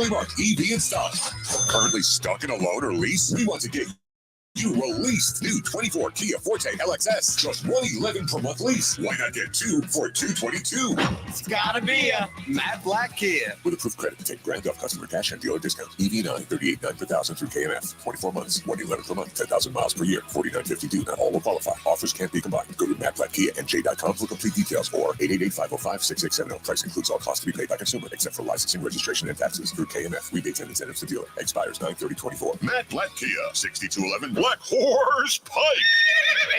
factory marked EV in stock. Currently stuck in a loan or lease? We want to get you released. New 24 Kia Forte LXS. Just $111 per month lease. Why not get two for $222? It's gotta be a Matt Black Kia. With approved credit, take grand off customer cash and dealer discount. EV9, $38,900 per thousand through KMF. 24 months, $111 per month, 10,000 miles per year, $49.52. Not all will qualify. Offers can't be combined. Go to mattblackkianj.com for complete details or 888-505-6670. Price includes all costs to be paid by consumer, except for licensing, registration, and taxes through KMF. Rebates and incentives to dealer. Expires 9/30/24. Matt Black Kia, 6211 Black Horse Pike,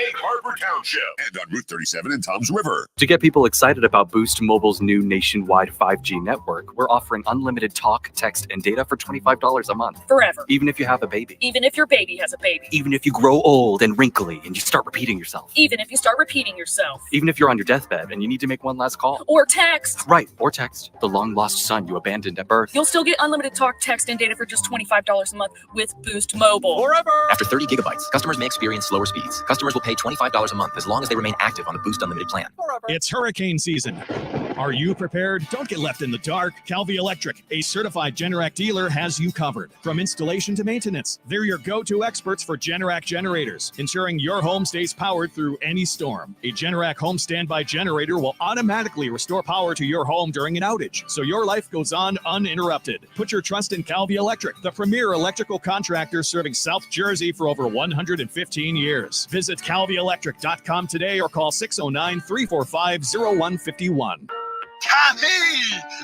Egg Harbor Township, and on Route 37 in Toms River. To get people excited about Boost Mobile's new nationwide 5G network, we're offering unlimited talk, text, and data for $25 a month. Forever. Even if you have a baby. Even if your baby has a baby. Even if you grow old and wrinkly and you start repeating yourself. Even if you start repeating yourself. Even if you're on your deathbed and you need to make one last call. Or text. Right, or text the long-lost son you abandoned at birth. You'll still get unlimited talk, text, and data for just $25 a month with Boost Mobile. Forever. After 30 gigabytes, customers may experience slower speeds. Customers will pay $25 a month as long as they remain active on the Boost Unlimited plan. Forever. It's hurricane season. Are you prepared? Don't get left in the dark. Calvi Electric, a certified Generac dealer, has you covered. From installation to maintenance, they're your go-to experts for Generac generators, ensuring your home stays powered through any storm. A Generac home standby generator will automatically restore power to your home during an outage, so your life goes on uninterrupted. Put your trust in Calvi Electric, the premier electrical contractor serving South Jersey for over 115 years. Visit calvielectric.com today or call 609-345-0151. Tommy!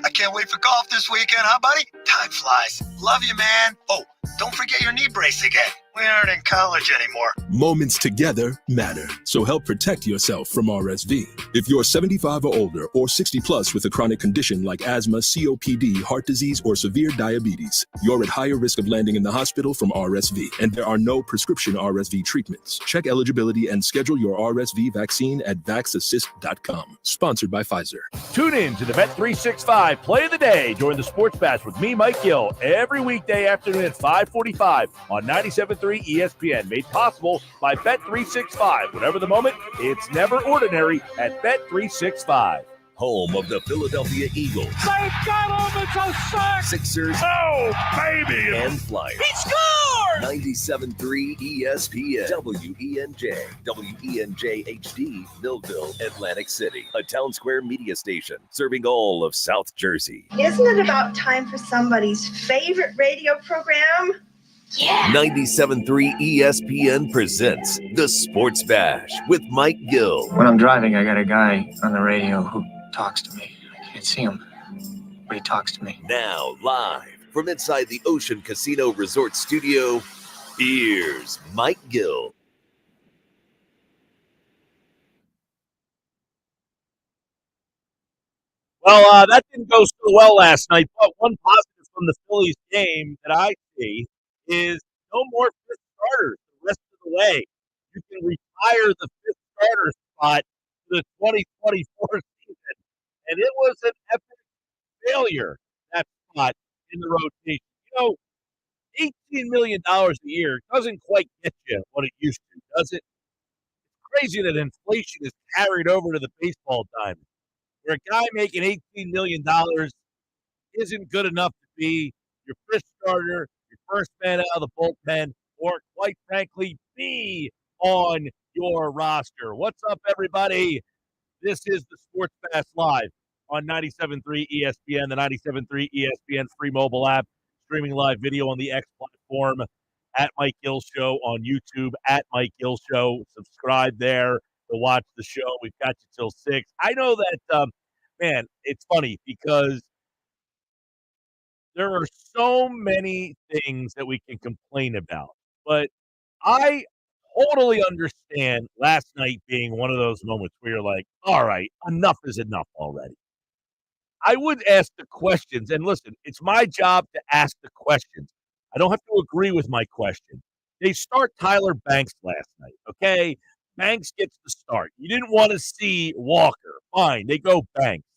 I can't wait for golf this weekend, huh, buddy? Time flies. Love you, man. Oh, don't forget your knee brace again. We aren't in college anymore. Moments together matter, so help protect yourself from RSV. If you're 75 or older or 60 plus with a chronic condition like asthma, COPD, heart disease, or severe diabetes, you're at higher risk of landing in the hospital from RSV, and there are no prescription RSV treatments. Check eligibility and schedule your RSV vaccine at vaxassist.com. Sponsored by Pfizer. Tune in to the Bet365 Play of the Day during the Sports Bash with me, Mike Gill, every weekday afternoon at 5:45 on 97.3 ESPN. Made possible by Bet365. Whatever the moment, it's never ordinary at Bet365. Home of the Philadelphia Eagles. They've got him! It's a sack! Sixers. Oh, baby! And Flyers. He scored! 97.3 ESPN. WENJ. WENJ HD. Millville, Atlantic City. A Town Square media station serving all of South Jersey. Isn't it about time for somebody's favorite radio program? Yeah. 97.3 ESPN presents The Sports Bash with Mike Gill. When I'm driving, I got a guy on the radio who talks to me. I can't see him, but he talks to me. Now, live from inside the Ocean Casino Resort Studio, here's Mike Gill. Well, that didn't go so well last night, but one positive from the Phillies game that I see is no more fifth starters the rest of the way. You can retire the fifth starter spot to the 2024 season. And it was an epic failure, that spot in the rotation. You know, $18 million a year doesn't quite get you what it used to, does it? It's crazy that inflation is carried over to the baseball diamond, where a guy making $18 million isn't good enough to be your fifth starter, your first man out of the bullpen, or quite frankly, be on your roster. What's up, everybody? This is the Sports Bash Live on 97.3 ESPN, the 97.3 ESPN free mobile app, streaming live video on the X platform, at Mike Gill Show on YouTube, at Mike Gill Show. Subscribe there to watch the show. We've got you till 6. I know that, man, it's funny because there are so many things that we can complain about, but I totally understand last night being one of those moments where you're like, all right, enough is enough already. I would ask the questions, and listen, it's my job to ask the questions. I don't have to agree with my question. They start Tyler Banks last night, okay? Banks gets the start. You didn't want to see Walker. Fine, they go Banks.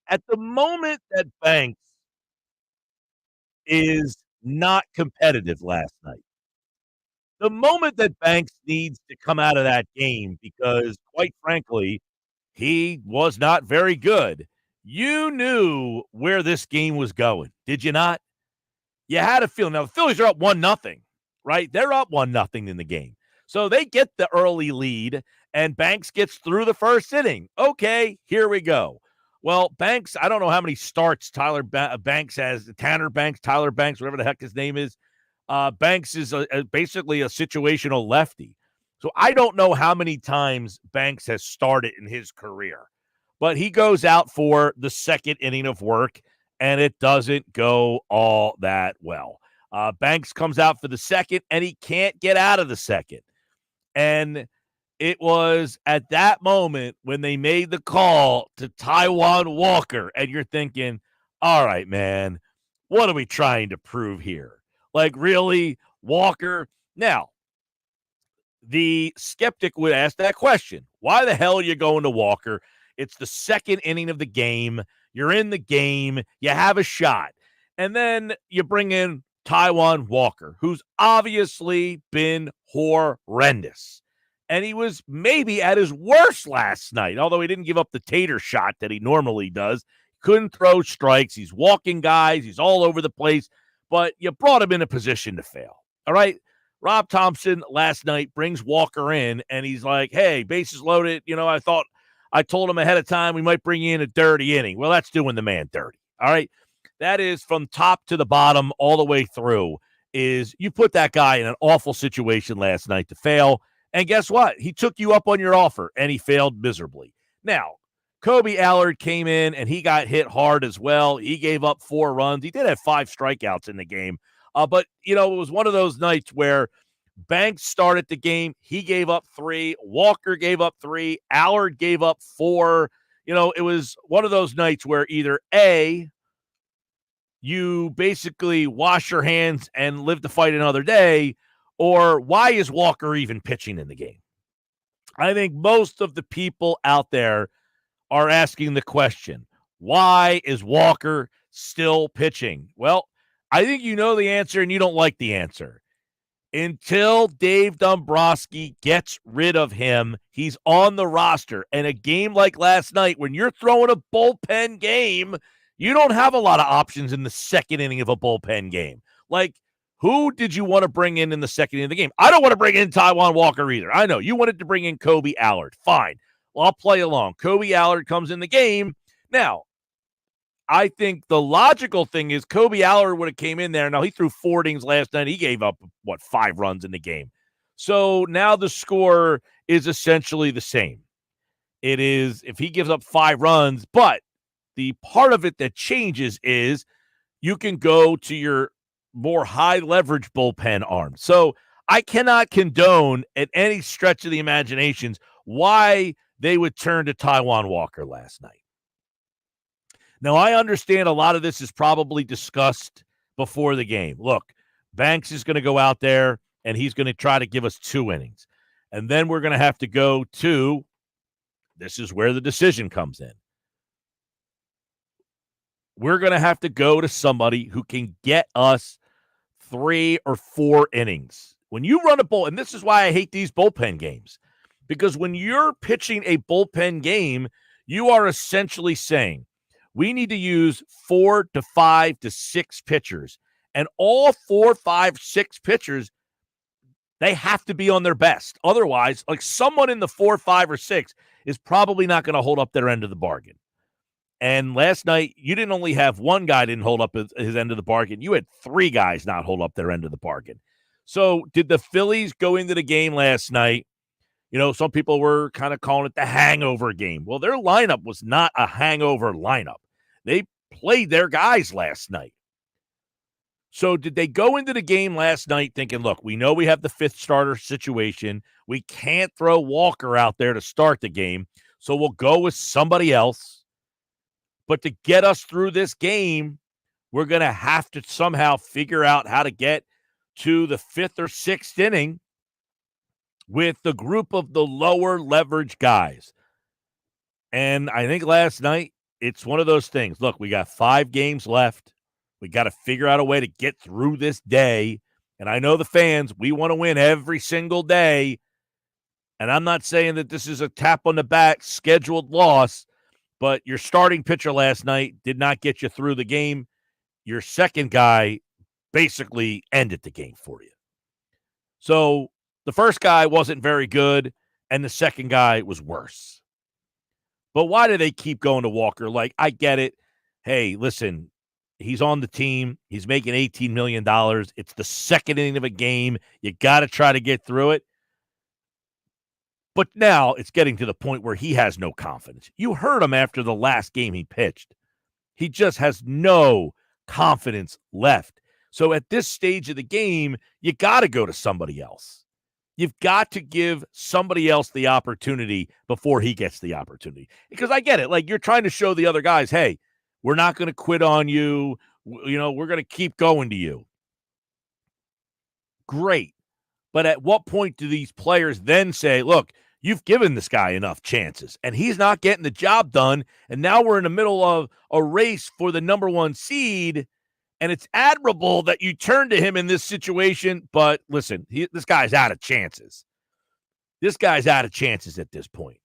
At the moment that Banks is not competitive last night, the moment that Banks needs to come out of that game because, quite frankly, he was not very good, you knew where this game was going, did you not? You had a feeling. Now, the Phillies are up 1-0, right? They're up 1-0 in the game. So they get the early lead, and Banks gets through the first inning. Okay, here we go. Well, Banks, I don't know how many starts Banks has. Tanner Banks, Tyler Banks, whatever the heck his name is. Banks is basically a situational lefty. So I don't know how many times Banks has started in his career. But he goes out for the second inning of work, and it doesn't go all that well. Banks comes out for the second, and he can't get out of the second. And it was at that moment when they made the call to Taijuan Walker, and you're thinking, all right, man, what are we trying to prove here? Like, really, Walker? Now, the skeptic would ask that question. Why the hell are you going to Walker? It's the second inning of the game. You're in the game. You have a shot. And then you bring in Taijuan Walker, who's obviously been horrendous. And he was maybe at his worst last night, although he didn't give up the tater shot that he normally does. Couldn't throw strikes. He's walking guys. He's all over the place. But you brought him in a position to fail. All right? Rob Thompson last night brings Walker in, and he's like, hey, bases loaded. I told him ahead of time we might bring you in a dirty inning. Well, that's doing the man dirty. All right? That is from top to the bottom all the way through is you put that guy in an awful situation last night to fail. And guess what? He took you up on your offer, and he failed miserably. Now, Kobe Allard came in, and he got hit hard as well. He gave up 4 runs. He did have 5 strikeouts in the game. But, it was one of those nights where Banks started the game. He gave up 3. Walker gave up 3. Allard gave up 4. It was one of those nights where either A, you basically wash your hands and live to fight another day, or why is Walker even pitching in the game? I think most of the people out there are asking the question, why is Walker still pitching? Well, I think you know the answer and you don't like the answer. Until Dave Dombrowski gets rid of him, he's on the roster. And a game like last night, when you're throwing a bullpen game, you don't have a lot of options in the second inning of a bullpen game. Like, who did you want to bring in the second inning of the game? I don't want to bring in Taijuan Walker either. I know. You wanted to bring in Kobe Allard. Fine. Well, I'll play along. Kobe Allard comes in the game. Now, I think the logical thing is Kobe Allard would have came in there. Now, he threw 4 innings last night. He gave up, 5 runs in the game. So now the score is essentially the same. It is if he gives up 5 runs, but the part of it that changes is you can go to your more high leverage bullpen arm. So I cannot condone at any stretch of the imaginations why they would turn to Taijuan Walker last night. Now, I understand a lot of this is probably discussed before the game. Look, Banks is going to go out there, and he's going to try to give us 2 innings. And then we're going to have to go to, this is where the decision comes in. We're going to have to go to somebody who can get us 3 or 4 innings. When you run a bull, and this is why I hate these bullpen games, because when you're pitching a bullpen game, you are essentially saying, we need to use 4 to 5 to 6 pitchers. And all 4, 5, 6 pitchers, they have to be on their best. Otherwise, like someone in the 4, 5, or 6 is probably not going to hold up their end of the bargain. And last night, you didn't only have one guy didn't hold up his end of the bargain. You had 3 guys not hold up their end of the bargain. So did the Phillies go into the game last night? Some people were kind of calling it the hangover game. Well, their lineup was not a hangover lineup. They played their guys last night. So did they go into the game last night thinking, look, we know we have the 5th starter situation. We can't throw Walker out there to start the game, so we'll go with somebody else. But to get us through this game, we're going to have to somehow figure out how to get to the 5th or 6th inning with the group of the lower leverage guys. And I think last night, it's one of those things. Look, we got 5 games left. We got to figure out a way to get through this day. And I know the fans, we want to win every single day. And I'm not saying that this is a tap on the back scheduled loss, but your starting pitcher last night did not get you through the game. Your second guy basically ended the game for you. So the first guy wasn't very good, and the second guy was worse. But why do they keep going to Walker? Like, I get it. Hey, listen, he's on the team. He's making $18 million. It's the second inning of a game. You got to try to get through it. But now it's getting to the point where he has no confidence. You heard him after the last game he pitched. He just has no confidence left. So at this stage of the game, you got to go to somebody else. You've got to give somebody else the opportunity before he gets the opportunity. Because I get it. Like, you're trying to show the other guys, hey, we're not going to quit on you. You know, we're going to keep going to you. Great. But at what point do these players then say, look, you've given this guy enough chances, and he's not getting the job done, and now we're in the middle of a race for the number one seed, and it's admirable that you turn to him in this situation, but listen, this guy's out of chances. This guy's out of chances at this point.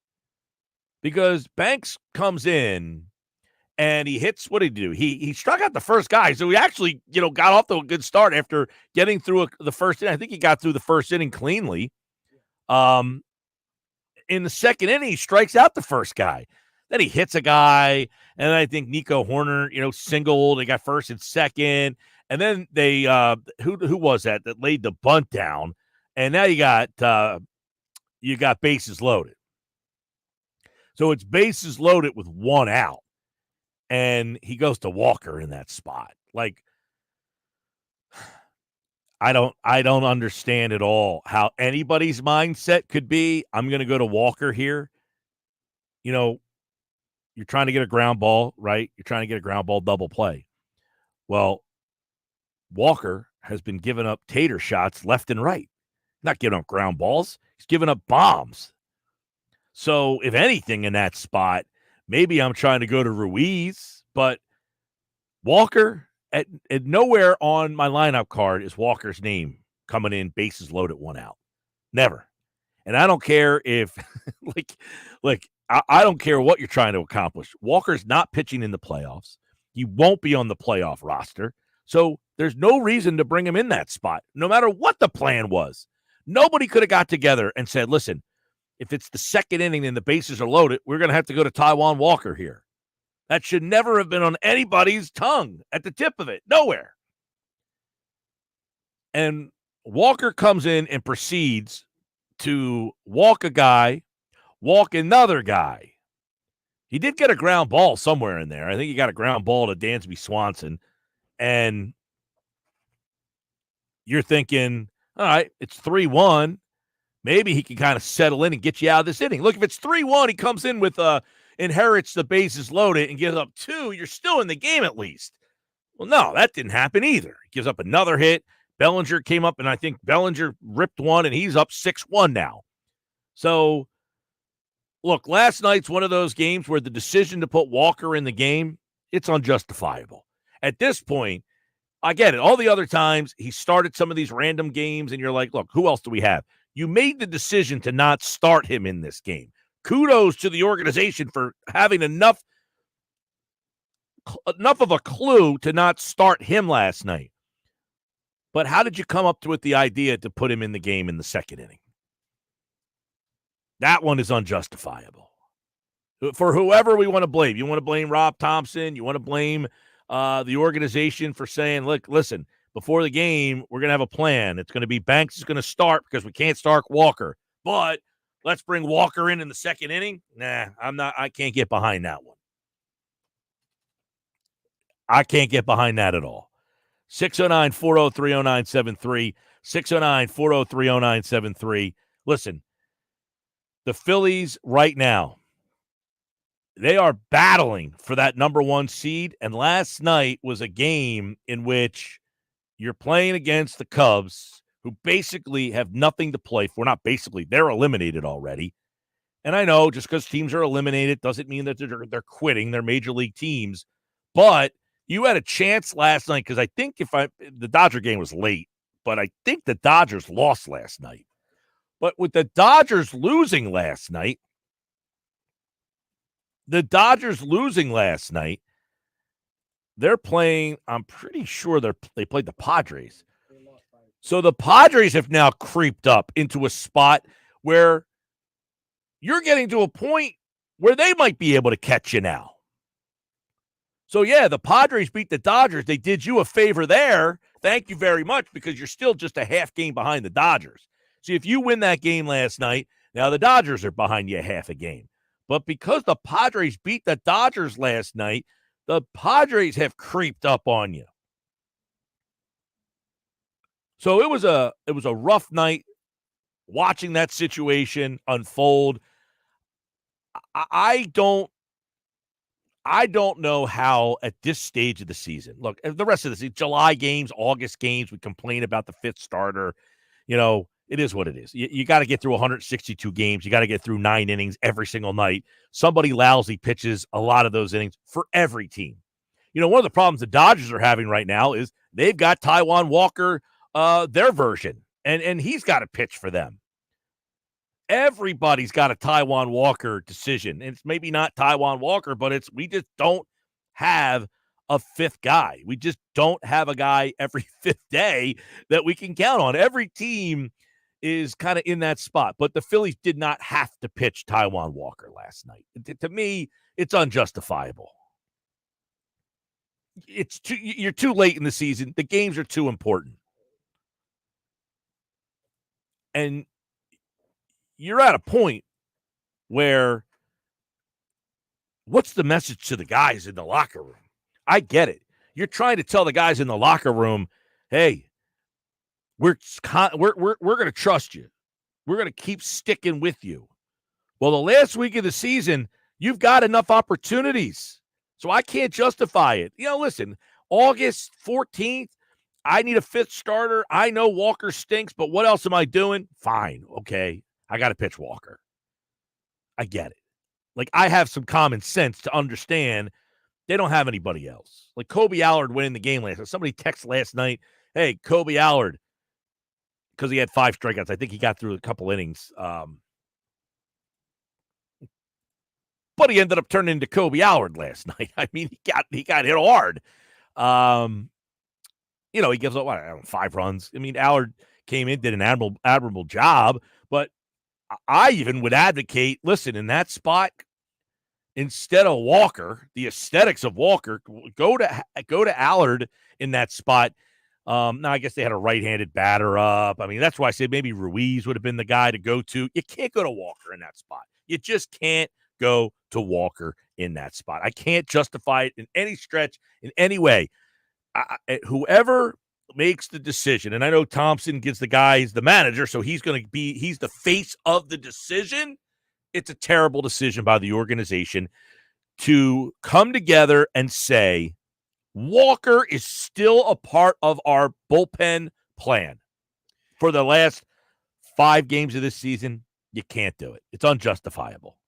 Because Banks comes in, and he hits, what did he do? He struck out the first guy, so he actually, got off to a good start after getting through the first inning. I think he got through the first inning cleanly. In the second inning, he strikes out the first guy. Then he hits a guy, and I think Nico Horner, singled. They got first and second, and then they who was that laid the bunt down, and now you got bases loaded. So it's bases loaded with one out, and he goes to Walker in that spot. Like, I don't understand at all how anybody's mindset could be, I'm going to go to Walker here. You're trying to get a ground ball, right? You're trying to get a ground ball double play. Well, Walker has been giving up tater shots left and right. Not giving up ground balls. He's giving up bombs. So if anything in that spot, maybe I'm trying to go to Ruiz, but Walker, at nowhere on my lineup card is Walker's name coming in, bases loaded, one out. Never. And I don't care if, I don't care what you're trying to accomplish. Walker's not pitching in the playoffs. He won't be on the playoff roster. So there's no reason to bring him in that spot, no matter what the plan was. Nobody could have got together and said, listen, if it's the second inning and the bases are loaded, we're going to have to go to Taijuan Walker here. That should never have been on anybody's tongue at the tip of it. Nowhere. And Walker comes in and proceeds to walk a guy, walk another guy. He did get a ground ball somewhere in there. I think he got a ground ball to Dansby Swanson. And you're thinking, all right, it's 3-1. Maybe he can kind of settle in and get you out of this inning. Look, if it's 3-1, he comes in with inherits the bases loaded and gives up 2, you're still in the game at least. Well, no, that didn't happen either. He gives up another hit. Bellinger came up, and I think Bellinger ripped one, and he's up 6-1 now. So, look, last night's one of those games where the decision to put Walker in the game, it's unjustifiable. At this point, I get it. All the other times, he started some of these random games, and you're like, look, who else do we have? You made the decision to not start him in this game. Kudos to the organization for having enough of a clue to not start him last night. But how did you come up with the idea to put him in the game in the second inning? That one is unjustifiable. For whoever we want to blame. You want to blame Rob Thompson. You want to blame the organization for saying, look, listen, before the game, we're going to have a plan. It's going to be Banks is going to start because we can't start Walker. But let's bring Walker in the second inning. Nah, I can't get behind that one. I can't get behind that at all. 609-403-0973. 609-403-0973. Listen, the Phillies right now, they are battling for that number one seed. And last night was a game in which you're playing against the Cubs, who basically have nothing to play for. Not basically, they're eliminated already. And I know just because teams are eliminated doesn't mean that they're quitting. They're major league teams. But you had a chance last night because I think the Dodger game was late, but I think the Dodgers lost last night. But with the Dodgers losing last night, they're playing, I'm pretty sure they played the Padres. So the Padres have now creeped up into a spot where you're getting to a point where they might be able to catch you now. So, yeah, the Padres beat the Dodgers. They did you a favor there. Thank you very much, because you're still just a half game behind the Dodgers. See, if you win that game last night, now the Dodgers are behind you half a game. But because the Padres beat the Dodgers last night, the Padres have creeped up on you. So it was a rough night watching that situation unfold. I don't know how at this stage of the season. Look, the rest of the season, July games, August games, we complain about the fifth starter. It is what it is. You got to get through 162 games. You got to get through 9 innings every single night. Somebody lousy pitches a lot of those innings for every team. One of the problems the Dodgers are having right now is they've got Taijuan Walker, their version, and he's got to pitch for them. Everybody's got a Taijuan Walker decision. And it's maybe not Taijuan Walker, but we just don't have a fifth guy. We just don't have a guy every fifth day that we can count on. Every team is kind of in that spot. But the Phillies did not have to pitch Taijuan Walker last night. To me, it's unjustifiable. You're too late in the season. The games are too important. And you're at a point where what's the message to the guys in the locker room? I get it. You're trying to tell the guys in the locker room, hey, we're going to trust you. We're going to keep sticking with you. Well, the last week of the season, you've got enough opportunities. So I can't justify it. Listen, August 14th, I need a fifth starter. I know Walker stinks, but what else am I doing? Fine. Okay. I got to pitch Walker. I get it. I have some common sense to understand they don't have anybody else. Kobe Allard winning the game last night. Somebody texted last night, hey, Kobe Allard, because he had 5 strikeouts. I think he got through a couple innings. But he ended up turning into Kobe Allard last night. I mean, he got hit hard. He gives up 5 runs. I mean, Allard came in, did an admirable job, but I even would advocate, listen, in that spot, instead of Walker, the aesthetics of Walker, go to Allard in that spot. Now, I guess they had a right-handed batter up. I mean, that's why I said maybe Ruiz would have been the guy to go to. You can't go to Walker in that spot. You just can't go to Walker in that spot. I can't justify it in any stretch, in any way. Whoever makes the decision, and I know Thompson gives the guys the manager, so he's the face of the decision. It's a terrible decision by the organization to come together and say, Walker is still a part of our bullpen plan for the last 5 games of this season. You can't do it. It's unjustifiable.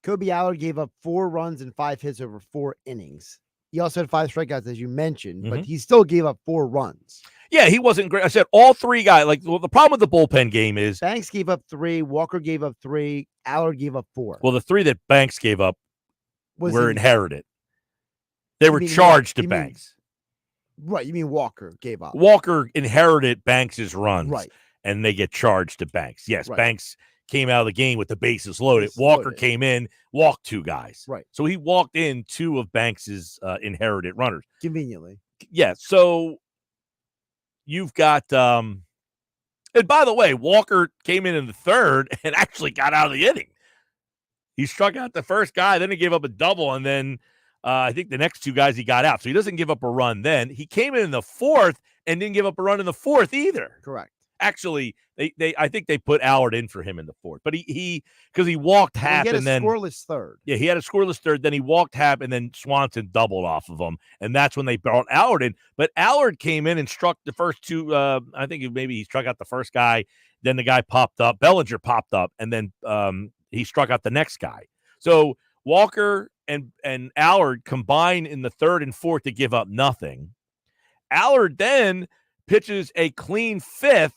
Kobe Allard gave up 4 runs and 5 hits over 4 innings. He also had 5 strikeouts, as you mentioned, but he still gave up 4 runs. Yeah, he wasn't great. I said all 3 guys. The problem with the bullpen game is Banks gave up 3, Walker gave up 3, Allard gave up 4. Well, the 3 that Banks gave up were inherited. They were charged to Banks. Right, you mean Walker gave up. Walker inherited Banks's runs. Right. And they get charged to Banks. Yes, right. Banks came out of the game with the bases loaded. Walker came in, walked 2 guys. Right. So he walked in 2 of Banks's inherited runners. Conveniently. Yeah. So you've got, and by the way, Walker came in the 3rd and actually got out of the inning. He struck out the first guy, then he gave up a double, and then I think the next 2 guys he got out. So he doesn't give up a run then. He came in the 4th and didn't give up a run in the 4th either. Correct. Actually, I think they put Allard in for him in the 4th, but because he walked half and then scoreless 3rd. Yeah, he had a scoreless 3rd. Then he walked half, and then Swanson doubled off of him, and that's when they brought Allard in. But Allard came in and struck the first 2. I think maybe he struck out the first guy. Then the guy popped up. Bellinger popped up, and then he struck out the next guy. So Walker and Allard combined in the 3rd and 4th to give up nothing. Allard then pitches a clean 5th.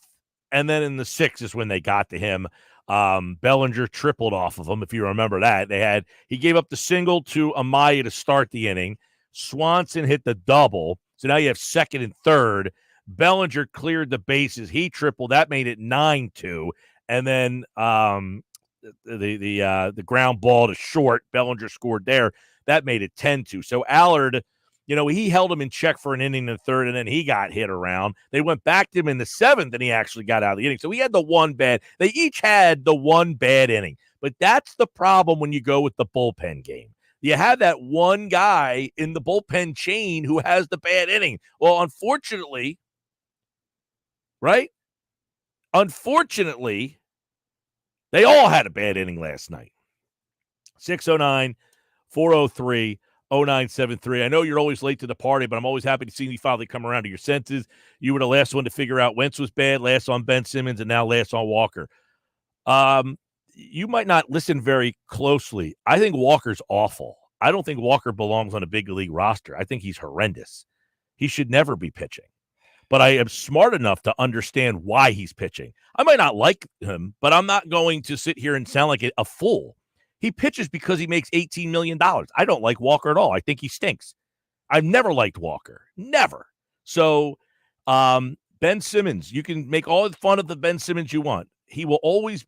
And then in the 6th is when they got to him. Bellinger tripled off of him, if you remember that. He gave up the single to Amaya to start the inning. Swanson hit the double. So now you have second and third. Bellinger cleared the bases. He tripled. That made it 9-2. And then the ground ball to short, Bellinger scored there. That made it 10-2. So Allard, he held him in check for an inning in the third, and then he got hit around. They went back to him in the seventh, and he actually got out of the inning. So he had the one bad. They each had the one bad inning. But that's the problem when you go with the bullpen game. You have that one guy in the bullpen chain who has the bad inning. Well, unfortunately, right? Unfortunately, they all had a bad inning last night. 609-403-0973. I know you're always late to the party, but I'm always happy to see you finally come around to your senses. You were the last one to figure out Wentz was bad, last on Ben Simmons, and now last on Walker. You might not listen very closely. I think Walker's awful. I don't think Walker belongs on a big league roster. I think he's horrendous. He should never be pitching. But I am smart enough to understand why he's pitching. I might not like him, but I'm not going to sit here and sound like a fool. He pitches because he makes $18 million. I don't like Walker at all. I think he stinks. I've never liked Walker. Never. So Ben Simmons, you can make all the fun of the Ben Simmons you want. He will always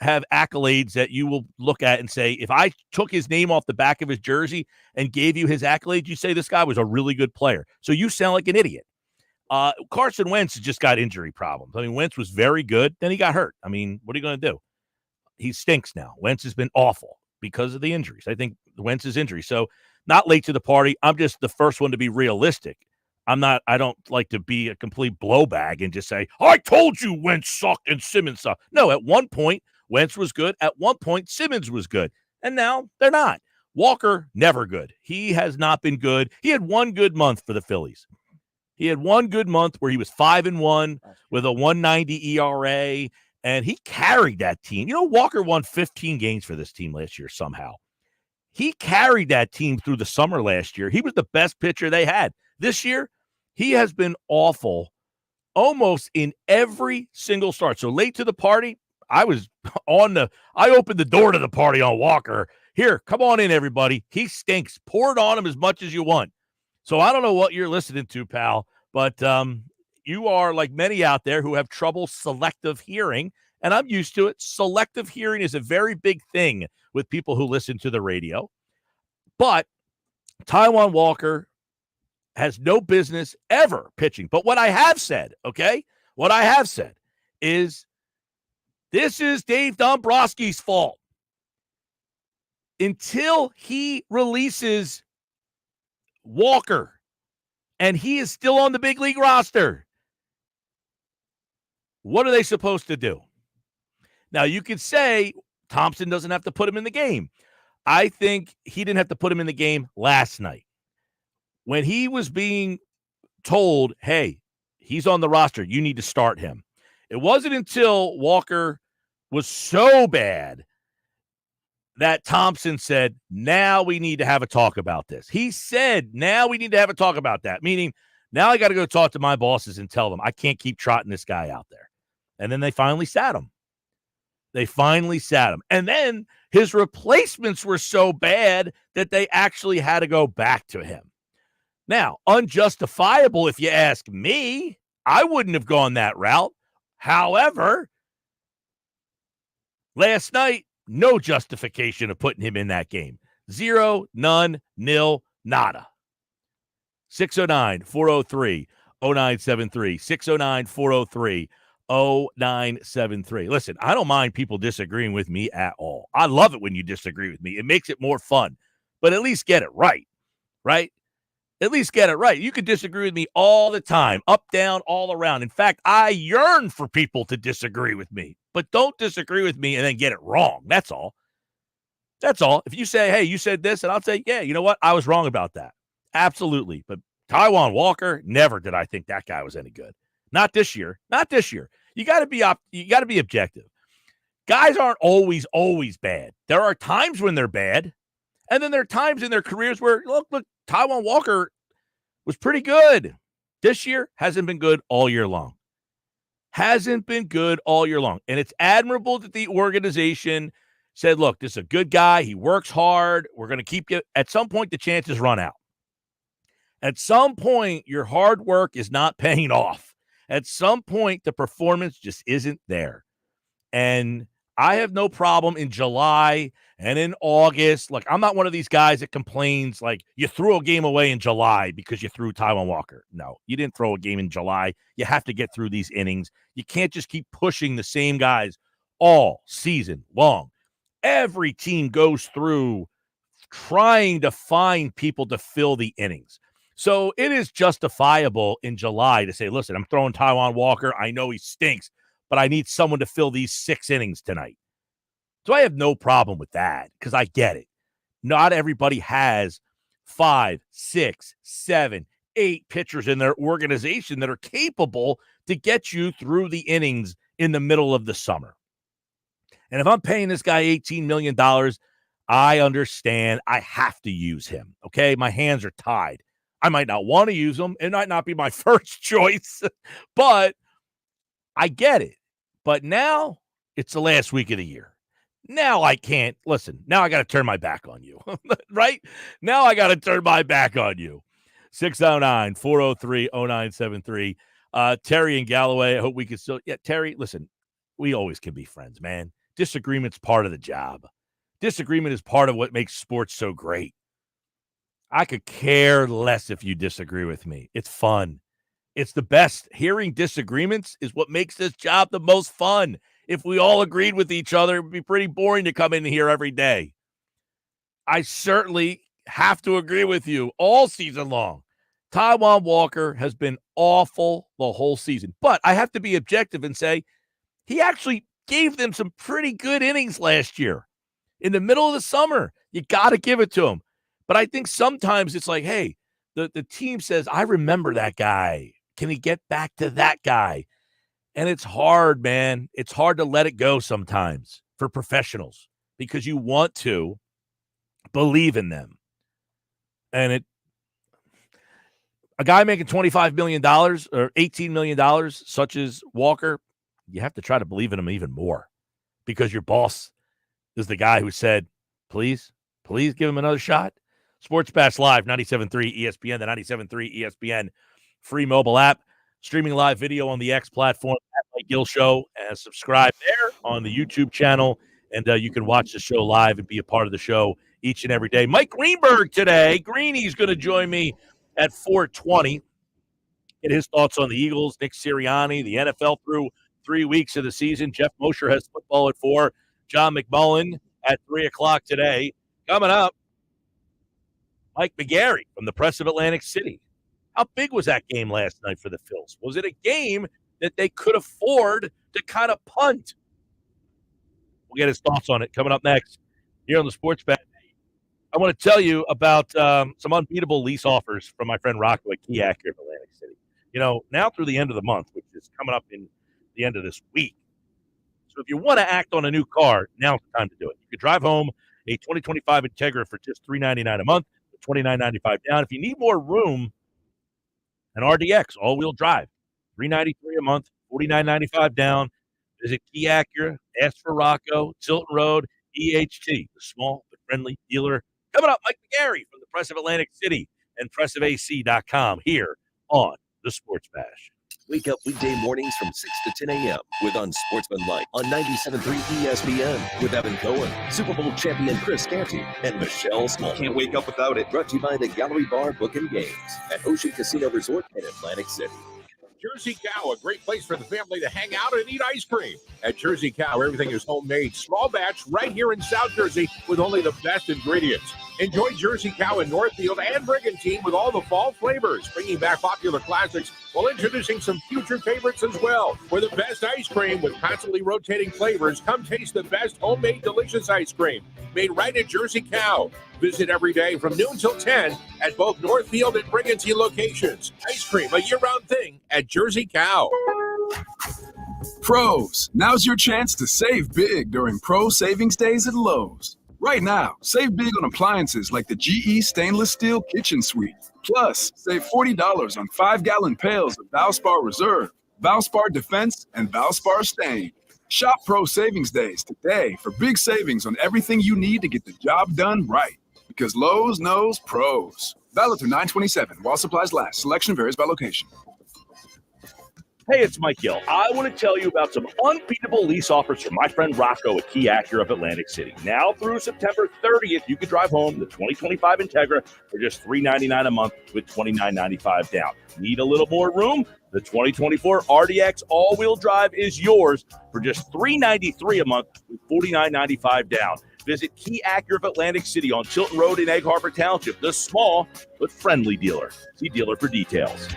have accolades that you will look at and say, if I took his name off the back of his jersey and gave you his accolades, you say this guy was a really good player. So you sound like an idiot. Carson Wentz just got injury problems. I mean, Wentz was very good. Then he got hurt. I mean, what are you going to do? He stinks now. Wentz has been awful because of the injuries. I think Wentz's injury. So not late to the party. I'm just the first one to be realistic. I don't like to be a complete blowbag and just say, I told you Wentz sucked and Simmons sucked. No, at one point, Wentz was good. At one point, Simmons was good. And now they're not. Walker, never good. He has not been good. He had one good month for the Phillies. He had one good month where he was 5-1 with a 190 ERA, and he carried that team. Walker won 15 games for this team last year somehow. He carried that team through the summer last year. He was the best pitcher they had. This year, he has been awful almost in every single start. So late to the party, I opened the door to the party on Walker. Here, come on in, everybody. He stinks. Pour it on him as much as you want. So I don't know what you're listening to, pal, but you are like many out there who have trouble selective hearing, and I'm used to it. Selective hearing is a very big thing with people who listen to the radio. But Taijuan Walker has no business ever pitching. But what I have said, is this is Dave Dombrowski's fault. Until he releases Walker and he is still on the big league roster, what are they supposed to do? Now, you could say Thompson doesn't have to put him in the game. I think he didn't have to put him in the game last night. When he was being told, hey, he's on the roster, you need to start him. It wasn't until Walker was so bad that Thompson said, now we need to have a talk about this. He said, now we need to have a talk about that, meaning now I got to go talk to my bosses and tell them I can't keep trotting this guy out there. And then they finally sat him. And then his replacements were so bad that they actually had to go back to him. Now, unjustifiable if you ask me. I wouldn't have gone that route. However, last night, no justification of putting him in that game. 0, none, nil, nada. 609-403-0973. 609-403-0973. Listen, I don't mind people disagreeing with me at all. I love it when you disagree with me. It makes it more fun. But at least get it right? At least get it right. You could disagree with me all the time, up, down, all around. In fact, I yearn for people to disagree with me. But don't disagree with me and then get it wrong. That's all. If you say, hey, you said this, and I'll say, yeah, you know what? I was wrong about that. Absolutely. But Taijuan Walker, never did I think that guy was any good. Not this year. You got to be objective. Guys aren't always bad. There are times when they're bad, and then there are times in their careers where, look, Taijuan Walker was pretty good. This year hasn't been good all year long. And it's admirable that the organization said, look, this is a good guy. He works hard. We're going to keep you. At some point, the chances run out. At some point, your hard work is not paying off. At some point, the performance just isn't there. And I have no problem in July and in August. Like, I'm not one of these guys that complains like you threw a game away in July because you threw Taijuan Walker. No, you didn't throw a game in July. You have to get through these innings. You can't just keep pushing the same guys all season long. Every team goes through trying to find people to fill the innings. So it is justifiable in July to say, listen, I'm throwing Taijuan Walker. I know he stinks, but I need someone to fill these 6 innings tonight. So I have no problem with that because I get it. Not everybody has 5, 6, 7, 8 pitchers in their organization that are capable to get you through the innings in the middle of the summer. And if I'm paying this guy $18 million, I understand I have to use him. Okay, my hands are tied. I might not want to use him. It might not be my first choice, but I get it. But now it's the last week of the year. Now I can't listen. Now I got to turn my back on you, right? Now I got to turn my back on you. 609-403-0973. Terry and Galloway, I hope we can still. Yeah, Terry, listen, we always can be friends, man. Disagreement's part of the job. Disagreement is part of what makes sports so great. I could care less if you disagree with me. It's fun. It's the best. Hearing disagreements is what makes this job the most fun. If we all agreed with each other, it would be pretty boring to come in here every day. I certainly have to agree with you all season long. Taijuan Walker has been awful the whole season. But I have to be objective and say he actually gave them some pretty good innings last year. In the middle of the summer, you got to give it to him. But I think sometimes it's like, hey, the team says, I remember that guy. Can he get back to that guy? And it's hard, man. It's hard to let it go sometimes for professionals because you want to believe in them. And a guy making $25 million or $18 million, such as Walker, you have to try to believe in him even more because your boss is the guy who said, please give him another shot. Sports Bash Live, 97.3 ESPN, the 97.3 ESPN free mobile app, streaming live video on the X platform at Mike Gill Show, and subscribe there on the YouTube channel, and you can watch the show live and be a part of the show each and every day. Mike Greenberg today. Greeny's going to join me at 4:20. Get his thoughts on the Eagles, Nick Sirianni, the NFL through 3 weeks of the season. Jeff Mosher has football at 4. John McMullen at 3 o'clock today. Coming up, Mike McGarry from the Press of Atlantic City. How big was that game last night for the Phils? Was it a game that they could afford to kind of punt? We'll get his thoughts on it coming up next here on the Sports Bet. I want to tell you about some unbeatable lease offers from my friend Rocco at Key Acura of Atlantic City. You know, now through the end of the month, which is coming up in the end of this week. So if you want to act on a new car, now's the time to do it. You could drive home a 2025 Integra for just $399 a month, $29.95 down. If you need more room, an RDX all-wheel drive, $393 a month, $49.95 down. Visit Key Acura, ask for Rocco, Tilton Road, EHT, the small but friendly dealer. Coming up, Mike McGarry from the Press of Atlantic City and pressofac.com here on the Sports Bash. Wake up weekday mornings from 6 to 10 a.m. with Unsportsmanlike on 97.3 ESPN with Evan Cohen, Super Bowl champion Chris Canty, and Michelle Small. Can't wake up without it. Brought to you by the Gallery Bar Book and Games at Ocean Casino Resort in Atlantic City. Jersey Cow, a great place for the family to hang out and eat ice cream. At Jersey Cow, everything is homemade, small batch, right here in South Jersey with only the best ingredients. Enjoy Jersey Cow in Northfield and Brigantine with all the fall flavors, bringing back popular classics while introducing some future favorites as well. For the best ice cream with constantly rotating flavors, come taste the best homemade delicious ice cream made right at Jersey Cow. Visit every day from noon till 10 at both Northfield and Brigantine locations. Ice cream, a year-round thing at Jersey Cow. Pros, now's your chance to save big during Pro Savings Days at Lowe's. Right now, save big on appliances like the GE Stainless Steel Kitchen Suite. Plus, save $40 on 5-gallon pails of Valspar Reserve, Valspar Defense, and Valspar Stain. Shop Pro Savings Days today for big savings on everything you need to get the job done right. Because Lowe's knows pros. Valid through 9/27 while supplies last. Selection varies by location. Hey, it's Mike Gill. I want to tell you about some unbeatable lease offers from my friend Rocco at Key Acura of Atlantic City. Now through September 30th, you can drive home the 2025 Integra for just $399 a month with $29.95 down. Need a little more room? The 2024 RDX all-wheel drive is yours for just $393 a month with $49.95 down. Visit Key Acura of Atlantic City on Tilton Road in Egg Harbor Township, the small but friendly dealer. See dealer for details.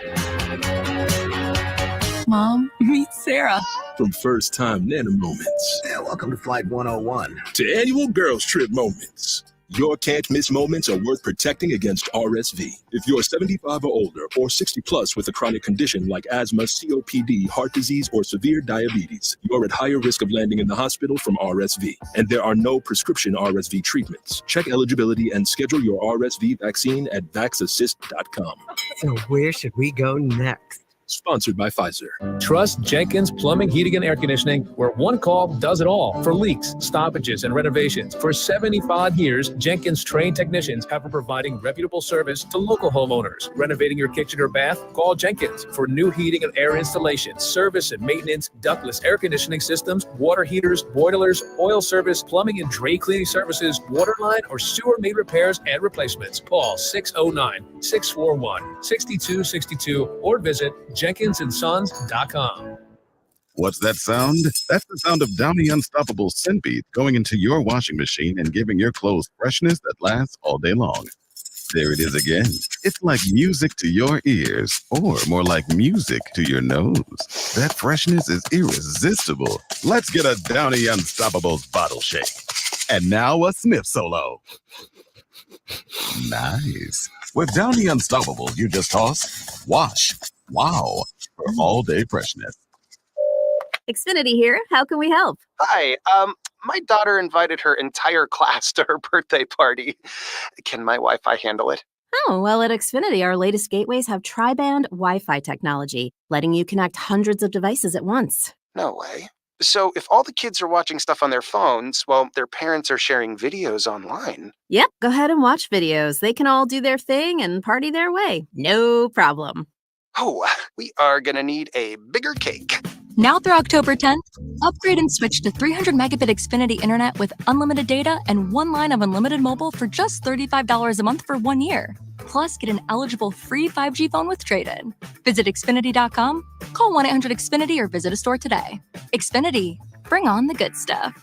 Mom, meet Sarah. From first-time Nana moments. Yeah, welcome to Flight 101. To annual girls trip moments. Your can't-miss moments are worth protecting against RSV. If you're 75 or older or 60 plus with a chronic condition like asthma, COPD, heart disease, or severe diabetes, you're at higher risk of landing in the hospital from RSV. And there are no prescription RSV treatments. Check eligibility and schedule your RSV vaccine at vaxassist.com. So where should we go next? Sponsored by Pfizer. Trust Jenkins Plumbing, Heating, and Air Conditioning, where one call does it all. For leaks, stoppages, and renovations. For 75 years, Jenkins trained technicians have been providing reputable service to local homeowners. Renovating your kitchen or bath? Call Jenkins. For new heating and air installation, service and maintenance, ductless air conditioning systems, water heaters, boilers, oil service, plumbing and drain cleaning services, water line or sewer main repairs and replacements. Call 609-641-6262 or visit JenkinsandSons.com. What's that sound? That's the sound of Downy Unstoppable Scent Beads going into your washing machine and giving your clothes freshness that lasts all day long. There it is again. It's like music to your ears, or more like music to your nose. That freshness is irresistible. Let's get a Downy Unstoppables bottle shake. And now a sniff solo. Nice. With Downy Unstoppables, you just toss, wash, wow, for all-day freshness. Xfinity here. How can we help? Hi. My daughter invited her entire class to her birthday party. Can my Wi-Fi handle it? Oh, well, at Xfinity, our latest gateways have tri-band Wi-Fi technology, letting you connect hundreds of devices at once. No way. So if all the kids are watching stuff on their phones, well, their parents are sharing videos online. Yep, go ahead and watch videos. They can all do their thing and party their way. No problem. Oh, we are going to need a bigger cake. Now through October 10th, upgrade and switch to 300 megabit Xfinity Internet with unlimited data and one line of unlimited mobile for just $35 a month for 1 year. Plus, get an eligible free 5G phone with trade-in. Visit Xfinity.com, call 1-800-XFINITY or visit a store today. Xfinity, bring on the good stuff.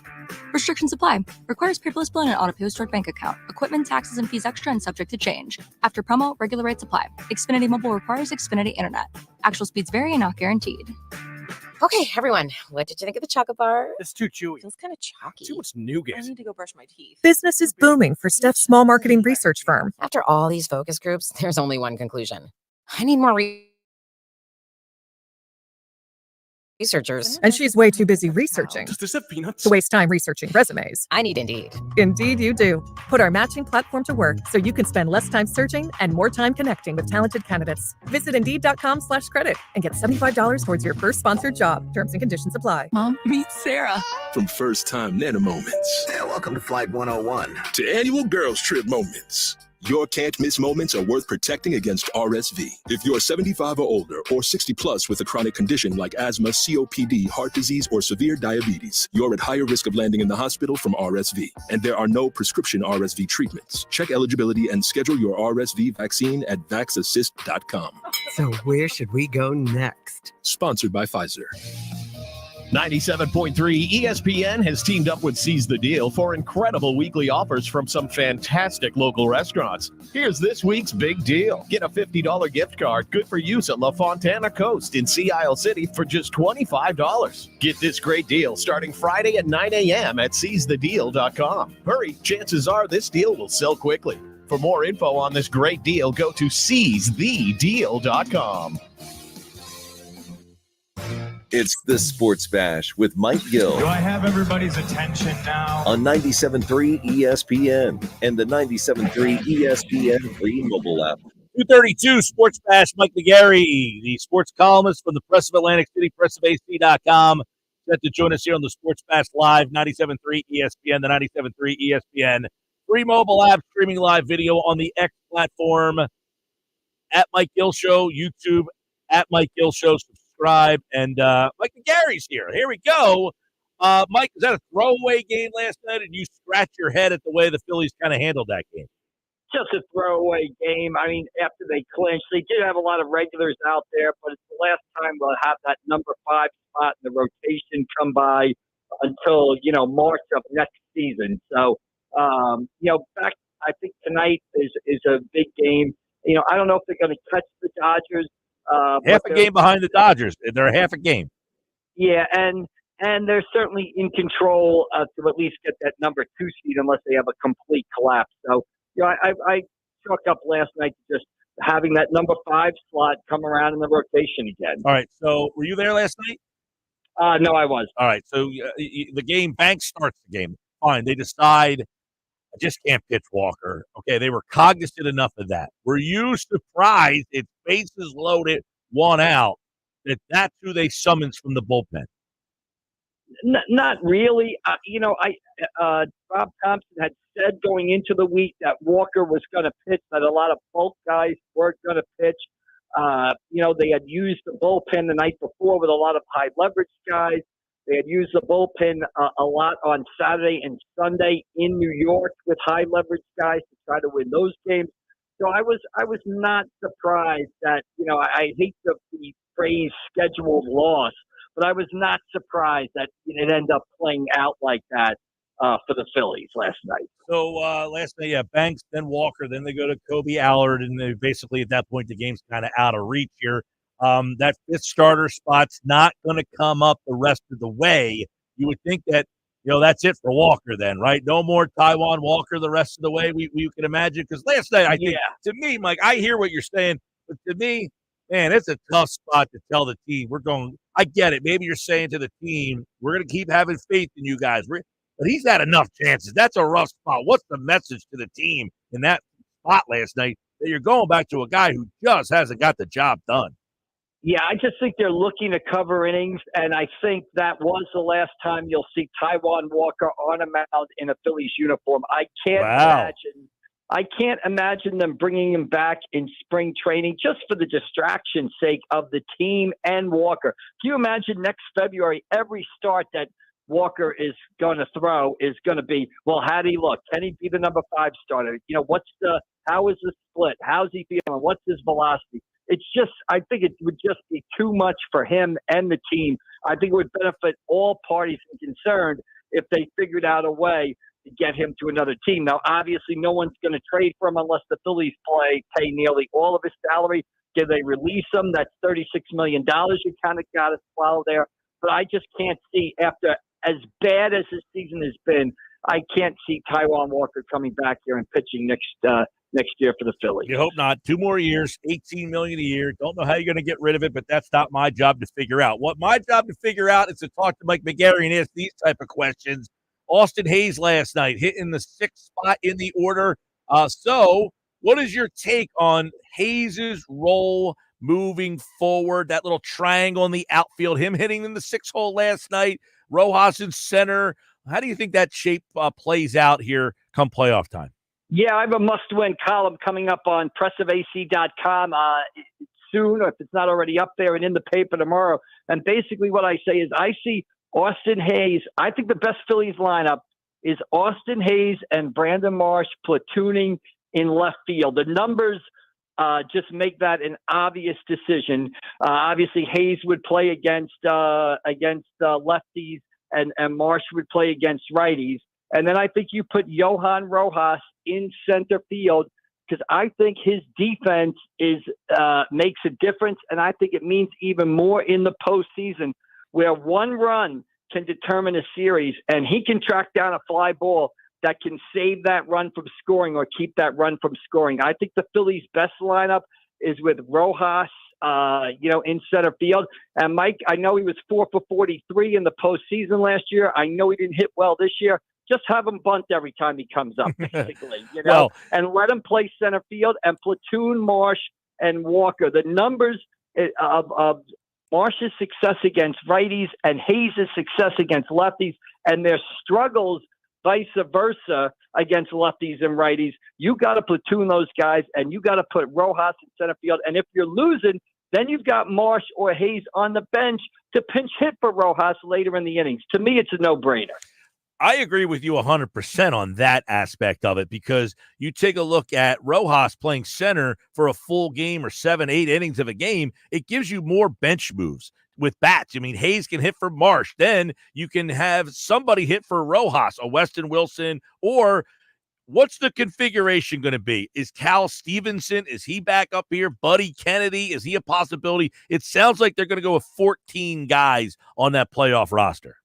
Restrictions apply. Requires paperless billing and auto-pay stored bank account. Equipment, taxes, and fees extra and subject to change. After promo, regular rates apply. Xfinity Mobile requires Xfinity Internet. Actual speeds vary and not guaranteed. Okay, everyone, what did you think of the chocolate bar? It's too chewy. Feels kind of chalky. Too much nougat. I need to go brush my teeth. Business is booming for Steph's small marketing research firm. After all these focus groups, there's only one conclusion. I need more researchers. And she's way too busy researching Does this have peanuts? to waste time researching resumes. I need Indeed. Indeed, you do. Put our matching platform to work so you can spend less time searching and more time connecting with talented candidates. Visit Indeed.com/credit and get $75 towards your first sponsored job. Terms and conditions apply. Mom, meet Sarah. From first-time Nana moments. Yeah, welcome to Flight 101. To annual girls trip moments. Your can't-miss moments are worth protecting against RSV. If you're 75 or older or 60 plus with a chronic condition like asthma, COPD, heart disease, or severe diabetes, you're at higher risk of landing in the hospital from RSV. And there are no prescription RSV treatments. Check eligibility and schedule your RSV vaccine at vaxassist.com. So where should we go next? Sponsored by Pfizer. 97.3 ESPN has teamed up with Seize the Deal for incredible weekly offers from some fantastic local restaurants. Here's this week's big deal. Get a $50 gift card good for use at La Fontana Coast in Sea Isle City for just $25. Get this great deal starting Friday at 9 a.m. at seizethedeal.com. Hurry, chances are this deal will sell quickly. For more info on this great deal, go to seizethedeal.com. It's the Sports Bash with Mike Gill. Do I have everybody's attention now? On 97.3 ESPN and the 97.3 ESPN free mobile app. 232 Sports Bash, Mike McGarry, the sports columnist from the Press of Atlantic City, pressafac.com, set to join us here on the Sports Bash Live, 97.3 ESPN, the 97.3 ESPN free mobile app, streaming live video on the X platform. at Mike Gill Show, YouTube, at Mike Gill Show, subscribe. And Mike Gary's here. Here we go. Mike, is that a throwaway game last night, and you scratch your head at the way the Phillies kind of handled that game? Just a throwaway game. I mean, after they clinched, they did have a lot of regulars out there, but it's the last time we'll have that number 5 spot in the rotation come by until, March of next season. So, back, I think tonight is a big game. I don't know if they're going to catch the Dodgers. Half a game behind the Dodgers. They're half a game. Yeah, and they're certainly in control to at least get that number 2 seed unless they have a complete collapse. So, I chalked up last night to just having that number 5 slot come around in the rotation again. All right. So were you there last night? No, I was. All right. So the game, Banks starts the game. Fine. They decide, I just can't pitch Walker. Okay. They were cognizant enough of that. Were you surprised it's bases loaded, 1 out, that's who they summons from the bullpen? Not really. Bob Thompson had said going into the week that Walker was going to pitch, that a lot of bulk guys weren't going to pitch. They had used the bullpen the night before with a lot of high leverage guys. They had used the bullpen a lot on Saturday and Sunday in New York with high leverage guys to try to win those games. So I was not surprised that, I hate the phrase scheduled loss, but I was not surprised that it ended up playing out like that for the Phillies last night. So last night, Banks, then Walker, then they go to Kobe Allard, and they basically at that point the game's kind of out of reach here. That 5th starter spot's not going to come up the rest of the way. You would think that that's it for Walker then, right? No more Taijuan Walker the rest of the way. We can imagine, because last night I think to me, Mike, I hear what you're saying, but to me, man, it's a tough spot to tell the team we're going. I get it. Maybe you're saying to the team, we're going to keep having faith in you guys. But he's had enough chances. That's a rough spot. What's the message to the team in that spot last night that you're going back to a guy who just hasn't got the job done? Yeah, I just think they're looking to cover innings, and I think that was the last time you'll see Taijuan Walker on a mound in a Phillies uniform. I can't imagine them bringing him back in spring training just for the distraction sake of the team and Walker. Can you imagine next February, every start that Walker is going to throw is going to be, well, how'd he look? Can he be the number 5 starter? How is the split? How's he feeling? What's his velocity? It's just, I think it would just be too much for him and the team. I think it would benefit all parties concerned if they figured out a way to get him to another team. Now, obviously, no one's going to trade for him unless the Phillies pay nearly all of his salary. Can they release him? That's $36 million you kind of got to swallow there. But I just can't see, after as bad as his season has been, I can't see Taijuan Walker coming back here and pitching next year for the Phillies. You hope not. 2 more years, $18 million a year. Don't know how you're going to get rid of it, but that's not my job to figure out. What my job to figure out is to talk to Mike McGarry and ask these type of questions. Austin Hayes last night hitting the 6th spot in the order. So what is your take on Hayes' role moving forward? That little triangle in the outfield, him hitting in the 6th hole last night, Rojas in center. How do you think that shape plays out here come playoff time? Yeah, I have a must-win column coming up on pressofac.com soon, or if it's not already up there and in the paper tomorrow. And basically what I say is I see Austin Hayes. I think the best Phillies lineup is Austin Hayes and Brandon Marsh platooning in left field. The numbers just make that an obvious decision. Obviously, Hayes would play against lefties, and Marsh would play against righties. And then I think you put Johan Rojas in center field, because I think his defense makes a difference, and I think it means even more in the postseason, where one run can determine a series, and he can track down a fly ball that can save that run from scoring or keep that run from scoring. I think the Phillies' best lineup is with Rojas, in center field. And Mike, I know he was 4 for 43 in the postseason last year. I know he didn't hit well this year. Just have him bunt every time he comes up, basically, and let him play center field and platoon Marsh and Walker. The numbers of Marsh's success against righties and Hayes' success against lefties, and their struggles vice versa against lefties and righties. You got to platoon those guys, and you got to put Rojas in center field. And if you're losing, then you've got Marsh or Hayes on the bench to pinch hit for Rojas later in the innings. To me, it's a no-brainer. I agree with you 100% on that aspect of it, because you take a look at Rojas playing center for a full game or 7-8 innings of a game, it gives you more bench moves with bats. I mean, Hayes can hit for Marsh. Then you can have somebody hit for Rojas, a Weston Wilson, or what's the configuration going to be? Is Cal Stevenson, is he back up here? Buddy Kennedy, is he a possibility? It sounds like they're going to go with 14 guys on that playoff roster.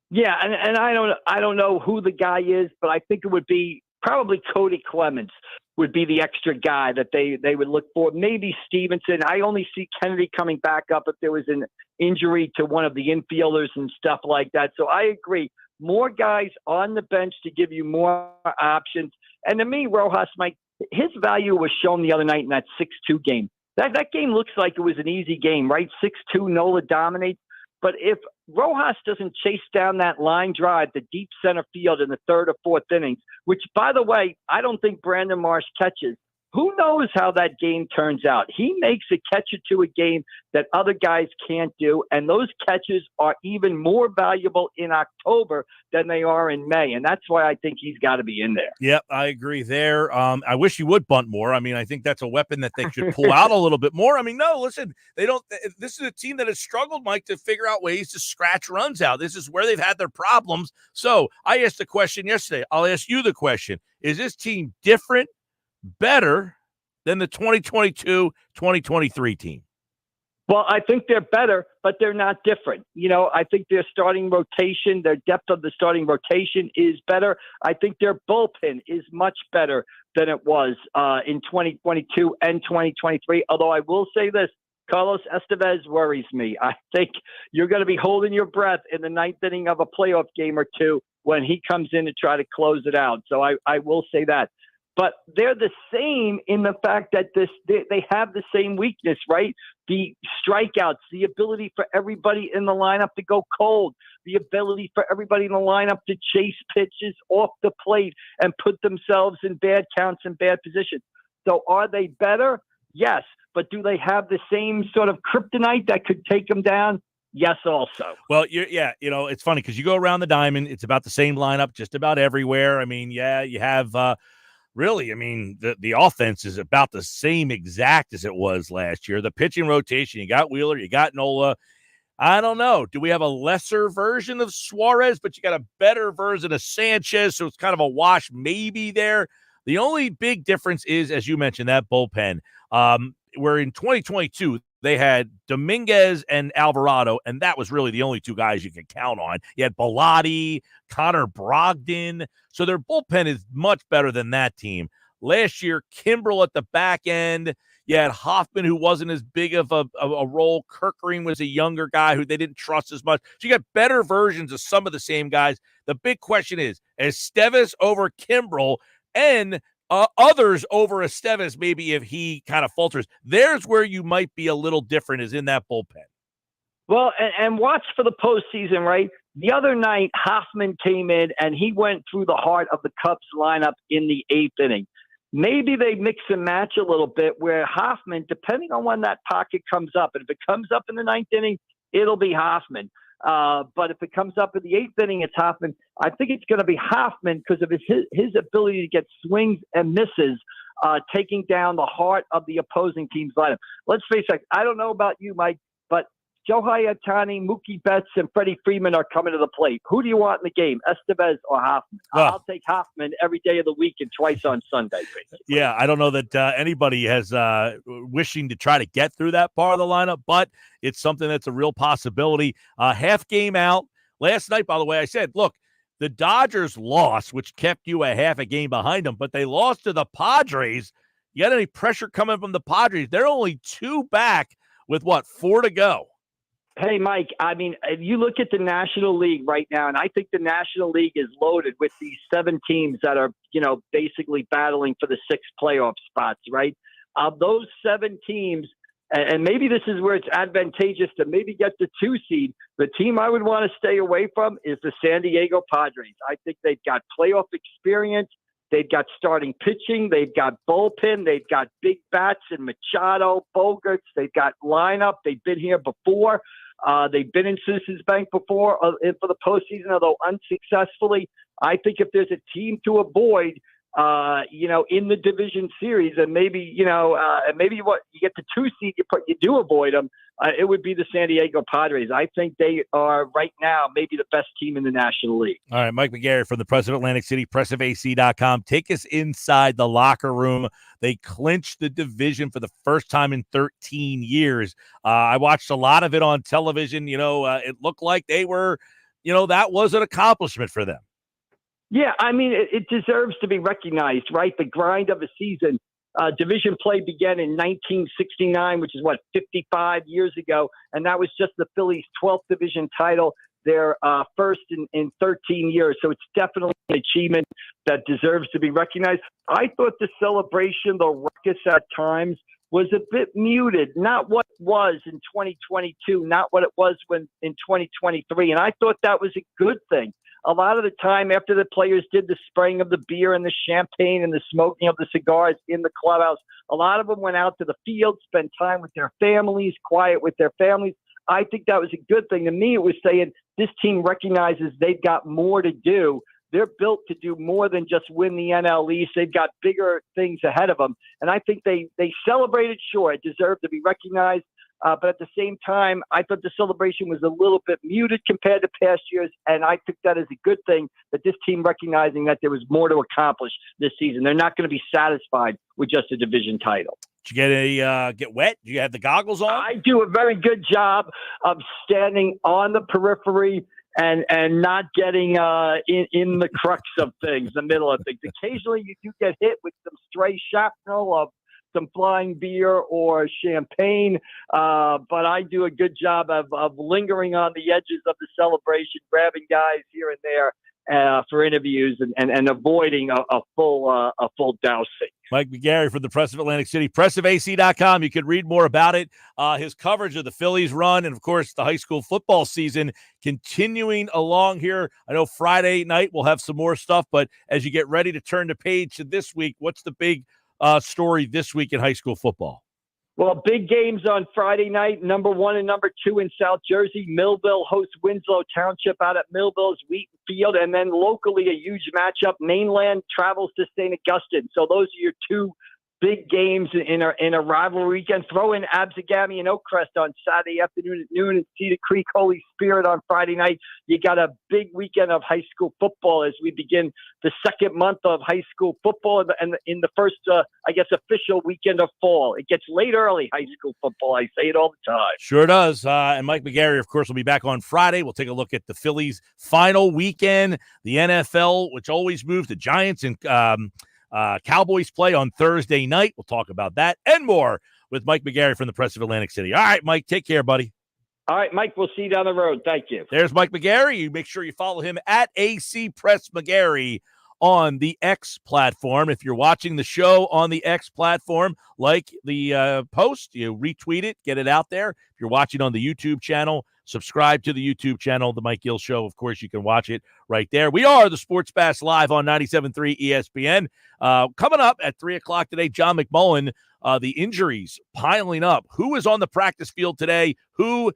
Yeah, and I don't know who the guy is, but I think it would be probably Cody Clemens would be the extra guy that they would look for. Maybe Stevenson. I only see Kennedy coming back up if there was an injury to one of the infielders and stuff like that. So I agree. More guys on the bench to give you more options. And to me, Rojas, Mike, his value was shown the other night in that 6-2 game. That game looks like it was an easy game, right? 6-2, Nola dominates. But if Rojas doesn't chase down that line drive to deep center field in the third or fourth innings, which, by the way, I don't think Brandon Marsh catches, who knows how that game turns out? He makes a catch or two a game that other guys can't do, and those catches are even more valuable in October than they are in May, and that's why I think he's got to be in there. Yep, I agree there. I wish he would bunt more. I mean, I think that's a weapon that they should pull out a little bit more. I mean, no, listen, they don't. This is a team that has struggled, Mike, to figure out ways to scratch runs out. This is where they've had their problems. So I asked the question yesterday. I'll ask you the question. Is this team different, better than the 2022-2023 team? Well, I think they're better, but they're not different. You know, I think their starting rotation, their depth of the starting rotation is better. I think their bullpen is much better than it was in 2022 and 2023. Although I will say this, Carlos Estevez worries me. I think you're going to be holding your breath in the ninth inning of a playoff game or two when he comes in to try to close it out. So I will say that. But they're the same in the fact that they have the same weakness, right? The strikeouts, the ability for everybody in the lineup to go cold, the ability for everybody in the lineup to chase pitches off the plate and put themselves in bad counts and bad positions. So are they better? Yes. But do they have the same sort of kryptonite that could take them down? Yes, also. Well, it's funny because you go around the diamond, it's about the same lineup just about everywhere. I mean, yeah, you have really, I mean, the offense is about the same exact as it was last year. The pitching rotation, you got Wheeler, you got Nola. I don't know. Do we have a lesser version of Suarez, but you got a better version of Sanchez, so it's kind of a wash maybe there. The only big difference is, as you mentioned, that bullpen. Where in 2022, they had Dominguez and Alvarado, and that was really the only two guys you could count on. You had Bilotti, Connor Brogdon. So their bullpen is much better than that team. Last year, Kimbrel at the back end. You had Hoffman, who wasn't as big of a role. Kirk Green was a younger guy who they didn't trust as much. So you got better versions of some of the same guys. The big question is Estevez over Kimbrel and others over Estevez, maybe if he kind of falters. There's where you might be a little different, is in that bullpen. Well, and watch for the postseason, right? The other night, Hoffman came in and he went through the heart of the Cubs lineup in the eighth inning. Maybe they mix and match a little bit where Hoffman, depending on when that pocket comes up, and if it comes up in the ninth inning, it'll be Hoffman. But if it comes up in the eighth inning, it's Hoffman. I think it's going to be Hoffman because of his ability to get swings and misses, taking down the heart of the opposing team's lineup. Let's face it, I don't know about you, Mike, but Shohei Ohtani, Mookie Betts, and Freddie Freeman are coming to the plate. Who do you want in the game, Estevez or Hoffman? I'll take Hoffman every day of the week and twice on Sunday. Basically. Yeah, I don't know that anybody has wishing to try to get through that part of the lineup, but it's something that's a real possibility. Half game out. Last night, by the way, I said, look, the Dodgers lost, which kept you a half a game behind them, but they lost to the Padres. You got any pressure coming from the Padres? They're only 2 back with, 4 to go? Hey, Mike, I mean, if you look at the National League right now, and I think the National League is loaded with these 7 teams that are, basically battling for the 6 playoff spots, right? Of those 7 teams, and maybe this is where it's advantageous to maybe get the 2 seed. The team I would want to stay away from is the San Diego Padres. I think they've got playoff experience. They've got starting pitching. They've got bullpen. They've got big bats in Machado, Bogarts. They've got lineup. They've been here before. They've been in Citizens Bank before for the postseason, although unsuccessfully. I think if there's a team to avoid, in the division series, and maybe what you get the 2 seed, you do avoid them. It would be the San Diego Padres. I think they are right now maybe the best team in the National League. All right, Mike McGarry from the Press of Atlantic City, pressofac.com. Take us inside the locker room. They clinched the division for the first time in 13 years. I watched a lot of it on television. It looked like they were, that was an accomplishment for them. Yeah, I mean, it deserves to be recognized, right? The grind of a season. Division play began in 1969, which is 55 years ago, and that was just the Phillies' 12th division title, their first in 13 years. So it's definitely an achievement that deserves to be recognized. I thought the celebration, the ruckus at times, was a bit muted. Not what it was in 2022, not what it was in 2023, and I thought that was a good thing. A lot of the time after the players did the spraying of the beer and the champagne and the smoking of the cigars in the clubhouse, a lot of them went out to the field, spent time with their families, quiet with their families. I think that was a good thing. To me, it was saying this team recognizes they've got more to do. They're built to do more than just win the NL East. They've got bigger things ahead of them. And I think they celebrated, sure, it deserved to be recognized. But at the same time, I thought the celebration was a little bit muted compared to past years, and I took that as a good thing, that this team recognizing that there was more to accomplish this season. They're not going to be satisfied with just a division title. Did you get wet? Do you have the goggles on? I do a very good job of standing on the periphery and not getting in the crux of things, the middle of things. Occasionally you do get hit with some stray shrapnel of some flying beer or champagne, but I do a good job of lingering on the edges of the celebration, grabbing guys here and there for interviews and avoiding a full dousing. Mike McGarry from the Press of Atlantic City, pressofac.com. You can read more about it. His coverage of the Phillies run and, of course, the high school football season continuing along here. I know Friday night we'll have some more stuff, but as you get ready to turn the page to this week, what's the big story this week in high school football? Well, big games on Friday night, number 1 and number 2 in South Jersey. Millville hosts Winslow Township out at Millville's Wheaton Field. And then locally, a huge matchup. Mainland travels to St. Augustine. So those are your 2 big games in a rivalry weekend. Throw in Absegami and Oakcrest on Saturday afternoon at noon, and Cedar Creek Holy Spirit on Friday night. You got a big weekend of high school football as we begin the second month of high school football and in the first, official weekend of fall. It gets late early, high school football. I say it all the time. Sure does. And Mike McGarry, of course, will be back on Friday. We'll take a look at the Phillies' final weekend, the NFL, which always moves, the Giants and Cowboys play on Thursday night. We'll talk about that and more with Mike McGarry from the Press of Atlantic City. All right, Mike, take care, buddy. All right, Mike, we'll see you down the road. Thank you. There's Mike McGarry. You make sure you follow him at AC Press McGarry on the X platform. If you're watching the show on the X platform, like the post, you retweet it, get it out there. If you're watching on the YouTube channel, subscribe to the YouTube channel, The Mike Gill Show. Of course, you can watch it right there. We are the Sports Bash live on 97.3 ESPN. Coming up at 3 o'clock today, John McMullen, the injuries piling up. Who is on the practice field today? Who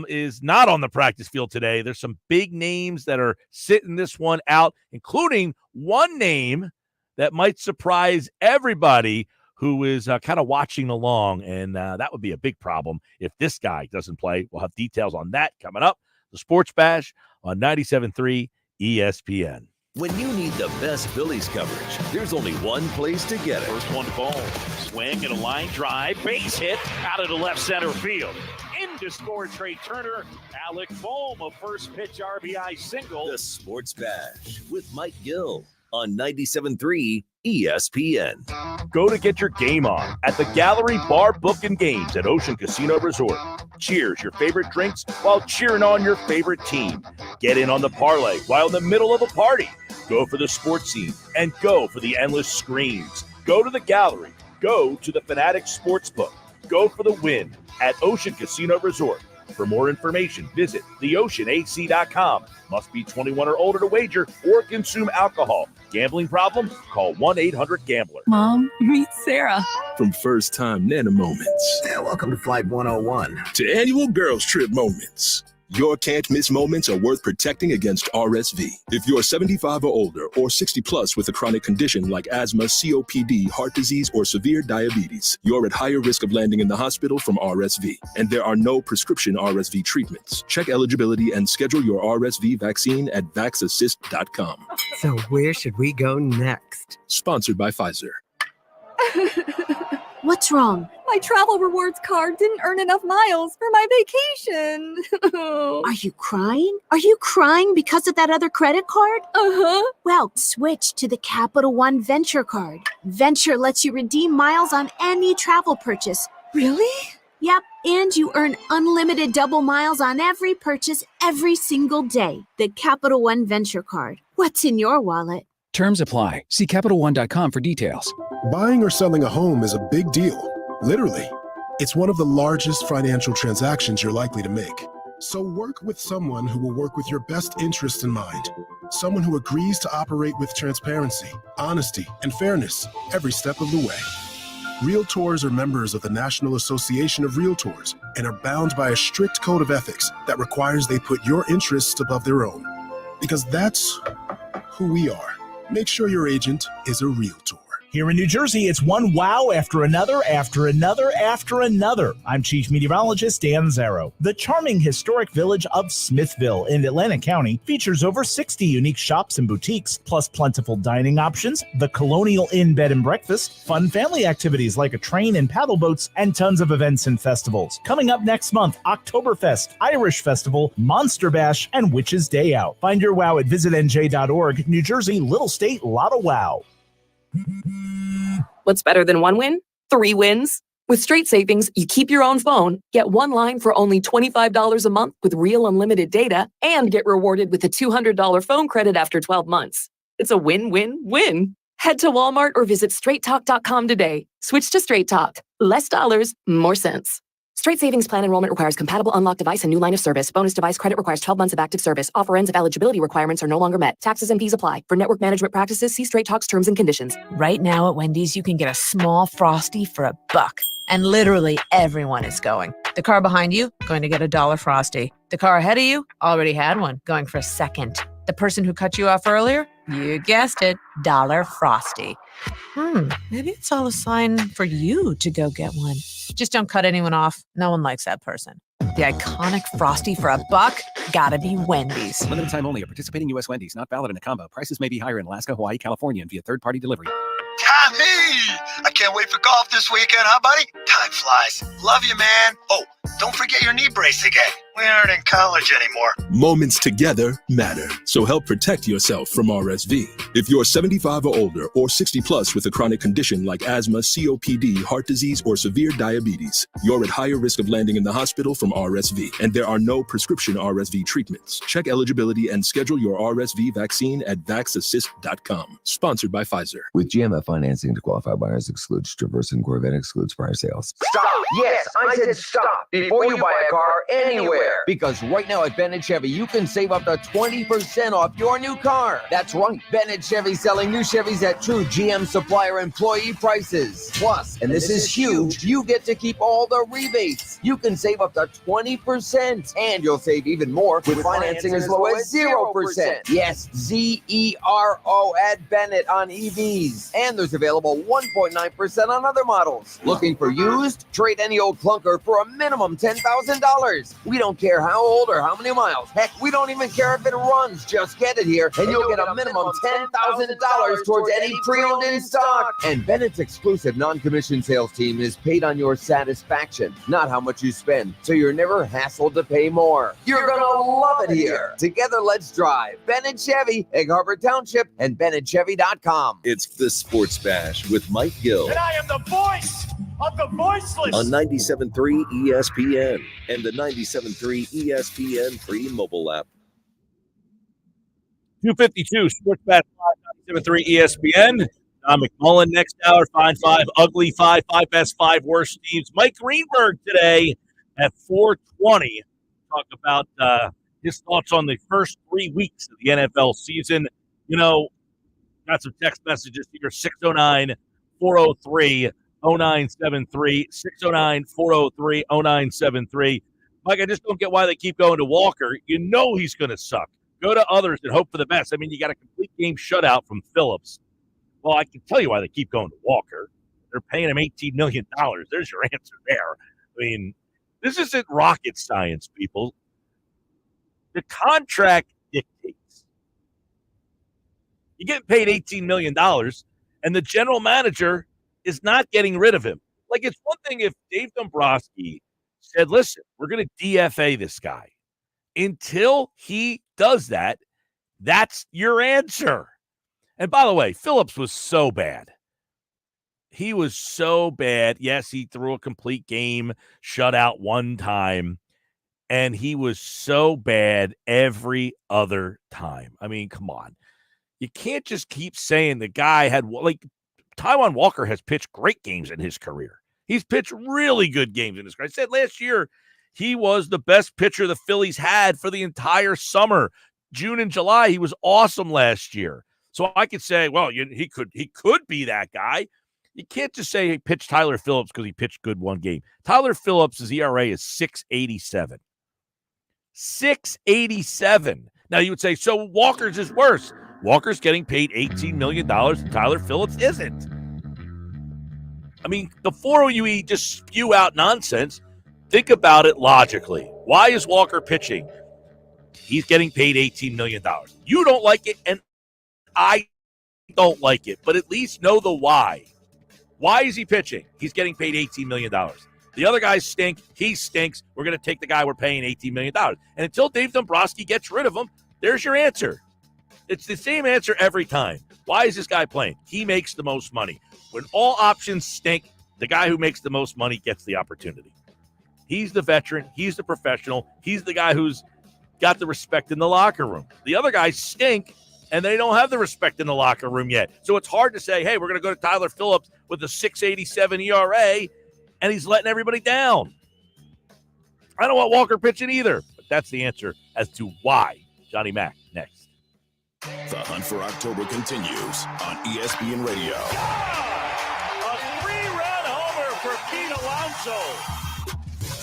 is not on the practice field today? There's some big names that are sitting this one out, including one name that might surprise everybody who is kind of watching along, and that would be a big problem if this guy doesn't play. We'll have details on that coming up. The Sports Bash on 97.3 ESPN. When you need the best Phillies coverage, there's only one place to get it. First one ball, swing and a line drive, base hit out of the left center field. In to score Trey Turner. Alec Bohm, a first pitch RBI single. The Sports Bash with Mike Gill on 97.3 ESPN. Go to get your game on at the Gallery Bar Book and Games at Ocean Casino Resort. Cheers your favorite drinks while cheering on your favorite team. Get in on the parlay while in the middle of a party. Go for the sports scene and go for the endless screens. Go to the Gallery. Go to the Fanatic Sportsbook. Go for the win at Ocean Casino Resort. For more information, visit theoceanac.com. Must be 21 or older to wager or consume alcohol. Gambling problem? Call 1-800-GAMBLER. Mom, meet Sarah. From first-time Nana moments. Yeah, welcome to Flight 101. To annual girls trip moments. Your can't-miss moments are worth protecting against RSV. If you're 75 or older or 60 plus with a chronic condition like asthma, COPD, heart disease, or severe diabetes, you're at higher risk of landing in the hospital from RSV. And there are no prescription RSV treatments. Check eligibility and schedule your RSV vaccine at vaxassist.com. So where should we go next? Sponsored by Pfizer. What's wrong? My travel rewards card didn't earn enough miles for my vacation. Are you crying? Are you crying because of that other credit card? Uh-huh. Well, switch to the Capital One Venture card. Venture lets you redeem miles on any travel purchase. Really? Yep, and you earn unlimited double miles on every purchase every single day. The Capital One Venture card. What's in your wallet? Terms apply. See CapitalOne.com for details. Buying or selling a home is a big deal. Literally. It's one of the largest financial transactions you're likely to make. So work with someone who will work with your best interests in mind. Someone who agrees to operate with transparency, honesty, and fairness every step of the way. Realtors are members of the National Association of Realtors and are bound by a strict code of ethics that requires they put your interests above their own. Because that's who we are. Make sure your agent is a realtor. Here in New Jersey, it's one wow after another, after another, after another. I'm Chief Meteorologist Dan Zarrow. The charming historic village of Smithville in Atlantic County features over 60 unique shops and boutiques, plus plentiful dining options, the Colonial Inn Bed and Breakfast, fun family activities like a train and paddle boats, and tons of events and festivals. Coming up next month, Oktoberfest, Irish Festival, Monster Bash, and Witches Day Out. Find your wow at visitnj.org. New Jersey, little state, lot of wow. What's better than one win? 3 wins. With Straight Savings, you keep your own phone, get one line for only $25 a month with real unlimited data, and get rewarded with a $200 phone credit after 12 months. It's a win-win-win. Head to Walmart or visit straighttalk.com today. Switch to Straight Talk. Less dollars, more sense. Straight Savings Plan enrollment requires compatible unlocked device and new line of service. Bonus device credit requires 12 months of active service. Offer ends if eligibility requirements are no longer met. Taxes and fees apply. For network management practices, see Straight Talk's terms and conditions. Right now at Wendy's, you can get a small Frosty for $1. And literally everyone is going. The car behind you, going to get a $1 Frosty. The car ahead of you, already had one, going for a second. The person who cut you off earlier, you guessed it, $1 Frosty. Maybe it's all a sign for you to go get one. Just don't cut anyone off. No one likes that person. The iconic Frosty for $1, gotta be Wendy's. Limited time only at participating U.S. Wendy's. Not valid in a combo. Prices may be higher in Alaska, Hawaii, California, and via third-party delivery. Tommy! I can't wait for golf this weekend, huh, buddy? Time flies. Love you, man. Oh, don't forget your knee brace again. We aren't in college anymore. Moments together matter, so help protect yourself from RSV. If you're 75 or older or 60 plus with a chronic condition like asthma, COPD, heart disease, or severe diabetes, you're at higher risk of landing in the hospital from RSV, and there are no prescription RSV treatments. Check eligibility and schedule your RSV vaccine at vaxassist.com. Sponsored by Pfizer. With GMF financing to qualify buyers excludes Traverse and Corvette excludes prior sales. Stop! Yes, I said stop before you buy a car anywhere. Because right now at Bennett Chevy, you can save up to 20% off your new car. That's right. Bennett Chevy selling new Chevys at true GM supplier employee prices. Plus, and this is huge, you get to keep all the rebates. You can save up to 20%. And you'll save even more with financing as low as 0%. Yes, Z-E-R-O at Bennett on EVs. And there's available 1.9% on other models. Looking for used? Trade any old clunker for a minimum $10,000. We don't care how old or how many miles. Heck, we don't even care if it runs. Just get it here, and you'll get a minimum $10,000 towards any pre-owned in stock. And Bennett's exclusive non-commissioned sales team is paid on your satisfaction, not how much you spend, so you're never hassled to pay more. You're gonna love it here. Together, let's drive. Bennett Chevy, Egg Harbor Township, and BennettChevy.com. It's the Sports Bash with Mike Gill. And I am the voice of the voiceless. On 97.3 ESPN and the 97.3 ESPN free mobile app. 252 Sports Bash Live 97.3 ESPN. Don McMullen next hour, Fine Five, Ugly Five, Five Best, Five Worst Teams. Mike Greenberg today at 4:20. Talk about his thoughts on the first 3 weeks of the NFL season. You know, got some text messages here, 609-403-0973, 609-403-0973. Mike, I just don't get why they keep going to Walker. You know he's going to suck. Go to others and hope for the best. I mean, you got a complete game shutout from Phillips. Well, I can tell you why they keep going to Walker. They're paying him $18 million. There's your answer there. I mean, this isn't rocket science, people. The contract dictates. You get paid $18 million, and the general manager is not getting rid of him. Like, it's one thing if Dave Dombrowski said, listen, we're going to DFA this guy. Until he does that, that's your answer. And by the way, Phillips was so bad. He was so bad. Yes, he threw a complete game shutout one time, and he was so bad every other time. I mean, come on. You can't just keep saying the guy had, like, Taijuan Walker has pitched great games in his career. He's pitched really good games in his career. I said last year he was the best pitcher the Phillies had for the entire summer. June and July, he was awesome last year. So I could say, well, he could be that guy. You can't just say he pitched Tyler Phillips because he pitched good one game. Tyler Phillips' ERA is 6.87. 6.87. Now you would say, so Walker's is worse. Walker's getting paid $18 million, and Tyler Phillips isn't. I mean, the 4OUE just spew out nonsense. Think about it logically. Why is Walker pitching? He's getting paid $18 million. You don't like it, and I don't like it, but at least know the why. Why is he pitching? He's getting paid $18 million. The other guys stink. He stinks. We're going to take the guy we're paying $18 million. And until Dave Dombrowski gets rid of him, there's your answer. It's the same answer every time. Why is this guy playing? He makes the most money. When all options stink, the guy who makes the most money gets the opportunity. He's the veteran. He's the professional. He's the guy who's got the respect in the locker room. The other guys stink, and they don't have the respect in the locker room yet. So it's hard to say, hey, we're going to go to Tyler Phillips with a 6.87 ERA, and he's letting everybody down. I don't want Walker pitching either, but that's the answer as to why. Johnny Mack, next. The hunt for October continues on ESPN Radio. A 3-run homer for Pete Alonso.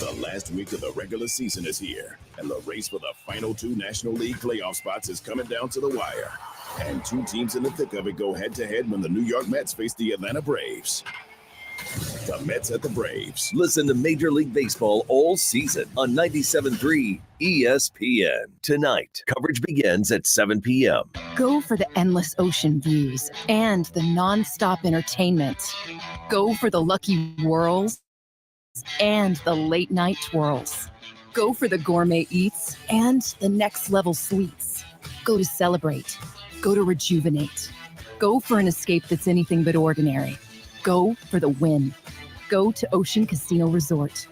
The last week of the regular season is here, and the race for the final 2 National League playoff spots is coming down to the wire. And 2 teams in the thick of it go head-to-head when the New York Mets face the Atlanta Braves. The Mets at the Braves. Listen to Major League Baseball all season on 97.3 ESPN. Tonight, coverage begins at 7 p.m. Go for the endless ocean views and the nonstop entertainment. Go for the lucky whirls and the late night twirls. Go for the gourmet eats and the next level sweets. Go to celebrate. Go to rejuvenate. Go for an escape that's anything but ordinary. Go for the win. Go to Ocean Casino Resort.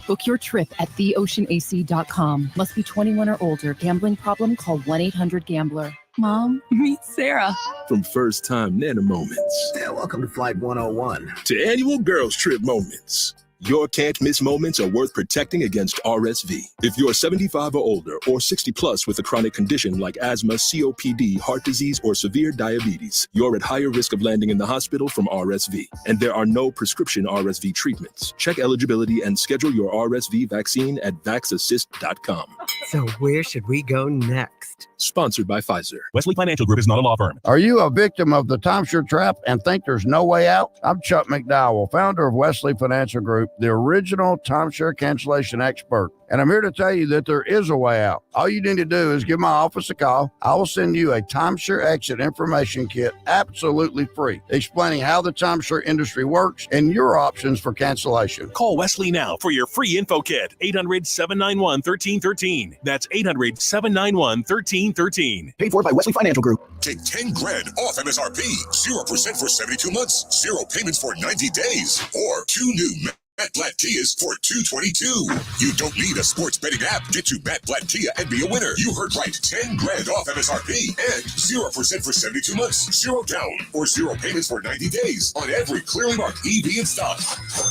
Book your trip at theoceanac.com. Must be 21 or older. Gambling problem? Call 1-800-GAMBLER. Mom, meet Sarah. From first-time Nana moments. Yeah, welcome to Flight 101. To annual girls trip moments. Your can't-miss moments are worth protecting against RSV. If you're 75 or older or 60 plus with a chronic condition like asthma, COPD, heart disease, or severe diabetes, you're at higher risk of landing in the hospital from RSV. And there are no prescription RSV treatments. Check eligibility and schedule your RSV vaccine at vaxassist.com. So where should we go next? Sponsored by Pfizer. Wesley Financial Group is not a law firm. Are you a victim of the timeshare trap and think there's no way out? I'm Chuck McDowell, founder of Wesley Financial Group, the original timeshare cancellation expert. And I'm here to tell you that there is a way out. All you need to do is give my office a call. I will send you a timeshare exit information kit absolutely free, explaining how the timeshare industry works and your options for cancellation. Call Wesley now for your free info kit. 800-791-1313. That's 800-791-1313. Paid for by Wesley Financial Group. Take 10 grand off MSRP. 0% for 72 months. 0 payments for 90 days. Or 2 new Matt Blatt Kia's for $222. You don't need a sports betting app. Get to Matt Blatt Kia and be a winner. You heard right. 10 grand off MSRP and 0% for 72 months. 0 down or 0 payments for 90 days on every clearly marked EV in stock.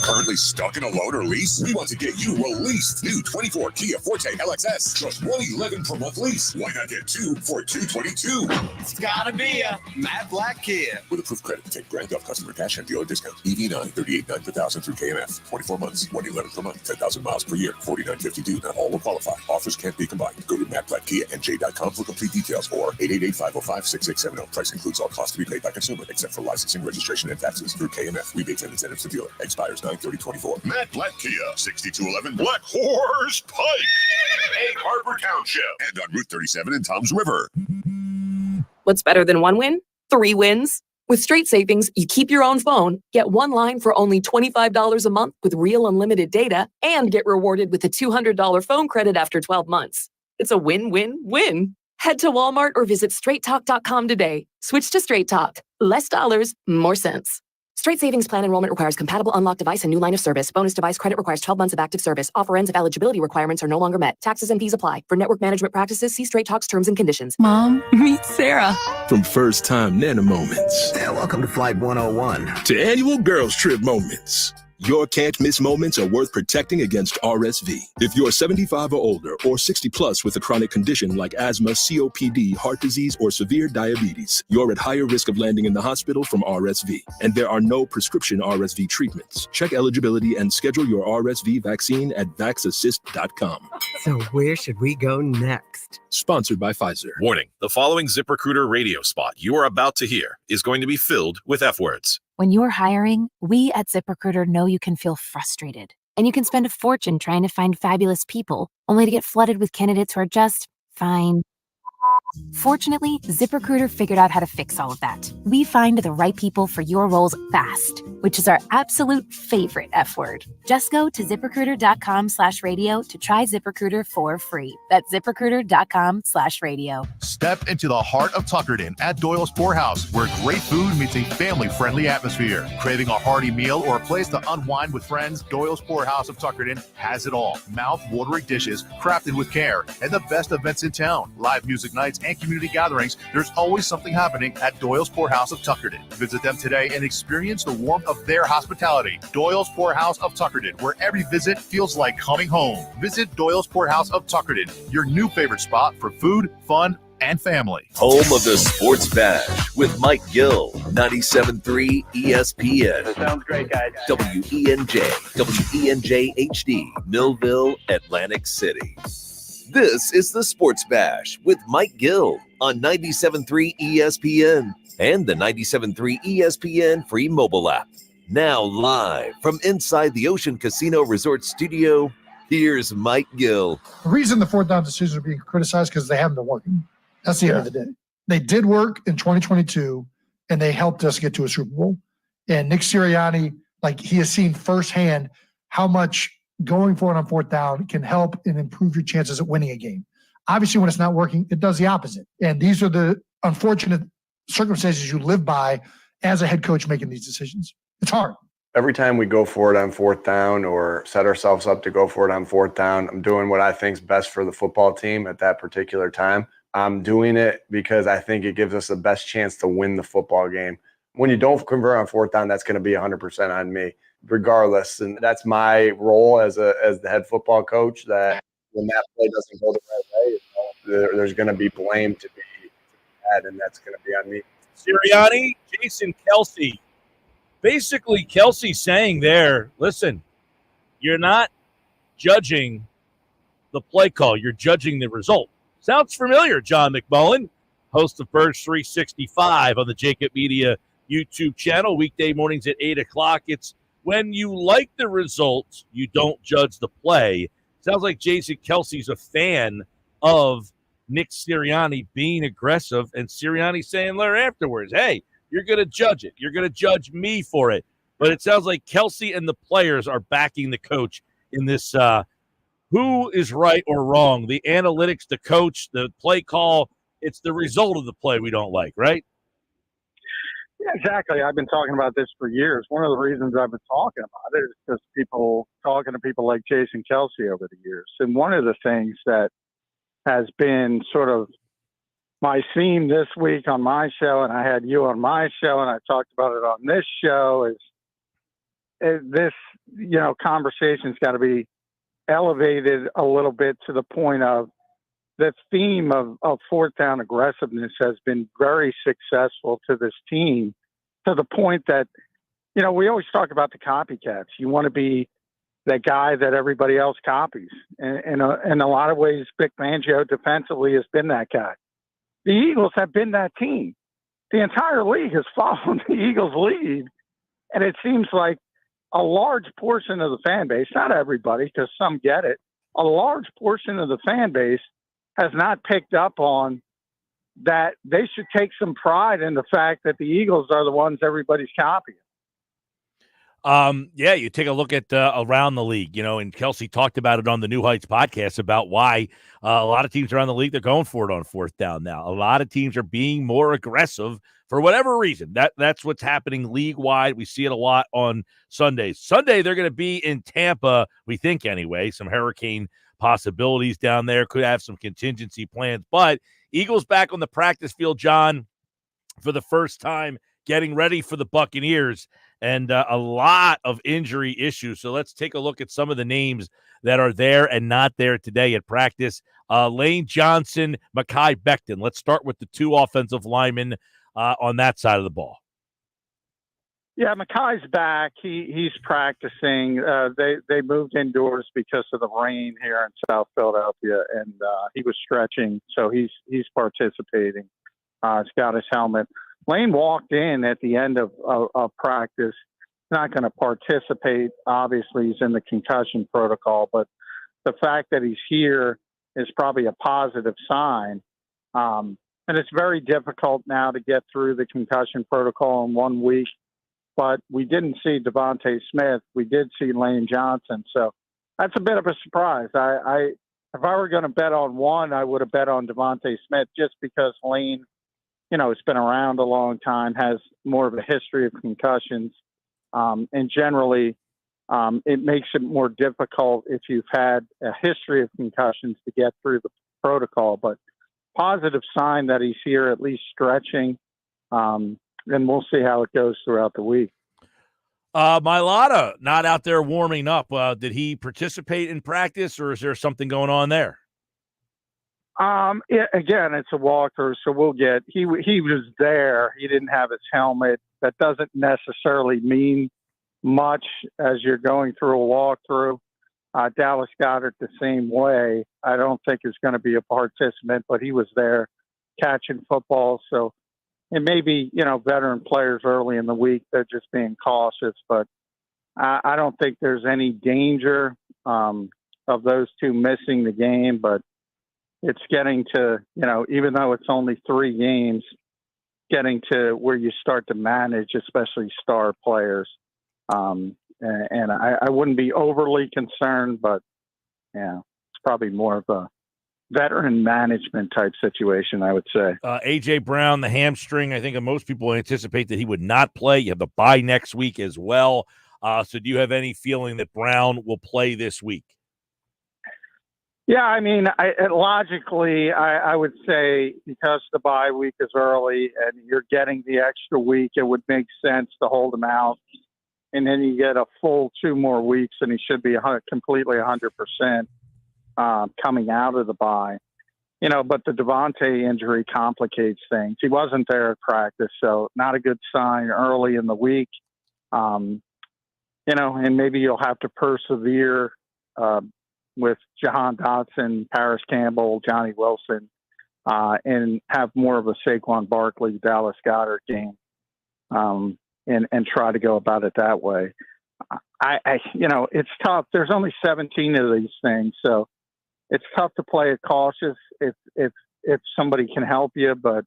Currently stuck in a loan or lease? We want to get you released. New 24 Kia Forte LXS. Just $111 per month lease. Why not get 2 for $222? It's gotta be a Matt Blatt Kia. With approved credit, 10 grand off customer cash and dealer discount. EV9, $38,900 per thousand through KMF. 24 months, $111 per month, 10,000 miles per year, $49.50 due. Not all will qualify. Offers can't be combined. Go to mattblattkianj.com for complete details or 888-505-6870. Price includes all costs to be paid by consumer, except for licensing, registration, and taxes through KMF. Rebates and incentives to dealer. Expires 9/30/24. Matt Blatt Kia, 6211 Black Horse Pike, Egg Harbor Township, and on Route 37 in Toms River. What's better than one win? 3 wins. With Straight Savings, you keep your own phone, get one line for only $25 a month with real unlimited data, and get rewarded with a $200 phone credit after 12 months. It's a win-win-win. Head to Walmart or visit straighttalk.com today. Switch to Straight Talk. Less dollars, more sense. Straight Savings Plan enrollment requires compatible unlocked device and new line of service. Bonus device credit requires 12 months of active service. Offer ends if eligibility requirements are no longer met. Taxes and fees apply. For network management practices, see Straight Talk's terms and conditions. Mom, meet Sarah. From first-time Nana moments. And welcome to Flight 101. To annual girls trip moments. Your can't-miss moments are worth protecting against RSV. If you're 75 or older or 60 plus with a chronic condition like asthma, COPD, heart disease, or severe diabetes, you're at higher risk of landing in the hospital from RSV. And there are no prescription RSV treatments. Check eligibility and schedule your RSV vaccine at vaxassist.com. So where should we go next? Sponsored by Pfizer. Warning, the following ZipRecruiter radio spot you are about to hear is going to be filled with F words. When you're hiring, we at ZipRecruiter know you can feel frustrated, and you can spend a fortune trying to find fabulous people, only to get flooded with candidates who are just fine. Fortunately, ZipRecruiter figured out how to fix all of that. We find the right people for your roles fast, which is our absolute favorite F word. Just go to ZipRecruiter.com/radio to try ZipRecruiter for free. That's ZipRecruiter.com/radio. Step into the heart of Tuckerton at Doyle's Poorhouse, where great food meets a family-friendly atmosphere. Craving a hearty meal or a place to unwind with friends, Doyle's Poorhouse of Tuckerton has it all. Mouth-watering dishes crafted with care and the best events in town. Live music nights and community gatherings. There's always something happening at Doyle's Poorhouse of Tuckerton. Visit them today and experience the warmth of their hospitality. Doyle's Poorhouse of Tuckerton, where every visit feels like coming home. Visit Doyle's Poorhouse of Tuckerton, your new favorite spot for food, fun, and family. Home of the Sports Bash with Mike Gill, 97.3 ESPN. That sounds great, guys. WENJ HD, Millville, Atlantic City. This is the Sports Bash with Mike Gill on 97.3 ESPN and the 97.3 ESPN free mobile app. Now live from inside the Ocean Casino Resort studio, here's Mike Gill. The reason the fourth down decisions are being criticized because they haven't been working. That's the end of the day. They did work in 2022, and they helped us get to a Super Bowl. And Nick Sirianni, like, he has seen firsthand how much going for it on fourth down can help and improve your chances at winning a game. Obviously, when it's not working, it does the opposite. And these are the unfortunate circumstances you live by as a head coach making these decisions. It's hard. Every time we go for it on fourth down or set ourselves up to go for it on fourth down, I'm doing what I think is best for the football team at that particular time. I'm doing it because I think it gives us the best chance to win the football game. When you don't convert on fourth down, that's going to be 100% on me, regardless. And that's my role as the head football coach, that when that play doesn't go the right way, there's going to be blame to be had, and that's going to be on me. Sirianni, Jason Kelce. Basically, Kelce saying there, listen, you're not judging the play call. You're judging the result. Sounds familiar, John McMullen, host of Birds 365 on the Jacob Media YouTube channel, weekday mornings at 8 o'clock. It's when you like the results, you don't judge the play. Sounds like Jason Kelce's a fan of Nick Sirianni being aggressive, and Sirianni saying there afterwards, hey, you're going to judge it. You're going to judge me for it. But it sounds like Kelce and the players are backing the coach in this who is right or wrong. The analytics, the coach, the play call, it's the result of the play we don't like, right? Yeah, exactly. I've been talking about this for years. One of the reasons I've been talking about it is just talking to people like Jason Kelsey over the years. And one of the things that has been sort of my theme this week on my show, and I had you on my show, and I talked about it on this show, is this, conversation's got to be elevated a little bit to the point of the theme of fourth down aggressiveness has been very successful to this team, to the point that, we always talk about the copycats. You want to be that guy that everybody else copies. And in a lot of ways, Vic Fangio defensively has been that guy. The Eagles have been that team. The entire league has followed the Eagles' lead. And it seems like a large portion of the fan base, not everybody, because some get it, a large portion of the fan base has not picked up on that they should take some pride in the fact that the Eagles are the ones everybody's copying. Yeah, you take a look at around the league, and Kelsey talked about it on the New Heights podcast about why a lot of teams around the league, they're going for it on fourth down now. A lot of teams are being more aggressive for whatever reason. That's what's happening league-wide. We see it a lot on Sundays. Sunday, they're going to be in Tampa, we think anyway, some hurricane possibilities down there, could have some contingency plans. But Eagles back on the practice field, John, for the first time, getting ready for the Buccaneers, and a lot of injury issues. So let's take a look at some of the names that are there and not there today at practice. Lane Johnson, Mekhi Becton. Let's start with the two offensive linemen on that side of the ball. Yeah, Mekhi's back. He's practicing. They moved indoors because of the rain here in South Philadelphia, and he was stretching, so he's participating. He's got his helmet. Lane walked in at the end of practice. Not going to participate. Obviously, he's in the concussion protocol, but the fact that he's here is probably a positive sign. And it's very difficult now to get through the concussion protocol in 1 week. But we didn't see Devontae Smith. We did see Lane Johnson. So that's a bit of a surprise. If I were going to bet on one, I would have bet on Devontae Smith just because Lane, has been around a long time, has more of a history of concussions. And generally, it makes it more difficult if you've had a history of concussions to get through the protocol. But positive sign that he's here, at least stretching. And we'll see how it goes throughout the week. Mailata not out there warming up. Did he participate in practice, or is there something going on there? Again, it's a walkthrough, so we'll get. He was there. He didn't have his helmet. That doesn't necessarily mean much as you're going through a walkthrough. Dallas Goedert the same way. I don't think is going to be a participant, but he was there catching football. So it may be, veteran players early in the week. They're just being cautious, but I don't think there's any danger of those two missing the game. But it's getting to, even though it's only 3 games, getting to where you start to manage, especially star players. And I wouldn't be overly concerned, but yeah, it's probably more of a veteran management type situation, I would say. A.J. Brown, the hamstring, I think most people anticipate that he would not play. You have the bye next week as well. So do you have any feeling that Brown will play this week? Yeah, I mean, logically, I would say because the bye week is early and you're getting the extra week, it would make sense to hold him out. And then you get a full 2 more weeks, and he should be completely 100% coming out of the bye. But the Devontae injury complicates things. He wasn't there at practice, so not a good sign early in the week. And maybe you'll have to persevere with Jahan Dotson, Paris Campbell, Johnny Wilson, and have more of a Saquon Barkley, Dallas Goedert game, and try to go about it that way. It's tough. There's only 17 of these things, so it's tough to play it cautious if somebody can help you. But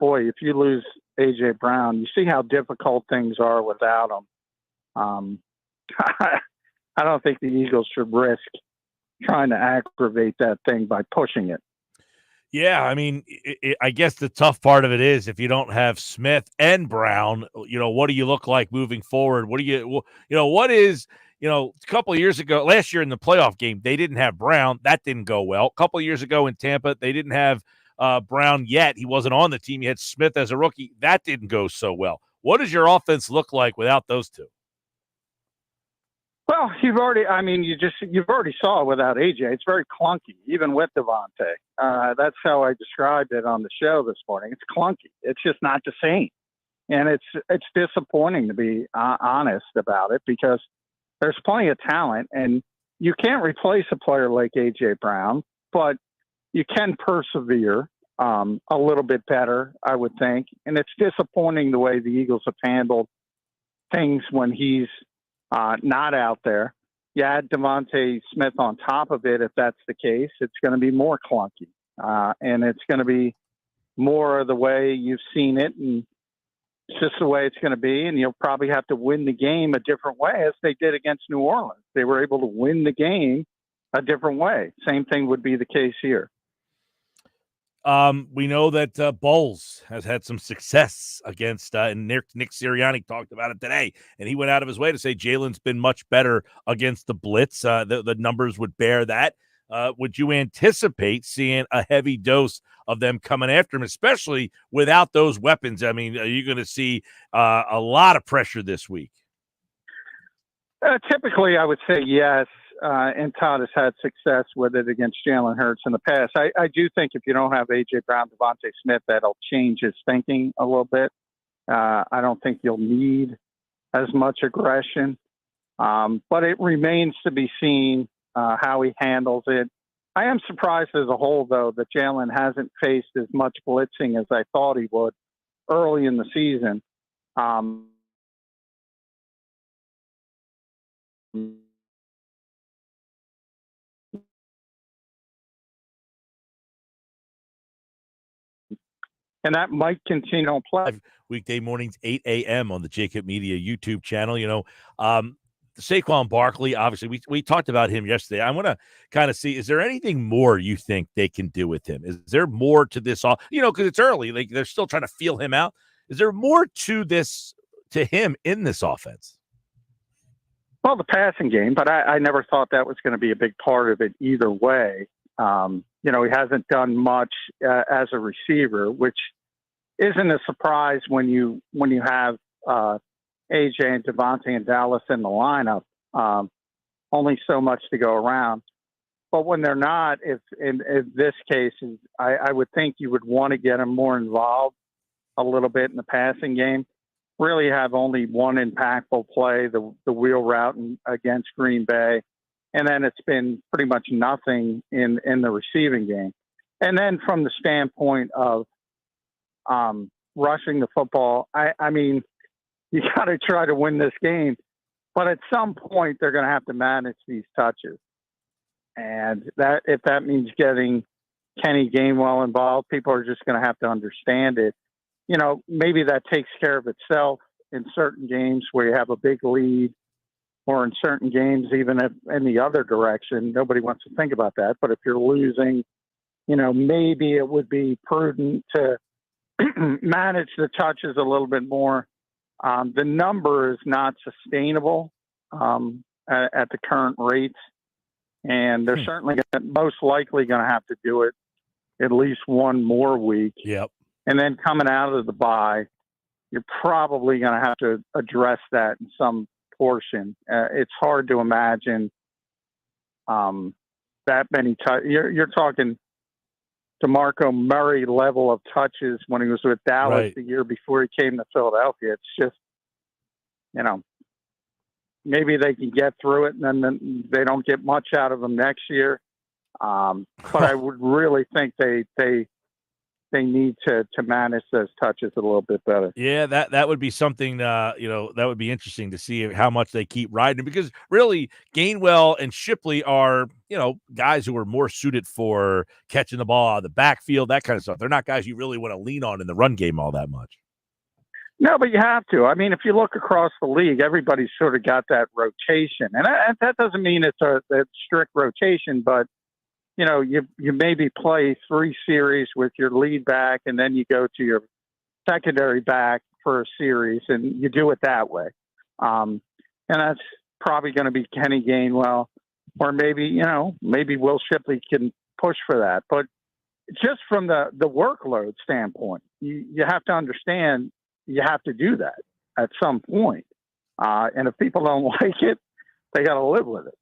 boy, if you lose A.J. Brown, you see how difficult things are without him. I don't think the Eagles should risk trying to aggravate that thing by pushing it. Yeah, I mean, I guess the tough part of it is if you don't have Smith and Brown, what do you look like moving forward? What do what is, a couple of years ago, last year in the playoff game, they didn't have Brown. That didn't go well. A couple of years ago in Tampa, they didn't have Brown yet. He wasn't on the team. You had Smith as a rookie. That didn't go so well. What does your offense look like without those two? Well, you've already saw it without AJ. It's very clunky, even with Devontae. That's how I described it on the show this morning. It's clunky. It's just not the same, and it's disappointing to be honest about it because there's plenty of talent, and you can't replace a player like AJ Brown, but you can persevere a little bit better, I would think. And it's disappointing the way the Eagles have handled things when he's not out there. You add Devontae Smith on top of it. If that's the case, it's going to be more clunky. And it's going to be more of the way you've seen it. And it's just the way it's going to be. And you'll probably have to win the game a different way as they did against New Orleans. They were able to win the game a different way. Same thing would be the case here. We know that Bowles has had some success against, and Nick Sirianni talked about it today, and he went out of his way to say Jalen's been much better against the blitz. The numbers would bear that. Would you anticipate seeing a heavy dose of them coming after him, especially without those weapons? I mean, are you going to see a lot of pressure this week? Typically, I would say yes. And Todd has had success with it against Jalen Hurts in the past. I do think if you don't have A.J. Brown, Devontae Smith, that'll change his thinking a little bit. I don't think you'll need as much aggression. But it remains to be seen how he handles it. I am surprised as a whole, though, that Jalen hasn't faced as much blitzing as I thought he would early in the season. And that might continue on play. Weekday mornings, 8 a.m. on the Jacob Media YouTube channel. Saquon Barkley, obviously, we talked about him yesterday. I want to kind of see, is there anything more you think they can do with him? Is there more to this? Because it's early. Like, they're still trying to feel him out. Is there more to him in this offense? Well, the passing game, but I never thought that was going to be a big part of it either way. He hasn't done much as a receiver, which isn't a surprise when you have AJ and Devontae and Dallas in the lineup. Only so much to go around. But when they're not, if in this case, I would think you would want to get them more involved a little bit in the passing game. Really have only one impactful play, the wheel route against Green Bay. And then it's been pretty much nothing in the receiving game. And then from the standpoint of rushing the football, I mean, you got to try to win this game. But at some point, they're going to have to manage these touches. And that if that means getting Kenny Gainwell involved, people are just going to have to understand it. Maybe that takes care of itself in certain games where you have a big lead, or in certain games, even if in the other direction. Nobody wants to think about that. But if you're losing, maybe it would be prudent to manage the touches a little bit more. The number is not sustainable at the current rates. And they're certainly most likely going to have to do it at least one more week. Yep. And then coming out of the bye, you're probably going to have to address that in some portion. It's hard to imagine that many touches. You're talking DeMarco Murray level of touches when he was with Dallas the year before he came to Philadelphia. It's just, maybe they can get through it and then they don't get much out of them next year. But I would really think they need to manage those touches a little bit better. Yeah, that would be something, that would be interesting to see how much they keep riding, because really Gainwell and Shipley are, guys who are more suited for catching the ball out of the backfield, that kind of stuff. They're not guys you really want to lean on in the run game all that much. No, but you have to. I mean, if you look across the league, everybody's sort of got that rotation. And that doesn't mean it's a strict rotation, but you maybe play 3 series with your lead back, and then you go to your secondary back for a series, and you do it that way. And that's probably going to be Kenny Gainwell, or maybe Will Shipley can push for that. But just from the workload standpoint, you have to understand you have to do that at some point. And if people don't like it, they got to live with it.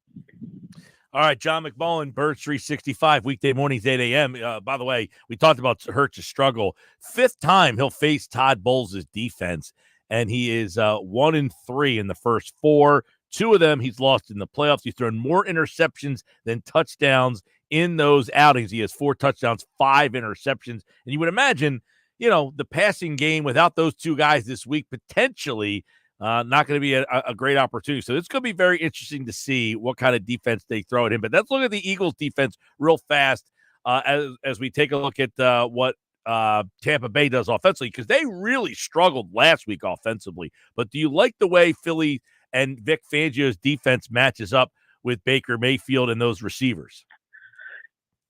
All right, John McMullen, Birds 365, weekday mornings, 8 a.m. By the way, we talked about Hurts' struggle. 5th time he'll face Todd Bowles' defense, and he is 1-3 in the first 4. 2 of them he's lost in the playoffs. He's thrown more interceptions than touchdowns in those outings. He has 4 touchdowns, 5 interceptions. And you would imagine, the passing game without those 2 guys this week potentially not going to be a great opportunity. So it's going to be very interesting to see what kind of defense they throw at him. But let's look at the Eagles defense real fast as we take a look at what Tampa Bay does offensively, because they really struggled last week offensively. But do you like the way Philly and Vic Fangio's defense matches up with Baker Mayfield and those receivers?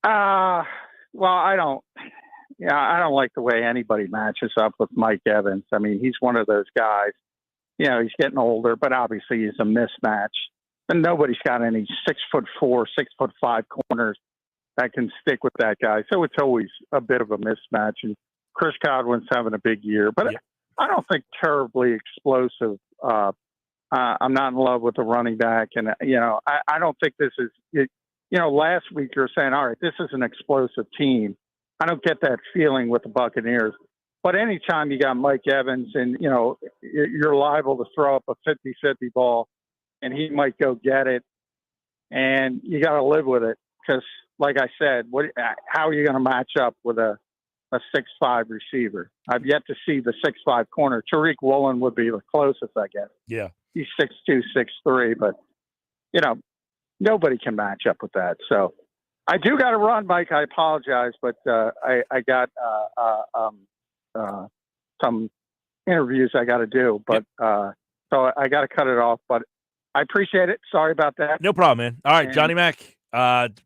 Well, I don't like the way anybody matches up with Mike Evans. I mean, he's one of those guys. He's getting older, but obviously he's a mismatch. And nobody's got any 6'4", 6'5" corners that can stick with that guy. So it's always a bit of a mismatch. And Chris Godwin's having a big year, but I don't think terribly explosive. I'm not in love with the running back. And, I don't think this is, last week you're saying, all right, this is an explosive team. I don't get that feeling with the Buccaneers. But anytime you got Mike Evans and, you're liable to throw up a 50-50 ball and he might go get it, and you got to live with it because, like I said, how are you going to match up with a 6'5" receiver? I've yet to see the 6'5" corner. Tariq Woolen would be the closest, I guess. Yeah. He's 6'2", 6'3", but, nobody can match up with that. So I do got to run, Mike. I apologize, but I got some interviews I got to do, but so I got to cut it off, but I appreciate it. Sorry about that. No problem, man. All right, Johnny Mac,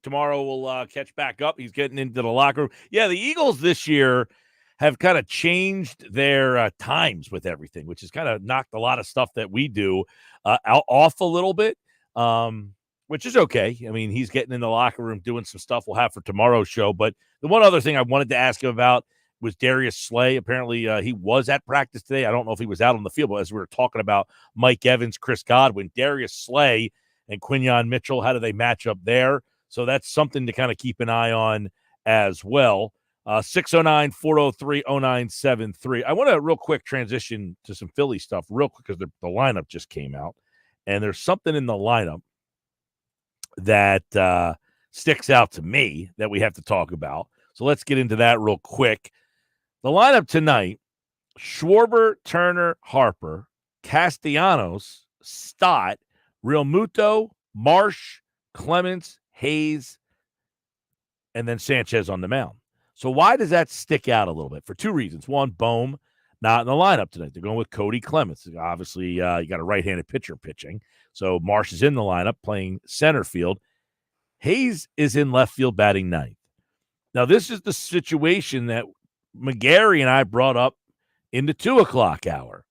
tomorrow we'll catch back up. He's getting into the locker room. Yeah, the Eagles this year have kind of changed their times with everything, which has kind of knocked a lot of stuff that we do off a little bit, which is okay. I mean, he's getting in the locker room doing some stuff we'll have for tomorrow's show. But the one other thing I wanted to ask him about was Darius Slay. Apparently, he was at practice today. I don't know if he was out on the field, but as we were talking about Mike Evans, Chris Godwin, Darius Slay and Quinyon Mitchell, how do they match up there? So that's something to kind of keep an eye on as well. 609-403-0973. I want to real quick transition to some Philly stuff real quick because the lineup just came out, and there's something in the lineup that sticks out to me that we have to talk about. So let's get into that real quick. The lineup tonight: Schwarber, Turner, Harper, Castellanos, Stott, Realmuto, Marsh, Clements, Hayes, and then Sanchez on the mound. So why does that stick out a little bit? For 2 reasons. One, Bohm not in the lineup tonight. They're going with Cody Clements. Obviously, you got a right-handed pitcher pitching. So Marsh is in the lineup playing center field. Hayes is in left field batting ninth. Now, this is the situation that McGarry and I brought up in the 2 o'clock hour.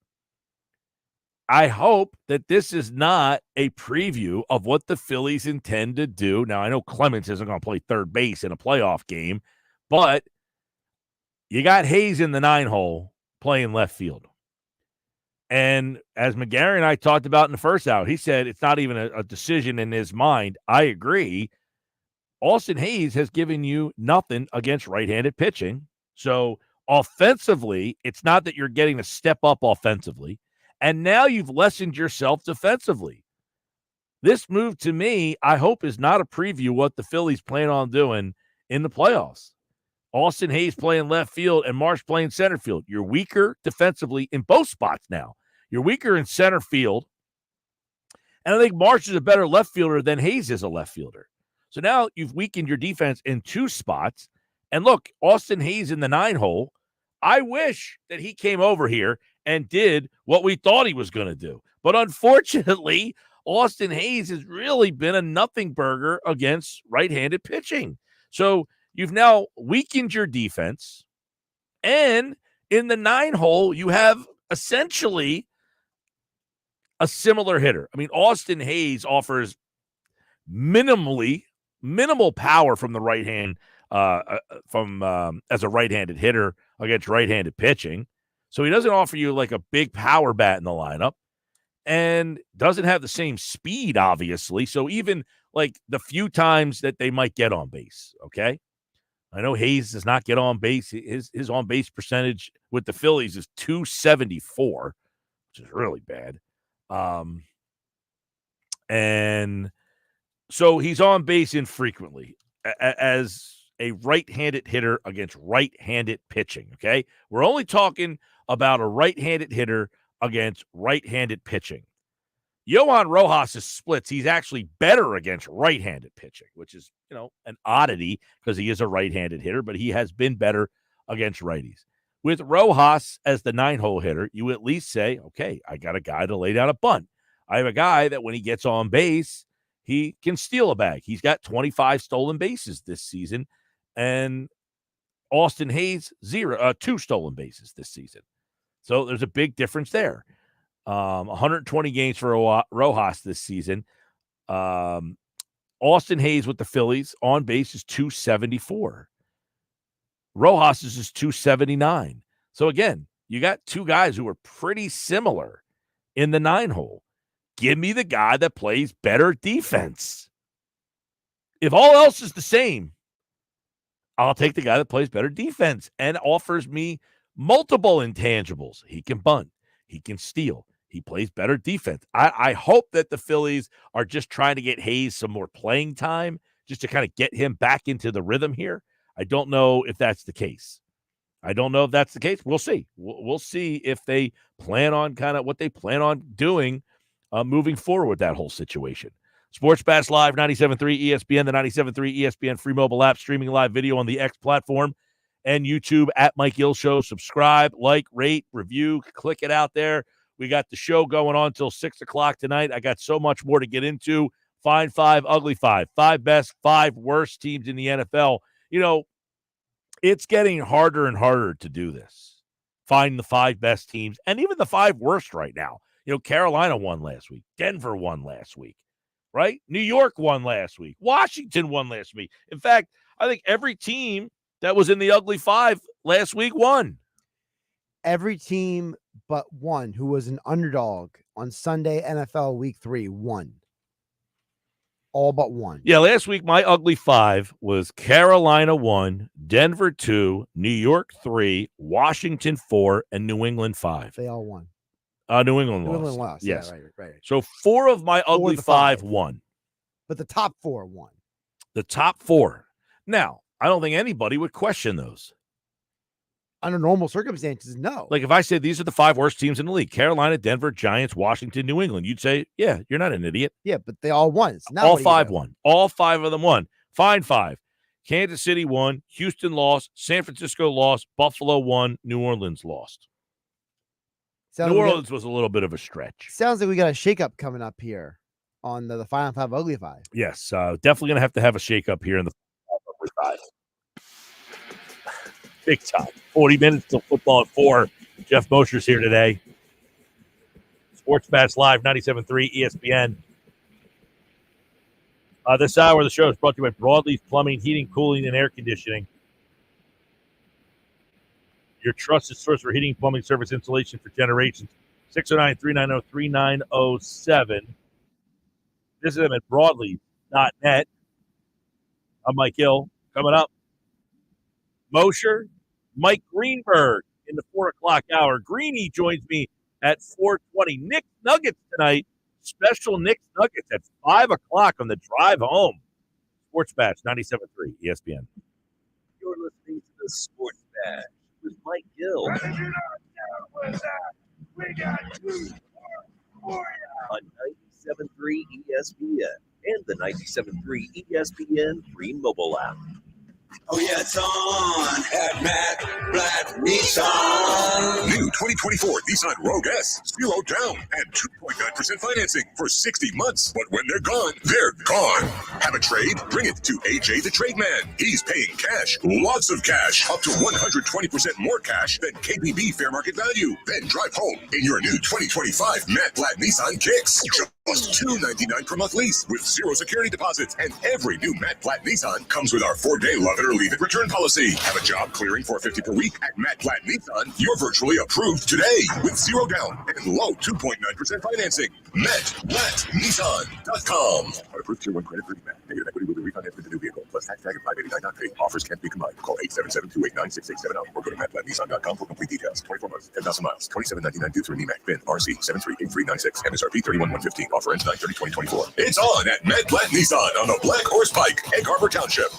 I hope that this is not a preview of what the Phillies intend to do. Now, I know Clements isn't going to play third base in a playoff game, but you got Hayes in the 9 hole playing left field. And as McGarry and I talked about in the first hour, he said it's not even a decision in his mind. I agree. Austin Hayes has given you nothing against right-handed pitching. So offensively, it's not that you're getting to step up offensively. And now you've lessened yourself defensively. This move to me, I hope, is not a preview of what the Phillies plan on doing in the playoffs. Austin Hayes playing left field and Marsh playing center field. You're weaker defensively in both spots now. You're weaker in center field. And I think Marsh is a better left fielder than Hayes is a left fielder. So now you've weakened your defense in 2 spots. And look, Austin Hayes in the 9 hole, I wish that he came over here and did what we thought he was going to do. But unfortunately, Austin Hayes has really been a nothing burger against right-handed pitching. So you've now weakened your defense. And in the 9 hole, you have essentially a similar hitter. I mean, Austin Hayes offers minimal power from the right hand, as a right-handed hitter against right-handed pitching. So he doesn't offer you like a big power bat in the lineup, and doesn't have the same speed, obviously. So even like the few times that they might get on base, okay? I know Hayes does not get on base. His on-base percentage with the Phillies is .274, which is really bad. And so he's on base infrequently as a right-handed hitter against right-handed pitching, okay? We're only talking about a right-handed hitter against right-handed pitching. Johan Rojas' splits, he's actually better against right-handed pitching, which is, an oddity because he is a right-handed hitter, but he has been better against righties. With Rojas as the 9-hole hitter, you at least say, okay, I got a guy to lay down a bunt. I have a guy that when he gets on base, he can steal a bag. He's got 25 stolen bases this season, and Austin Hayes, 2 stolen bases this season. So there's a big difference there. 120 games for Rojas this season. Austin Hayes with the Phillies on base is .274. Rojas is .279. So again, you got two guys who are pretty similar in the 9-hole. Give me the guy that plays better defense. If all else is the same, I'll take the guy that plays better defense and offers me multiple intangibles. He can bunt. He can steal. He plays better defense. I hope that the Phillies are just trying to get Hayes some more playing time just to kind of get him back into the rhythm here. I don't know if that's the case. We'll see. We'll see if they plan on kind of what they plan on doing moving forward with that whole situation. Sports Bash Live, 97.3 ESPN, the 97.3 ESPN free mobile app, streaming live video on the X platform and YouTube at Mike Gill Show. Subscribe, like, rate, review, click it out there. We got the show going on till 6 o'clock tonight. I got so much more to get into. Fine 5, ugly 5. 5 best, 5 worst teams in the NFL. It's getting harder and harder to do this. Find the 5 best teams and even the 5 worst right now. Carolina won last week. Denver won last week, right? New York won last week. Washington won last week. In fact, I think every team that was in the ugly 5 last week won. Every team but one who was an underdog on Sunday NFL Week 3 won. All but one. Yeah, last week my ugly 5 was Carolina 1, Denver 2, New York 3, Washington 4, and New England 5. They all won. New England lost. Yes. Yeah, right. So 4 of my ugly 5 won. But the top 4 won. The top 4. Now, I don't think anybody would question those. Under normal circumstances, no. Like if I said these are the 5 worst teams in the league, Carolina, Denver, Giants, Washington, New England, you'd say, yeah, you're not an idiot. Yeah, but they all won. So all 5 won. All 5 of them won. Fine 5. Kansas City won. Houston lost. San Francisco lost. Buffalo won. New Orleans lost. New Orleans was a little bit of a stretch. Sounds like we got a shakeup coming up here on the Final 5 Ugly 5. Yes, definitely going to have a shakeup here in the Ugly 5. Big time. 40 minutes till football at 4. Jeff Mosher's here today. Sports Bash Live, 97.3 ESPN. This hour of the show is brought to you by Broadleaf Plumbing, Heating, Cooling, and Air Conditioning. Your trusted source for heating, plumbing, service, installation for generations. 609-390-3907. Visit them at broadleaf.net. I'm Mike Gill. Coming up, Mosher, Mike Greenberg in the 4 o'clock hour. Greeny joins me at 4:20. Nick's Nuggets tonight. Special Nick's Nuggets at 5 o'clock on the drive home. Sports Bash, 97.3 ESPN. You're listening to the Sports Bash with Mike Gill. On 97.3 ESPN and the 97.3 ESPN free mobile app. Oh, yeah, it's on at Matt Blatt Nissan. New 2020 2024 Nissan Rogue S, 0 down and 2.9% financing for 60 months. But when they're gone, they're gone. Have a trade? Bring it to AJ the Trade Man. He's paying cash, lots of cash, up to 120% more cash than KBB fair market value. Then drive home in your new 2025 Matte Black Nissan Kicks. Just $299 per month lease with 0 security deposits. And every new Matte Black Nissan comes with our 4-day love it or leave it return policy. Have a job clearing $450 per week at Matte Black Nissan? You're virtually approved today with 0 down and low 2.9% financing. MattBlackNissan.com. Approved Tier 1 credit for Matt. Negative equity will be refinanced with the new vehicle plus tax tag of $589 not paid. Offers can't be combined. Call 877-289-6870 or go to MattBlackNissan.com for complete details. 24 months, 10,000 miles, $27.99 due through NEMAC. VIN RC 738396. MSRP 31,115. Offer ends 9/30/2024. It's on at Matt Black Nissan on the Black Horse Pike, Egg Harbor Township.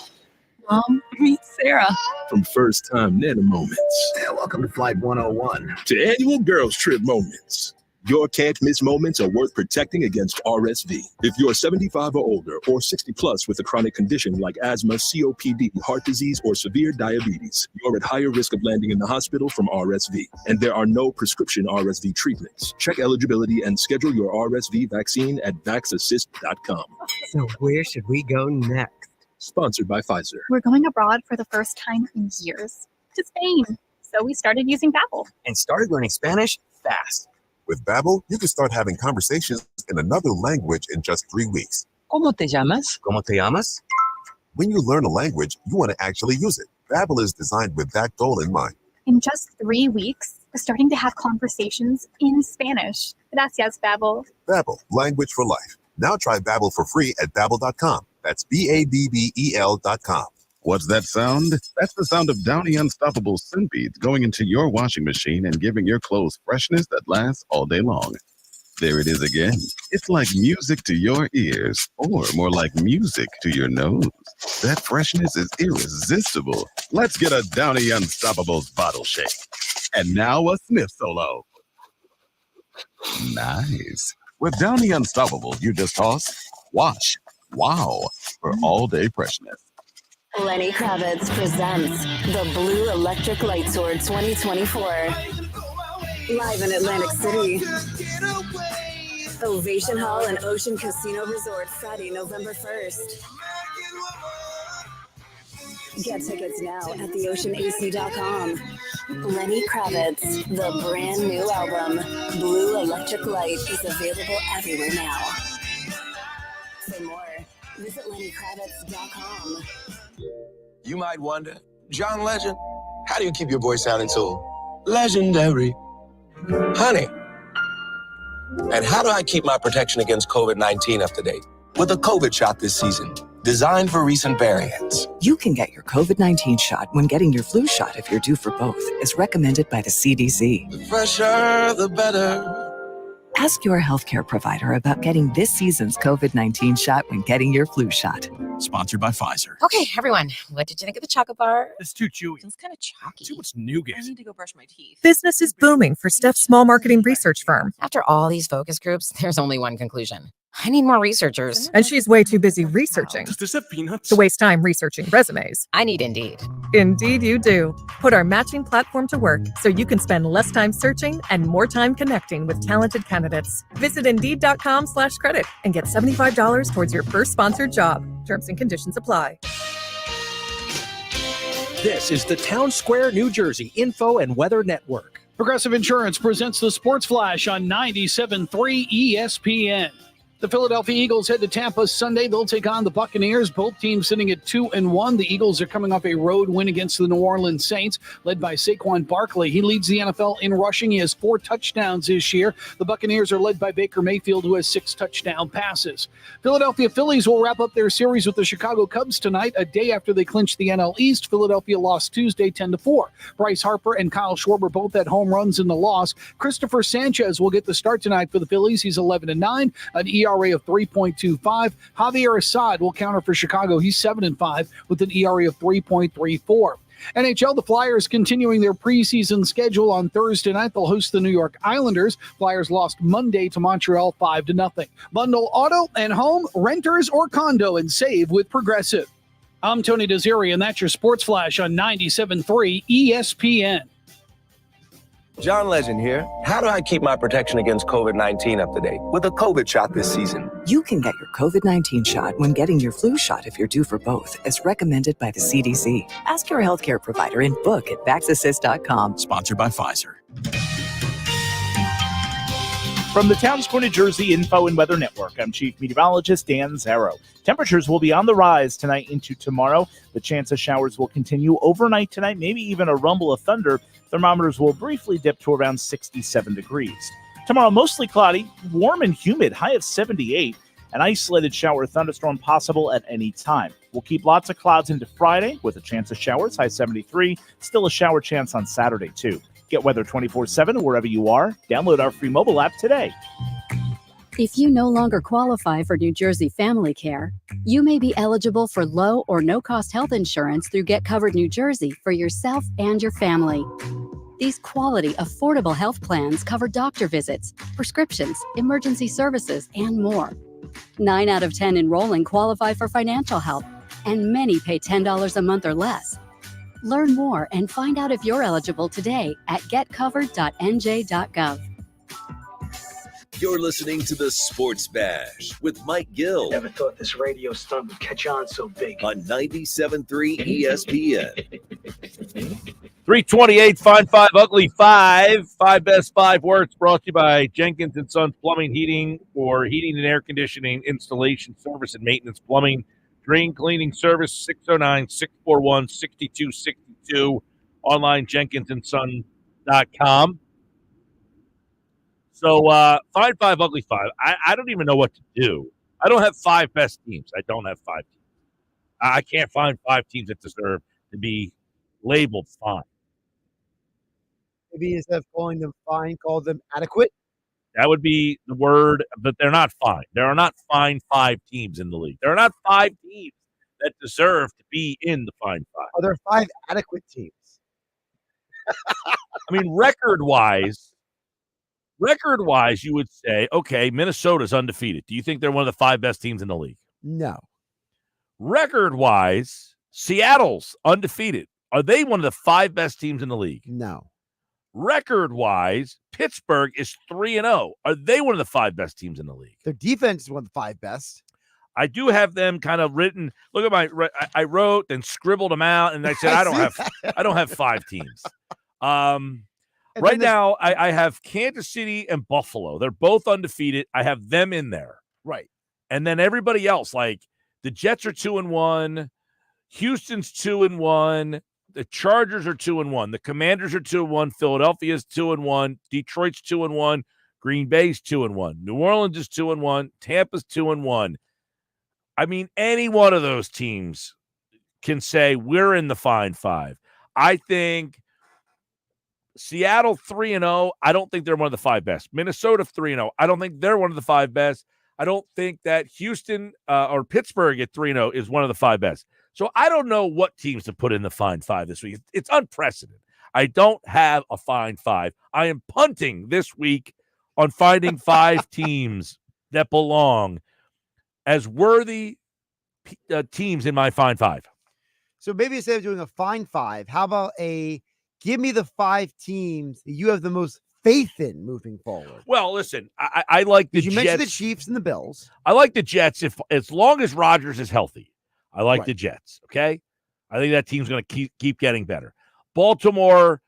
Mom, meet Sarah. From first time Nana moments. Yeah, welcome to Flight 101. To annual girls trip moments. Your can't miss moments are worth protecting against RSV. If you're 75 or older or 60 plus with a chronic condition like asthma, COPD, heart disease, or severe diabetes, you're at higher risk of landing in the hospital from RSV. And there are no prescription RSV treatments. Check eligibility and schedule your RSV vaccine at vaxassist.com. So where should we go next? Sponsored by Pfizer. We're going abroad for the first time in years to Spain. So we started using Babbel. And started learning Spanish fast. With Babbel, you can start having conversations in another language in just 3 weeks. ¿Cómo te llamas? ¿Cómo te llamas? When you learn a language, you want to actually use it. Babbel is designed with that goal in mind. In just 3 weeks, we're starting to have conversations in Spanish. Gracias, Babbel. Babbel, language for life. Now try Babbel for free at Babbel.com. That's Babbel.com. What's that sound? That's the sound of Downy Unstoppable Scent Beads going into your washing machine and giving your clothes freshness that lasts all day long. There it is again. It's like music to your ears, or more like music to your nose. That freshness is irresistible. Let's get a Downy Unstoppables bottle shake. And now a sniff solo. Nice. With Downy Unstoppable, you just toss, wash, wow, for all-day freshness. Lenny Kravitz presents the Blue Electric Light Sword 2024. Live in Atlantic City. Ovation Hall and Ocean Casino Resort, Friday, November 1st. Get tickets now at theoceanac.com. Lenny Kravitz, the brand new album, Blue Electric Light, is available everywhere now. For more, visit lennyKravitz.com. You might wonder, John Legend, how do you keep your voice sounding so legendary? Honey. And how do I keep my protection against COVID-19 up to date? With a COVID shot this season, designed for recent variants. You can get your COVID-19 shot when getting your flu shot if you're due for both, as recommended by the CDC. The fresher, the better. Ask your healthcare provider about getting this season's COVID-19 shot when getting your flu shot. Sponsored by Pfizer. Okay, everyone, what did you think of the chocolate bar? It's too chewy. It's kind of chalky. Too much nougat. I need to go brush my teeth. Business is booming for Steph's small marketing research firm. After all these focus groups, there's only one conclusion. I need more researchers. And she's way too busy researching. Does this have peanuts? To waste time researching resumes. I need Indeed. Indeed you do. Put our matching platform to work so you can spend less time searching and more time connecting with talented candidates. Visit Indeed.com/credit and get $75 towards your first sponsored job. Terms and conditions apply. This is the Town Square, New Jersey Info and Weather Network. Progressive Insurance presents the Sports Flash on 97.3 ESPN. The Philadelphia Eagles head to Tampa Sunday. They'll take on the Buccaneers. Both teams sitting at 2-1. The Eagles are coming off a road win against the New Orleans Saints, led by Saquon Barkley. He leads the NFL in rushing. He has 4 touchdowns this year. The Buccaneers are led by Baker Mayfield, who has 6 touchdown passes. Philadelphia Phillies will wrap up their series with the Chicago Cubs tonight, a day after they clinched the NL East. Philadelphia lost Tuesday 10-4. Bryce Harper and Kyle Schwarber both had home runs in the loss. Christopher Sanchez will get the start tonight for the Phillies. He's 11-9, an ERA of 3.25. Javier Assad will counter for Chicago. He's 7-5 with an ERA of 3.34. NHL, the Flyers continuing their preseason schedule on Thursday night. They'll host the New York Islanders. Flyers lost Monday to Montreal 5-0. Bundle auto and home, renters or condo, and save with Progressive. I'm Tony Desiri, and that's your Sports Flash on 97.3 ESPN. John Legend here. How do I keep my protection against COVID-19 up to date with a COVID shot this season? You can get your COVID-19 shot when getting your flu shot if you're due for both, as recommended by the CDC. Ask your healthcare provider and book at vaxassist.com. Sponsored by Pfizer. From the Town Square, New Jersey Info and Weather Network, I'm Chief Meteorologist Dan Zarrow. Temperatures will be on the rise tonight into tomorrow. The chance of showers will continue overnight tonight, maybe even a rumble of thunder. Thermometers will briefly dip to around 67 degrees. Tomorrow, mostly cloudy, warm and humid, high of 78. An isolated shower or thunderstorm possible at any time. We'll keep lots of clouds into Friday with a chance of showers, high 73. Still a shower chance on Saturday, too. Get weather 24/7 wherever you are. Download our free mobile app today. If you no longer qualify for New Jersey Family Care, you may be eligible for low or no-cost health insurance through Get Covered New Jersey for yourself and your family. These quality, affordable health plans cover doctor visits, prescriptions, emergency services, and more. 9 out of 10 enrolling qualify for financial help, and many pay $10 a month or less. Learn more and find out if you're eligible today at getcovered.nj.gov. You're listening to the Sports Bash with Mike Gill. Never thought this radio stunt would catch on so big. On 97.3 ESPN. 328, Fine 5, Ugly 5. 5 best 5 words brought to you by Jenkins & Sons Plumbing, Heating, for heating and air conditioning, installation, service, and maintenance, plumbing, drain cleaning service, 609-641-6262. Online, jenkinsandson.com. So, Fine 5, Ugly 5. I don't even know what to do. I don't have 5 best teams. I don't have 5 teams. I can't find 5 teams that deserve to be labeled fine. Maybe instead of calling them fine, call them adequate. That would be the word, but they're not fine. There are not fine 5 teams in the league. There are not 5 teams that deserve to be in the fine 5. Are there 5 adequate teams? I mean, record-wise, you would say, okay, Minnesota's undefeated. Do you think they're one of the 5 best teams in the league? No. Record-wise, Seattle's undefeated. Are they one of the 5 best teams in the league? No. Record-wise, Pittsburgh is 3-0. Are they one of the 5 best teams in the league? Their defense is one of the 5 best. I do have them kind of written. Look at I wrote and scribbled them out, and I said I don't have 5 teams. Right now, I have Kansas City and Buffalo. They're both undefeated. I have them in there. Right. And then everybody else, like the Jets are 2-1, Houston's 2-1, the Chargers are 2-1, the Commanders are 2-1, Philadelphia's 2-1, Detroit's 2-1, Green Bay's 2-1, New Orleans is 2-1, Tampa's 2-1. I mean, any one of those teams can say we're in the fine 5. I think Seattle 3-0. I don't think they're one of the 5 best. Minnesota 3-0. I don't think they're one of the 5 best. I don't think that Houston or Pittsburgh at 3-0 is one of the 5 best. So I don't know what teams to put in the fine 5 this week. It's unprecedented. I don't have a fine 5. I am punting this week on finding 5 teams that belong as worthy teams in my fine 5. So maybe instead of doing a fine 5, how about give me the 5 teams that you have the most faith in moving forward? Well, listen, I like the Jets. You mentioned the Chiefs and the Bills. I like the Jets as long as Rodgers is healthy. I like the Jets, okay? I think that team's going to keep getting better. Baltimore,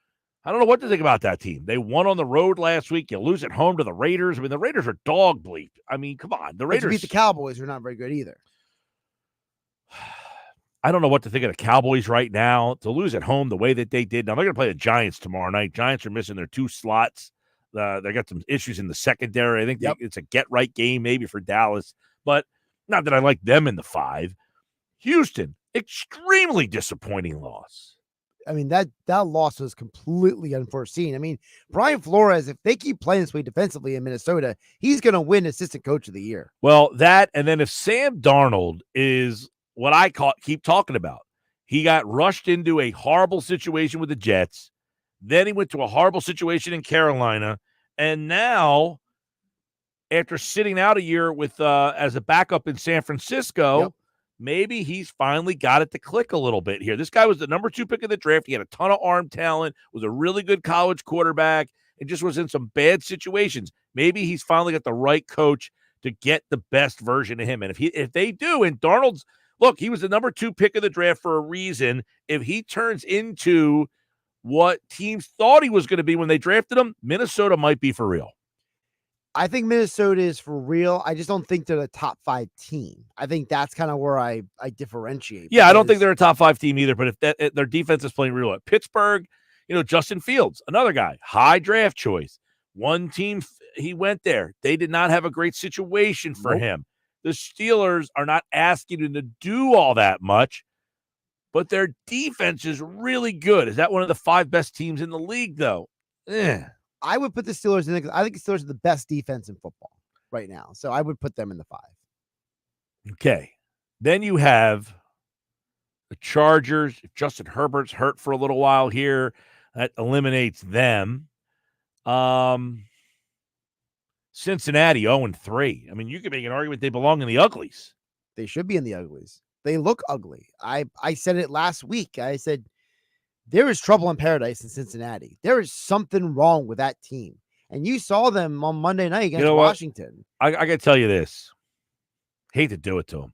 I don't know what to think about that team. They won on the road last week. You lose at home to the Raiders. I mean, the Raiders are dog bleep. I mean, come on. The Raiders beat the Cowboys, who are not very good either. I don't know what to think of the Cowboys right now. To lose at home the way that they did. Now, they're going to play the Giants tomorrow night. Giants are missing their 2 slots. They got some issues in the secondary. I think it's a get-right game maybe for Dallas. But not that I like them in the 5. Houston, extremely disappointing loss. I mean, that loss was completely unforeseen. I mean, Brian Flores, if they keep playing this way defensively in Minnesota, he's going to win Assistant Coach of the Year. Well, that, and then if Sam Darnold is what I keep talking about, he got rushed into a horrible situation with the Jets. Then he went to a horrible situation in Carolina. And now, after sitting out a year with as a backup in San Francisco, maybe he's finally got it to click a little bit here. This guy was the number 2 pick of the draft. He had a ton of arm talent, was a really good college quarterback, and just was in some bad situations. Maybe he's finally got the right coach to get the best version of him. And if they do, and Darnold's, look, he was the number 2 pick of the draft for a reason. If he turns into what teams thought he was going to be when they drafted him, Minnesota might be for real. I think Minnesota is for real. I just don't think they're the top 5 team. I think that's kind of where I differentiate. Yeah, I don't think they're a top 5 team either, but if their defense is playing real well. Pittsburgh, Justin Fields, another guy, high draft choice. One team, he went there. They did not have a great situation for him. The Steelers are not asking him to do all that much, but their defense is really good. Is that one of the 5 best teams in the league, though? I would put the Steelers in there. I think the Steelers are the best defense in football right now. So I would put them in the 5. Okay. Then you have the Chargers. If Justin Herbert's hurt for a little while here, that eliminates them. Cincinnati 0-3. I mean, you could make an argument they belong in the uglies. They should be in the uglies. They look ugly. I said it last week. I said, there is trouble in paradise in Cincinnati. There is something wrong with that team. And you saw them on Monday night against Washington. I got to tell you this. Hate to do it to him.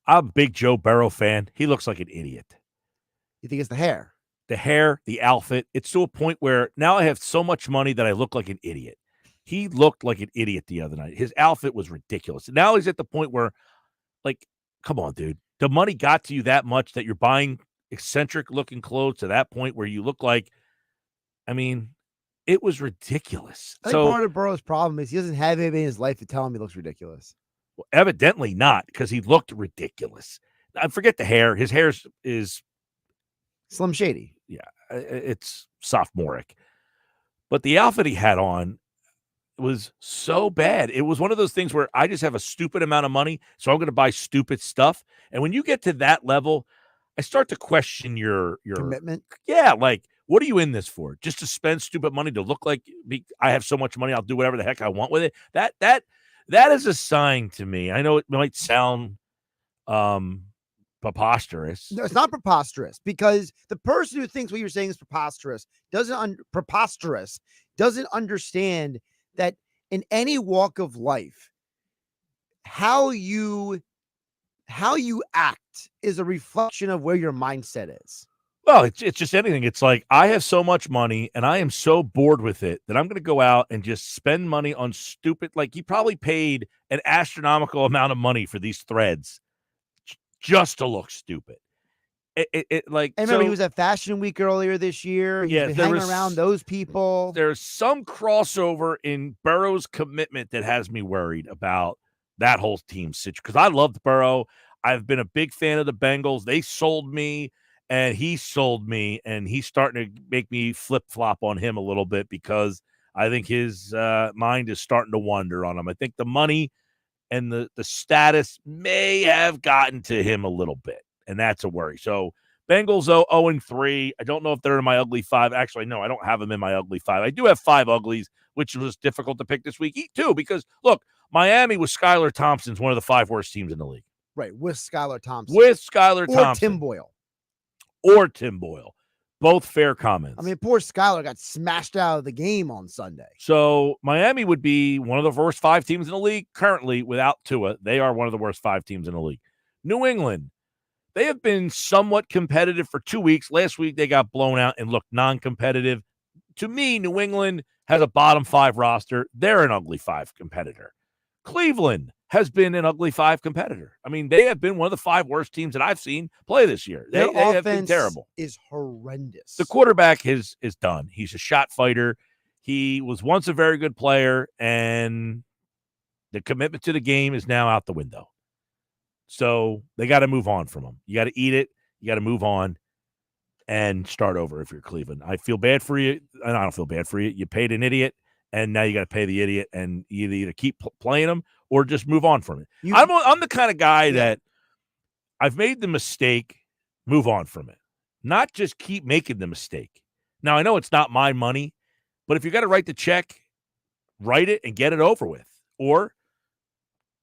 I'm a big Joe Burrow fan. He looks like an idiot. You think it's the hair? The hair, the outfit. It's to a point where now I have so much money that I look like an idiot. He looked like an idiot the other night. His outfit was ridiculous. Now he's at the point where, like, come on, dude. The money got to you that much that you're buying eccentric-looking clothes to that point where you look like, I mean, it was ridiculous. I think part of Burrow's problem is he doesn't have anybody in his life to tell him he looks ridiculous. Well, evidently not, because he looked ridiculous. I forget the hair. His hair is Slim Shady. Yeah, it's sophomoric. But the outfit he had on was so bad. It was one of those things where I just have a stupid amount of money, so I'm going to buy stupid stuff. And when you get to that level, I start to question your commitment. Yeah, like, what are you in this for? Just to spend stupid money to look like I have so much money, I'll do whatever the heck I want with it? That is a sign to me. I know it might sound preposterous. No, it's not preposterous, because the person who thinks what you're saying is preposterous doesn't understand that in any walk of life, how you act is a reflection of where your mindset is. Well, it's just anything. It's like, I have so much money and I am so bored with it that I'm going to go out and just spend money on stupid. Like, he probably paid an astronomical amount of money for these threads just to look stupid. Like, and remember, he was at Fashion Week earlier this year. He's been hanging around those people. There's some crossover in Burrow's commitment that has me worried about that whole team situation, because I loved Burrow. I've been a big fan of the Bengals. They sold me, and he sold me, and he's starting to make me flip-flop on him a little bit, because I think his mind is starting to wander on him. I think the money and the status may have gotten to him a little bit, and that's a worry. So Bengals 0-3. I don't know if they're in my ugly 5. Actually, no, I don't have them in my ugly 5. I do have 5 uglies, which was difficult to pick this week too, because, look, Miami with Skylar Thompson's one of the 5 worst teams in the league. Right, with Skylar Thompson. Or Tim Boyle. Or Tim Boyle. Both fair comments. I mean, poor Skylar got smashed out of the game on Sunday. So Miami would be one of the worst 5 teams in the league currently without Tua. They are one of the worst 5 teams in the league. New England, they have been somewhat competitive for 2 weeks. Last week, they got blown out and looked non-competitive. To me, New England has a bottom 5 roster. They're an ugly 5 competitor. Cleveland has been an ugly 5 competitor. I mean, they have been one of the 5 worst teams that I've seen play this year. They have been terrible. Is horrendous. The quarterback is done. He's a shot fighter. He was once a very good player, and the commitment to the game is now out the window. So they got to move on from him. You got to eat it. You got to move on and start over if you're Cleveland. I feel bad for you. I don't feel bad for you. You paid an idiot, and now you got to pay the idiot, and you either keep playing him or just move on from it. I'm the kind of guy that I've made the mistake, move on from it, not just keep making the mistake. Now, I know it's not my money, but if you got to write the check, write it and get it over with, or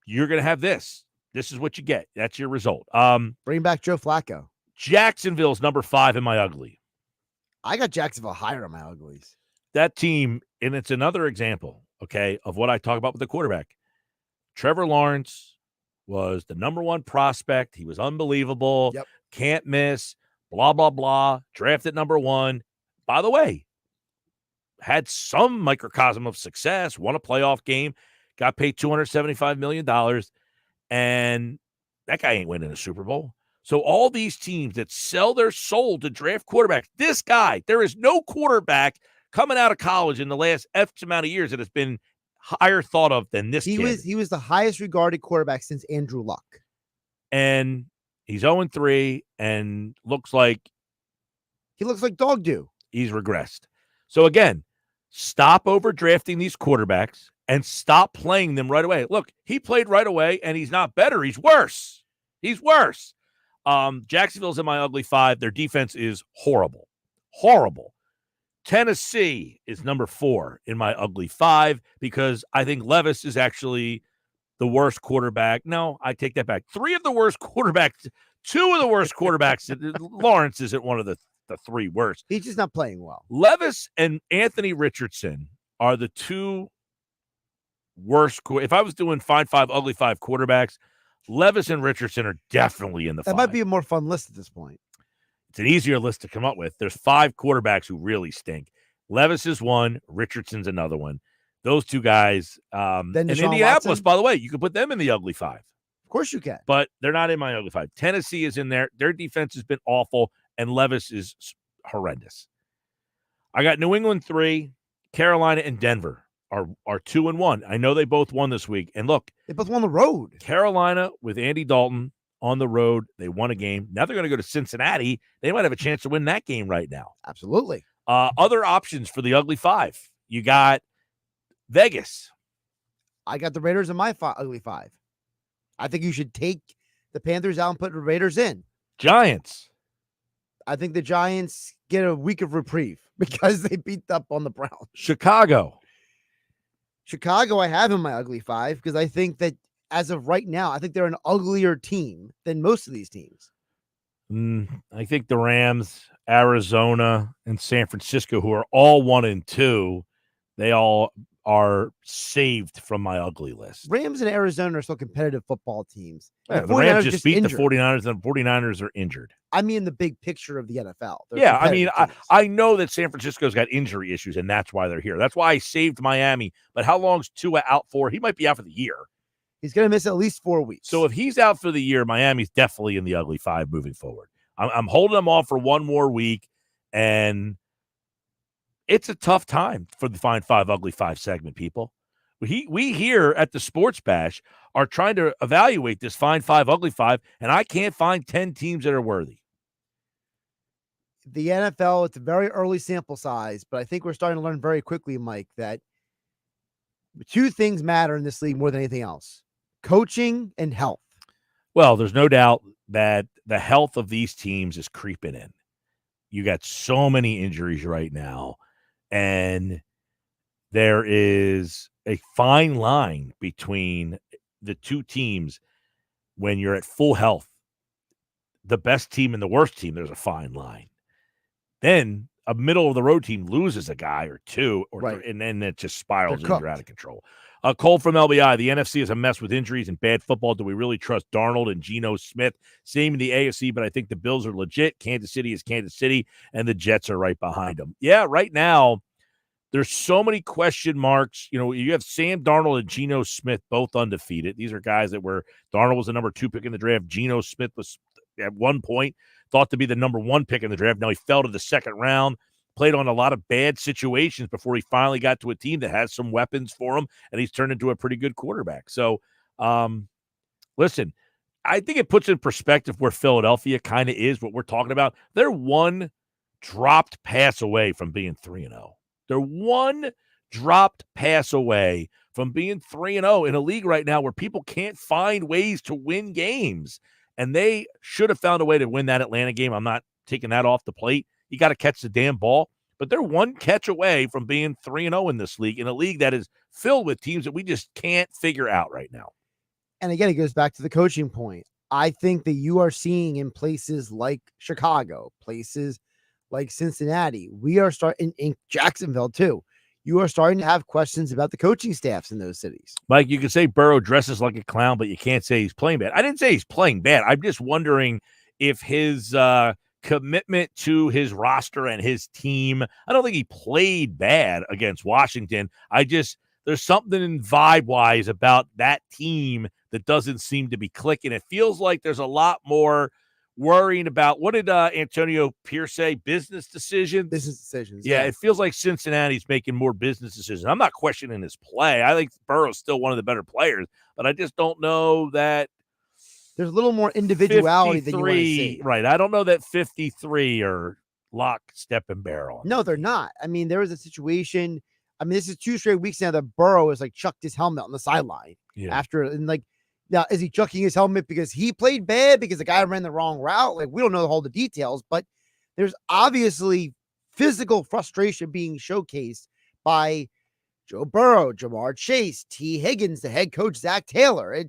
you're going to have this. This is what you get. That's your result. Bring back Joe Flacco. Jacksonville's number 5 in my ugly. I got Jacksonville higher on my uglies. That team, and it's another example, okay, of what I talk about with the quarterback. Trevor Lawrence was the number 1 prospect. He was unbelievable. Yep. Can't miss, blah, blah, blah. Drafted number 1. By the way, had some microcosm of success, won a playoff game, got paid $275 million, and that guy ain't winning a Super Bowl. So all these teams that sell their soul to draft quarterbacks, this guy, there is no quarterback coming out of college in the last X amount of years that has been higher thought of than this kid. He was the highest regarded quarterback since Andrew Luck. And he's 0-3 and looks like dog do. He's regressed. So again, stop overdrafting these quarterbacks and stop playing them right away. Look, he played right away, and he's not better. He's worse. He's worse. Jacksonville's in my ugly 5. Their defense is horrible. Horrible. Tennessee is number 4 in my ugly 5 because I think Levis is actually the worst quarterback. No, I take that back. 3 of the worst quarterbacks, 2 of the worst quarterbacks. Lawrence isn't one of the 3 worst. He's just not playing well. Levis and Anthony Richardson are the 2 worst. If I was doing Fine 5, Ugly 5 quarterbacks, Levis and Richardson are definitely in the 5. That might be a more fun list at this point. It's an easier list to come up with. There's 5 quarterbacks who really stink. Levis is one. Richardson's another one. Those 2 guys. And Indianapolis, Watson? by the way, you can put them in the ugly 5. Of course you can. But they're not in my ugly 5. Tennessee is in there. Their defense has been awful, and Levis is horrendous. I got New England 3, Carolina and Denver are 2-1. I know they both won this week. And look, they both won the road. Carolina with Andy Dalton on the road, they won a game. Now they're going to go to Cincinnati. They might have a chance to win that game right now. Absolutely. Other options for the ugly 5. You got Vegas. I got the Raiders in my ugly 5. I think you should take the Panthers out and put the Raiders in. Giants. I think the Giants get a week of reprieve because they beat up on the Browns. Chicago, I have in my ugly 5 because I think that as of right now, I think they're an uglier team than most of these teams. I think the Rams, Arizona, and San Francisco, who are all 1-2, they all are saved from my ugly list. Rams and Arizona are still competitive football teams. Yeah, the Rams just beat the 49ers, and the 49ers are injured. I mean, the big picture of the NFL. Yeah, I mean, I know that San Francisco's got injury issues, and that's why they're here. That's why I saved Miami. But how long's Tua out for? He might be out for the year. He's going to miss at least 4 weeks. So if he's out for the year, Miami's definitely in the ugly 5 moving forward. I'm holding them off for one more week, and it's a tough time for the Fine 5, Ugly 5 segment, people. We here at the Sports Bash are trying to evaluate this Fine 5, Ugly 5, and I can't find 10 teams that are worthy. The NFL, it's a very early sample size, but I think we're starting to learn very quickly, Mike, that 2 things matter in this league more than anything else: coaching and health. Well, there's no doubt that the health of these teams is creeping in. You got so many injuries right now, and there is a fine line between the 2 teams when you're at full health. The best team and the worst team, there's a fine line. Then a middle-of-the-road team loses a guy or 2, and then it just spirals and you're out of control. Cole from LBI, the NFC is a mess with injuries and bad football. Do we really trust Darnold and Geno Smith? Same in the AFC, but I think the Bills are legit. Kansas City is Kansas City, and the Jets are right behind them. Yeah, right now, there's so many question marks. You know, you have Sam Darnold and Geno Smith both undefeated. These are guys that Darnold was the number 2 pick in the draft. Geno Smith was at one point thought to be the number 1 pick in the draft. Now he fell to the second round, played on a lot of bad situations before he finally got to a team that has some weapons for him, and he's turned into a pretty good quarterback. So, listen, I think it puts in perspective where Philadelphia kind of is, what we're talking about. They're 1 dropped pass away from being 3-0. They're 1 dropped pass away from being 3-0 in a league right now where people can't find ways to win games. And they should have found a way to win that Atlanta game. I'm not taking that off the plate. You got to catch the damn ball. But they're 1 catch away from being 3-0 in this league, in a league that is filled with teams that we just can't figure out right now. And again, it goes back to the coaching point. I think that you are seeing in places like Chicago, places like Cincinnati, we are starting in Jacksonville too. You are starting to have questions about the coaching staffs in those cities. Mike, you can say Burrow dresses like a clown, but you can't say he's playing bad. I didn't say he's playing bad. I'm just wondering if his commitment to his roster and his team, I don't think he played bad against Washington. There's something vibe-wise about that team that doesn't seem to be clicking. It feels like there's a lot more worrying about, what did Antonio Pierce say? Business decisions? Business decisions. Yeah, it feels like Cincinnati's making more business decisions. I'm not questioning his play. I think Burrow's still one of the better players, but I just don't know that there's a little more individuality than you want to see. Right. I don't know that 53 are lock, step, and barrel. No, they're not. I mean, there was a situation. I mean, this is 2 straight weeks now that Burrow has like chucked his helmet on the sideline after, and like, now is he chucking his helmet because he played bad, because the guy ran the wrong route? Like, we don't know all the details, but there's obviously physical frustration being showcased by Joe Burrow, Jamar Chase, T. Higgins, the head coach, Zach Taylor.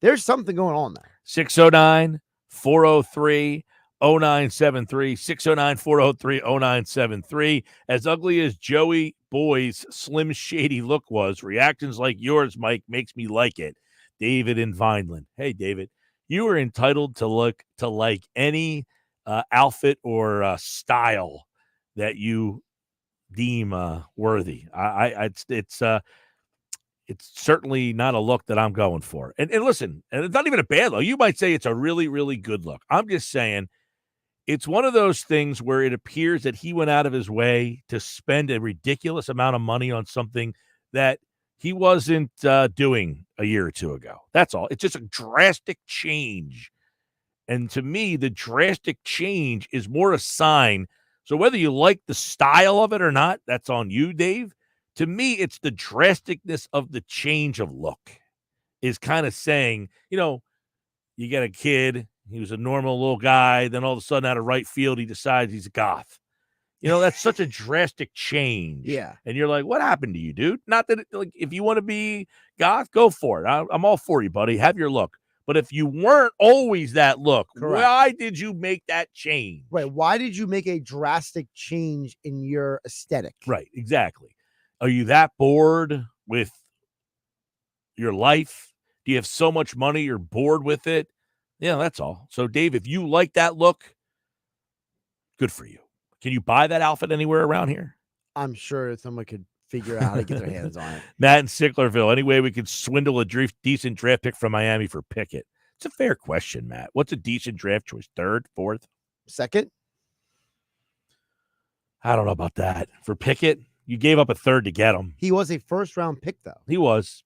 There's something going on there. 609-403-0973, 609-403-0973. As ugly as Joey Boy's Slim Shady look was, reactions like yours, Mike, makes me like it. David in Vineland. Hey, David, you are entitled to look to like any outfit or style that you deem worthy. It's certainly not a look that I'm going for. And listen, and it's not even a bad look. You might say it's a really, really good look. I'm just saying it's one of those things where it appears that he went out of his way to spend a ridiculous amount of money on something that he wasn't doing a year or two ago. That's all. It's just a drastic change. And to me, the drastic change is more a sign. So whether you like the style of it or not, that's on you, Dave. To me, it's the drasticness of the change of look is kind of saying, you get a kid, he was a normal little guy, then all of a sudden out of right field, he decides he's a goth. That's such a drastic change. Yeah. And you're like, what happened to you, dude? Not that, if you want to be goth, go for it. I'm all for you, buddy. Have your look. But if you weren't always that look, correct, why did you make that change? Right. Why did you make a drastic change in your aesthetic? Right. Exactly. Are you that bored with your life? Do you have so much money you're bored with it? Yeah, that's all. So, Dave, if you like that look, good for you. Can you buy that outfit anywhere around here? I'm sure someone could figure out how to get their hands on it. Matt in Sicklerville, any way we could swindle a decent draft pick from Miami for Pickett? It's a fair question, Matt. What's a decent draft choice? 3rd, 4th? 2nd? I don't know about that. For Pickett, you gave up a 3rd to get him. He was a 1st-round pick, though. He was,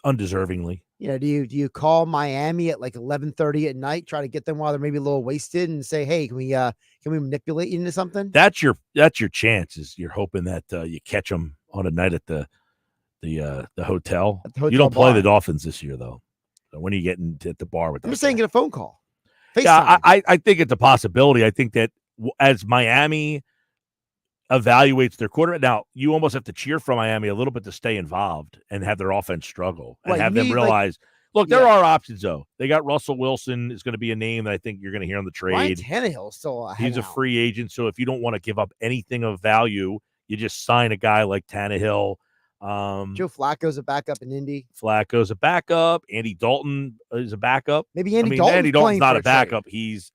undeservingly. Do you call Miami at like 11:30 at night, try to get them while they're maybe a little wasted, and say, hey, can we manipulate you into something? That's your chance. Is you're hoping that you catch them on a night at the hotel. You don't play the Dolphins this year, though. So when are you getting at the bar with them? I'm just saying, get a phone call. FaceTime. Yeah, I think it's a possibility. I think that as Miami evaluates their quarterback, now you almost have to cheer for Miami a little bit to stay involved and have their offense struggle and have them realize, look, there are options, though. They got Russell Wilson is going to be a name that I think you're going to hear on the trade. Ryan Tannehill still he's a free agent, so if you don't want to give up anything of value, you just sign a guy like Tannehill. Joe Flacco's a backup in Indy. Flacco's a backup. Andy Dalton is a backup. Maybe Andy Dalton's not a backup. He's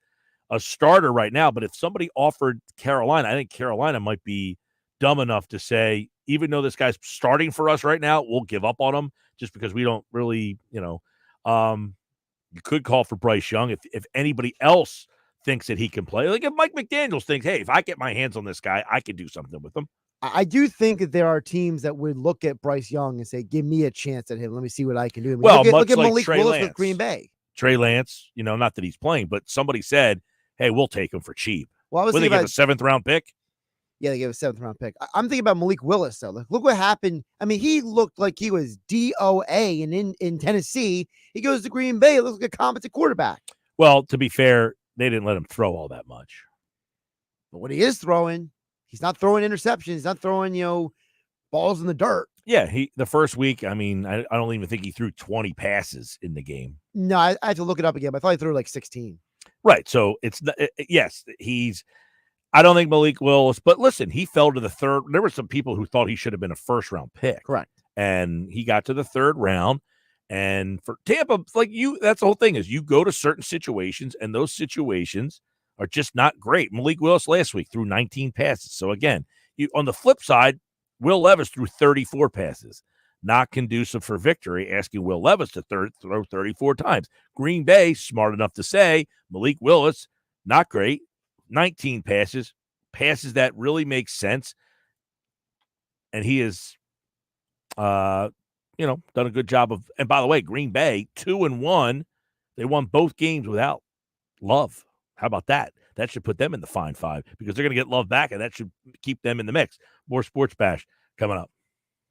a starter right now, but if somebody offered Carolina, I think Carolina might be dumb enough to say, even though this guy's starting for us right now, we'll give up on him just because we don't really, you could call for Bryce Young if anybody else thinks that he can play. Like if Mike McDaniels thinks, hey, if I get my hands on this guy, I could do something with him. I do think that there are teams that would look at Bryce Young and say, give me a chance at him. Let me see what I can do. Look at like Malik Trey Willis Lance. with Green Bay. Trey Lance, not that he's playing, but somebody said, hey, we'll take him for cheap. Well, I was thinking about a 7th-round pick? Yeah, they gave a 7th-round pick. I'm thinking about Malik Willis, though. Look what happened. I mean, he looked like he was DOA, and in Tennessee, he goes to Green Bay. It looks like a competent quarterback. Well, to be fair, they didn't let him throw all that much. But what he is throwing, he's not throwing interceptions. He's not throwing, balls in the dirt. Yeah, the first week, I mean, I don't even think he threw 20 passes in the game. No, I have to look it up again. But I thought he threw like 16. Right. So it's yes, I don't think Malik Willis, but listen, he fell to the third. There were some people who thought he should have been a first-round pick. Correct. And he got to the third round. And for Tampa, that's the whole thing is you go to certain situations, and those situations are just not great. Malik Willis last week threw 19 passes. So again, on the flip side, Will Levis threw 34 passes. Not conducive for victory, asking Will Levis to throw 34 times. Green Bay, smart enough to say, Malik Willis, not great. 19 passes that really make sense. And he has, done a good job of, and by the way, Green Bay, 2-1. They won both games without Love. How about that? That should put them in the fine five because they're going to get Love back, and that should keep them in the mix. More Sports Bash coming up.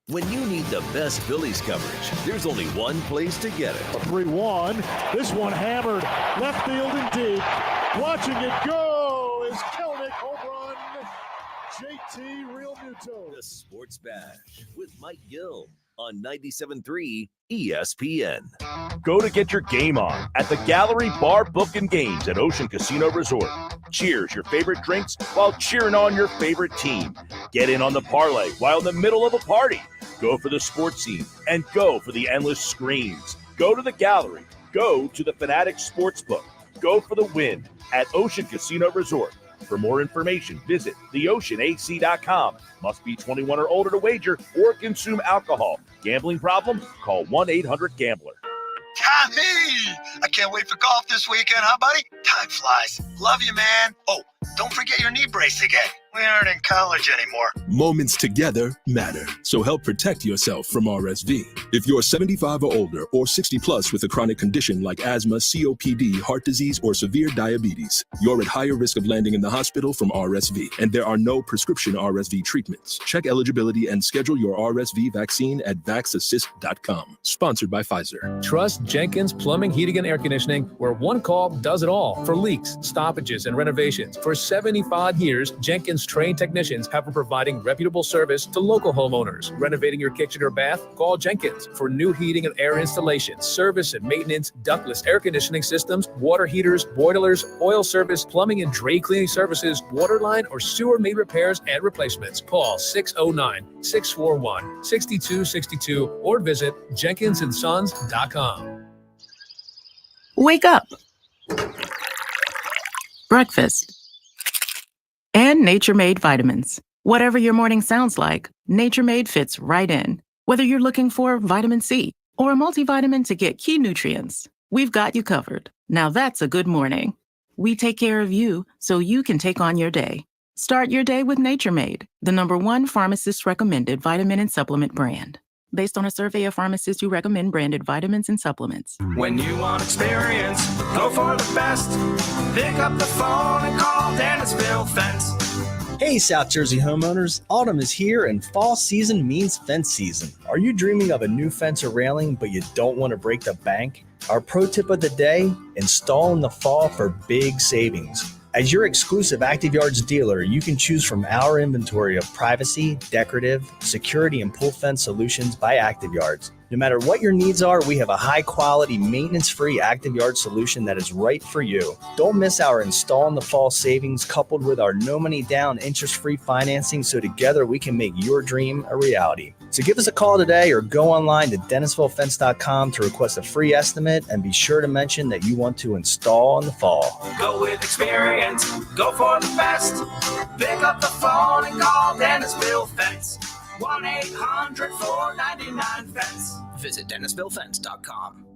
When you need the best Phillies coverage, there's only one place to get it. A 3-1. This one hammered left field and deep. Watching it go is Kelnick, home run. JT Real Muto. The Sports Bash with Mike Gill on 97.3 ESPN. Go to get your game on at the Gallery Bar Book and Games at Ocean Casino Resort. Cheers your favorite drinks while cheering on your favorite team. Get in on the parlay while in the middle of a party. Go for the sports scene and go for the endless screens. Go to the Gallery. Go to the Fanatic Sportsbook. Go for the win at Ocean Casino Resort. For more information, visit theoceanac.com. Must be 21 or older to wager or consume alcohol. Gambling problem? Call 1-800-GAMBLER. Tommy! I can't wait for golf this weekend, huh, buddy? Time flies. Love you, man. Oh, don't forget your knee brace again. We aren't in college anymore. Moments together matter, so help protect yourself from RSV. If you're 75 or older or 60 plus with a chronic condition like asthma, COPD, heart disease, or severe diabetes, you're at higher risk of landing in the hospital from RSV, and there are no prescription RSV treatments. Check eligibility and schedule your RSV vaccine at vaxassist.com. Sponsored by Pfizer. Trust Jenkins Plumbing, Heating, and Air Conditioning, where one call does it all. For leaks, stoppages, and renovations. For 75 years, Jenkins trained technicians have been providing reputable service to local homeowners. Renovating your kitchen or bath? Call Jenkins. For new heating and air installation, service and maintenance, ductless air conditioning systems, water heaters, boilers, oil service, plumbing and drain cleaning services, water line or sewer main repairs and replacements. Call 609-641-6262 or visit jenkinsandsons.com. Wake up. Breakfast. And Nature Made vitamins. Whatever your morning sounds like, Nature Made fits right in. Whether you're looking for vitamin C or a multivitamin to get key nutrients, we've got you covered. Now that's a good morning. We take care of you so you can take on your day. Start your day with Nature Made, the #1 pharmacist recommended vitamin and supplement brand. Based on a survey of pharmacists who recommend branded vitamins and supplements. When you want experience, go for the best. Pick up the phone and call Dennisville Fence. Hey, South Jersey homeowners, autumn is here and fall season means fence season. Are you dreaming of a new fence or railing, but you don't want to break the bank? Our pro tip of the day, install in the fall for big savings. As your exclusive Active Yards dealer, you can choose from our inventory of privacy, decorative, security, and pull fence solutions by Active Yards. No matter what your needs are, we have a high-quality, maintenance-free Active Yard solution that is right for you. Don't miss our Install in the Fall savings coupled with our no-money-down, interest-free financing so together we can make your dream a reality. So give us a call today or go online to DennisvilleFence.com to request a free estimate and be sure to mention that you want to install in the fall. Go with experience, go for the best. Pick up the phone and call Dennisville Fence. 1-800-499-FENCE. Visit DennisvilleFence.com.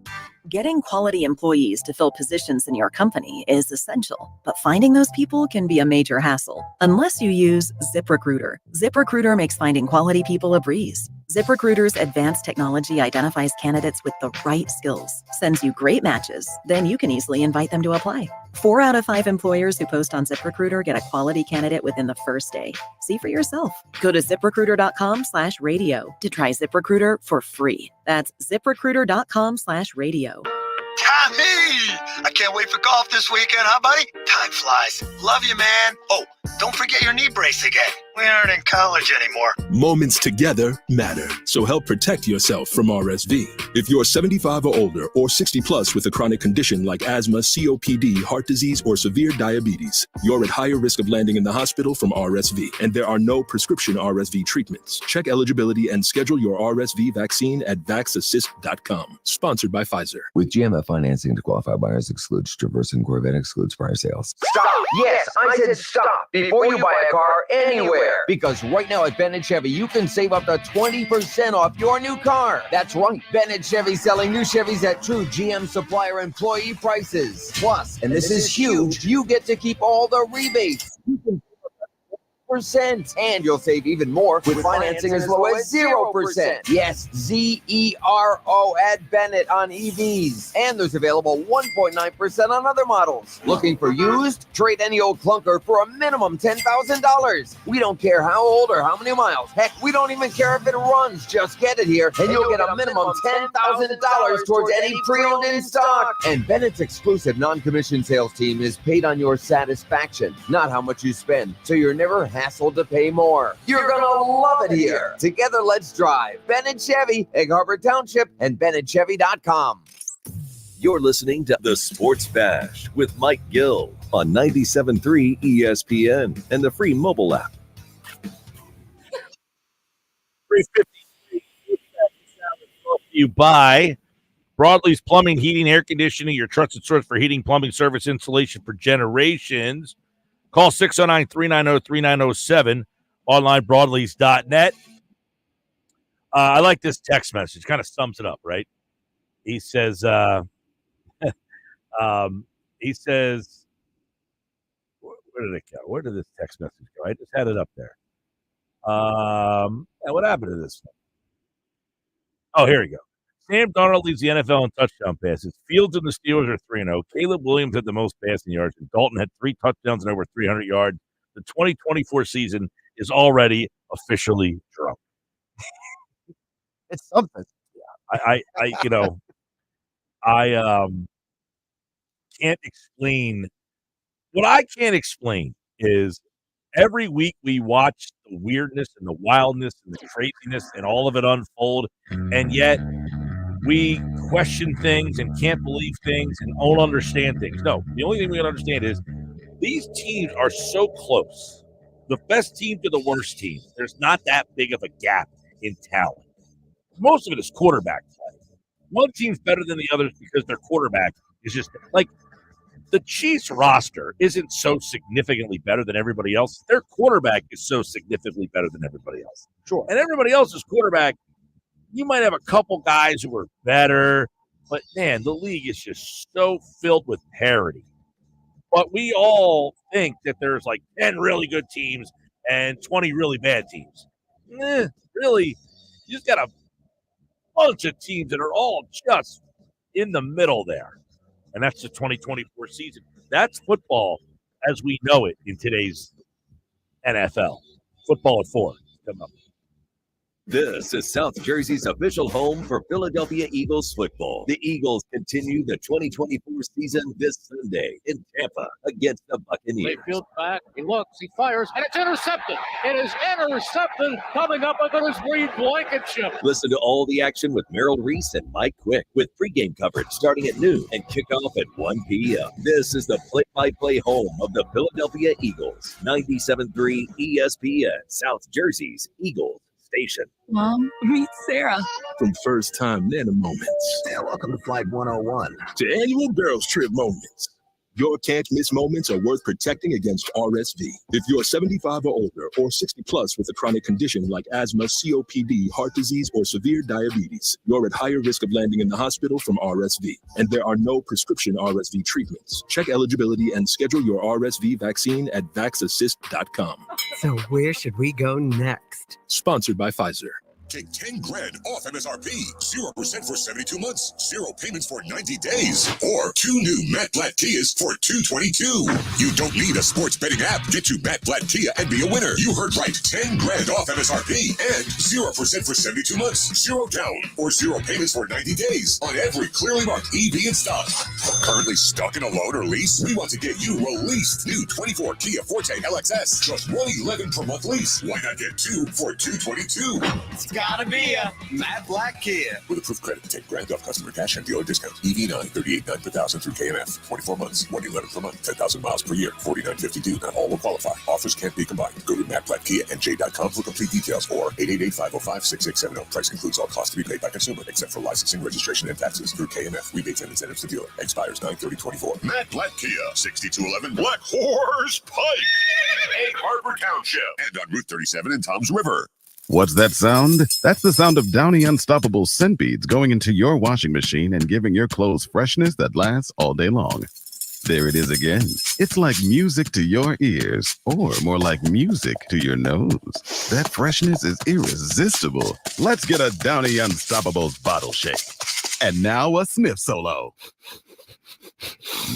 Getting quality employees to fill positions in your company is essential, but finding those people can be a major hassle unless you use ZipRecruiter. ZipRecruiter makes finding quality people a breeze. ZipRecruiter's advanced technology identifies candidates with the right skills, sends you great matches, then you can easily invite them to apply. 4 out of 5 employers who post on ZipRecruiter get a quality candidate within the first day. See for yourself. Go to ZipRecruiter.com/radio to try ZipRecruiter for free. That's ZipRecruiter.com/radio. Tommy! I can't wait for golf this weekend, huh, buddy? Time flies. Love you, man. Oh, don't forget your knee brace again. We aren't in college anymore. Moments together matter, so help protect yourself from RSV. If you're 75 or older or 60 plus with a chronic condition like asthma, COPD, heart disease, or severe diabetes, you're at higher risk of landing in the hospital from RSV, and there are no prescription RSV treatments. Check eligibility and schedule your RSV vaccine at vaxassist.com. Sponsored by Pfizer. With GMF financing to qualify buyers excludes Traverse and Corvette excludes prior sales. Stop! Yes, I said stop before you buy a car anywhere. Because right now at Bennett Chevy, you can save up to 20% off your new car. That's right. Bennett Chevy selling new Chevys at true GM supplier employee prices. Plus, and this is huge, you get to keep all the rebates. You can and you'll save even more with financing as low as 0%. Yes, ZERO at Bennett on EVs. And there's available 1.9% on other models. Looking for used? Trade any old clunker for a minimum $10,000. We don't care how old or how many miles. Heck, we don't even care if it runs. Just get it here and you'll get a minimum $10,000 towards any pre-owned in stock. And Bennett's exclusive non-commissioned sales team is paid on your satisfaction, not how much you spend. So you're never hassled to pay more. You're gonna love it here. Together, let's drive. Bennett Chevy, Egg Harbor Township, and BennettChevy.com. You're listening to The Sports Bash with Mike Gill on 97.3 ESPN and the free mobile app. 350 brought to you by Broadley's Plumbing, Heating, Air Conditioning, your trusted source for heating, plumbing, service, installation for generations. Call 609-390-3907, online broadleys.net. I like this text message. Kind of sums it up, right? He says, where did it go? Where did this text message go? I just had it up there. What happened to this one? Oh, here we go. Sam Darnold leads the NFL in touchdown passes. Fields and the Steelers are 3-0. Caleb Williams had the most passing yards, and Dalton had 3 touchdowns and over 300 yards. The 2024 season is already officially drunk. It's something. Yeah, I can't explain. What I can't explain is every week we watch the weirdness and the wildness and the craziness and all of it unfold, and yet we question things and can't believe things and don't understand things. No, the only thing we can understand is these teams are so close. The best team to the worst team. There's not that big of a gap in talent. Most of it is quarterback play. One team's better than the others because their quarterback is just like the Chiefs roster isn't so significantly better than everybody else. Their quarterback is so significantly better than everybody else. Sure. And everybody else's quarterback, you might have a couple guys who are better, but man, the league is just so filled with parity. But we all think that there's like 10 really good teams and 20 really bad teams. Really, you just got a bunch of teams that are all just in the middle there. And that's the 2024 season. That's football as we know it in today's NFL. Football at 4. Come up. This is South Jersey's official home for Philadelphia Eagles football. The Eagles continue the 2024 season this Sunday in Tampa against the Buccaneers. Mayfield back. He looks. He fires. And it's intercepted. It is intercepted. Coming up under his Reed Blankenship. Listen to all the action with Merrill Reese and Mike Quick with pregame coverage starting at noon and kickoff at 1 p.m. This is the play-by-play home of the Philadelphia Eagles. 97.3 ESPN, South Jersey's Eagles station. Mom, meet Sarah. From first-time Nana moments. Yeah, welcome to Flight 101. To annual girls trip moments. Your can't-miss moments are worth protecting against RSV. If you're 75 or older or 60 plus with a chronic condition like asthma, COPD, heart disease, or severe diabetes, you're at higher risk of landing in the hospital from RSV. And there are no prescription RSV treatments. Check eligibility and schedule your RSV vaccine at vaxassist.com. So where should we go next? Sponsored by Pfizer. Take 10 grand off MSRP, 0% for 72 months, 0 payments for 90 days, or 2 new Matt Blatt Kias for $222. You don't need a sports betting app. Get to Matt Blatt Kia and be a winner. You heard right. 10 grand off MSRP and 0% for 72 months, 0 down, or 0 payments for 90 days on every clearly marked EV in stock. Currently stuck in a loan or lease? We want to get you released. New 24 Kia Forte LXS. Just $111 per month lease. Why not get 2 for $222? It's gotta be a Matt Blatt Kia. With approved credit, 10 grand off customer cash and dealer discount. EV9, $38.9 per thousand through KMF. 24 months, $111 per month, 10,000 miles per year, $49.52. Not all will qualify. Offers can't be combined. Go to mattblattkianj.com for complete details or 888-505-6670. Price includes all costs to be paid by consumer, except for licensing, registration, and taxes through KMF. Rebates and incentives to dealer. Expires 9/30/24. Matt Blatt Kia, 6211 Black Horse Pike, Egg Harbor Township, and on Route 37 in Toms River. What's that sound? That's the sound of Downy Unstoppable scent beads going into your washing machine and giving your clothes freshness that lasts all day long. There it is again. It's like music to your ears, or more like music to your nose. That freshness is irresistible. Let's get a Downy Unstoppables bottle shake. And now a sniff solo.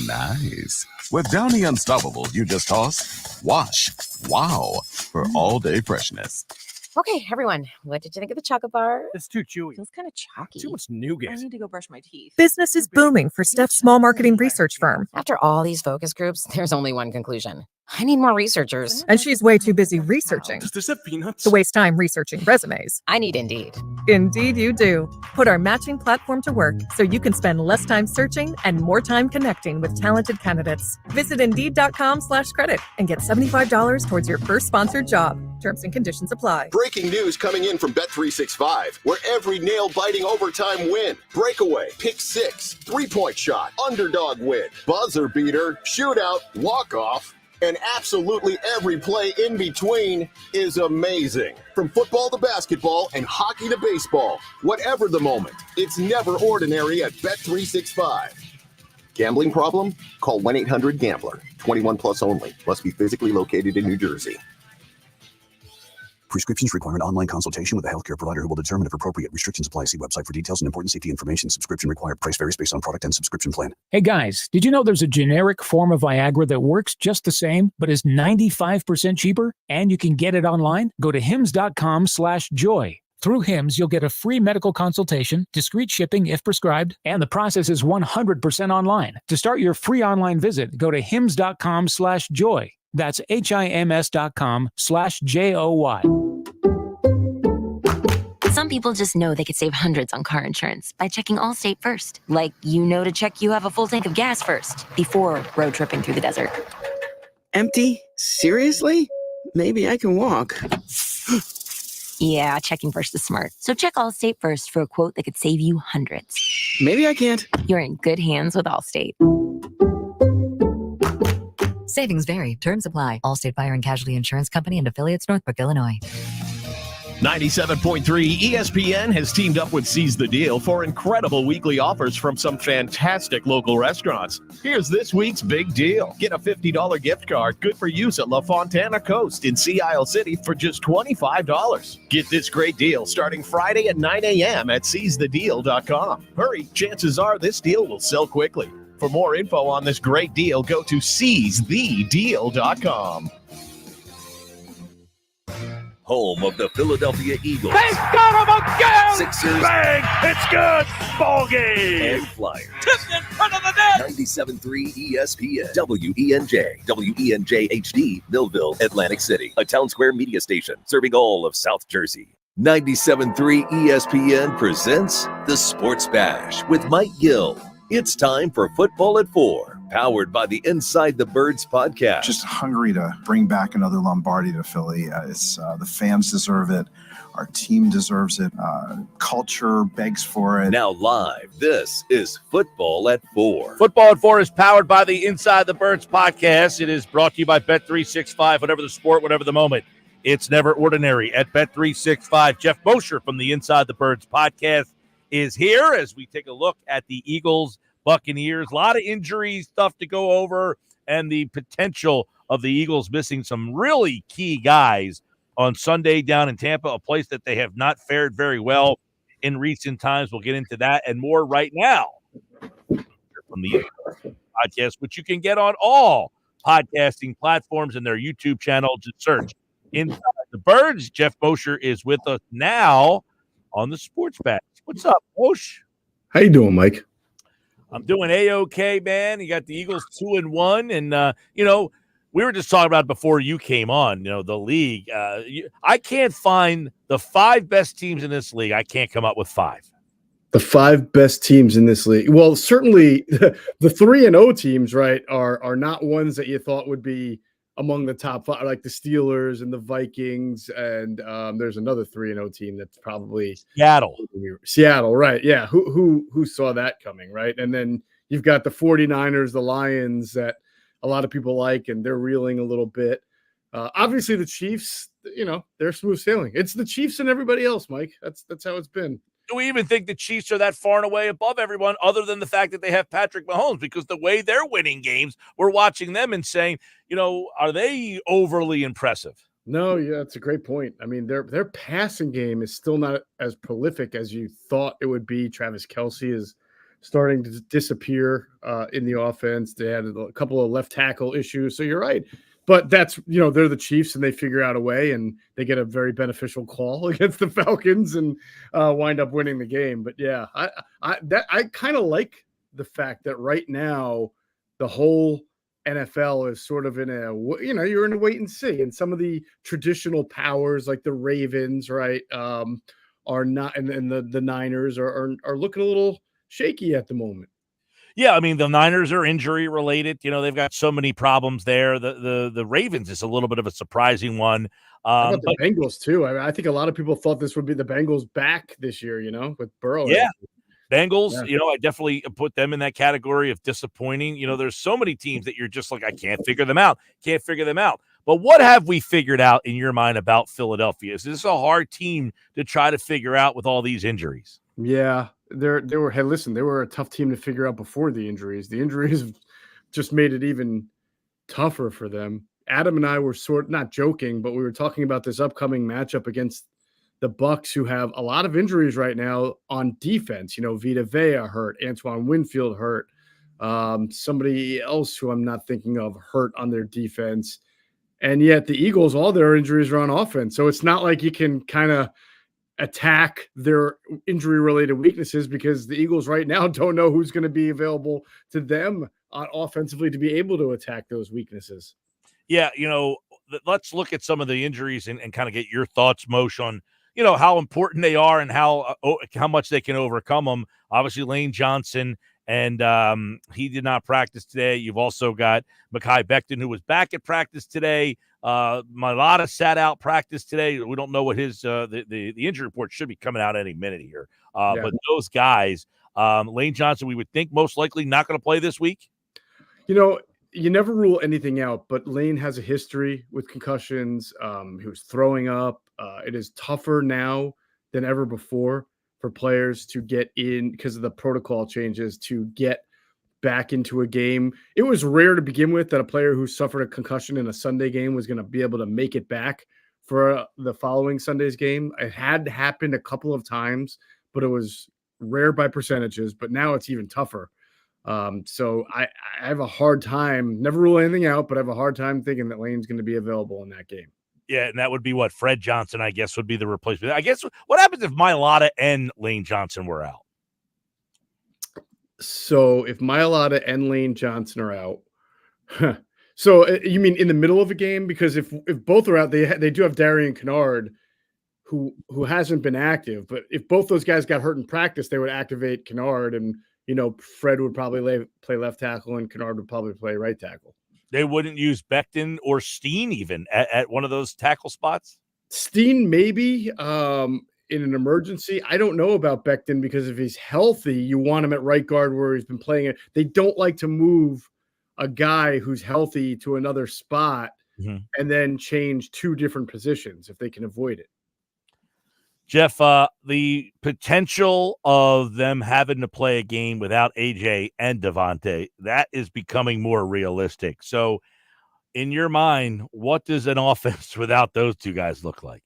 Nice. With Downy Unstoppables, you just toss, wash, wow, for all-day freshness. Okay, everyone, what did you think of the chocolate bar? It's too chewy. Feels kind of chalky. Too much nougat. I need to go brush my teeth. Business is booming for Steph's small marketing research firm. After all these focus groups, there's only one conclusion. I need more researchers. And she's way too busy researching Does this have peanuts? to waste time researching resumes. I need Indeed. Indeed you do. Put our matching platform to work so you can spend less time searching and more time connecting with talented candidates. Visit Indeed.com/credit and get $75 towards your first sponsored job. Terms and conditions apply. Breaking news coming in from Bet365, where every nail-biting overtime win, breakaway, pick six, three-point shot, underdog win, buzzer beater, shootout, walk-off, and absolutely every play in between is amazing. From football to basketball and hockey to baseball, whatever the moment, it's never ordinary at Bet365. Gambling problem? Call 1-800-GAMBLER. 21 plus only. Must be physically located in New Jersey. Prescriptions require an online consultation with a healthcare provider who will determine if appropriate. Restrictions apply. See website for details and important safety information. Subscription required. Price varies based on product and subscription plan. Hey guys, did you know there's a generic form of Viagra that works just the same, but is 95% cheaper? And you can get it online? Go to hims.com/joy. Through Hims, you'll get a free medical consultation, discreet shipping if prescribed, and the process is 100% online. To start your free online visit, go to hims.com/joy. That's HIMS.com/JOY. Some people just know they could save hundreds on car insurance by checking Allstate first. Like, you know to check you have a full tank of gas first before road tripping through the desert. Empty? Seriously? Maybe I can walk. Yeah, checking first is smart. So check Allstate first for a quote that could save you hundreds. Maybe I can't. You're in good hands with Allstate. Savings vary. Terms apply. Allstate Fire and Casualty Insurance Company and affiliates, Northbrook, Illinois. 97.3 ESPN has teamed up with Seize the Deal for incredible weekly offers from some fantastic local restaurants. Here's this week's big deal. Get a $50 gift card good for use at La Fontana Coast in Sea Isle City for just $25. Get this great deal starting Friday at 9 a.m. at seizethedeal.com. Hurry, chances are this deal will sell quickly. For more info on this great deal, go to seizethedeal.com. Home of the Philadelphia Eagles. They got him again! Sixers. Bang! It's good! Ball game! And Flyers. Tipped in front of the net! 97.3 ESPN. WENJ. WENJ HD. Millville, Atlantic City. A Town Square media station serving all of South Jersey. 97.3 ESPN presents The Sports Bash with Mike Gill. It's time for Football at 4, powered by the Inside the Birds podcast. Just hungry to bring back another Lombardi to Philly. The fans deserve it. Our team deserves it. Culture begs for it. Now live, this is Football at 4. Football at 4 is powered by the Inside the Birds podcast. It is brought to you by Bet365. Whatever the sport, whatever the moment, it's never ordinary at Bet365. Jeff Mosher from the Inside the Birds podcast is here as we take a look at the Eagles, Buccaneers. A lot of injuries, stuff to go over, and the potential of the Eagles missing some really key guys on Sunday down in Tampa, a place that they have not fared very well in recent times. We'll get into that and more right now from the podcast, which you can get on all podcasting platforms and their YouTube channel. Just search Inside the Birds. Jeff Mosher is with us now on the Sports Bash. What's up, Mosh? How you doing, Mike? I'm doing A-OK, man. You got the Eagles 2-1, and we were just talking about before you came on. The league. I can't find the 5 best teams in this league. I can't come up with 5. The 5 best teams in this league. Well, certainly the 3-0 teams, right, are not ones that you thought would be among the top 5, like the Steelers and the Vikings, and there's another 3-0 team that's probably Seattle, right? Yeah, who saw that coming, right? And then you've got the 49ers, the Lions, that a lot of people like, and they're reeling a little bit. Obviously, the Chiefs, they're smooth sailing. It's the Chiefs and everybody else, Mike. That's how it's been. Do we even think the Chiefs are that far and away above everyone other than the fact that they have Patrick Mahomes? Because the way they're winning games, we're watching them and saying, are they overly impressive? No, yeah, that's a great point. I mean, their passing game is still not as prolific as you thought it would be. Travis Kelce is starting to disappear in the offense. They had a couple of left tackle issues. So you're right. But that's, they're the Chiefs and they figure out a way and they get a very beneficial call against the Falcons and wind up winning the game. But yeah, I kind of like the fact that right now the whole NFL is sort of in you're in a wait and see. And some of the traditional powers like the Ravens, right, are not, and the Niners are looking a little shaky at the moment. Yeah, I mean, the Niners are injury related. They've got so many problems there. The Ravens is a little bit of a surprising one. How about the Bengals, too? I think a lot of people thought this would be the Bengals back this year, with Burrow. Yeah. Bengals, I definitely put them in that category of disappointing. There's so many teams that you're just like, I can't figure them out. But what have we figured out in your mind about Philadelphia? Is this a hard team to try to figure out with all these injuries? Yeah. They were a tough team to figure out before the injuries. The injuries just made it even tougher for them. Adam and I were not joking, but we were talking about this upcoming matchup against the Bucs, who have a lot of injuries right now on defense. Vita Vea hurt, Antoine Winfield hurt, somebody else who I'm not thinking of hurt on their defense. And yet the Eagles, all their injuries are on offense. So it's not like you can kind of attack their injury-related weaknesses because the Eagles right now don't know who's going to be available to them offensively to be able to attack those weaknesses. Yeah, let's look at some of the injuries and kind of get your thoughts, Moshe, on how important they are and how much they can overcome them. Obviously, Lane Johnson, and he did not practice today. You've also got Mekhi Becton, who was back at practice today. Mailata sat out practice today. We don't know what his the injury report should be coming out any minute here. But those guys, Lane Johnson, we would think most likely not going to play this week. You never rule anything out, but Lane has a history with concussions. He was throwing up. It is tougher now than ever before for players to get in because of the protocol changes to get back into a game. It was rare to begin with that a player who suffered a concussion in a Sunday game was going to be able to make it back for the following Sunday's game. It had happened a couple of times, but it was rare by percentages, but now it's even tougher. So I have a hard time, never rule anything out, but I have a hard time thinking that Lane's going to be available in that game. Yeah, and that would be what Fred Johnson, I guess, would be the replacement. I guess what happens if Mailata and Lane Johnson were out? So if Mailata and Lane Johnson are out, so you mean in the middle of a game? Because if both are out, they do have Darian Kennard, who hasn't been active. But if both those guys got hurt in practice, they would activate Kennard, and Fred would probably play left tackle, and Kennard would probably play right tackle. They wouldn't use Becton or Steen even at one of those tackle spots? Steen maybe in an emergency. I don't know about Becton because if he's healthy, you want him at right guard where he's been playing it. They don't like to move a guy who's healthy to another spot and then change 2 different positions if they can avoid it. Jeff, the potential of them having to play a game without AJ and Devontae, that is becoming more realistic. So in your mind, what does an offense without those two guys look like?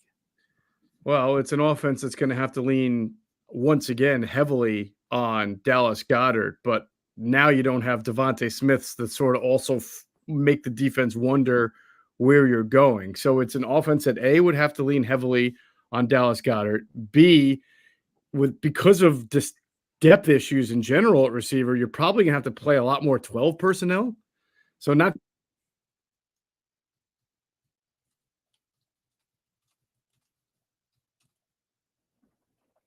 Well, it's an offense that's going to have to lean once again heavily on Dallas Goedert, but now you don't have Devontae Smiths that sort of also make the defense wonder where you're going. So it's an offense that A, would have to lean heavily on Dallas Goedert. B, because of this depth issues in general at receiver, you're probably going to have to play a lot more 12 personnel. So not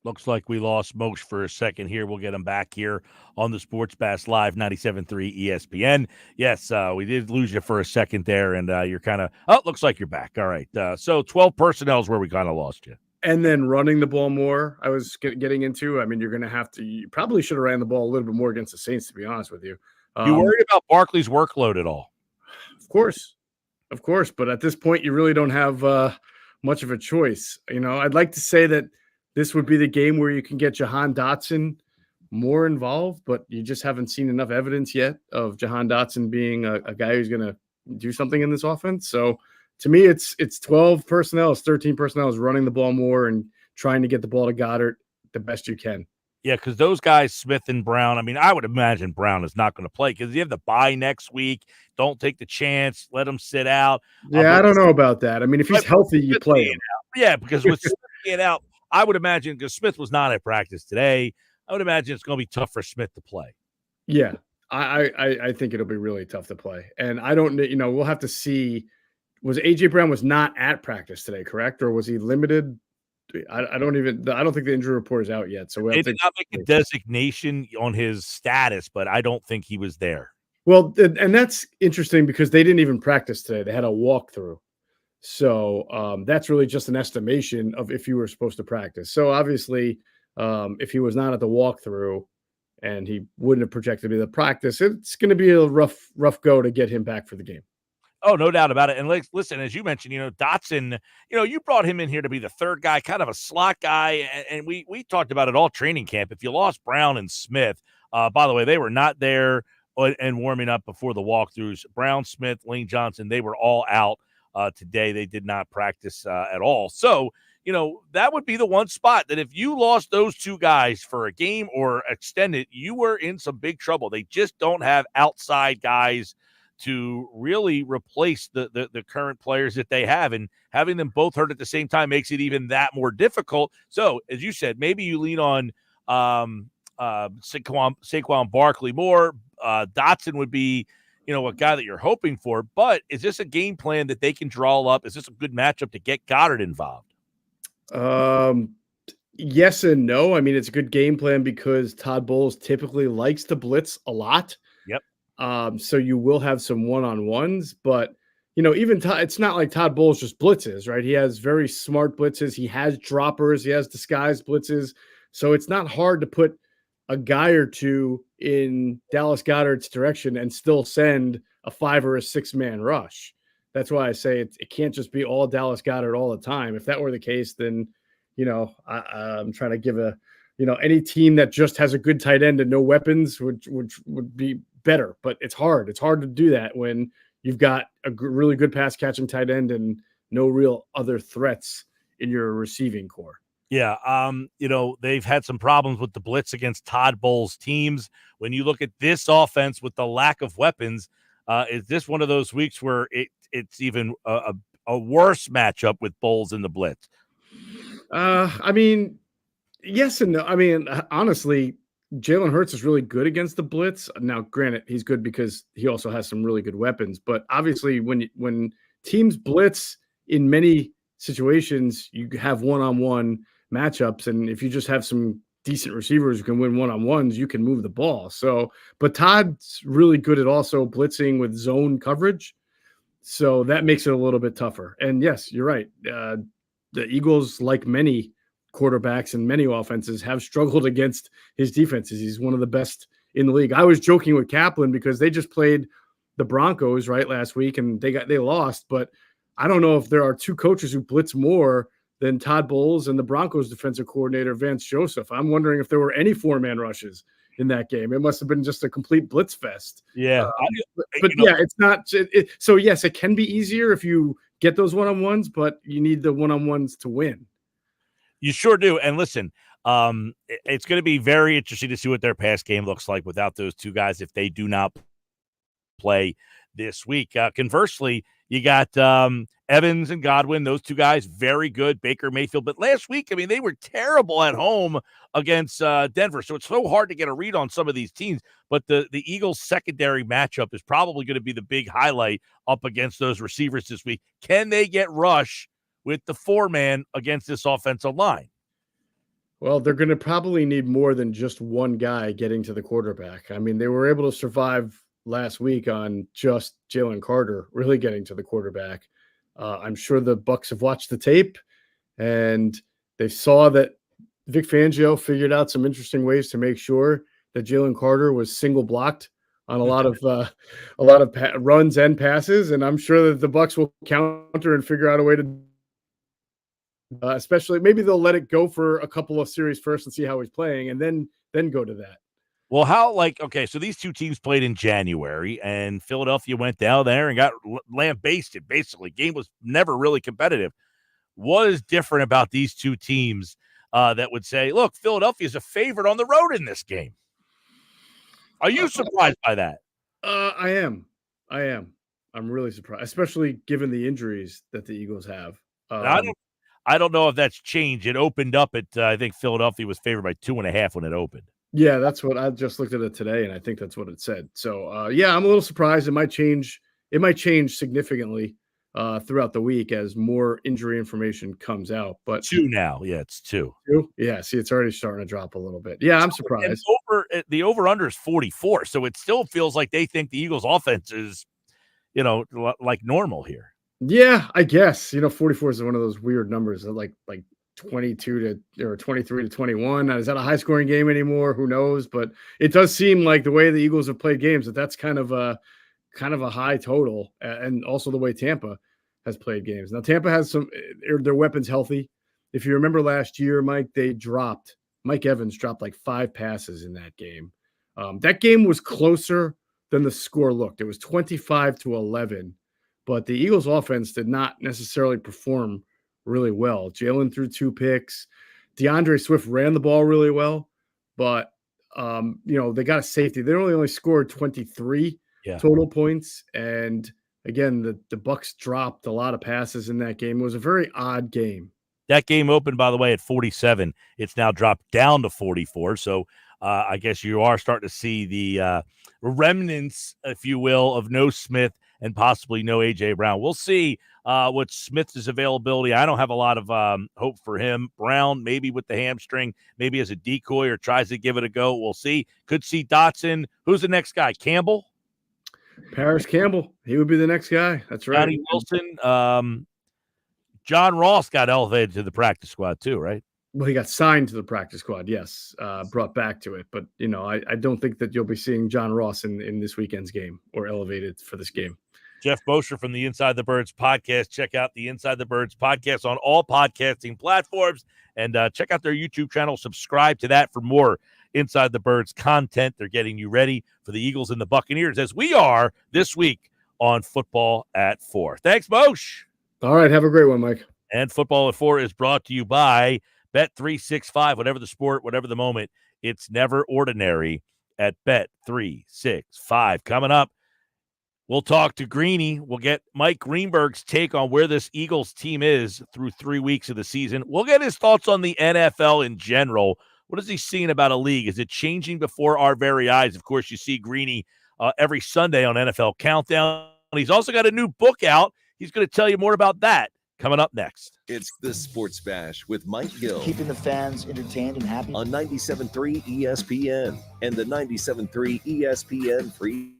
Looks like we lost Moshe for a second here. We'll get him back here on the Sports Bass Live 97.3 ESPN. Yes, we did lose you for a second there, and you're kind of – looks like you're back. All right. So 12 personnel is where we kind of lost you. And then running the ball more, I was getting into. I mean, you're going to have to – you probably should have ran the ball a little bit more against the Saints, to be honest with you. You worried about Barkley's workload at all? Of course. But at this point, you really don't have much of a choice. I'd like to say that this would be the game where you can get Jahan Dotson more involved, but you just haven't seen enough evidence yet of Jahan Dotson being a guy who's going to do something in this offense. So to me, it's 12 personnel, it's 13 personnel is running the ball more and trying to get the ball to Goddard the best you can. Yeah, because those guys, Smith and Brown, I mean, I would imagine Brown is not going to play because you have the bye next week. Don't take the chance. Let him sit out. Yeah, I don't know about that. I mean, if he's healthy, you play him. Yeah, because with Smith being out, I would imagine, because Smith was not at practice today, I would imagine it's going to be tough for Smith to play. Yeah, I think it'll be really tough to play. And I don't, we'll have to see. Was A.J. Brown was not at practice today, correct? Or was he limited? I don't think the injury report is out yet. So they did not make a designation on his status, but I don't think he was there. Well, and that's interesting because they didn't even practice today. They had a walkthrough. So that's really just an estimation of if you were supposed to practice. So obviously, if he was not at the walkthrough and he wouldn't have projected to the practice, it's going to be a rough go to get him back for the game. Oh, no doubt about it. And listen, as you mentioned, Dotson, you brought him in here to be the third guy, kind of a slot guy. And we talked about it all training camp. If you lost Brown and Smith, by the way, they were not there and warming up before the walkthroughs. Brown, Smith, Lane Johnson, they were all out today. They did not practice at all. So, that would be the one spot that if you lost those two guys for a game or extended, you were in some big trouble. They just don't have outside guys to really replace the current players that they have, and having them both hurt at the same time makes it even that more difficult. So, as you said, maybe you lean on Saquon Barkley more. Dotson would be, a guy that you're hoping for. But is this a game plan that they can draw up? Is this a good matchup to get Goddard involved? Yes and no. I mean, it's a good game plan because Todd Bowles typically likes to blitz a lot. Yep. So you will have some one-on-ones, but even it's not like Todd Bowles just blitzes, right? He has very smart blitzes. He has droppers. He has disguised blitzes. So it's not hard to put a guy or two in Dallas Goedert's direction and still send a 5 or a 6-man rush. That's why I say it can't just be all Dallas Goedert all the time. If that were the case, then, I'm trying to give any team that just has a good tight end and no weapons would be better, but it's hard. It's hard to do that when you've got a really good pass catching tight end and no real other threats in your receiving core. Yeah. They've had some problems with the blitz against Todd Bowles teams. When you look at this offense with the lack of weapons, is this one of those weeks where it's even a worse matchup with Bowles in the blitz? I mean, yes and no. I mean, honestly, Jalen Hurts is really good against the blitz. Now, granted, he's good because he also has some really good weapons. But obviously, when teams blitz in many situations, you have one-on-one matchups. And if you just have some decent receivers who can win one-on-ones, you can move the ball. So, but Todd's really good at also blitzing with zone coverage. So that makes it a little bit tougher. And yes, you're right. The Eagles, like many quarterbacks and many offenses, have struggled against his defenses. He's one of the best in the league. I was joking with Kaplan because they just played the Broncos last week and they lost, but I don't know if there are two coaches who blitz more than Todd Bowles and the Broncos defensive coordinator Vance Joseph. I'm wondering if there were any 4-man rushes in that game. It must have been just a complete blitz fest. Yeah. But yeah, it's not. So yes, it can be easier if you get those one-on-ones, but you need the one-on-ones to win. You sure do. And listen, it's going to be very interesting to see what their pass game looks like without those two guys if they do not play this week. Conversely, you got Evans and Godwin, those two guys, very good. Baker Mayfield. But last week, I mean, they were terrible at home against Denver. So it's so hard to get a read on some of these teams. But the Eagles' secondary matchup is probably going to be the big highlight up against those receivers this week. Can they get rush with the 4-man against this offensive line? Well, they're going to probably need more than just one guy getting to the quarterback. I mean, they were able to survive last week on just Jalen Carter really getting to the quarterback. I'm sure the Bucs have watched the tape and they saw that Vic Fangio figured out some interesting ways to make sure that Jalen Carter was single blocked on a lot of runs and passes. And I'm sure that the Bucs will counter and figure out a way to especially maybe they'll let it go for a couple of series first and see how he's playing and then go to that. Well, so these two teams played in January, and Philadelphia went down there and got lambasted, basically. Game was never really competitive. What is different about these two teams that would say, look, Philadelphia is a favorite on the road in this game? Are you surprised by that? I am. I'm really surprised, especially given the injuries that the Eagles have. I don't know if that's changed. It opened up at, I think Philadelphia was favored by 2.5 when it opened. Yeah, that's what I just looked at it today, and I think that's what it said. So, yeah, I'm a little surprised. It might change. It might change significantly throughout the week as more injury information comes out. But 2 now, yeah, it's 2. 2? Yeah, see, it's already starting to drop a little bit. Yeah, I'm surprised. The over/under is 44, so it still feels like they think the Eagles' offense is, like normal here. Yeah, I guess 44 is one of those weird numbers that like 22 to or 23 to 21. Is that a high scoring game anymore? Who knows? But it does seem like the way the Eagles have played games that's kind of a high total, and also the way Tampa has played games. Now Tampa has their weapons healthy. If you remember last year, Mike Evans dropped like 5 passes in that game. That game was closer than the score looked. It was 25-11. But the Eagles offense did not necessarily perform really well. Jalen threw 2 picks. DeAndre Swift ran the ball really well, but they got a safety. They only scored 23 total points. And again, the Bucs dropped a lot of passes in that game. It was a very odd game. That game opened, by the way, at 47. It's now dropped down to 44. So I guess you are starting to see the remnants, if you will, of no Smith and possibly no A.J. Brown. We'll see what Smith's availability. I don't have a lot of hope for him. Brown, maybe with the hamstring, maybe as a decoy or tries to give it a go. We'll see. Could see Dotson. Who's the next guy? Campbell? Paris Campbell. He would be the next guy. That's right. Johnny Wilson. John Ross got elevated to the practice squad too, right? Well, he got signed to the practice squad, yes, brought back to it. But, I don't think that you'll be seeing John Ross in this weekend's game or elevated for this game. Jeff Mosher from the Inside the Birds podcast. Check out the Inside the Birds podcast on all podcasting platforms and check out their YouTube channel. Subscribe to that for more Inside the Birds content. They're getting you ready for the Eagles and the Buccaneers as we are this week on Football at 4. Thanks, Moshe. All right. Have a great one, Mike. And Football at 4 is brought to you by Bet365. Whatever the sport, whatever the moment, it's never ordinary at Bet365. Coming up, we'll talk to Greeny. We'll get Mike Greenberg's take on where this Eagles team is through 3 weeks of the season. We'll get his thoughts on the NFL in general. What is he seeing about a league? Is it changing before our very eyes? Of course, you see Greeny every Sunday on NFL Countdown. He's also got a new book out. He's going to tell you more about that coming up next. It's the Sports Bash with Mike Gill. Keeping the fans entertained and happy. On 97.3 ESPN and the 97.3 ESPN free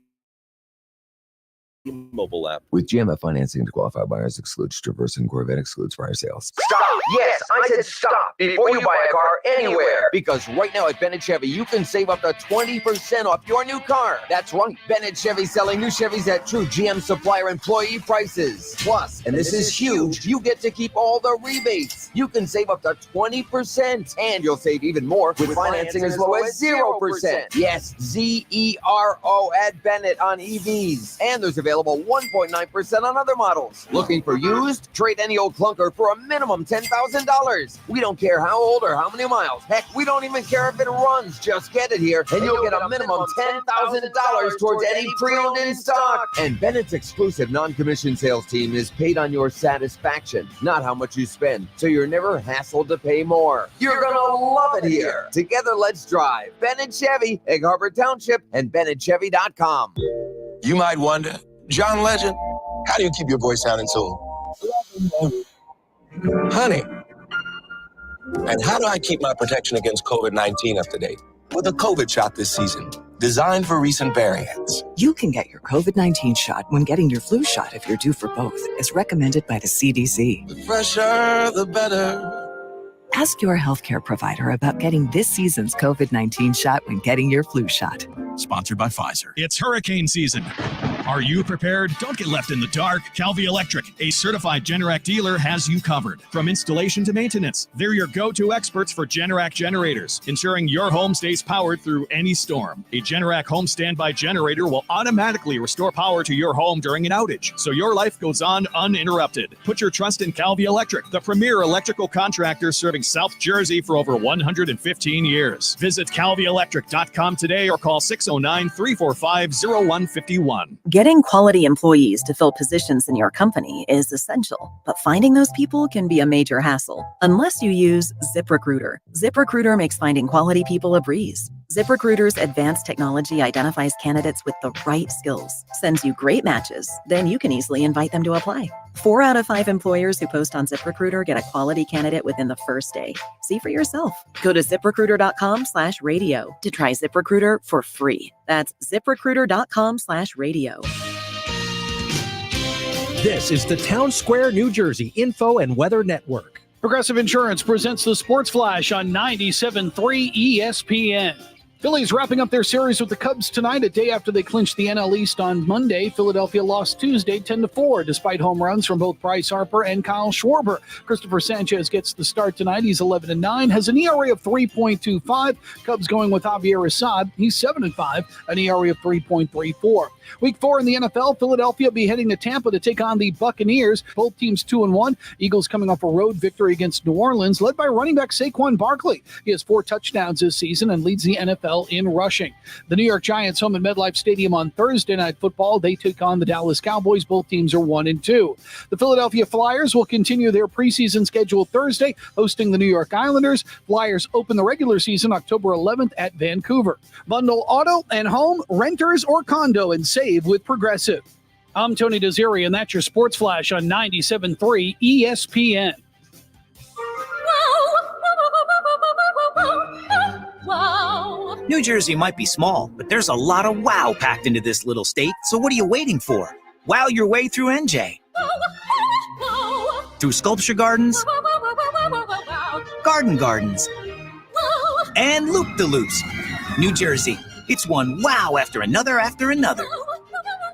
mobile app. With GMF financing to qualified buyers excludes Traverse and Corvette excludes fire sales. Stop! Yes, I said stop before you buy a car anywhere. Because right now at Bennett Chevy, you can save up to 20% off your new car. That's right. Bennett Chevy selling new Chevys at true GM supplier employee prices. Plus, and this is huge, you get to keep all the rebates. You can save up to 20%. And you'll save even more with financing as low as 0%. Yes, Z-E-R-O at Bennett on EVs. And there's available 1.9% on other models. Looking for used? Trade any old clunker for a minimum $10,000. We don't care how old or how many miles. Heck, we don't even care if it runs. Just get it here, and you'll get a minimum $10,000 towards any pre-owned in stock. And Bennett's exclusive non-commissioned sales team is paid on your satisfaction, not how much you spend, so you're never hassled to pay more. You're gonna love it here. Together, let's drive. Bennett Chevy, Egg Harbor Township, and BennettChevy.com. You might wonder, John Legend, how do you keep your voice sounding so honey? And how do I keep my protection against COVID-19 up to date? With a COVID shot this season, designed for recent variants. You can get your COVID-19 shot when getting your flu shot if you're due for both, as recommended by the CDC. The fresher, the better. Ask your healthcare provider about getting this season's COVID-19 shot when getting your flu shot. Sponsored by Pfizer. It's hurricane season. Are you prepared? Don't get left in the dark. Calvi Electric, a certified Generac dealer, has you covered. From installation to maintenance, they're your go-to experts for Generac generators, ensuring your home stays powered through any storm. A Generac home standby generator will automatically restore power to your home during an outage, so your life goes on uninterrupted. Put your trust in Calvi Electric, the premier electrical contractor serving South Jersey for over 115 years. Visit calvielectric.com today or call 609-345-0151. Getting quality employees to fill positions in your company is essential, but finding those people can be a major hassle unless you use ZipRecruiter. ZipRecruiter makes finding quality people a breeze. ZipRecruiter's advanced technology identifies candidates with the right skills, sends you great matches, then you can easily invite them to apply. 4 out of 5 employers who post on ZipRecruiter get a quality candidate within the first day. See for yourself. Go to ZipRecruiter.com/radio to try ZipRecruiter for free. That's ZipRecruiter.com/radio. This is the Town Square, New Jersey Info and Weather Network. Progressive Insurance presents the Sports Flash on 97.3 ESPN. Phillies wrapping up their series with the Cubs tonight, a day after they clinched the NL East on Monday. Philadelphia lost Tuesday 10-4, despite home runs from both Bryce Harper and Kyle Schwarber. Christopher Sanchez gets the start tonight. He's 11-9, has an ERA of 3.25. Cubs going with Javier Assad. He's 7-5, an ERA of 3.34. Week 4 in the NFL, Philadelphia will be heading to Tampa to take on the Buccaneers. Both teams 2-1. Eagles coming off a road victory against New Orleans, led by running back Saquon Barkley. He has 4 touchdowns this season and leads the NFL in rushing. The New York Giants home at MetLife Stadium on Thursday Night Football. They take on the Dallas Cowboys. Both teams are 1-2. The Philadelphia Flyers will continue their preseason schedule Thursday, hosting the New York Islanders. Flyers open the regular season October 11th at Vancouver. Bundle auto and home, renters or condo, and save with Progressive. I'm Tony Desiri, and that's your Sports Flash on 97.3 ESPN. Wow. New Jersey might be small, but there's a lot of wow packed into this little state. So what are you waiting for? Wow your way through NJ. Through sculpture gardens, garden gardens, and loop-de-loops. New Jersey, it's one wow after another after another.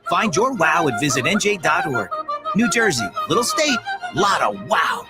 Find your wow at visitnj.org. New Jersey, little state, lot of wow.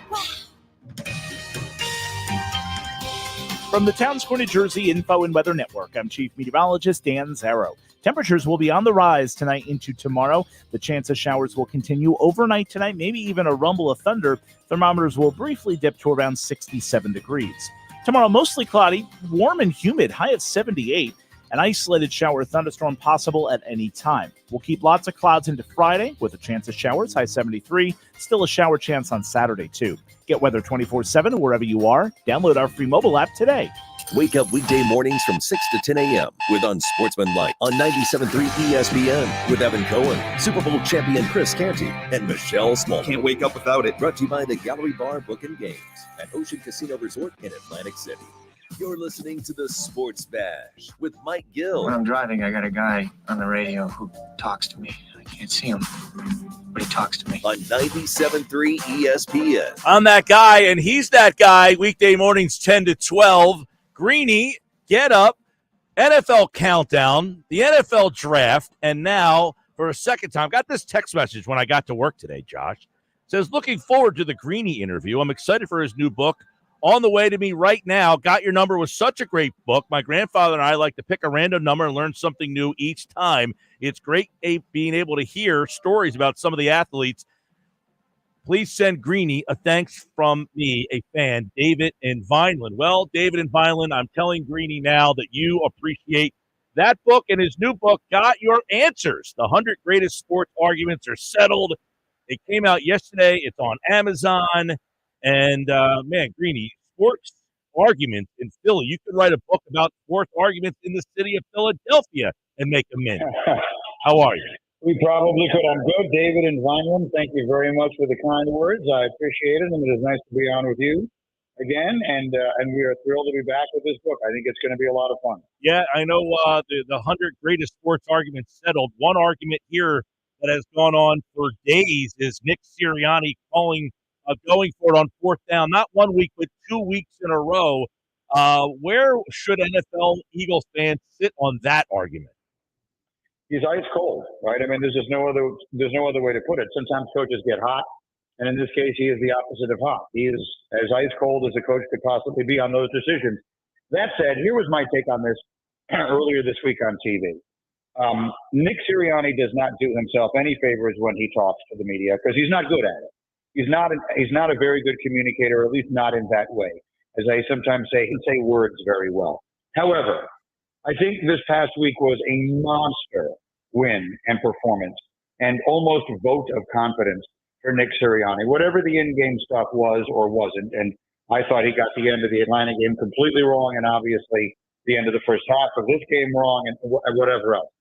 From the Town Square, New Jersey Info and Weather Network, I'm Chief Meteorologist Dan Zarrow. Temperatures will be on the rise tonight into tomorrow. The chance of showers will continue overnight tonight, maybe even a rumble of thunder. Thermometers will briefly dip to around 67 degrees. Tomorrow, mostly cloudy, warm and humid, high at 78. An isolated shower or thunderstorm possible at any time. We'll keep lots of clouds into Friday with a chance of showers, high 73. Still a shower chance on Saturday, too. Get weather 24/7 wherever you are. Download our free mobile app today. Wake up weekday mornings from 6 to 10 a.m. with Unsportsmanlike on 97.3 ESPN with Evan Cohen, Super Bowl champion Chris Canty, and Michelle Small. Can't wake up without it. Brought to you by the Gallery Bar Book and Games at Ocean Casino Resort in Atlantic City. You're listening to the Sports Bash with Mike Gill. When I'm driving, I got a guy on the radio who talks to me. I Can't see him, but he talks to me. On 97.3 ESPN. I'm that guy, and he's that guy. Weekday mornings 10 to 12. Greeny, Get Up, NFL Countdown, the NFL Draft, and now, for a second time, got this text message when I got to work today, Josh. It says, looking forward to the Greeny interview. I'm excited for his new book. On the way to me right now. Got Your Number was such a great book. My grandfather and I like to pick a random number and learn something new each time. It's great being able to hear stories about some of the athletes. Please send Greeny a thanks from me, a fan, David in Vineland. Well, David in Vineland, I'm telling Greeny now that you appreciate that book and his new book, Got Your Answers. The 100 Greatest Sports Arguments Are Settled. It came out yesterday. It's on Amazon. And, man, Greeny, sports arguments in Philly. You could write a book about sports arguments in the city of Philadelphia and make them in. How are you? We probably could. I'm good. David in Vineland, thank you very much for the kind words. I appreciate it, and it is nice to be on with you again. And we are thrilled to be back with this book. I think it's going to be a lot of fun. Yeah, I know the 100 Greatest Sports Arguments Settled. One argument here that has gone on for days is Nick Sirianni going for it on fourth down, not 1 week, but 2 weeks in a row. Where should NFL Eagles fans sit on that argument? He's ice cold, right? I mean, there's no other way to put it. Sometimes coaches get hot, and in this case, he is the opposite of hot. He is as ice cold as a coach could possibly be on those decisions. That said, here was my take on this earlier this week on TV. Nick Sirianni does not do himself any favors when he talks to the media because he's not good at it. He's not a very good communicator, or at least not in that way. As I sometimes say, he can say words very well. However, I think this past week was a monster win and performance and almost vote of confidence for Nick Sirianni, whatever the in-game stuff was or wasn't. And I thought he got the end of the Atlanta game completely wrong, and obviously the end of the first half of this game wrong, and whatever else.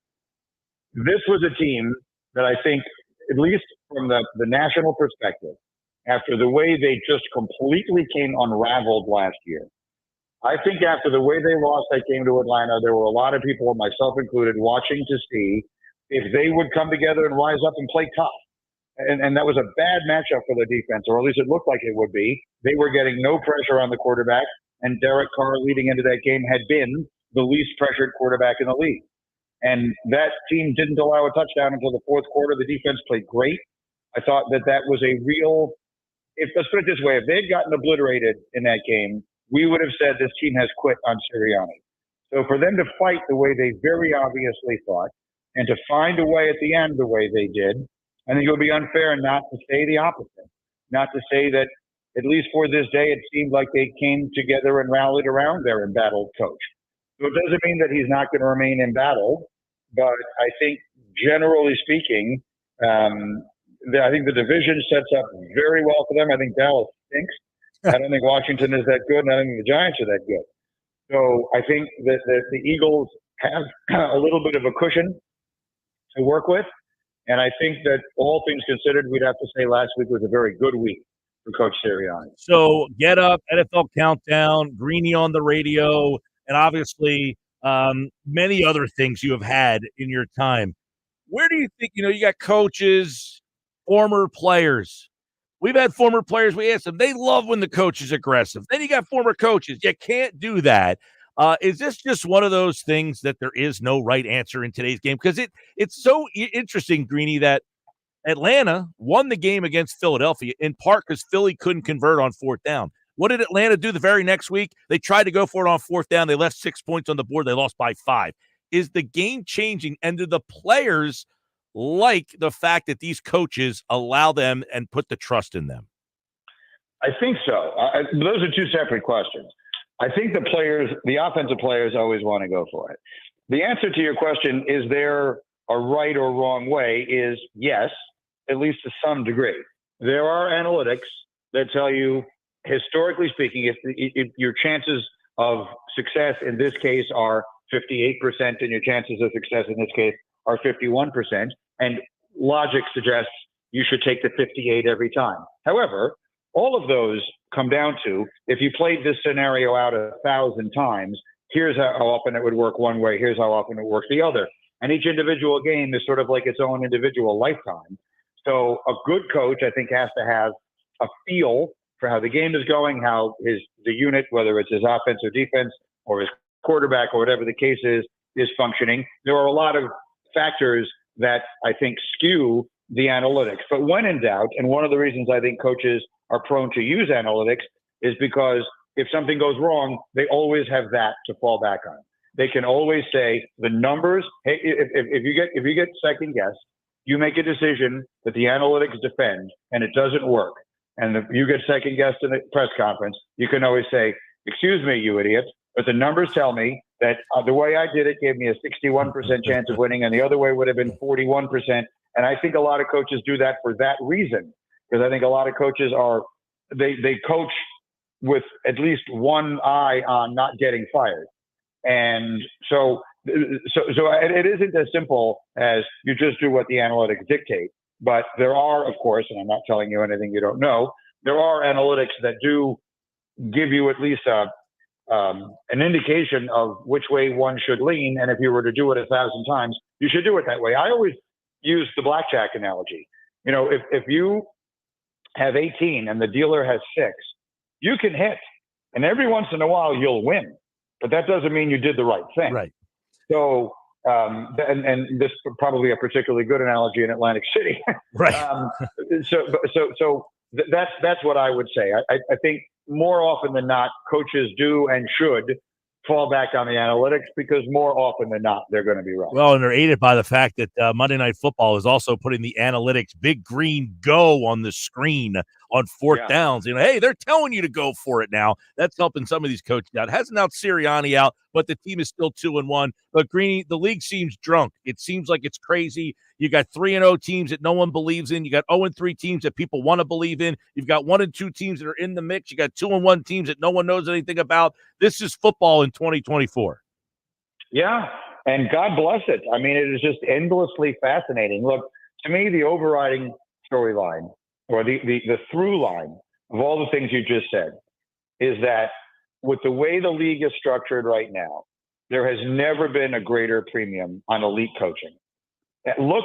This was a team that I think, at least from the national perspective, after the way they just completely came unraveled last year, I think after the way they lost that game to Atlanta, there were a lot of people, myself included, watching to see if they would come together and rise up and play tough. And that was a bad matchup for the defense, or at least it looked like it would be. They were getting no pressure on the quarterback, and Derek Carr leading into that game had been the least pressured quarterback in the league. And that team didn't allow a touchdown until the fourth quarter. The defense played great. I thought that was a real, let's put it this way, if they'd gotten obliterated in that game, we would have said this team has quit on Sirianni. So for them to fight the way they very obviously thought and to find a way at the end the way they did, I think it would be unfair not to say the opposite, not to say that at least for this day it seemed like they came together and rallied around their embattled coach. So it doesn't mean that he's not going to remain embattled, but I think generally speaking, I think the division sets up very well for them. I think Dallas stinks. I don't think Washington is that good, and I don't think the Giants are that good. So I think that the Eagles have a little bit of a cushion to work with, and I think that all things considered, we'd have to say last week was a very good week for Coach Sirianni. So Get Up, NFL Countdown, Greeny on the radio, and obviously many other things you have had in your time. Where do you think, you got coaches, former players. We've had former players, we asked them, they love when the coach is aggressive. Then you got former coaches. You can't do that. Is this just one of those things that there is no right answer in today's game? Because it's so interesting, Greeny, that Atlanta won the game against Philadelphia in part because Philly couldn't convert on fourth down. What did Atlanta do the very next week? They tried to go for it on fourth down. They left 6 points on the board. They lost by 5. Is the game changing? And do the players like the fact that these coaches allow them and put the trust in them? I think so. Those are two separate questions. I think the offensive players always want to go for it. The answer to your question, is there a right or wrong way, is yes, at least to some degree. There are analytics that tell you, historically speaking, if your chances of success in this case are 58% and your chances of success in this case are 51%, and logic suggests you should take the 58 every time. However, all of those come down to, if you played this scenario out 1,000 times, here's how often it would work one way, here's how often it works the other. and each individual game is sort of like its own individual lifetime. So a good coach, I think, has to have a feel for how the game is going, how the unit, whether it's his offense or defense or his quarterback or whatever the case is functioning. There are a lot of factors that I think skew the analytics. But when in doubt, and one of the reasons I think coaches are prone to use analytics is because if something goes wrong, they always have that to fall back on. They can always say the numbers. Hey, if you get second guessed, you make a decision that the analytics defend and it doesn't work, and if you get second guessed in a press conference, you can always say, "Excuse me, you idiot, but the numbers tell me that the way I did it gave me a 61% chance of winning, and the other way would have been 41%." And I think a lot of coaches do that for that reason, because I think a lot of coaches they coach with at least one eye on not getting fired. And so it isn't as simple as you just do what the analytics dictate. But there are, of course, and I'm not telling you anything you don't know, there are analytics that do give you at least an indication of which way one should lean. And if you were to do it 1,000 times, you should do it that way. I always use the blackjack analogy. You know, if you have 18 and the dealer has 6, you can hit. And every once in a while you'll win. But that doesn't mean you did the right thing. Right. So, and this is probably a particularly good analogy in Atlantic City. Right. So that's what I would say. I think more often than not, coaches do and should fall back on the analytics because more often than not, they're going to be right. Well, and they're aided by the fact that Monday Night Football is also putting the analytics big green go on the screen on fourth downs. You know, hey, they're telling you to go for it now. That's helping some of these coaches out. Hasn't out Sirianni out, but the team is still 2-1. But Greeny, the league seems drunk. It seems like it's crazy. You got 3-0 teams that no one believes in. You got 0-3 teams that people want to believe in. You've got 1-2 teams that are in the mix. You got 2-1 teams that no one knows anything about. This is football in 2024. Yeah, and God bless it. I mean, it is just endlessly fascinating. Look, to me, the overriding storyline or the through line of all the things you just said is that with the way the league is structured right now, there has never been a greater premium on elite coaching. Look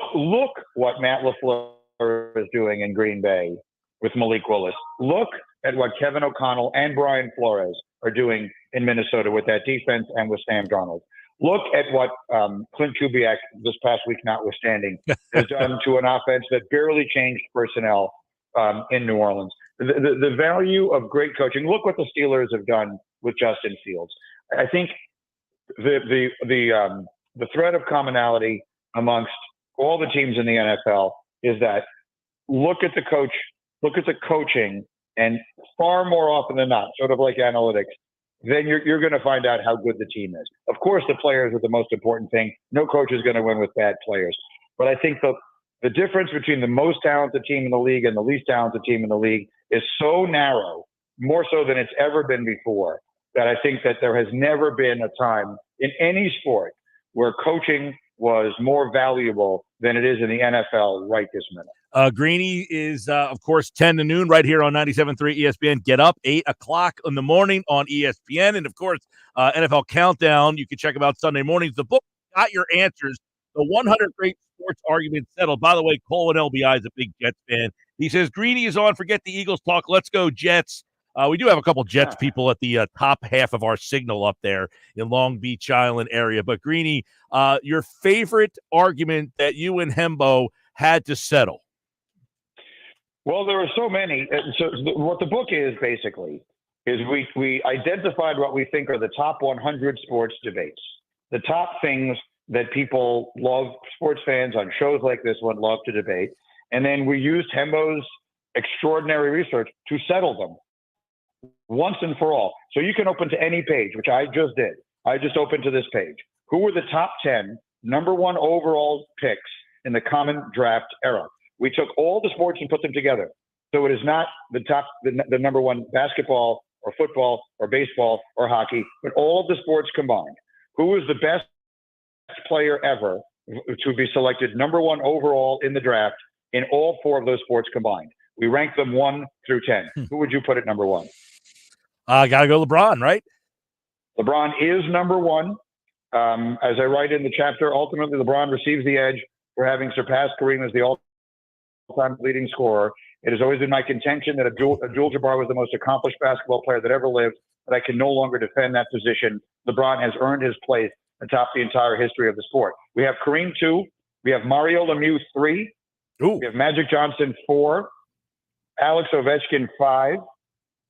what Matt LaFleur is doing in Green Bay with Malik Willis. Look at what Kevin O'Connell and Brian Flores are doing in Minnesota with that defense and with Sam Darnold. Look at what Clint Kubiak, this past week notwithstanding, has done to an offense that barely changed personnel in New Orleans. The value of great coaching. Look what the Steelers have done with Justin Fields. I think the thread of commonality amongst all the teams in the NFL is that look at the coach, look at the coaching, and far more often than not, sort of like analytics, then you're going to find out how good the team is. Of course, the players are the most important thing. No coach is going to win with bad players. But I think the difference between the most talented team in the league and the least talented team in the league is so narrow, more so than it's ever been before, that I think that there has never been a time in any sport where coaching was more valuable than it is in the NFL right this minute. Greeny is, of course, 10 to noon right here on 97.3 ESPN. Get up, 8 o'clock in the morning on ESPN. And, of course, NFL Countdown. You can check them out Sunday mornings. The book got your answers. The 100 great sports argument settled. By the way, Cole and LBI is a big Jets fan. He says, Greeny is on. Forget the Eagles talk. Let's go, Jets. We do have a couple Jets people at the top half of our signal up there in Long Beach Island area. But, Greeny, your favorite argument that you and Hembo had to settle? Well, there are so many. So what the book is basically is we identified what we think are the top 100 sports debates, the top things that people love, sports fans on shows like this one love to debate. And then we used Hembo's extraordinary research to settle them once and for all. So you can open to any page, which I just did. I just opened to this page. Who were the top 10 number one overall picks in the common draft era? We took all the sports and put them together. So it is not the number one basketball or football or baseball or hockey, but all of the sports combined. Who was the best player ever to be selected number one overall in the draft in all 4 of those sports combined? We ranked them 1 through 10. Who would you put at number 1? Gotta go LeBron, right? LeBron is number 1. As I write in the chapter, ultimately LeBron receives the edge for having surpassed Kareem as the all-time leading scorer. It has always been my contention that Abdul-Jabbar was the most accomplished basketball player that ever lived, but I can no longer defend that position. LeBron has earned his place atop the entire history of the sport. We have Kareem 2. We have Mario Lemieux 3. Ooh. We have Magic Johnson 4. Alex Ovechkin 5.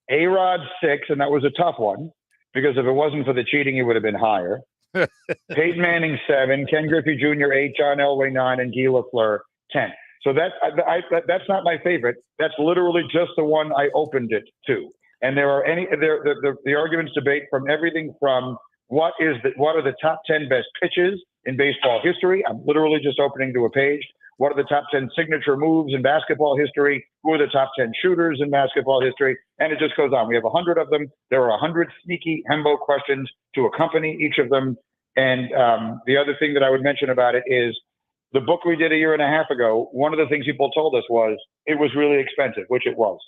A-Rod 6, and that was a tough one because if it wasn't for the cheating, he would have been higher. Peyton Manning 7, Ken Griffey Jr. 8, John Elway 9, and Guy Lafleur 10. So that's not my favorite. That's literally just the one I opened it to. And there are the arguments debate from everything from what are the top 10 best pitches in baseball history. I'm literally just opening to a page. What are the top 10 signature moves in basketball history? Who are the top 10 shooters in basketball history? And it just goes on. We have 100 of them. There are 100 sneaky Hembo questions to accompany each of them. And the other thing that I would mention about it is the book we did a year and a half ago. One of the things people told us was it was really expensive, which it was.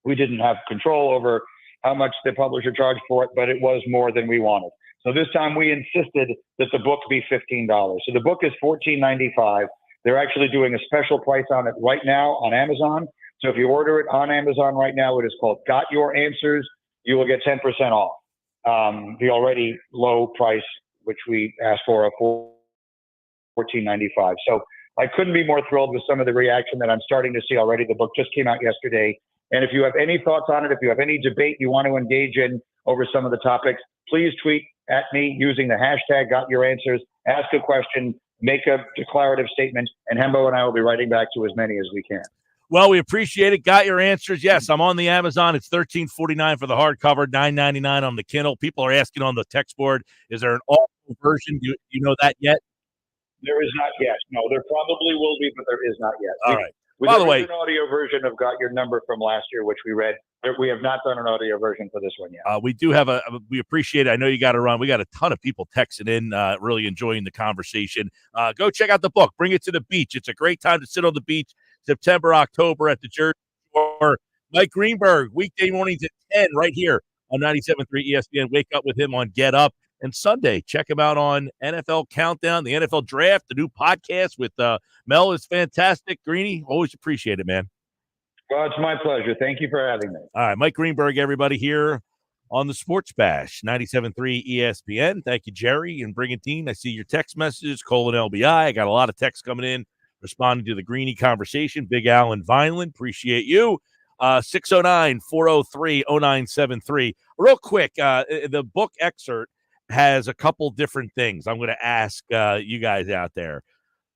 We didn't have control over how much the publisher charged for it, but it was more than we wanted. So this time we insisted that the book be $15. So the book is $14.95. They're actually doing a special price on it right now on Amazon. So if you order it on Amazon right now, it is called Got Your Answers. You will get 10% off the already low price, which we asked for, of $14.95. So I couldn't be more thrilled with some of the reaction that I'm starting to see already. The book just came out yesterday. And if you have any thoughts on it, if you have any debate you want to engage in over some of the topics, please tweet at me using the hashtag Got Your Answers. Ask a question, make a declarative statement, and Hembo and I will be writing back to as many as we can. Well, we appreciate it. Got your answers. Yes, I'm on the Amazon. It's $13.49 for the hardcover, $9.99 on the Kindle. People are asking on the text board, is there an audio version? Do you know that yet? There is not yet. No, there probably will be, but there is not yet. All right. By the way, an audio version of Got Your Number from last year, which we read. We have not done an audio version for this one yet. We do have we appreciate it. I know you got to run. We got a ton of people texting in, really enjoying the conversation. Go check out the book. Bring it to the beach. It's a great time to sit on the beach, September, October at the Jersey Shore. Mike Greenberg, weekday mornings at 10 right here on 97.3 ESPN. Wake up with him on Get Up. And Sunday, check him out on NFL Countdown, the NFL Draft, the new podcast with Mel is fantastic. Greeny, always appreciate it, man. Well, it's my pleasure. Thank you for having me. All right, Mike Greenberg, everybody here on the Sports Bash, 97.3 ESPN. Thank you, Jerry and Brigantine. I see your text messages, Colin LBI. I got a lot of texts coming in responding to the Greeny conversation. Big Alan Vineland, appreciate you. 609-403-0973. Real quick, the book excerpt has a couple different things I'm going to ask you guys out there.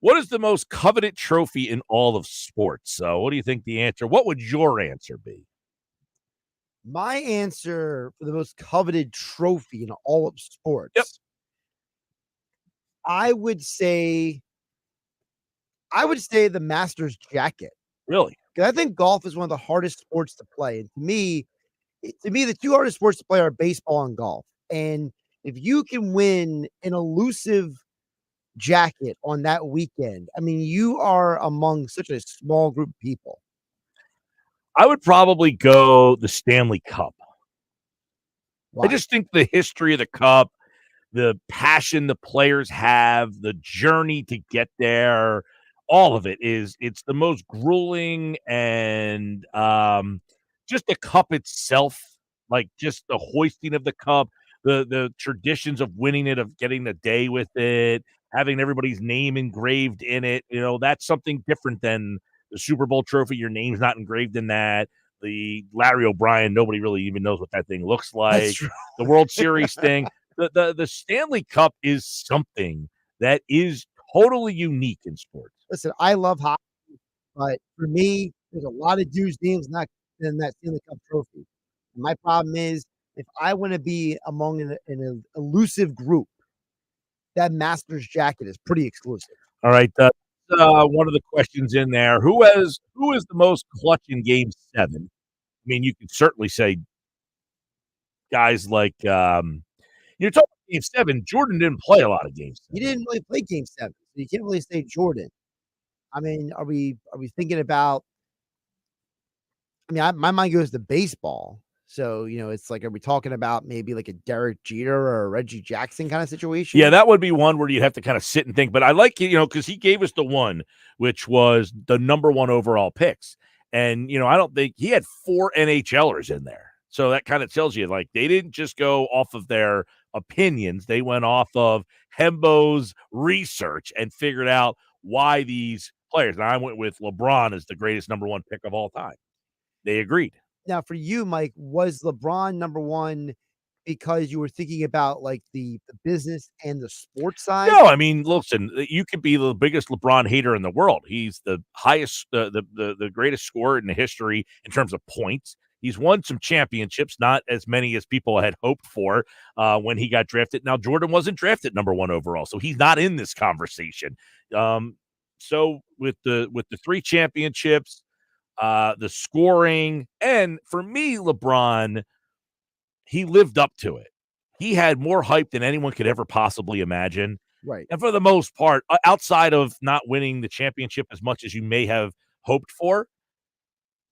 What is the most coveted trophy in all of sports? What do you think the answer? What would your answer be? My answer for the most coveted trophy in all of sports, yep. I would say the Masters jacket. Really? Because I think golf is one of the hardest sports to play. And to me, the two hardest sports to play are baseball and golf. And if you can win an elusive jacket on that weekend, I mean, you are among such a small group of people. I would probably go the Stanley Cup. Why? I just think the history of the Cup, the passion the players have, the journey to get there, all of it's the most grueling, and just the Cup itself, like just the hoisting of the Cup, the traditions of winning it, of getting a day with it, having everybody's name engraved in it. That's something different than the Super Bowl trophy. Your name's not engraved in that. The Larry O'Brien, nobody really even knows what that thing looks like. The World Series thing. The Stanley Cup is something that is totally unique in sports. Listen, I love hockey, but for me, there's a lot of dudes' names not in that Stanley Cup trophy. And my problem is, if I want to be among an elusive group, that Masters jacket is pretty exclusive. All right. One of the questions in there, who is the most clutch in Game 7? I mean, you could certainly say guys like, you're talking about Game 7. Jordan didn't play a lot of Game 7. He didn't really play Game 7, so you can't really say Jordan. I mean, are we thinking about? I mean, my mind goes to baseball. So, it's like, are we talking about maybe like a Derek Jeter or a Reggie Jackson kind of situation? Yeah, that would be one where you'd have to kind of sit and think. But I like, because he gave us the one, which was the number 1 overall picks. And, I don't think he had 4 NHLers in there. So that kind of tells you, like, they didn't just go off of their opinions. They went off of Hembo's research and figured out why these players. And I went with LeBron as the greatest number 1 pick of all time. They agreed. Now, for you, Mike, was LeBron number 1 because you were thinking about like the business and the sports side? No, I mean, listen, you could be the biggest LeBron hater in the world. He's the highest, the greatest scorer in the history in terms of points. He's won some championships, not as many as people had hoped for when he got drafted. Now, Jordan wasn't drafted number 1 overall, so he's not in this conversation. So with the 3 championships, the scoring, and for me, LeBron, he lived up to it. He had more hype than anyone could ever possibly imagine. Right. And for the most part, outside of not winning the championship as much as you may have hoped for,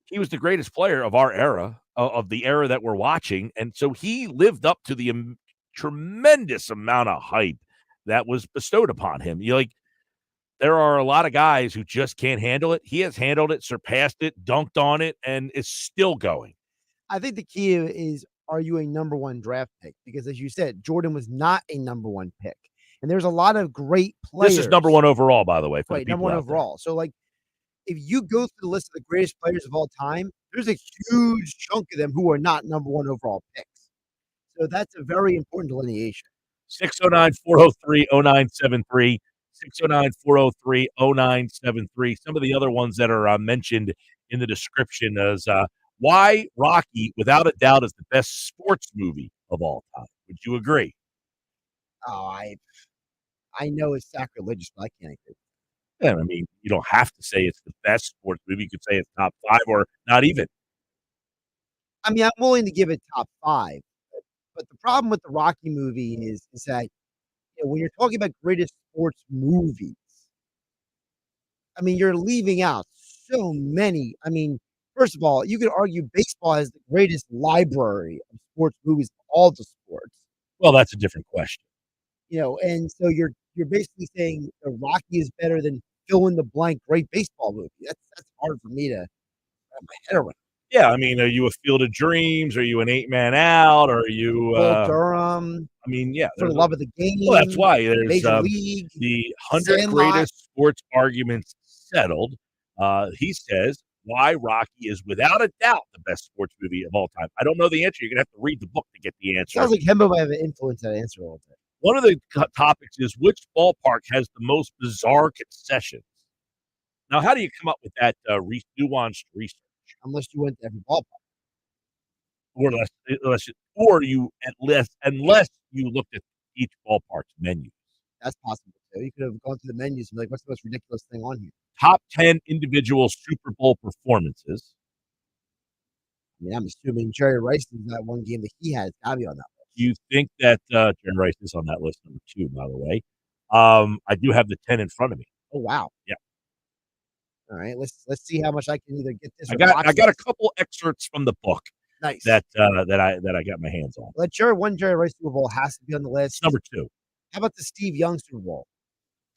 he was the greatest player of our era, of the era that we're watching. And so he lived up to the tremendous amount of hype that was bestowed upon him. There are a lot of guys who just can't handle it. He has handled it, surpassed it, dunked on it, and is still going. I think the key is, are you a number 1 draft pick? Because as you said, Jordan was not a number 1 pick. And there's a lot of great players. This is number 1 overall, by the way. Right, number 1 overall. So, like, if you go through the list of the greatest players of all time, there's a huge chunk of them who are not number 1 overall picks. So that's a very important delineation. 609-403-0973. 609-403-0973. Some of the other ones that are mentioned in the description is why Rocky, without a doubt, is the best sports movie of all time. Would you agree? Oh, I know it's sacrilegious, but I can't agree. Yeah, I mean, you don't have to say it's the best sports movie. You could say it's top 5 or not even. I mean, I'm willing to give it top 5. But the problem with the Rocky movie is that when you're talking about greatest sports movies, I mean, you're leaving out so many. I mean, first of all, you could argue baseball has the greatest library of sports movies of all the sports. Well, that's a different question. And so you're basically saying the Rocky is better than fill in the blank great baseball movie. That's hard for me to wrap my head around. Yeah, I mean, are you a Field of Dreams? Are you an 8-Man Out? Are you Bull Durham? I mean, yeah, For the love of the game. Well, that's why there's Major League, the 100 Sandlot. greatest sports arguments settled. He says why Rocky is without a doubt the best sports movie of all time. I don't know the answer. You're gonna have to read the book to get the answer. Sounds like Hembo might have an influence that answer a little bit. One of the topics is which ballpark has the most bizarre concessions. Now, how do you come up with that nuanced research? Unless you went to every ballpark. Unless you looked at each ballpark's menu. That's possible too. You could have gone through the menus and be like, what's the most ridiculous thing on here? Top 10 individual Super Bowl performances. I mean, I'm assuming Jerry Rice is that one game that he has got to be on that list. You think that Jerry Rice is on that list, number 2, by the way. I do have the 10 in front of me. Oh, wow. Yeah. All right, let's see how much I can either get this. I got a couple excerpts from the book. Nice. That I got my hands on. Well, Jerry Rice Super Bowl has to be on the list. It's number 2. How about the Steve Young Super Bowl?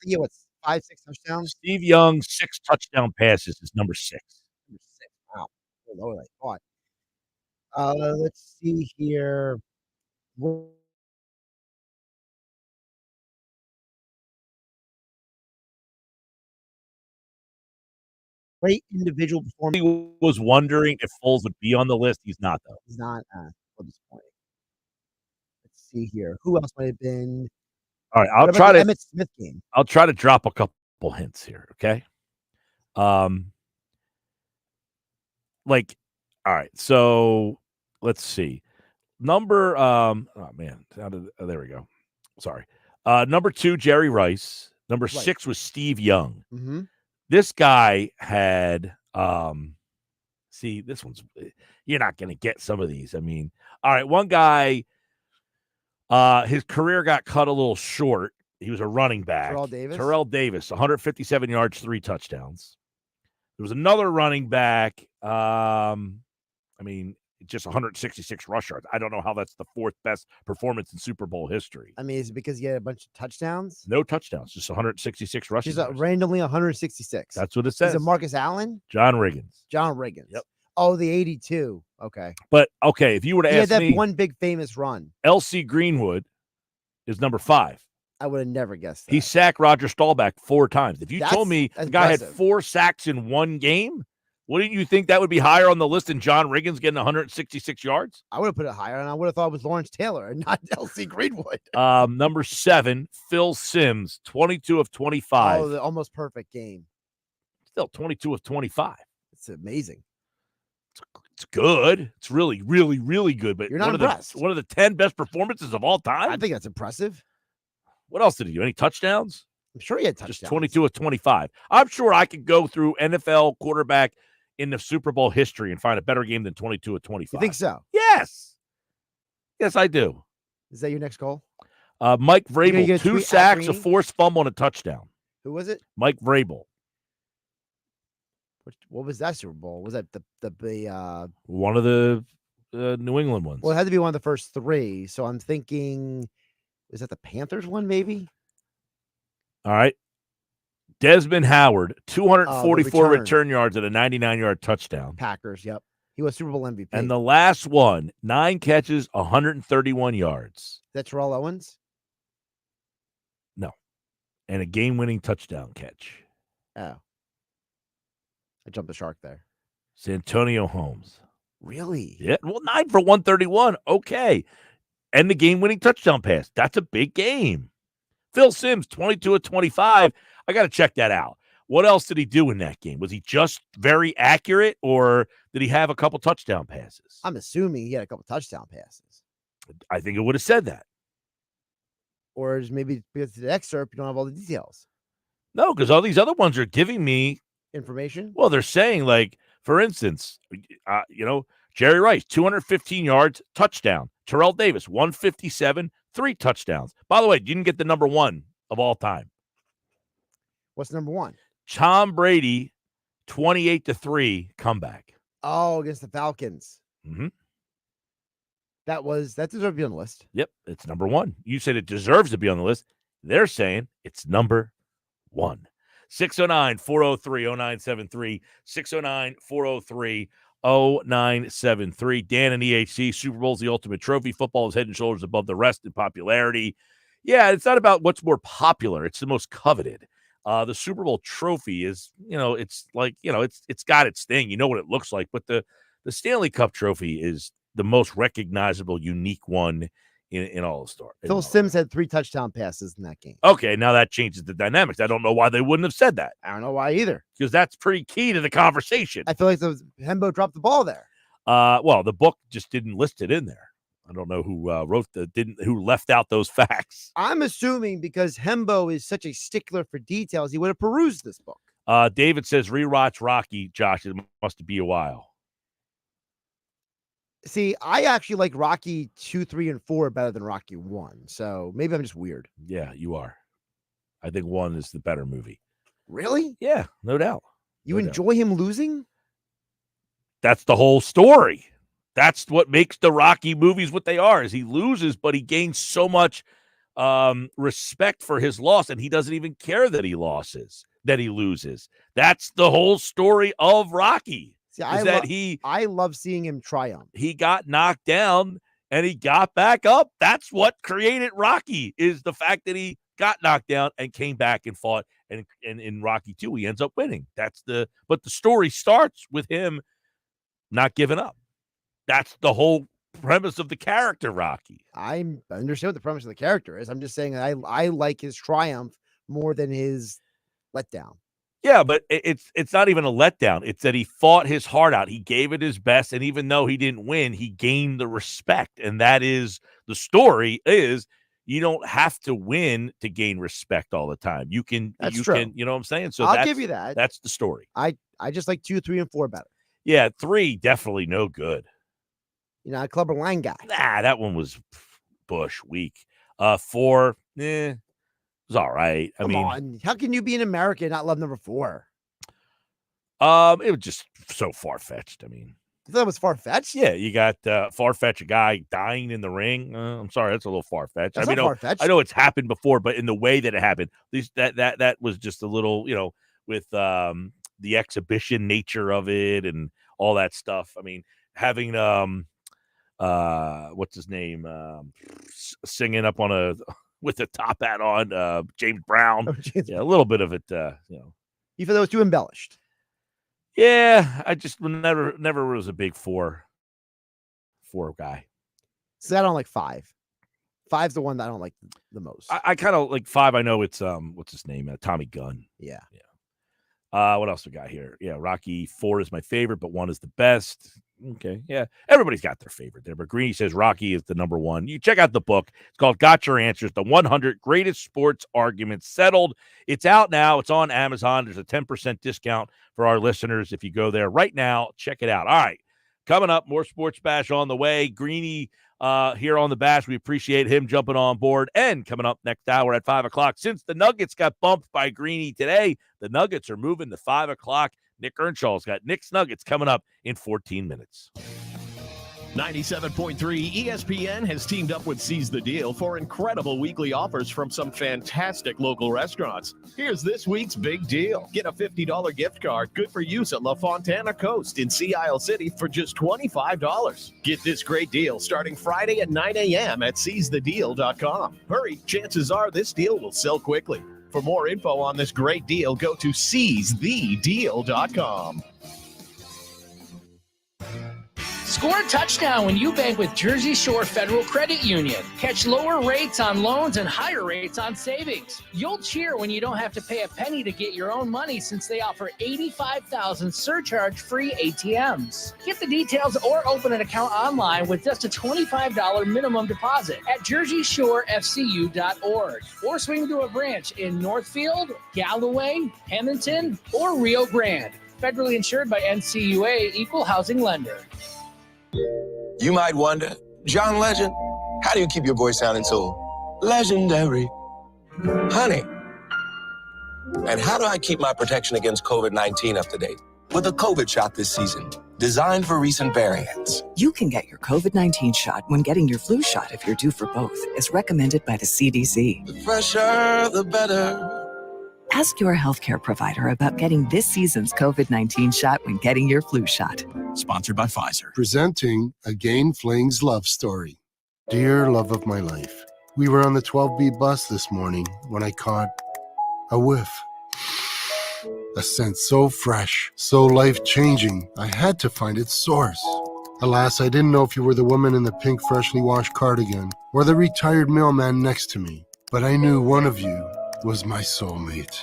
Yeah, what's 5, 6 touchdowns? Steve Young, 6 touchdown passes is number 6. Number 6. Wow, lower than I thought. Let's see here. Great individual performance. He was wondering if Foles would be on the list. He's not, though. He's not. Disappointing. Let's see here. Who else might have been? All right, I'll try to Emmitt Smith game. I'll try to drop a couple hints here. Okay. All right. So let's see. Number. Oh man. There we go. Sorry. Number 2, Jerry Rice. Number 6 was Steve Young. Mm-hmm. This guy had, see, this one's, you're not going to get some of these. I mean, all right, one guy, his career got cut a little short. He was a running back. Terrell Davis, 157 yards, 3 touchdowns. There was another running back. I mean, just 166 rush yards. I don't know how that's the fourth best performance in Super Bowl history. I mean, is it because he had a bunch of touchdowns? No touchdowns, just 166 rushing Just yards. randomly 166. That's what it says. Is it Marcus Allen? John Riggins. John Riggins. Yep. Oh, the 82. Okay. But, okay, if you were to He had ask that me, one big famous run. L.C. Greenwood is number 5. I would have never guessed that. He sacked Roger Staubach 4 times. If you told me the guy had impressive. 4 sacks in one game, wouldn't you think that would be higher on the list than John Riggins getting 166 yards? I would have put it higher, and I would have thought it was Lawrence Taylor and not L.C. Greenwood. Number 7, Phil Simms, 22 of 25. Oh, the almost perfect game. Still 22 of 25. It's amazing. It's good. It's really, really, really good. But You're not one impressed. One of the 10 best performances of all time? I think that's impressive. What else did he do? Any touchdowns? I'm sure he had touchdowns. Just 22 of 25. I'm sure I could go through NFL quarterback in the Super Bowl history and find a better game than 22 of 25. You think so? Yes. Yes, I do. Is that your next goal? Mike Vrabel, get a 2 tweet at sacks, a Greeny? forced fumble, and a touchdown. Who was it? Mike Vrabel. What was that Super Bowl? Was that the One of the New England ones. Well, it had to be one of the first 3. So I'm thinking, is that the Panthers one? Maybe. All right. Desmond Howard, 244 return. return yards and a 99-yard touchdown. Packers. Yep. He was Super Bowl MVP. And the last one, 9 catches, 131 yards. That's Terrell Owens. No. And a game-winning touchdown catch. Oh. I jumped the shark there. Santonio Holmes. Really? Yeah. Well, 9 for 131. Okay. And the game-winning touchdown pass. That's a big game. Phil Simms, 22 of 25. I got to check that out. What else did he do in that game? Was he just very accurate, or did he have a couple touchdown passes? I'm assuming he had a couple touchdown passes. I think it would have said that. Or is maybe because of the excerpt, you don't have all the details. No, because all these other ones are giving me information. Well, they're saying, like, for instance, Jerry Rice, 215 yards, touchdown. Terrell Davis, 157, 3 touchdowns. By the way, you didn't get the number 1 of all time. What's number 1? Tom Brady, 28-3 comeback. Oh, against the Falcons. Mm-hmm. That deserved to be on the list. Yep, it's number 1. You said it deserves to be on the list. They're saying it's number 1. 609-403-0973. 609-403-0973. Dan and EHC, Super Bowl's the ultimate trophy. Football is head and shoulders above the rest in popularity. Yeah, it's not about what's more popular. It's the most coveted. The Super Bowl trophy is, it's like, it's got its thing. You know what it looks like. But the Stanley Cup trophy is the most recognizable, unique one in all the stars. Phil Simms had 3 touchdown passes in that game. Okay, now that changes the dynamics. I don't know why they wouldn't have said that. I don't know why either. Because that's pretty key to the conversation. I feel like Hembo dropped the ball there. Well, the book just didn't list it in there. I don't know who who left out those facts. I'm assuming because Hembo is such a stickler for details, he would have perused this book. David says rewatch Rocky, Josh. It must be a while. See, I actually like Rocky 2, 3, and 4 better than Rocky 1. So maybe I'm just weird. Yeah, you are. I think 1 is the better movie. Really? Yeah, no doubt. You enjoy him losing? That's the whole story. That's what makes the Rocky movies what they are, is he loses, but he gains so much respect for his loss, and he doesn't even care that he loses, that he loses. That's the whole story of Rocky. See, I love seeing him triumph. He got knocked down and he got back up. That's what created Rocky, is the fact that he got knocked down and came back and fought. And in Rocky 2, he ends up winning. But the story starts with him not giving up. That's the whole premise of the character, Rocky. I understand what the premise of the character is. I'm just saying I like his triumph more than his letdown. Yeah, but it's not even a letdown. It's that he fought his heart out. He gave it his best, and even though he didn't win, he gained the respect. And that is the story. Is you don't have to win to gain respect all the time. You can. That's you true. can. You know what I'm saying? So I'll give you that. That's the story. I just like 2, 3, and 4 better. Yeah, 3 definitely no good. You're not a Clubber Lang guy. Nah, that one was Bush weak. 4, it was all right. Come on. How can you be an American and not love number 4? It was just so far-fetched. I mean, That was far-fetched? Yeah, you got far-fetched, a guy dying in the ring. I'm sorry, that's a little far-fetched. That's I mean, not far-fetched. I know it's happened before, but in the way that it happened, at least that was just a little, with the exhibition nature of it and all that stuff. I mean, having what's his name, singing up on with the top hat on, James Brown. Yeah, a little bit of it, You feel that was too embellished? Yeah, I just never was a big four guy. So I don't like 5. 5's the one that I don't like the most. I kind of like 5. I know it's what's his name, Tommy Gunn. Yeah. What else we got here? Yeah, Rocky 4 is my favorite, but 1 is the best. Okay, yeah, everybody's got their favorite there, but Greeny says Rocky is the number 1. You check out the book. It's called Got Your Answers: The 100 Greatest Sports Arguments Settled. It's out now. It's on Amazon. There's a 10% discount for our listeners if you go there right now. Check it out. All right, coming up, more Sports Bash on the way. Greeny here on the Bash. We appreciate him jumping on board. And coming up next hour at 5 o'clock, since the Nuggets got bumped by Greeny today, the Nuggets are moving to 5 o'clock. Nick Earnshaw's got Nick's Nuggets coming up in 14 minutes. 97.3 ESPN has teamed up with Seize the Deal for incredible weekly offers from some fantastic local restaurants. Here's this week's big deal. Get a $50 gift card good for use at La Fontana Coast in Sea Isle City for just $25. Get this great deal starting Friday at 9 a.m. at seizethedeal.com. Hurry, chances are this deal will sell quickly. For more info on this great deal, go to seizethedeal.com. Score a touchdown when you bank with Jersey Shore Federal Credit Union. Catch lower rates on loans and higher rates on savings. You'll cheer when you don't have to pay a penny to get your own money since they offer 85,000 surcharge-free ATMs. Get the details or open an account online with just a $25 minimum deposit at JerseyShoreFCU.org or swing to a branch in Northfield, Galloway, Hamilton, or Rio Grande. Federally insured by NCUA, Equal Housing Lender. You might wonder, John Legend, how do you keep your voice sounding so legendary? Honey. And how do I keep my protection against COVID-19 up to date? With a COVID shot this season, designed for recent variants. You can get your COVID-19 shot when getting your flu shot if you're due for both, as recommended by the CDC. The fresher, the better. Ask your healthcare provider about getting this season's COVID-19 shot when getting your flu shot. Sponsored by Pfizer. Presenting a Gain Flings love story. Dear love of my life, we were on the 12B bus this morning when I caught a whiff. A scent so fresh, so life-changing, I had to find its source. Alas, I didn't know if you were the woman in the pink freshly washed cardigan or the retired mailman next to me, but I knew one of you was my soulmate.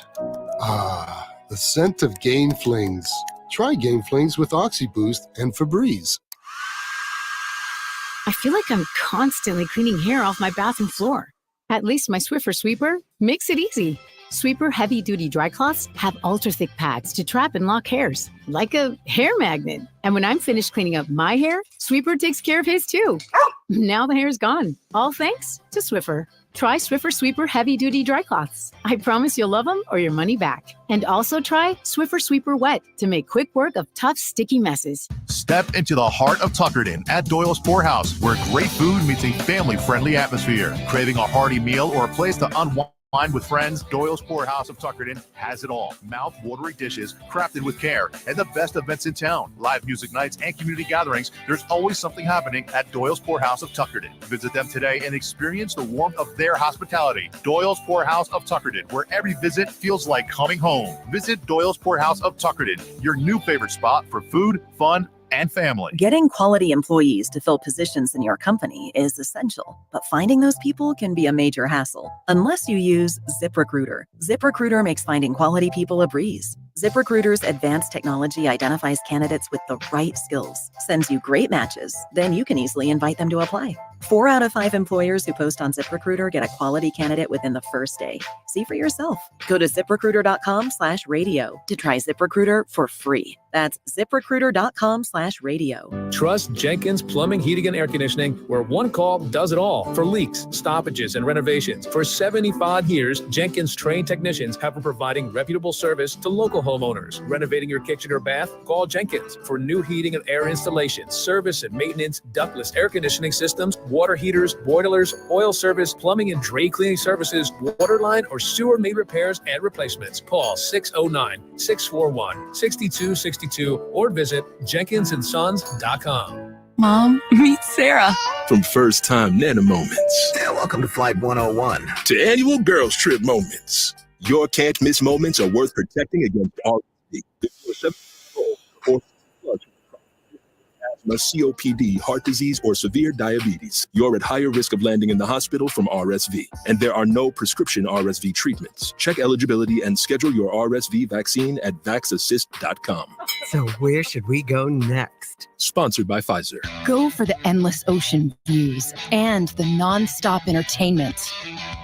Ah, the scent of Gain Flings. Try Gain Flings with OxyBoost and Febreze. I feel like I'm constantly cleaning hair off my bathroom floor. At least my Swiffer sweeper makes it easy. Sweeper heavy-duty dry cloths have ultra-thick pads to trap and lock hairs, like a hair magnet. And when I'm finished cleaning up my hair, Sweeper takes care of his too. Now the hair's gone, all thanks to Swiffer. Try Swiffer Sweeper heavy-duty dry cloths. I promise you'll love them or your money back. And also try Swiffer Sweeper Wet to make quick work of tough, sticky messes. Step into the heart of Tuckerton at Doyle's Poorhouse, where great food meets a family-friendly atmosphere. Craving a hearty meal or a place to unwind with friends? Doyle's Poorhouse of Tuckerton has it all. Mouth-watering dishes crafted with care and the best events in town. Live music nights and community gatherings. There's always something happening at Doyle's Poorhouse of Tuckerton. Visit them today and experience the warmth of their hospitality. Doyle's Poorhouse of Tuckerton, where every visit feels like coming home. Visit Doyle's Poorhouse of Tuckerton, your new favorite spot for food, fun, and family. Getting quality employees to fill positions in your company is essential, but finding those people can be a major hassle unless you use ZipRecruiter. ZipRecruiter makes finding quality people a breeze. ZipRecruiter's advanced technology identifies candidates with the right skills, sends you great matches, then you can easily invite them to apply. 4 out of 5 employers who post on ZipRecruiter get a quality candidate within the first day. See for yourself. Go to ZipRecruiter.com/radio to try ZipRecruiter for free. That's ZipRecruiter.com/radio. Trust Jenkins Plumbing, Heating, and Air Conditioning, where one call does it all for leaks, stoppages, and renovations. For 75 years, Jenkins trained technicians have been providing reputable service to local homeowners. Renovating your kitchen or bath? Call Jenkins. For new heating and air installation, service and maintenance, ductless air conditioning systems, water heaters, boilers, oil service, plumbing and drain cleaning services, water line or sewer main repairs and replacements. Call 609-641-6262 or visit jenkinsandsons.com. Mom, meet Sarah. From first-time Nana moments. Yeah, welcome to Flight 101. To annual girls trip moments. Your can't-miss moments are worth protecting against RSV. Or asthma, COPD, heart disease, or severe diabetes. You're at higher risk of landing in the hospital from RSV. And there are no prescription RSV treatments. Check eligibility and schedule your RSV vaccine at vaxassist.com. So where should we go next? Sponsored by Pfizer. Go for the endless ocean views and the non-stop entertainment.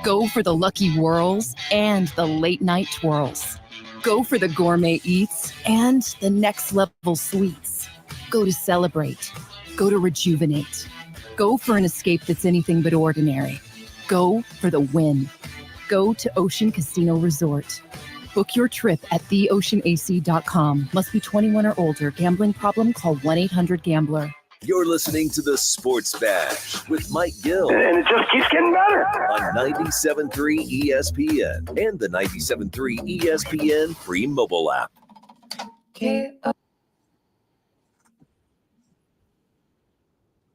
Go for the lucky whirls and the late night twirls. Go for the gourmet eats and the next level sweets. Go to celebrate. Go to rejuvenate. Go for an escape that's anything but ordinary. Go for the win. Go to Ocean Casino Resort. Book your trip at theoceanac.com. Must be 21 or older. Gambling problem? Call 1-800-GAMBLER. You're listening to the Sports Bash with Mike Gill. And it just keeps getting better. On 97.3 ESPN and the 97.3 ESPN free mobile app.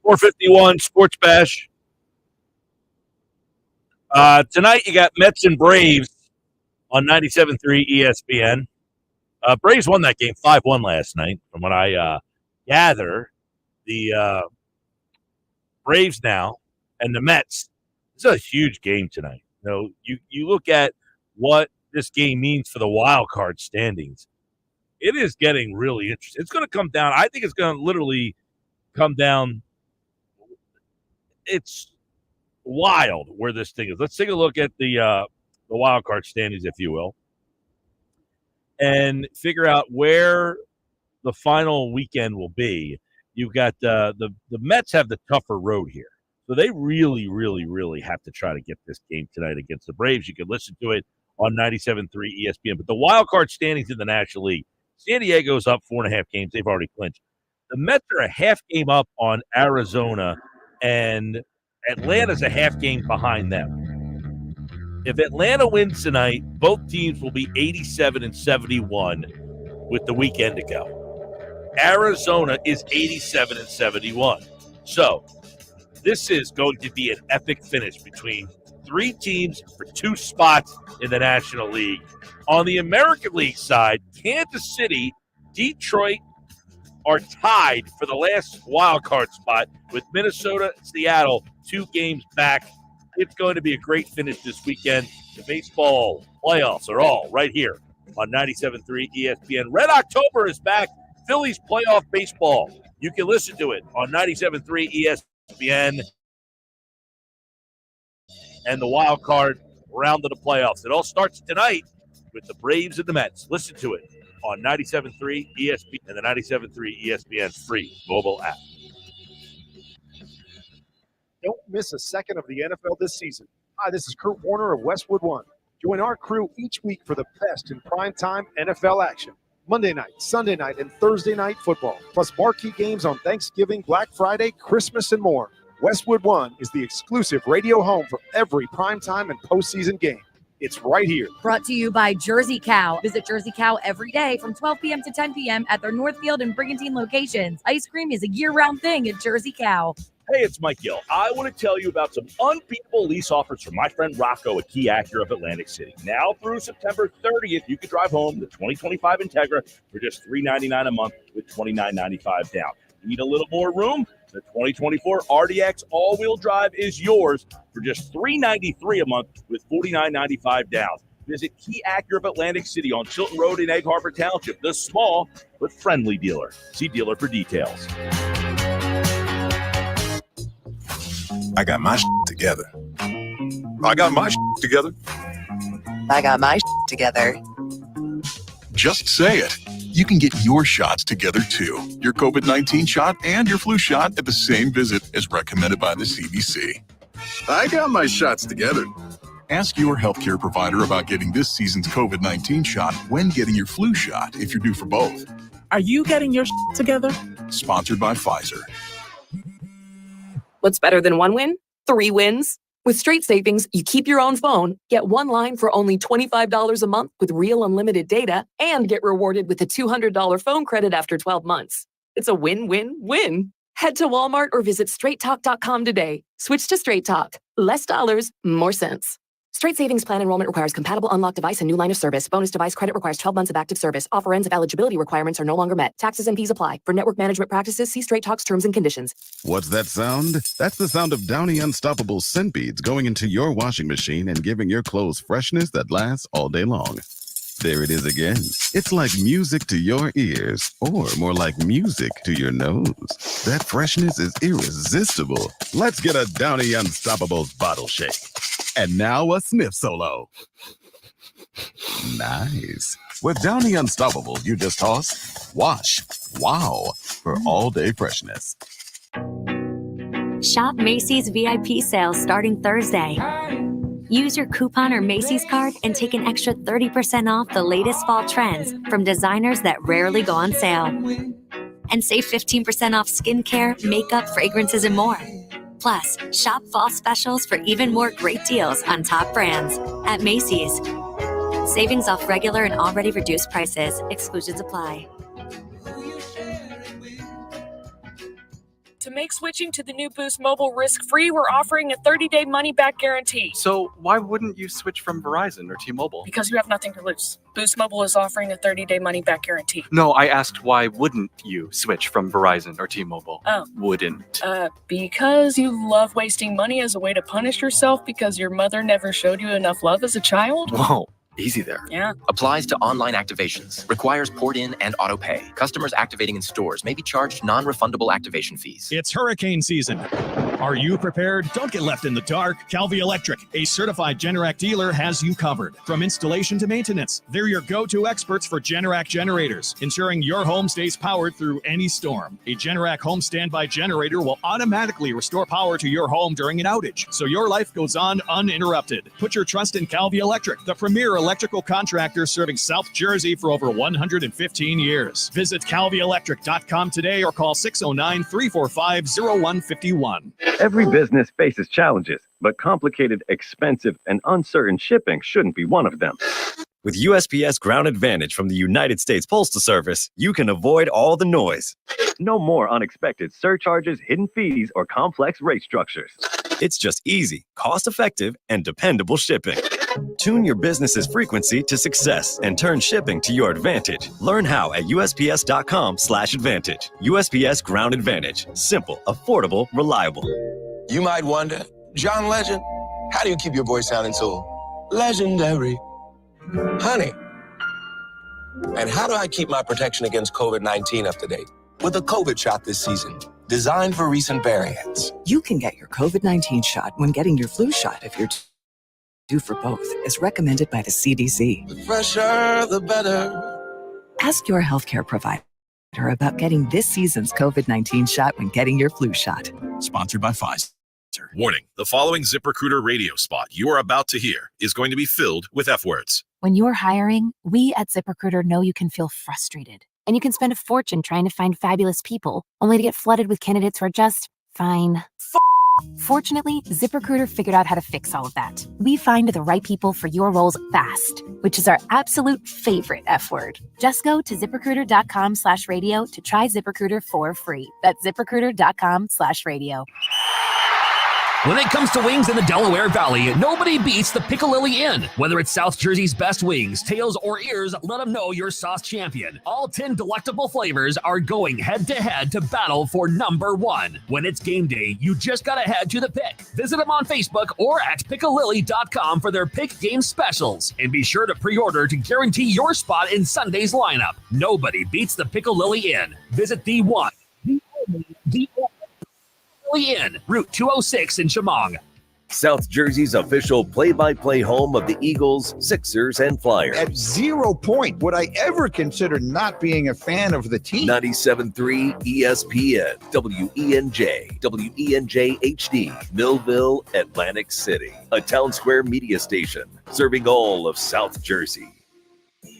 451 Sports Bash. Tonight you got Mets and Braves on 97.3 ESPN. Braves won that game 5-1 last night. From what I gather, the Braves now and the Mets. This is a huge game tonight. You know, you look at what this game means for the wild card standings. It is getting really interesting. It's going to come down. I think it's going to literally come down. It's wild where this thing is. Let's take a look at the wild card standings, if you will, and figure out where the final weekend will be. You've got the Mets have the tougher road here, so they really, really, really have to try to get this game tonight against the Braves. You can listen to it on 97.3 ESPN. But the wild card standings in the National League, San Diego's up 4.5 games. They've already clinched. The Mets are a half game up on Arizona, and Atlanta's a half game behind them. If Atlanta wins tonight, both teams will be 87 and 71 with the weekend to go. Arizona is 87 and 71. So this is going to be an epic finish between three teams for two spots in the National League. On the American League side, Kansas City, Detroit are tied for the last wild card spot with Minnesota and Seattle 2 games back. It's going to be a great finish this weekend. The baseball playoffs are all right here on 97.3 ESPN. Red October is back. Phillies playoff baseball. You can listen to it on 97.3 ESPN. And the wild card round of the playoffs. It all starts tonight with the Braves and the Mets. Listen to it on 97.3 ESPN and the 97.3 ESPN free mobile app. Don't miss a second of the NFL this season. Hi, this is Kurt Warner of Westwood One. Join our crew each week for the best in primetime NFL action. Monday night, Sunday night, and Thursday night football, plus marquee games on Thanksgiving, Black Friday, Christmas, and more. Westwood One is the exclusive radio home for every primetime and postseason game. It's right here. Brought to you by Jersey Cow. Visit Jersey Cow every day from 12 p.m. to 10 p.m. at their Northfield and Brigantine locations. Ice cream is a year-round thing at Jersey Cow. Hey, it's Mike Gill. I want to tell you about some unbeatable lease offers from my friend Rocco at Key Acura of Atlantic City. Now through September 30th, you can drive home the 2025 Integra for just $399 a month with $29.95 down. Need a little more room? The 2024 RDX all-wheel drive is yours for just $393 a month with $49.95 down. Visit Key Acura of Atlantic City on Chilton Road in Egg Harbor Township, the small but friendly dealer. See dealer for details. I got my together. I got my together. I got my together. Just say it. You can get your shots together too. Your COVID-19 shot and your flu shot at the same visit as recommended by the CDC. I got my shots together. Ask your healthcare provider about getting this season's COVID-19 shot when getting your flu shot if you're due for both. Are you getting your together? Sponsored by Pfizer. What's better than one win? 3 wins. With Straight Savings, you keep your own phone, get one line for only $25 a month with real unlimited data, and get rewarded with a $200 phone credit after 12 months. It's a win-win-win. Head to Walmart or visit straighttalk.com today. Switch to Straight Talk. Less dollars, more sense. Straight Savings Plan enrollment requires compatible unlocked device and new line of service. Bonus device credit requires 12 months of active service. Offer ends if eligibility requirements are no longer met. Taxes and fees apply. For network management practices, see Straight Talk's terms and conditions. What's that sound? That's the sound of Downy Unstoppable scent beads going into your washing machine and giving your clothes freshness that lasts all day long. There it is again. It's like music to your ears, or more like music to your nose. That freshness is irresistible. Let's get a Downy Unstoppables bottle shake. And now a sniff solo. Nice. With Downy Unstoppables, you just toss, wash, wow, for all-day freshness. Shop Macy's VIP sales starting Thursday. Use your coupon or Macy's card and take an extra 30% off the latest fall trends from designers that rarely go on sale. And save 15% off skincare, makeup, fragrances, and more. Plus, shop fall specials for even more great deals on top brands at Macy's. Savings off regular and already reduced prices. Exclusions apply. To make switching to the new Boost Mobile risk-free, we're offering a 30-day money-back guarantee. So why wouldn't you switch from Verizon or T-Mobile? Because you have nothing to lose. Boost Mobile is offering a 30-day money-back guarantee. No, I asked why wouldn't you switch from Verizon or T-Mobile? Oh. Wouldn't. Because you love wasting money as a way to punish yourself because your mother never showed you enough love as a child? Whoa. Easy there. Yeah. Applies to online activations. Requires port in and auto pay. Customers activating in stores may be charged non-refundable activation fees. It's hurricane season. Are you prepared? Don't get left in the dark. Calvi Electric, a certified Generac dealer, has you covered. From installation to maintenance, they're your go-to experts for Generac generators, ensuring your home stays powered through any storm. A Generac home standby generator will automatically restore power to your home during an outage, so your life goes on uninterrupted. Put your trust in Calvi Electric, the premier electrical contractor serving South Jersey for over 115 years. Visit calvielectric.com today or call 609-345-0151. Every business faces challenges, but complicated, expensive, and uncertain shipping shouldn't be one of them. With USPS Ground Advantage from the United States Postal Service, you can avoid all the noise. No more unexpected surcharges, hidden fees, or complex rate structures. It's just easy, cost-effective, and dependable shipping. Tune your business's frequency to success and turn shipping to your advantage. Learn how at USPS.com/advantage. USPS Ground Advantage. Simple, affordable, reliable. You might wonder, John Legend, how do you keep your voice sounding so legendary? Honey. And how do I keep my protection against COVID-19 up to date? With a COVID shot this season, designed for recent variants. You can get your COVID-19 shot when getting your flu shot if you're due for both, as recommended by the CDC. The fresher, the better. Ask your healthcare provider about getting this season's COVID-19 shot when getting your flu shot. Sponsored by Pfizer. Warning, the following ZipRecruiter radio spot you are about to hear is going to be filled with F words. When you're hiring, we at ZipRecruiter know you can feel frustrated. And you can spend a fortune trying to find fabulous people, only to get flooded with candidates who are just fine. Fortunately, ZipRecruiter figured out how to fix all of that. We find the right people for your roles fast, which is our absolute favorite F word. Just go to ZipRecruiter.com/radio to try ZipRecruiter for free. That's ZipRecruiter.com/radio. When it comes to wings in the Delaware Valley, nobody beats the Piccalilli Inn. Whether it's South Jersey's best wings, tails, or ears, let them know you're sauce champion. All 10 delectable flavors are going head-to-head to battle for number one. When it's game day, you just gotta head to the Pick. Visit them on Facebook or at piccalilli.com for their Pick game specials. And be sure to pre-order to guarantee your spot in Sunday's lineup. Nobody beats the Piccalilli Inn. Visit the one, the only, the Inn, Route 206 in Chemung. South Jersey's official play-by-play home of the Eagles, Sixers, and Flyers. At 0 point would I ever consider not being a fan of the team. 97.3 ESPN, WENJ, WENJ HD, Millville, Atlantic City. A Town Square media station serving all of South Jersey.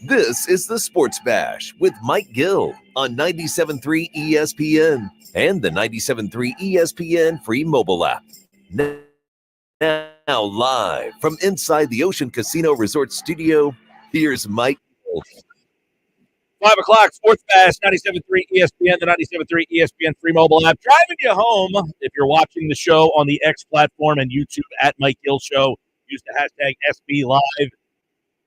This is the Sports Bash with Mike Gill on 97.3 ESPN and the 97.3 ESPN free mobile app. Now live from inside the Ocean Casino Resort Studio, here's Mike Gill. 5 o'clock, Sports Bash, 97.3 ESPN, the 97.3 ESPN free mobile app. Driving you home, if you're watching the show on the X platform and YouTube at Mike Gill Show, use the hashtag SB Live.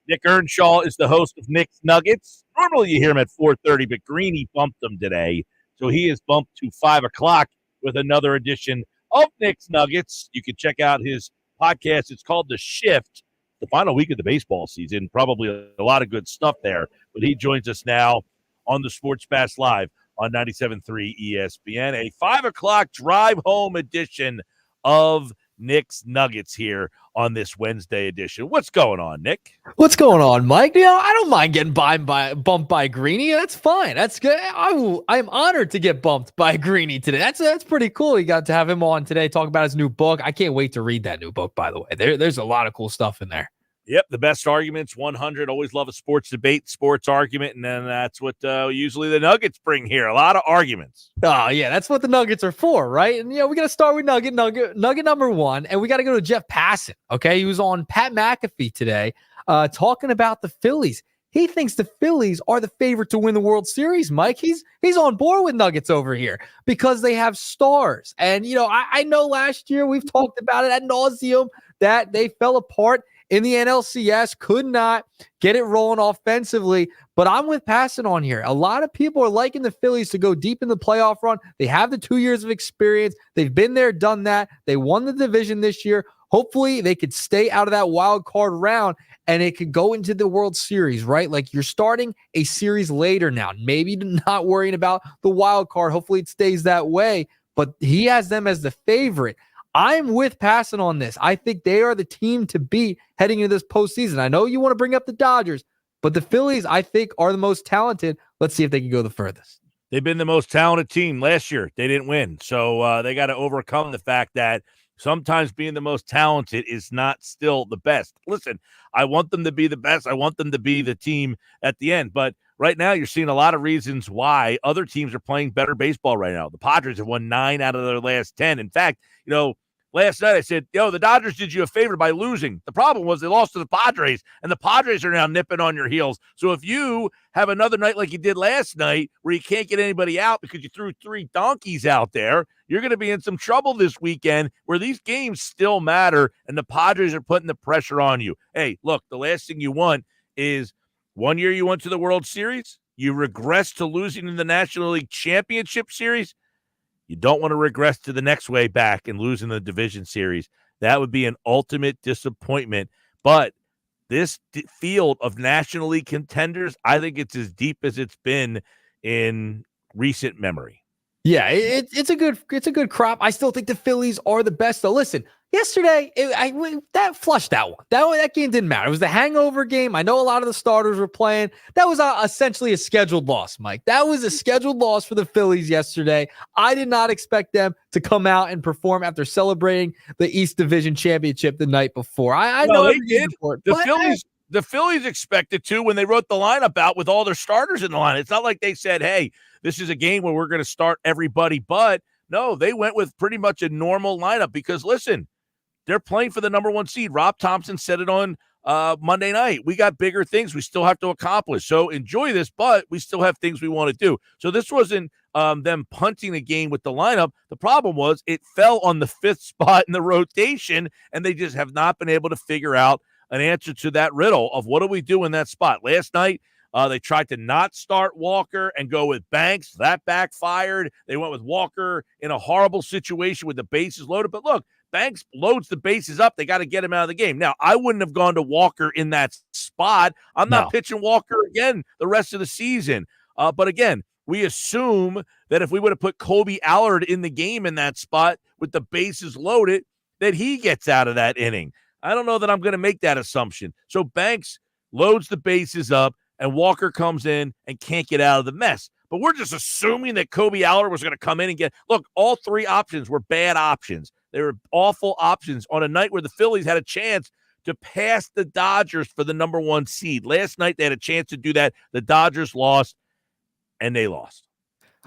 Nick Earnshaw is the host of Nick's Nuggets. Normally you hear him at 4:30, but Greeny bumped him today, so he is bumped to 5 o'clock with another edition of Nick's Nuggets. You can check out his podcast. It's called The Shift. The final week of the baseball season, probably a lot of good stuff there. But he joins us now on the Sports Bash Live on 97.3 ESPN, a 5 o'clock drive home edition of Nick's Nuggets here on this Wednesday edition. What's going on, Nick? What's going on, Mike? You know, I don't mind getting bumped by Greeny. That's fine. That's good. I'm honored to get bumped by Greeny today. That's pretty cool. You got to have him on today, talk about his new book. I can't wait to read that new book, by the way. There's a lot of cool stuff in there. Yep, the best arguments, 100. Always love a sports debate, sports argument, and then that's what usually the Nuggets bring here. A lot of arguments. Oh, yeah, that's what the Nuggets are for, right? And, we got to start with Nugget number one, and we got to go to Jeff Passan, okay? He was on Pat McAfee today talking about the Phillies. He thinks the Phillies are the favorite to win the World Series, Mike. He's on board with Nuggets over here because they have stars. And, I know last year we've talked about it ad nauseum that they fell apart in the NLCS, could not get it rolling offensively. But I'm with Passan on here. A lot of people are liking the Phillies to go deep in the playoff run. They have the 2 years of experience. They've been there, done that. They won the division this year. Hopefully they could stay out of that wild card round and it could go into the World Series, right? Like you're starting a series later now. Maybe not worrying about the wild card. Hopefully it stays that way. But he has them as the favorite. I'm with Passan on this. I think they are the team to beat heading into this postseason. I know you want to bring up the Dodgers, but the Phillies, I think, are the most talented. Let's see if they can go the furthest. They've been the most talented team last year. They didn't win. So they got to overcome the fact that sometimes being the most talented is not still the best. Listen, I want them to be the best. I want them to be the team at the end. But right now, you're seeing a lot of reasons why other teams are playing better baseball right now. The Padres have won 9 out of their last 10. In fact, last night I said, the Dodgers did you a favor by losing. The problem was they lost to the Padres, and the Padres are now nipping on your heels. So if you have another night like you did last night where you can't get anybody out because you threw 3 donkeys out there, you're going to be in some trouble this weekend where these games still matter, and the Padres are putting the pressure on you. Hey, look, the last thing you want is 1 year you went to the World Series, you regress to losing in the National League Championship Series. You don't want to regress to the next way back and losing the division series. That would be an ultimate disappointment. But this field of National League contenders, I think it's as deep as it's been in recent memory. Yeah, it's a good crop. I still think the Phillies are the best. So listen, yesterday that flushed that one. That game didn't matter. It was the hangover game. I know a lot of the starters were playing. That was essentially a scheduled loss, Mike. That was a scheduled loss for the Phillies yesterday. I did not expect them to come out and perform after celebrating the East Division Championship the night before. I know they did. The Phillies expected to when they wrote the lineup out with all their starters in the line. It's not like they said, hey, this is a game where we're going to start everybody. But no, they went with pretty much a normal lineup because, listen, they're playing for the number 1 seed. Rob Thompson said it on Monday night. We got bigger things we still have to accomplish. So enjoy this, but we still have things we want to do. So this wasn't them punting a game with the lineup. The problem was it fell on the 5th spot in the rotation, and they just have not been able to figure out an answer to that riddle of what do we do in that spot. Last night, they tried to not start Walker and go with Banks. That backfired. They went with Walker in a horrible situation with the bases loaded. But look, Banks loads the bases up. They got to get him out of the game. Now, I wouldn't have gone to Walker in that spot. I'm not pitching Walker again the rest of the season. But again, we assume that if we would have put Kobe Allard in the game in that spot with the bases loaded, that he gets out of that inning. I don't know that I'm going to make that assumption. So Banks loads the bases up, and Walker comes in and can't get out of the mess. But we're just assuming that Kobe Aller was going to come in and look, all three options were bad options. They were awful options on a night where the Phillies had a chance to pass the Dodgers for the number 1 seed. Last night, they had a chance to do that. The Dodgers lost, and they lost.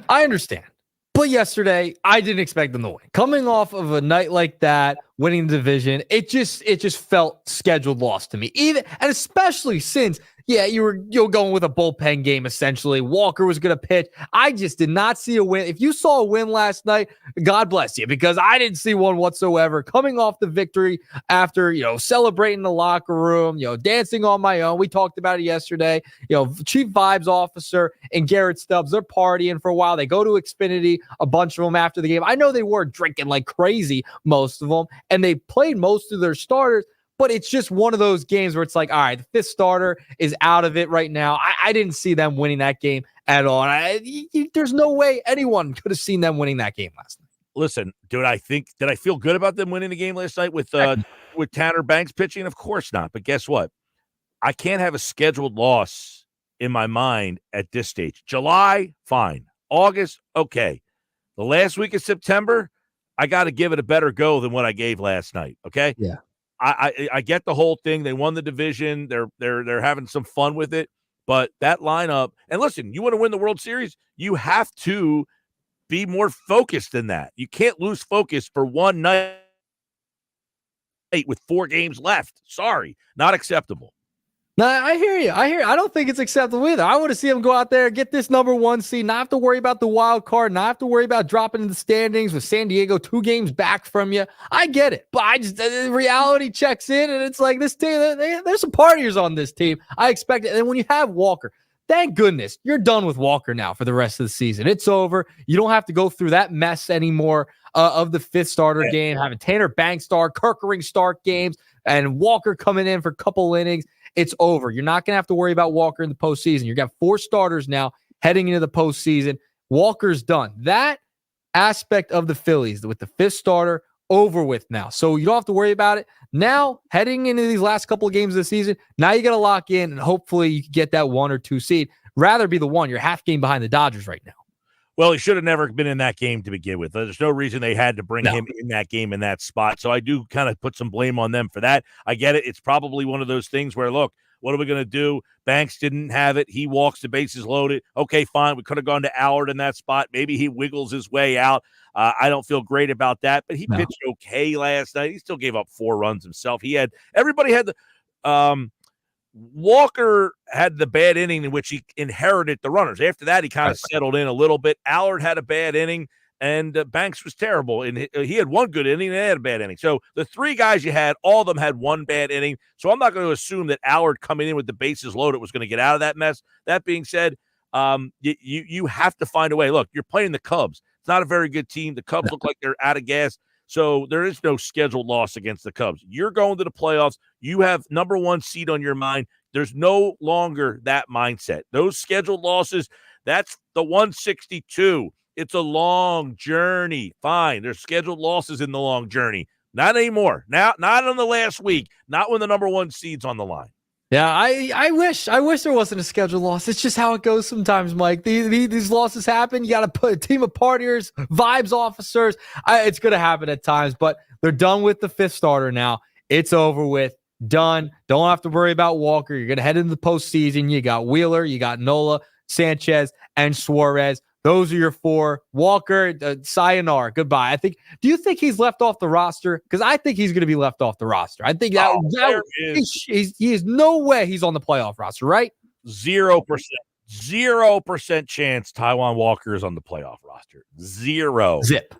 I understand. But yesterday, I didn't expect them to win. Coming off of a night like that, winning the division, it just felt scheduled loss to me. And especially since, you're going with a bullpen game, essentially. Walker was going to pitch. I just did not see a win. If you saw a win last night, God bless you, because I didn't see one whatsoever. Coming off the victory after, celebrating the locker room, dancing on my own. We talked about it yesterday. Chief Vibes Officer and Garrett Stubbs, they're partying for a while. They go to Xfinity, a bunch of them after the game. I know they were drinking like crazy, most of them, and they played most of their starters. But it's just one of those games where it's like, all right, the fifth starter is out of it right now. I didn't see them winning that game at all. There's no way anyone could have seen them winning that game last night. Listen, did I feel good about them winning the game last night with Tanner Banks pitching? Of course not. But guess what? I can't have a scheduled loss in my mind at this stage. July, fine. August, okay. The last week of September, I got to give it a better go than what I gave last night. Okay. Yeah. I get the whole thing. They won the division. They're having some fun with it. But that lineup, and listen, you want to win the World Series, you have to be more focused than that. You can't lose focus for one night with 4 games left. Sorry, not acceptable. No, I hear you. I don't think it's acceptable either. I want to see them go out there, get this number 1 seed, not have to worry about the wild card, not have to worry about dropping in the standings with San Diego 2 games back from you. I get it, but reality checks in, and it's like this team. There's some partiers on this team. I expect it. And when you have Walker, thank goodness you're done with Walker now for the rest of the season. It's over. You don't have to go through that mess anymore of the fifth starter game, having Tanner Banks start, Kerkering start games, and Walker coming in for a couple innings. It's over. You're not going to have to worry about Walker in the postseason. You've got 4 starters now heading into the postseason. Walker's done. That aspect of the Phillies with the 5th starter over with now. So you don't have to worry about it. Now, heading into these last couple of games of the season, now you got to lock in, and hopefully you can get that 1 or 2 seed. Rather be the 1. You're half game behind the Dodgers right now. Well, he should have never been in that game to begin with. There's no reason they had to bring him in that game in that spot. So I do kind of put some blame on them for that. I get it. It's probably one of those things where, look, what are we going to do? Banks didn't have it. He walks, the bases loaded. Okay, fine. We could have gone to Allard in that spot. Maybe he wiggles his way out. I don't feel great about that, but he pitched okay last night. He still gave up 4 runs himself. Everybody had the Walker had the bad inning in which he inherited the runners. After that, he kind of settled in a little bit. Allard had a bad inning, and Banks was terrible. And he had 1 good inning, and they had a bad inning. So the 3 guys you had, all of them had 1 bad inning. So I'm not going to assume that Allard coming in with the bases loaded was going to get out of that mess. That being said, you have to find a way. Look, you're playing the Cubs. It's not a very good team. The Cubs look like they're out of gas. So there is no scheduled loss against the Cubs. You're going to the playoffs. You have number 1 seed on your mind. There's no longer that mindset. Those scheduled losses, that's the 162. It's a long journey. Fine. There's scheduled losses in the long journey. Not anymore. Now, not on the last week. Not when the number 1 seed's on the line. Yeah, I wish there wasn't a scheduled loss. It's just how it goes sometimes, Mike. These losses happen. You got to put a team of partiers, vibes officers. It's going to happen at times, but they're done with the 5th starter now. It's over with. Done. Don't have to worry about Walker. You're going to head into the postseason. You got Wheeler, you got Nola, Sanchez, and Suarez. Those are your 4. Walker, sayonara, goodbye. Do you think he's left off the roster? Because I think he's going to be left off the roster. I think he is no way he's on the playoff roster, right? 0%. 0% chance Taijuan Walker is on the playoff roster. 0%. Zip.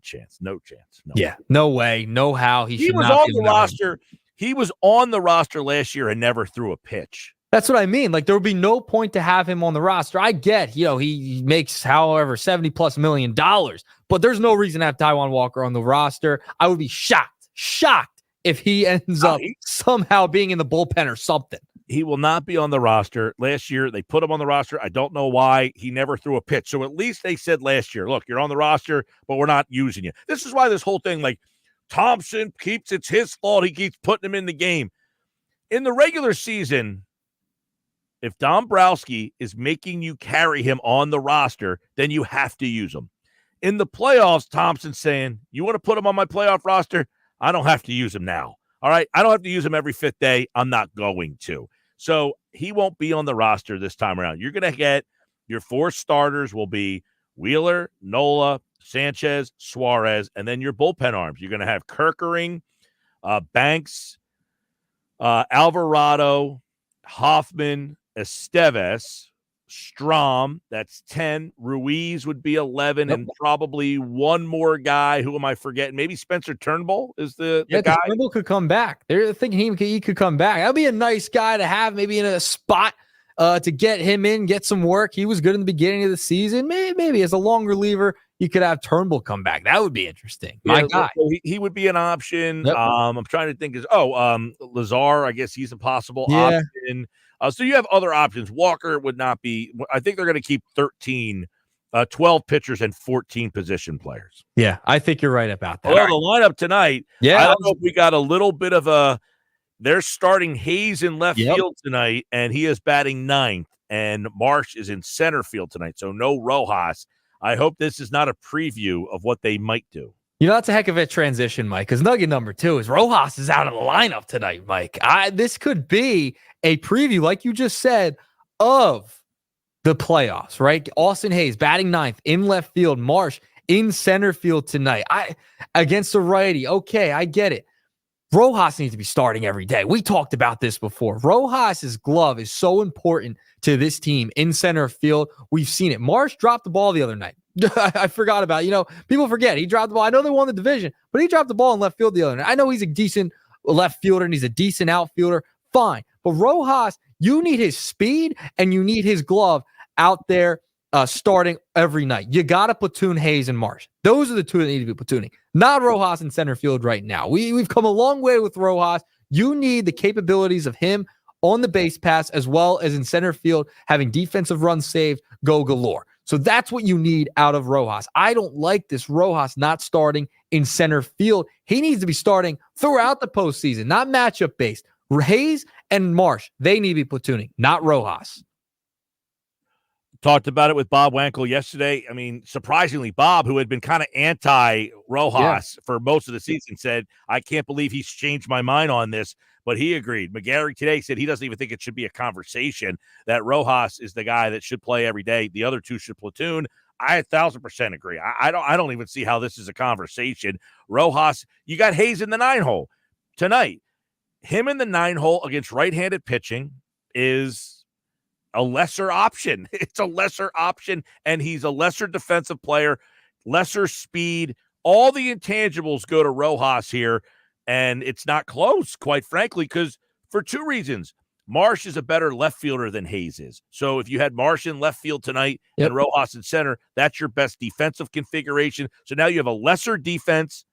Chance. No chance. No. Yeah. No way. No how. He was on the roster. He was on the roster last year and never threw a pitch. That's what I mean. Like, there would be no point to have him on the roster. I get, he makes however $70+ million, but there's no reason to have Taijuan Walker on the roster. I would be shocked if he ends up somehow being in the bullpen or something. He will not be on the roster. Last year, they put him on the roster. I don't know why. He never threw a pitch. So at least they said last year, look, you're on the roster, but we're not using you. This is why this whole thing, like, Thompson it's his fault. He keeps putting him in the game. In the regular season, if Dombrowski is making you carry him on the roster, then you have to use him. In the playoffs, Thompson's saying, you want to put him on my playoff roster? I don't have to use him now. All right? I don't have to use him every fifth day. I'm not going to. So he won't be on the roster this time around. You're going to get your 4 starters will be Wheeler, Nola, Sanchez, Suarez, and then your bullpen arms. You're going to have Kerkering, Banks, Alvarado, Hoffman, Esteves, Strom, that's 10. Ruiz would be 11, and probably one more guy. Who am I forgetting? Maybe Spencer Turnbull is the guy. Turnbull could come back. They're thinking he could come back. That'd be a nice guy to have maybe in a spot to get him in, get some work. He was good in the beginning of the season. Maybe as a long reliever, you could have Turnbull come back. That would be interesting. My guy. He would be an option. Yep. I'm trying to think. Lazar, I guess he's a possible option. So you have other options. Walker would not be. I think they're going to keep 12 pitchers and 14 position players. Yeah, I think you're right about that. Well, the lineup tonight, I don't know if we got a little bit of a – they're starting Hayes in left field tonight, and he is batting 9th, and Marsh is in center field tonight, so no Rojas. I hope this is not a preview of what they might do. You know, that's a heck of a transition, Mike, because nugget number 2 is Rojas is out of the lineup tonight, Mike. This could be a preview, like you just said, of the playoffs, right? Austin Hayes batting 9th in left field, Marsh in center field tonight. Against a righty. Okay, I get it. Rojas needs to be starting every day. We talked about this before. Rojas's glove is so important to this team in center field. We've seen it. Marsh dropped the ball the other night. I forgot about it. People forget. He dropped the ball. I know they won the division, but he dropped the ball in left field the other night. I know he's a decent left fielder and he's a decent outfielder. Fine. But Rojas, you need his speed and you need his glove out there starting every night. You got to platoon Hayes and Marsh. Those are the 2 that need to be platooning. Not Rojas in center field right now. We've come a long way with Rojas. You need the capabilities of him on the base pass as well as in center field, having defensive runs saved, go galore. So that's what you need out of Rojas. I don't like this Rojas not starting in center field. He needs to be starting throughout the postseason, not matchup based. Hayes and Marsh, they need to be platooning, not Rojas. Talked about it with Bob Wankel yesterday. I mean, surprisingly, Bob, who had been kind of anti-Rojas for most of the season, said, I can't believe he's changed my mind on this, but he agreed. McGarry today said he doesn't even think it should be a conversation, that Rojas is the guy that should play every day. The other 2 should platoon. I 1,000% agree. I don't even see how this is a conversation. Rojas, you got Hayes in the 9-hole tonight. Him in the 9-hole against right-handed pitching is a lesser option. It's a lesser option, and he's a lesser defensive player, lesser speed. All the intangibles go to Rojas here, and it's not close, quite frankly, because for 2 reasons. Marsh is a better left fielder than Hayes is. So if you had Marsh in left field tonight and Rojas in center, that's your best defensive configuration. So now you have a lesser defense,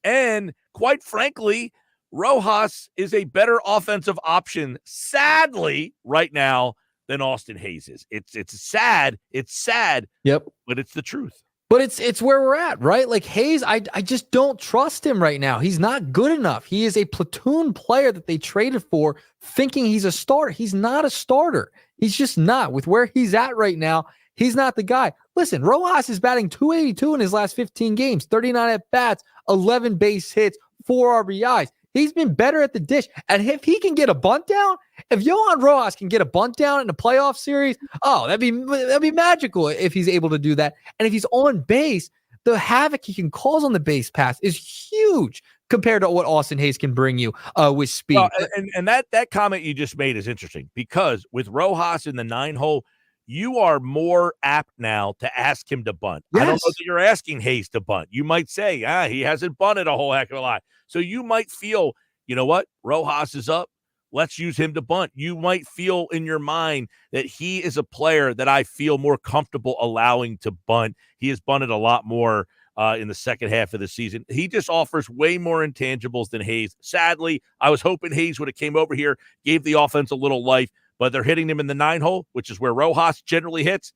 and quite frankly, Rojas is a better offensive option, sadly, right now, than Austin Hayes is. It's sad. It's sad. Yep. But it's the truth. But it's where we're at, right? Like Hayes, I just don't trust him right now. He's not good enough. He is a platoon player that they traded for thinking he's a starter. He's not a starter. He's just not. With where he's at right now, he's not the guy. Listen, Rojas is batting .282 in his last 15 games, 39 at-bats, 11 base hits, 4 RBIs. He's been better at the dish. And if he can get a bunt down, if Johan Rojas can get a bunt down in a playoff series, that'd be magical if he's able to do that. And if he's on base, the havoc he can cause on the base pass is huge compared to what Austin Hayes can bring you with speed. Well, and that comment you just made is interesting because with Rojas in the 9-hole, you are more apt now to ask him to bunt. Yes. I don't know that you're asking Hayes to bunt. You might say, he hasn't bunted a whole heck of a lot. So you might feel, you know what? Rojas is up. Let's use him to bunt. You might feel in your mind that he is a player that I feel more comfortable allowing to bunt. He has bunted a lot more in the second half of the season. He just offers way more intangibles than Hayes. Sadly, I was hoping Hayes would have came over here, gave the offense a little life, but they're hitting him in the 9-hole, which is where Rojas generally hits.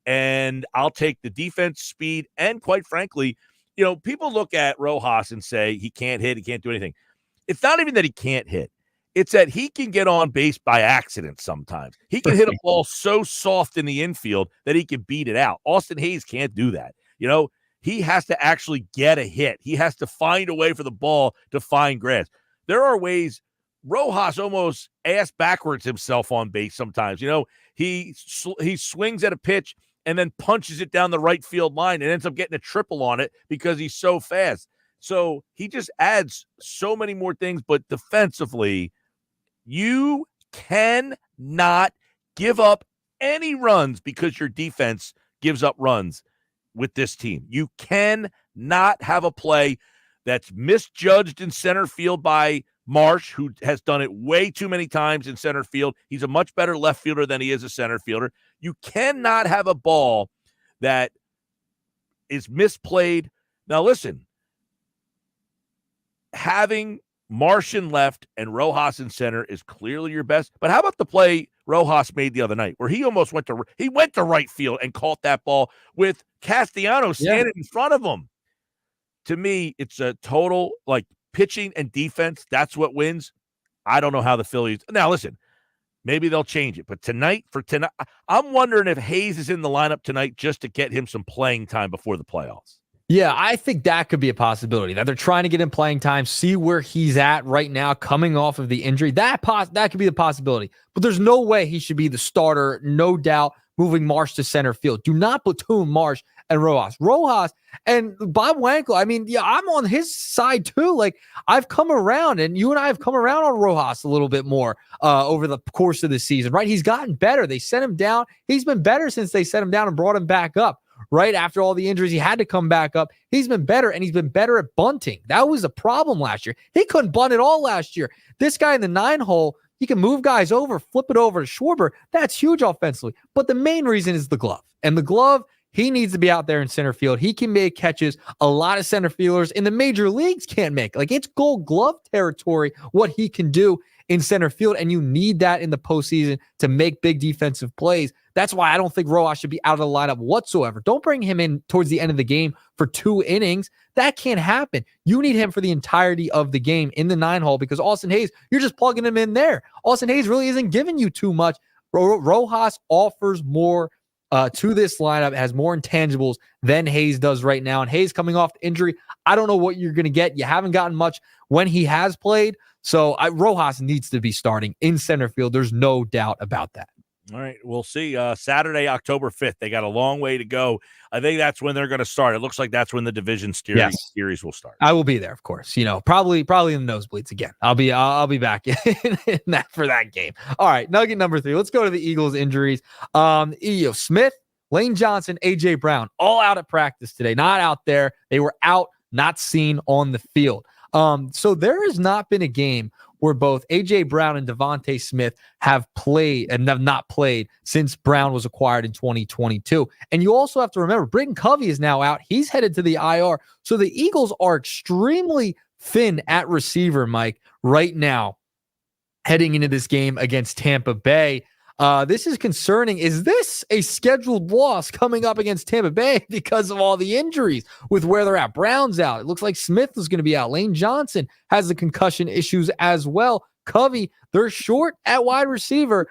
And I'll take the defense, speed, and quite frankly, people look at Rojas and say he can't hit, he can't do anything. It's not even that he can't hit. It's that he can get on base by accident sometimes. He can hit a ball so soft in the infield that he can beat it out. Austin Hayes can't do that. He has to actually get a hit. He has to find a way for the ball to find grass. There are ways Rojas almost ass backwards himself on base sometimes. He swings at a pitch and then punches it down the right field line and ends up getting a triple on it because he's so fast. So he just adds so many more things. But defensively, you cannot give up any runs because your defense gives up runs with this team. You cannot have a play that's misjudged in center field by Marsh, who has done it way too many times in center field. He's a much better left fielder than he is a center fielder. You cannot have a ball that is misplayed. Now, listen, having Marsh in left and Rojas in center is clearly your best. But how about the play Rojas made the other night where he almost went to right field and caught that ball with Castellanos standing in front of him? To me, it's a total pitching and defense. That's what wins. I don't know how the Phillies. Now, listen, maybe they'll change it. But tonight, I'm wondering if Hayes is in the lineup tonight just to get him some playing time before the playoffs. Yeah, I think that could be a possibility, that they're trying to get him playing time, see where he's at right now coming off of the injury. That could be the possibility. But there's no way he should be the starter, no doubt, moving Marsh to center field. Do not platoon Marsh and Rojas. Rojas and Bob Wankel, I'm on his side too. I've come around, and you and I have come around on Rojas a little bit more over the course of the season, right? He's gotten better. They sent him down. He's been better since they sent him down and brought him back up. Right after all the injuries, he had to come back up. He's been better, and he's been better at bunting. That was a problem last year. He couldn't bunt at all last year. This guy in the 9-hole, he can move guys over, flip it over to Schwarber. That's huge offensively. But the main reason is the glove. And the glove, he needs to be out there in center field. He can make catches a lot of center fielders in the major leagues can't make. It's Gold Glove territory what he can do in center field, and you need that in the postseason to make big defensive plays. That's why I don't think Rojas should be out of the lineup whatsoever. Don't bring him in towards the end of the game for 2 innings. That can't happen. You need him for the entirety of the game in the 9-hole because Austin Hayes, you're just plugging him in there. Austin Hayes really isn't giving you too much. Rojas offers more to this lineup, has more intangibles than Hayes does right now. And Hayes coming off the injury, I don't know what you're going to get. You haven't gotten much when he has played. So Rojas needs to be starting in center field. There's no doubt about that. All right, we'll see. Saturday, October 5th. They got a long way to go. I think that's when they're going to start. It looks like that's when the division series will start. I will be there, of course. Probably in the nosebleeds again. I'll be back in that for that game. All right, nugget number 3. Let's go to the Eagles injuries. Smith, Lane Johnson, AJ Brown, all out at practice today. Not out there. They were out, not seen on the field. So there has not been a game where both A.J. Brown and Devontae Smith have played and have not played since Brown was acquired in 2022. And you also have to remember, Britton Covey is now out. He's headed to the IR. So the Eagles are extremely thin at receiver, Mike, right now, heading into this game against Tampa Bay. This is concerning. Is this a scheduled loss coming up against Tampa Bay because of all the injuries with where they're at? Brown's out. It looks like Smith is going to be out. Lane Johnson has the concussion issues as well. Covey, they're short at wide receiver.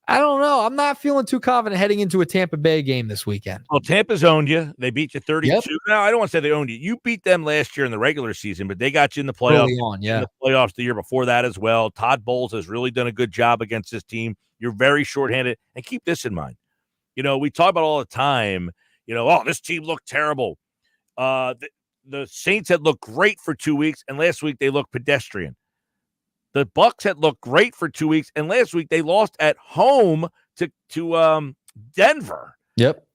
I don't know. I'm not feeling too confident heading into a Tampa Bay game this weekend. Well, Tampa's owned you. They beat you 32. Yep. No, I don't want to say they owned you. You beat them last year in the regular season, but they got you in the playoffs. Early on, yeah. In the playoffs the year before that as well. Todd Bowles has really done a good job against this team. You're very shorthanded. And keep this in mind. We talk about all the time, this team looked terrible. The Saints had looked great for 2 weeks, and last week they looked pedestrian. The Bucs had looked great for 2 weeks, and last week they lost at home to Denver. Yep.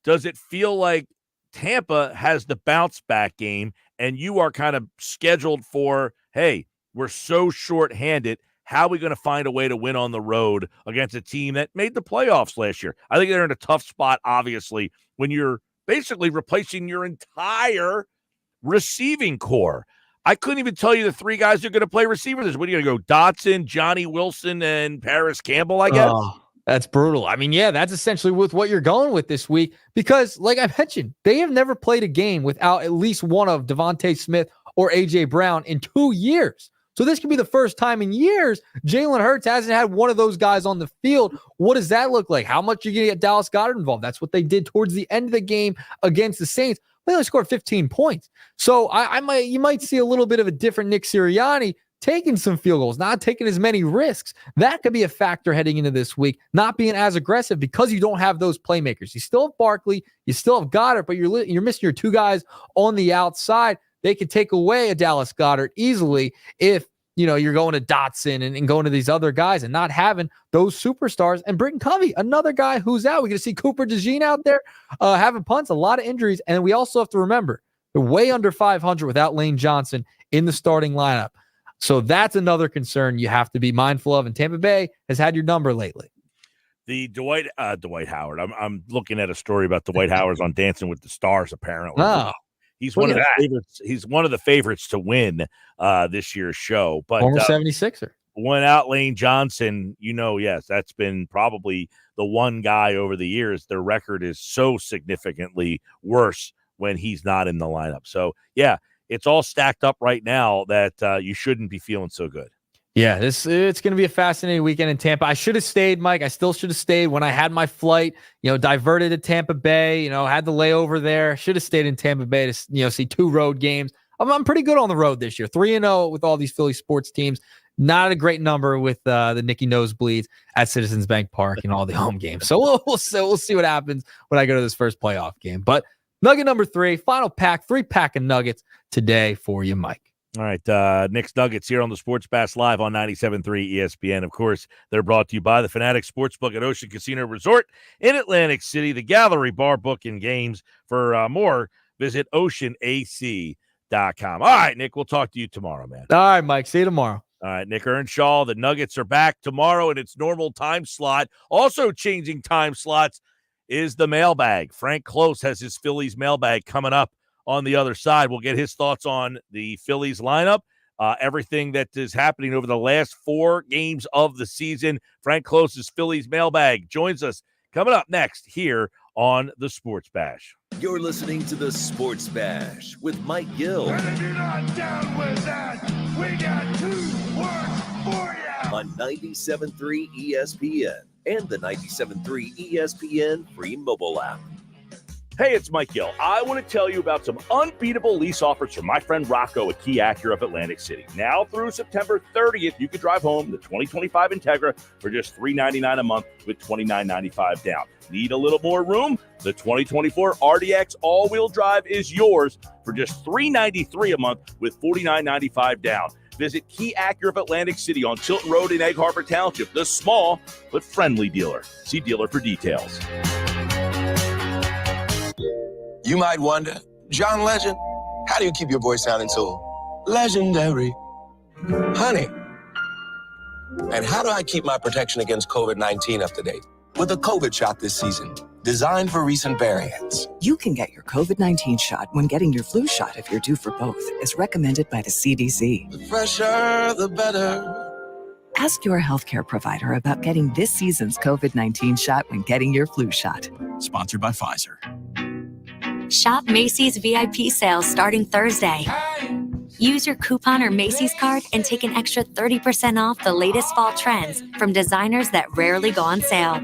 Does it feel like Tampa has the bounce back game, and you are kind of scheduled for, hey, we're so shorthanded. How are we going to find a way to win on the road against a team that made the playoffs last year? I think they're in a tough spot, obviously, when you're basically replacing your entire receiving core. I couldn't even tell you the 3 guys who are going to play receivers. What are you going to go? Dotson, Johnny Wilson, and Paris Campbell, I guess? That's brutal. I mean, yeah, that's essentially with what you're going with this week because, like I mentioned, they have never played a game without at least one of Devontae Smith or A.J. Brown in 2 years. So this could be the first time in years Jalen Hurts hasn't had one of those guys on the field. What does that look like? How much are you going to get Dallas Goedert involved? That's what they did towards the end of the game against the Saints. They only scored 15 points. So you might see a little bit of a different Nick Sirianni taking some field goals, not taking as many risks. That could be a factor heading into this week, not being as aggressive because you don't have those playmakers. You still have Barkley, you still have Goddard, but you're missing your 2 guys on the outside. They could take away a Dallas Goedert easily if you're going to Dotson and going to these other guys and not having those superstars. And Britton Covey, another guy who's out. We're going to see Cooper DeJean out there having punts, a lot of injuries. And we also have to remember, they're way under 500 without Lane Johnson in the starting lineup. So that's another concern you have to be mindful of. And Tampa Bay has had your number lately. The Dwight Howard. I'm looking at a story about Dwight Howard's on Dancing with the Stars, apparently. Oh, he's one of the favorites. He's one of the favorites to win this year's show. But former 76er. Without Lane Johnson, yes, that's been probably the one guy over the years. Their record is so significantly worse when he's not in the lineup. So, yeah. It's all stacked up right now that you shouldn't be feeling so good. Yeah, it's going to be a fascinating weekend in Tampa. I should have stayed, Mike. I still should have stayed when I had my flight, diverted to Tampa Bay, had the layover there. Should have stayed in Tampa Bay to, see 2 road games. I'm pretty good on the road this year. 3-0 with all these Philly sports teams. Not a great number with the Nicky nosebleeds at Citizens Bank Park and all the home games. So we'll see what happens when I go to this first playoff game. But nugget number 3, final pack, 3-pack of nuggets today for you, Mike. All right, Nick's Nuggets here on the Sports Bash Live on 97.3 ESPN. Of course, they're brought to you by the Fanatic Sportsbook at Ocean Casino Resort in Atlantic City, the Gallery Bar, Book, and Games. For more, visit oceanac.com. All right, Nick, we'll talk to you tomorrow, man. All right, Mike, see you tomorrow. All right, Nick Earnshaw, the Nuggets are back tomorrow in its normal time slot. Also changing time slots is the mailbag. Frank Close has his Phillies mailbag coming up on the other side. We'll get his thoughts on the Phillies lineup, everything that is happening over the last 4 games of the season. Frank Close's Phillies mailbag joins us coming up next here on the Sports Bash. You're listening to the Sports Bash with Mike Gill. And if you're not down with that, we got 2 words for you. On 97.3 ESPN and the 97.3 ESPN free mobile app. Hey, it's Mike Gill. I want to tell you about some unbeatable lease offers from my friend Rocco at Key Acura of Atlantic City. Now through September 30th, you can drive home the 2025 Integra for just $399 a month with $29.95 down. Need a little more room? The 2024 RDX all-wheel drive is yours for just $393 a month with $49.95 down. Visit Key Acura of Atlantic City on Tilton Road in Egg Harbor Township, the small but friendly dealer. See dealer for details. You might wonder, John Legend, how do you keep your voice sounding so legendary? Honey. And how do I keep my protection against COVID-19 up to date? With a COVID shot this season, designed for recent variants. You can get your COVID-19 shot when getting your flu shot if you're due for both, as recommended by the CDC. The fresher, the better. Ask your healthcare provider about getting this season's COVID-19 shot when getting your flu shot. Sponsored by Pfizer. Shop Macy's VIP sales starting Thursday. Use your coupon or Macy's card and take an extra 30% off the latest fall trends from designers that rarely go on sale.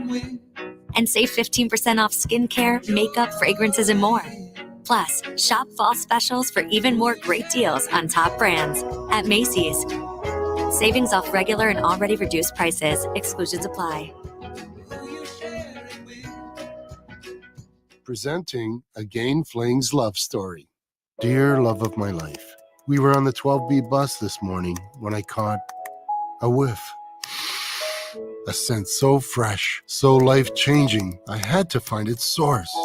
And save 15% off skincare, makeup, fragrances, and more. Plus, shop fall specials for even more great deals on top brands at Macy's. Savings off regular and already reduced prices. Exclusions apply. Presenting Again Fling's love story. Dear love of my life, we were on the 12B bus this morning when I caught a whiff. A scent so fresh, so life-changing, I had to find its source.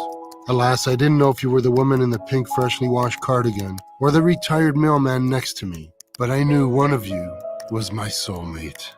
Alas, I didn't know if you were the woman in the pink freshly washed cardigan or the retired mailman next to me, but I knew one of you was my soulmate.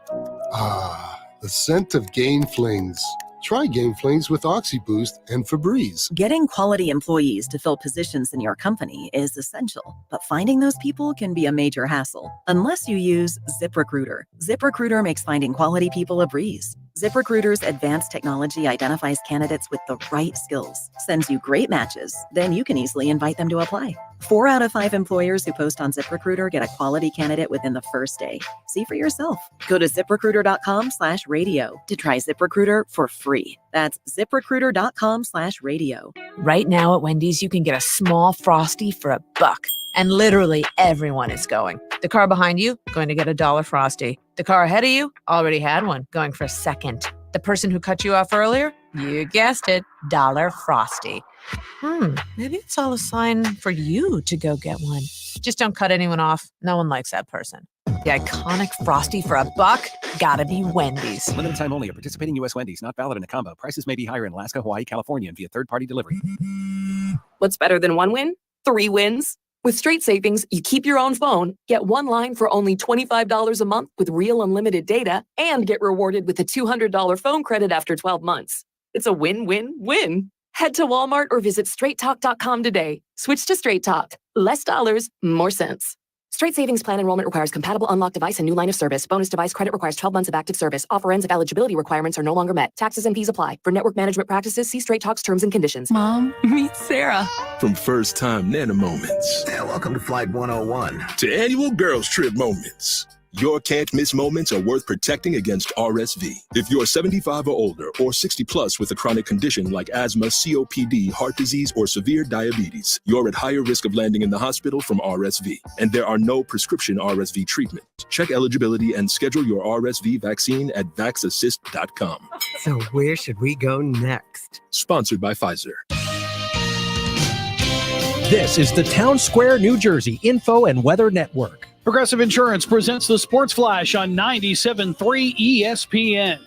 Ah, the scent of Gain Flings. Try Gain Flings with OxyBoost and Febreze. Getting quality employees to fill positions in your company is essential, but finding those people can be a major hassle unless you use ZipRecruiter. ZipRecruiter makes finding quality people a breeze. ZipRecruiter's advanced technology identifies candidates with the right skills, sends you great matches, then you can easily invite them to apply. 4 out of 5 employers who post on ZipRecruiter get a quality candidate within the first day. See for yourself. Go to ZipRecruiter.com/radio to try ZipRecruiter for free. That's ZipRecruiter.com/radio. Right now at Wendy's, you can get a small Frosty for $1. And literally everyone is going. The car behind you, going to get a $1 Frosty. The car ahead of you, already had one, going for a second. The person who cut you off earlier, you guessed it, $1 Frosty. Maybe it's all a sign for you to go get one. Just don't cut anyone off. No one likes that person. The iconic Frosty for $1, gotta be Wendy's. Limited time only at participating U.S. Wendy's. Not valid in a combo. Prices may be higher in Alaska, Hawaii, California, and via third-party delivery. What's better than 1 win? 3 wins. With Straight Savings, you keep your own phone, get 1 line for only $25 a month with real unlimited data, and get rewarded with a $200 phone credit after 12 months. It's a win-win-win. Head to Walmart or visit straighttalk.com today. Switch to Straight Talk. Less dollars, more sense. Straight Savings Plan enrollment requires compatible unlocked device and new line of service. Bonus device credit requires 12 months of active service. Offer ends if eligibility requirements are no longer met. Taxes and fees apply. For network management practices, see Straight Talk's terms and conditions. Mom, meet Sarah. From first-time Nana moments. And welcome to Flight 101. To annual girls trip moments. Your can't-miss moments are worth protecting against RSV. If you're 75 or older or 60 plus with a chronic condition like asthma, COPD, heart disease, or severe diabetes, you're at higher risk of landing in the hospital from RSV. And there are no prescription RSV treatments. Check eligibility and schedule your RSV vaccine at vaxassist.com. So where should we go next? Sponsored by Pfizer. This is the Town Square, New Jersey Info and Weather Network. Progressive Insurance presents the Sports Flash on 97.3 ESPN.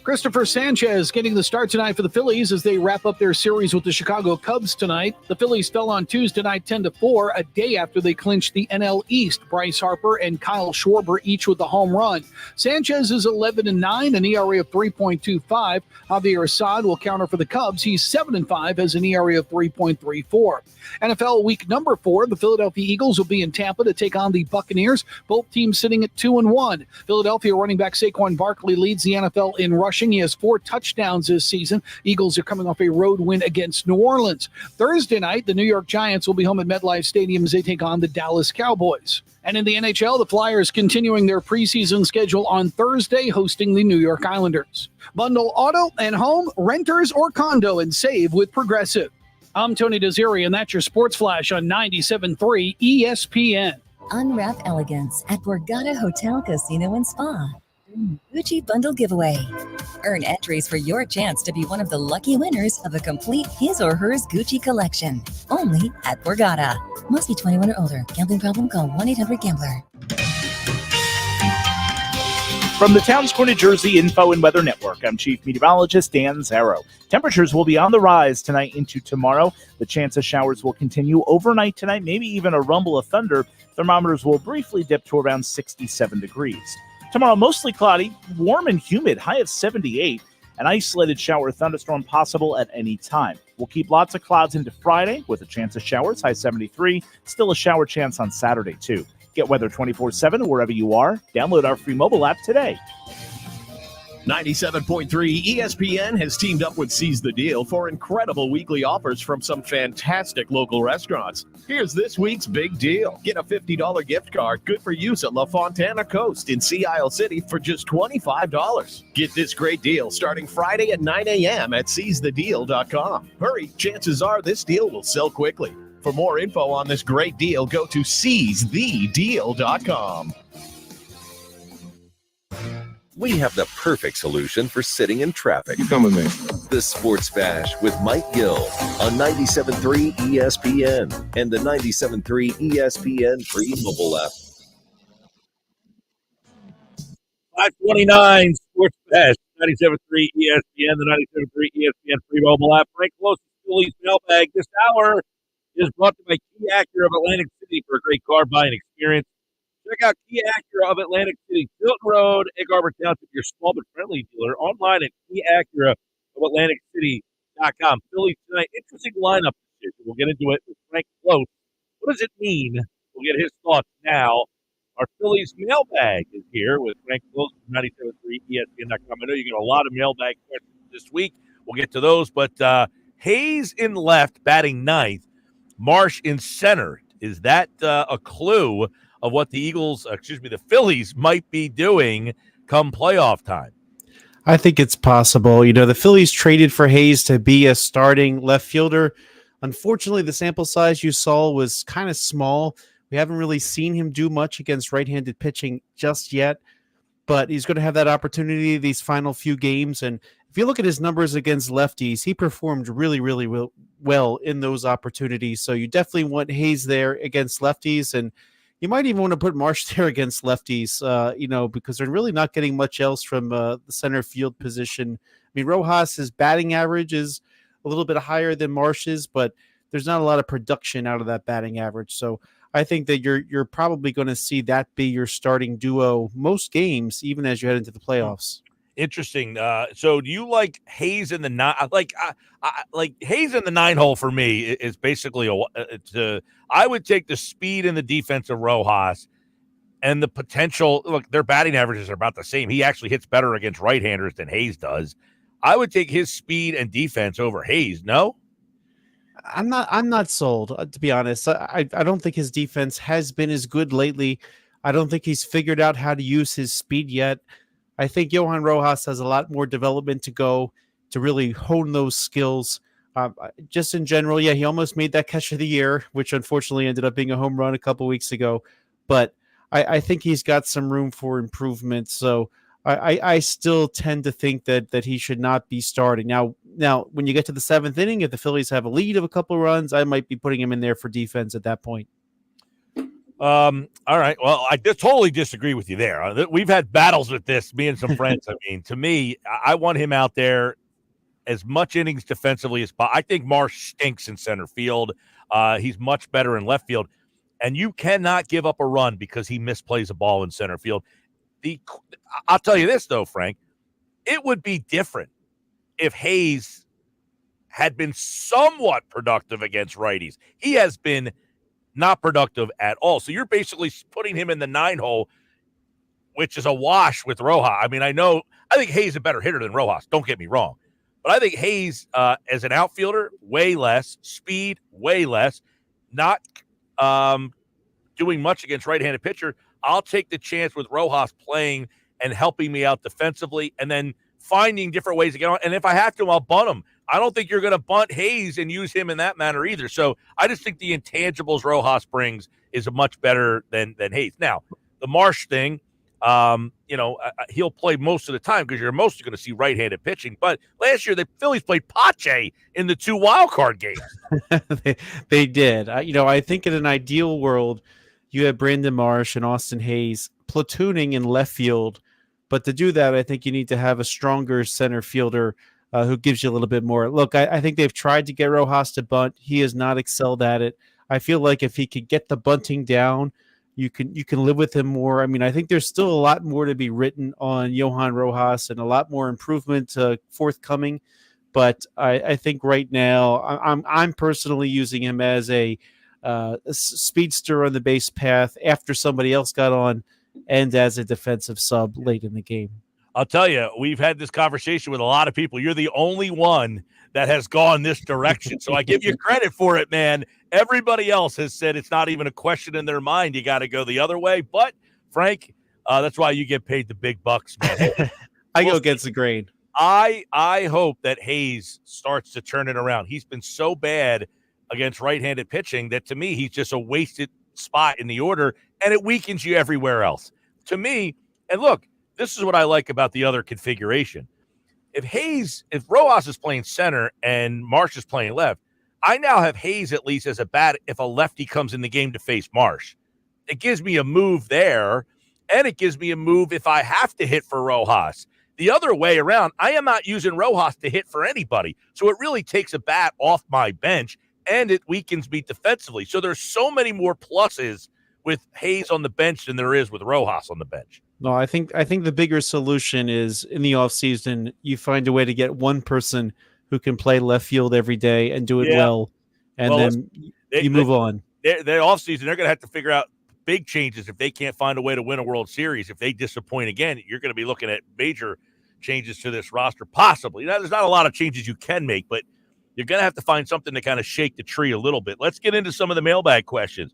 Christopher Sanchez getting the start tonight for the Phillies as they wrap up their series with the Chicago Cubs tonight. The Phillies fell on Tuesday night 10-4, a day after they clinched the NL East. Bryce Harper and Kyle Schwarber each with a home run. Sanchez is 11-9, an ERA of 3.25. Javier Assad will counter for the Cubs. He's 7-5, has an ERA of 3.34. NFL week number 4, the Philadelphia Eagles will be in Tampa to take on the Buccaneers. Both teams sitting at 2-1. Philadelphia running back Saquon Barkley leads the NFL in rushing. He has 4 touchdowns this season. Eagles are coming off a road win against New Orleans. Thursday night, the New York Giants will be home at MetLife Stadium as they take on the Dallas Cowboys. And in the NHL, the Flyers continuing their preseason schedule on Thursday, hosting the New York Islanders. Bundle auto and home, renters or condo, and save with Progressive. I'm Tony Desiri, and that's your Sports Flash on 97.3 ESPN. Unwrap elegance at Borgata Hotel, Casino, and Spa. Gucci Bundle Giveaway. Earn entries for your chance to be one of the lucky winners of a complete his or hers Gucci collection. Only at Borgata. Must be 21 or older. Gambling problem? Call 1-800-GAMBLER. From the Town Square, New Jersey Info and Weather Network, I'm Chief Meteorologist Dan Zarrow. Temperatures will be on the rise tonight into tomorrow. The chance of showers will continue overnight tonight, maybe even a rumble of thunder. Thermometers will briefly dip to around 67 degrees. Tomorrow, mostly cloudy, warm and humid, high of 78. An isolated shower thunderstorm possible at any time. We'll keep lots of clouds into Friday with a chance of showers, high 73. Still a shower chance on Saturday, too. Get weather 24/7 wherever you are. Download our free mobile app today. 97.3 ESPN has teamed up with Seize the Deal for incredible weekly offers from some fantastic local restaurants. Here's this week's big deal. Get a $50 gift card, good for use at La Fontana Coast in Sea Isle City for just $25. Get this great deal starting Friday at 9 a.m. at seizethedeal.com. Hurry, chances are this deal will sell quickly. For more info on this great deal, go to seizethedeal.com. We have the perfect solution for sitting in traffic. You come with me. The Sports Bash with Mike Gill on 97.3 ESPN and the 97.3 ESPN free mobile app. 529 Sports Bash, 97.3 ESPN, the 97.3 ESPN free mobile app. Frank Close Phillies mailbag this hour is brought to you by Kia Acura of Atlantic City for a great car buying experience. Check out Kia Acura of Atlantic City, Tilton Road, Egg Harbor Township, your small but friendly dealer. Online at of AtlanticCity.com. Phillies tonight, interesting lineup. We'll get into it with Frank Close. What does it mean? We'll get his thoughts now. Our Phillies mailbag is here with Frank Close from 97.3 ESPN.com. I know you got a lot of mailbag questions this week. We'll get to those, but Hayes in left, batting ninth. Marsh in center. Is that a clue of what the Phillies might be doing come playoff time? I think it's possible. The Phillies traded for Hayes to be a starting left fielder. Unfortunately, the sample size you saw was kind of small. We haven't really seen him do much against right-handed pitching just yet, but he's going to have that opportunity these final few games. And if you look at his numbers against lefties, he performed really, really well in those opportunities. So you definitely want Hayes there against lefties, and you might even want to put Marsh there against lefties, because they're really not getting much else from the center field position. I mean, Rojas' batting average is a little bit higher than Marsh's, but there's not a lot of production out of that batting average. So I think that you're probably going to see that be your starting duo most games, even as you head into the playoffs. Interesting. So do you like Hayes in the nine? Like Hayes in the 9-hole for me is basically I would take the speed and the defense of Rojas and the potential. Look, their batting averages are about the same. He actually hits better against right-handers than Hayes does. I would take his speed and defense over Hayes. No, I'm not sold, to be honest. I don't think his defense has been as good lately. I don't think he's figured out how to use his speed yet. I think Johan Rojas has a lot more development to go to really hone those skills. Just in general, he almost made that catch of the year, which unfortunately ended up being a home run a couple weeks ago. But I think he's got some room for improvement. So I still tend to think that he should not be starting. Now, when you get to the seventh inning, if the Phillies have a lead of a couple of runs, I might be putting him in there for defense at that point. All right. Well, I totally disagree with you there. We've had battles with this, me and some friends. I mean, to me, I want him out there as much innings defensively as possible. I think Marsh stinks in center field. He's much better in left field. And you cannot give up a run because he misplays a ball in center field. I'll tell you this, though, Frank. It would be different if Hayes had been somewhat productive against righties. He has been not productive at all. So you're basically putting him in the 9-hole, which is a wash with Rojas. I mean, I think Hayes is a better hitter than Rojas. Don't get me wrong. But I think Hayes, as an outfielder, way less. Speed, way less. Not doing much against right-handed pitcher. I'll take the chance with Rojas playing and helping me out defensively and then finding different ways to get on. And if I have to, I'll bunt him. I don't think you're going to bunt Hayes and use him in that manner either. So I just think the intangibles Rojas brings is much better than Hayes. Now, the Marsh thing, he'll play most of the time because you're mostly going to see right-handed pitching. But last year, the Phillies played Pache in the 2 wild-card games. They did. I think in an ideal world, you have Brandon Marsh and Austin Hayes platooning in left field. But to do that, I think you need to have a stronger center fielder who gives you a little bit more. Look, I think they've tried to get Rojas to bunt. He has not excelled at it. I feel like if he could get the bunting down, you can live with him more. I mean, I think there's still a lot more to be written on Johan Rojas and a lot more improvement forthcoming. But I think right now I'm personally using him as a speedster on the base path after somebody else got on and as a defensive sub late in the game. I'll tell you, we've had this conversation with a lot of people. You're the only one that has gone this direction. So I give you credit for it, man. Everybody else has said it's not even a question in their mind. You got to go the other way. But, Frank, that's why you get paid the big bucks, man. I go against the grain. I hope that Hayes starts to turn it around. He's been so bad against right-handed pitching that, to me, he's just a wasted spot in the order, and it weakens you everywhere else. To me, and look, this is what I like about the other configuration. If Rojas is playing center and Marsh is playing left, I now have Hayes at least as a bat if a lefty comes in the game to face Marsh. It gives me a move there, and it gives me a move if I have to hit for Rojas. The other way around, I am not using Rojas to hit for anybody. So it really takes a bat off my bench, and it weakens me defensively. So there's so many more pluses with Hayes on the bench than there is with Rojas on the bench. No, I think the bigger solution is in the offseason, you find a way to get one person who can play left field every day and do it Yeah. well, and Well, then you move on. Their offseason, they're going to have to figure out big changes if they can't find a way to win a World Series. If they disappoint again, you're going to be looking at major changes to this roster, possibly. Now, there's not a lot of changes you can make, but you're going to have to find something to kind of shake the tree a little bit. Let's get into some of the mailbag questions.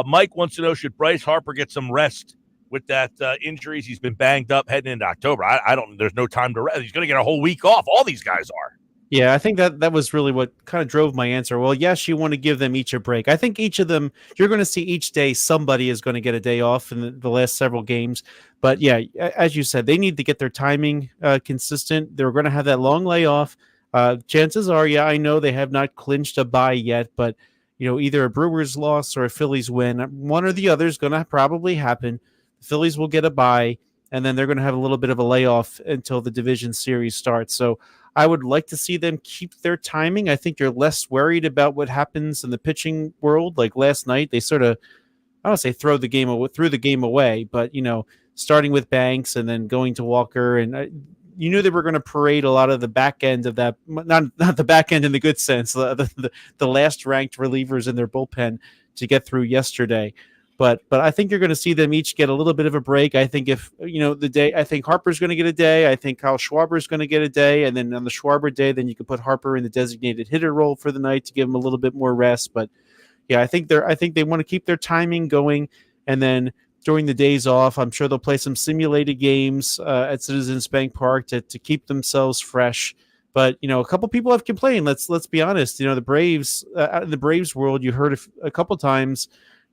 Mike wants to know, should Bryce Harper get some rest with that injuries? He's been banged up heading into October. I don't. There's no time to rest. He's going to get a whole week off. All these guys are. Yeah, I think that was really what kind of drove my answer. Well, yes, you want to give them each a break. I think each of them, you're going to see each day somebody is going to get a day off in the last several games. But yeah, as you said, they need to get their timing consistent. They're going to have that long layoff. Chances are, yeah, I know they have not clinched a bye yet, but either a Brewers loss or a Phillies win, one or the other is going to probably happen. The Phillies will get a bye, and then they're going to have a little bit of a layoff until the division series starts. So I would like to see them keep their timing. I think you're less worried about what happens in the pitching world. Like last night, they sort of, I don't say threw the game away, but starting with Banks and then going to Walker, and you knew they were going to parade a lot of the back end of that, not the back end in the good sense, the last ranked relievers in their bullpen to get through yesterday. But I think you're going to see them each get a little bit of a break. I think if, I think Harper's going to get a day. I think Kyle Schwarber's going to get a day. And then on the Schwarber day, then you can put Harper in the designated hitter role for the night to give him a little bit more rest. But yeah, I think they want to keep their timing going. And then during the days off, I'm sure they'll play some simulated games at Citizens Bank Park to keep themselves fresh. But a couple people have complained. Let's be honest. The Braves, out in the Braves world, you heard a couple times.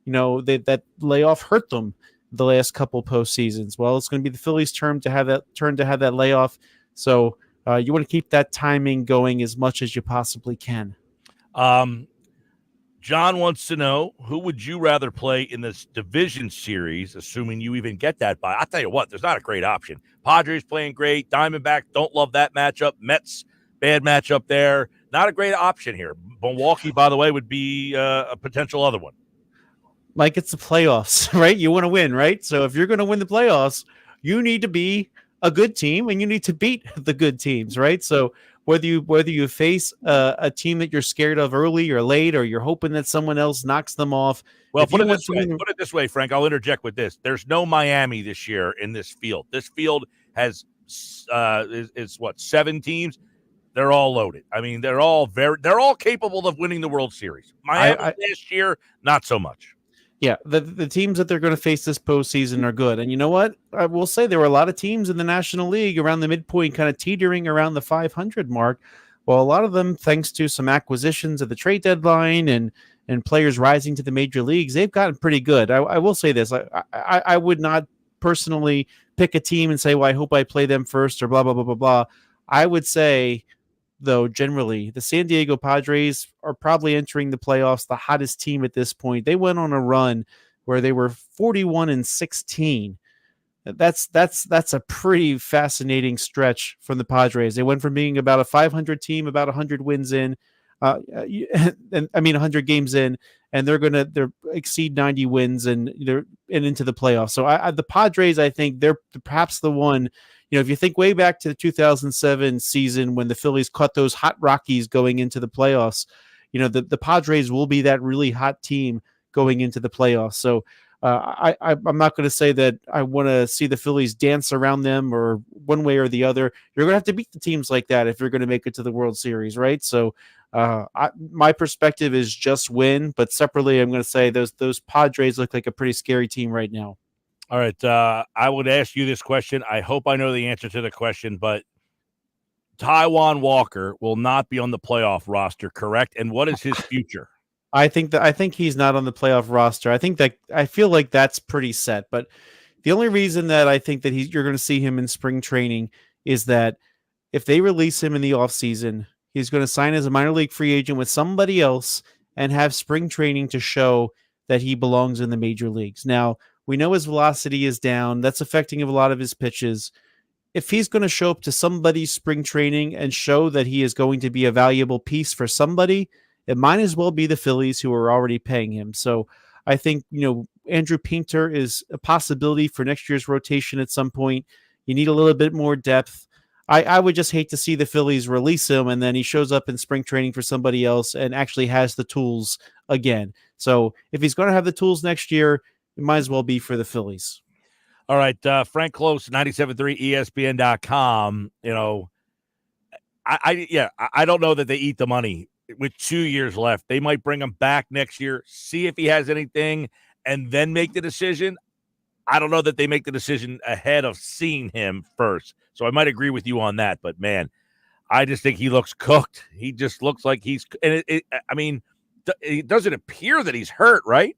That layoff hurt them the last couple postseasons. Well, it's going to be the Phillies' turn to have that layoff. So you want to keep that timing going as much as you possibly can. John wants to know, who would you rather play in this division series, assuming you even get that bye? I'll tell you what, there's not a great option. Padres playing great. Diamondbacks don't love that matchup. Mets, bad matchup there. Not a great option here. Milwaukee, by the way, would be a potential other one. Mike, it's the playoffs, right? You want to win, right? So if you're going to win the playoffs, you need to be a good team and you need to beat the good teams, right? So whether you face a team that you're scared of early or late, or you're hoping that someone else knocks them off. Well, put it this way, Frank. I'll interject with this. There's no Miami this year in this field. This field has is what, 7 teams? They're all loaded. I mean, they're all capable of winning the World Series. Miami last year, not so much. Yeah, the teams that they're going to face this postseason are good. And you know what? I will say there were a lot of teams in the National League around the midpoint kind of teetering around the 500 mark. Well, a lot of them, thanks to some acquisitions at the trade deadline and players rising to the major leagues, they've gotten pretty good. I will say this. I would not personally pick a team and say, well, I hope I play them first or blah, blah, blah, blah, blah. I would say, though, generally, the San Diego Padres are probably entering the playoffs, the hottest team at this point. They went on a run where they were 41-16. That's a pretty fascinating stretch from the Padres. They went from being about a 500 team, about 100 wins in, 100 games in, and they're exceed 90 wins and into the playoffs. So the Padres, I think they're perhaps the one. If you think way back to the 2007 season when the Phillies caught those hot Rockies going into the playoffs, the Padres will be that really hot team going into the playoffs. So I'm not going to say that I want to see the Phillies dance around them or one way or the other. You're going to have to beat the teams like that if you're going to make it to the World Series, right? So my perspective is just win, but separately, I'm going to say those Padres look like a pretty scary team right now. All right, I would ask you this question. I hope I know the answer to the question, but Taijuan Walker will not be on the playoff roster, correct? And what is his future? I think he's not on the playoff roster. I feel like that's pretty set. But the only reason that I think that you're going to see him in spring training is that if they release him in the offseason, he's going to sign as a minor league free agent with somebody else and have spring training to show that he belongs in the major leagues. Now, we know his velocity is down. That's affecting a lot of his pitches. If he's going to show up to somebody's spring training and show that he is going to be a valuable piece for somebody, it might as well be the Phillies who are already paying him. So I think, Andrew Painter is a possibility for next year's rotation at some point. You need a little bit more depth. I would just hate to see the Phillies release him and then he shows up in spring training for somebody else and actually has the tools again. So if he's going to have the tools next year, it might as well be for the Phillies. All right, Frank Close, 97.3 ESPN.com. I don't know that they eat the money with 2 years left. They might bring him back next year, see if he has anything, and then make the decision. I don't know that they make the decision ahead of seeing him first. So I might agree with you on that. But, man, I just think he looks cooked. He just looks like he's – it doesn't appear that he's hurt, right?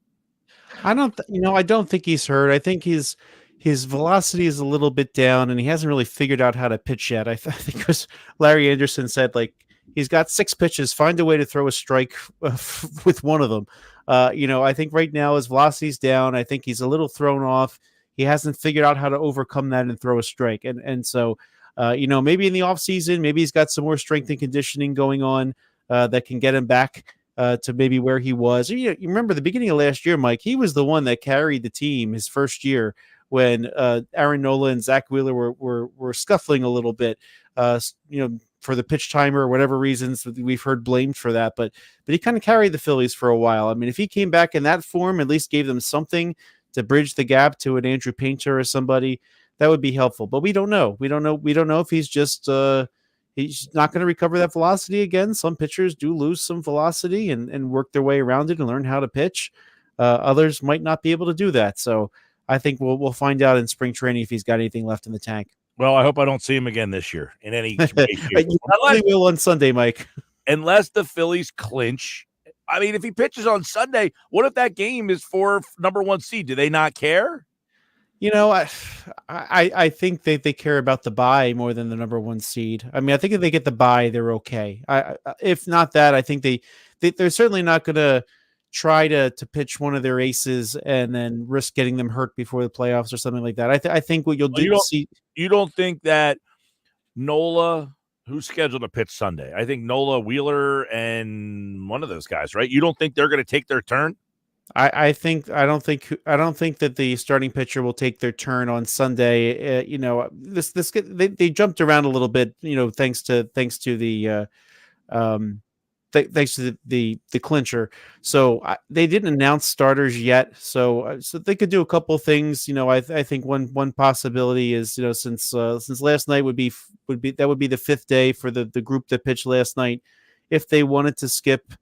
I don't think he's hurt. I think his velocity is a little bit down, and he hasn't really figured out how to pitch yet. I think because Larry Anderson said, like, he's got 6 pitches. Find a way to throw a strike with one of them. I think right now his velocity's down. I think he's a little thrown off. He hasn't figured out how to overcome that and throw a strike. And so, maybe in the offseason, maybe he's got some more strength and conditioning going on that can get him back to maybe where he was. You remember the beginning of last year, Mike, he was the one that carried the team his first year when Aaron Nola and Zach Wheeler were scuffling a little bit, for the pitch timer or whatever reasons we've heard blamed for that. But he kind of carried the Phillies for a while. I mean, if he came back in that form, at least gave them something to bridge the gap to an Andrew Painter or somebody, that would be helpful. But we don't know. We don't know if he's just he's not going to recover that velocity again. Some pitchers do lose some velocity and work their way around it and learn how to pitch. Others might not be able to do that. So I think we'll find out in spring training if he's got anything left in the tank. Well, I hope I don't see him again this year in any way. You probably will on Sunday, Mike. Unless the Phillies clinch. I mean, if he pitches on Sunday, what if that game is for number 1 seed? Do they not care? I think they care about the bye more than the number 1 seed. I mean, I think if they get the bye, they're okay. If not that, I think they're certainly not going to try to pitch one of their aces and then risk getting them hurt before the playoffs or something like that. I think what you'll do see. You don't think that Nola, who's scheduled to pitch Sunday? I think Nola, Wheeler, and one of those guys, right? You don't think they're going to take their turn? I don't think that the starting pitcher will take their turn on Sunday. They jumped around a little bit, thanks to the thanks to the clincher. So they didn't announce starters yet. So they could do a couple of things. I think one possibility is, since last night would be the 5th day for the group that pitched last night. If they wanted to skip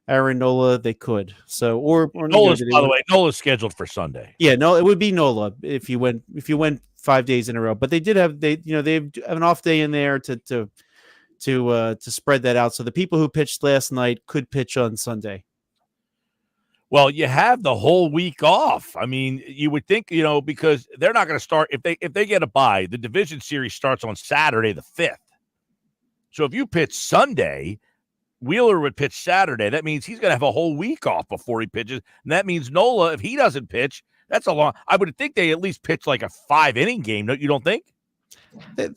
Aaron Nola, they could. So or Nola's, by the way, Nola's scheduled for Sunday. Yeah, no, it would be Nola if you went 5 days in a row. But they have an off day in there to spread that out. So the people who pitched last night could pitch on Sunday. Well, you have the whole week off. I mean, you would think, because they're not going to start if they get a bye. The division series starts on Saturday the 5th. So if you pitch Sunday, Wheeler would pitch Saturday. That means he's going to have a whole week off before he pitches. And that means Nola, if he doesn't pitch, that's a long. I would think they at least pitch like a 5-inning game. You don't think?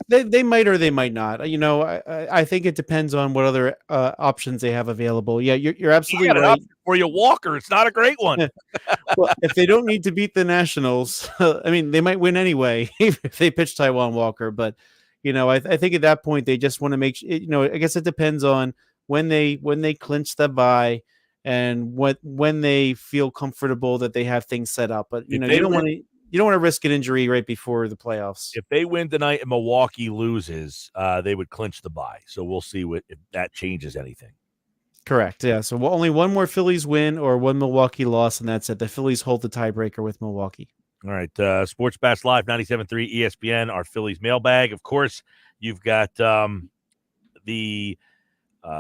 They might or they might not. I think it depends on what other options they have available. Yeah, you're absolutely right. For your Walker, it's not a great one. Well, if they don't need to beat the Nationals, I mean, they might win anyway if they pitch Taijuan Walker. But I think at that point they just want to make. I guess it depends on when they clinch the bye and when they feel comfortable that they have things set up. But you don't want to risk an injury right before the playoffs. If they win tonight and Milwaukee loses, they would clinch the bye. So we'll see if that changes anything. Correct. Yeah. So only one more Phillies win or one Milwaukee loss, and that's it. The Phillies hold the tiebreaker with Milwaukee. All right. Sports Bash Live, 97.3 ESPN, our Phillies mailbag. Of course, you've got the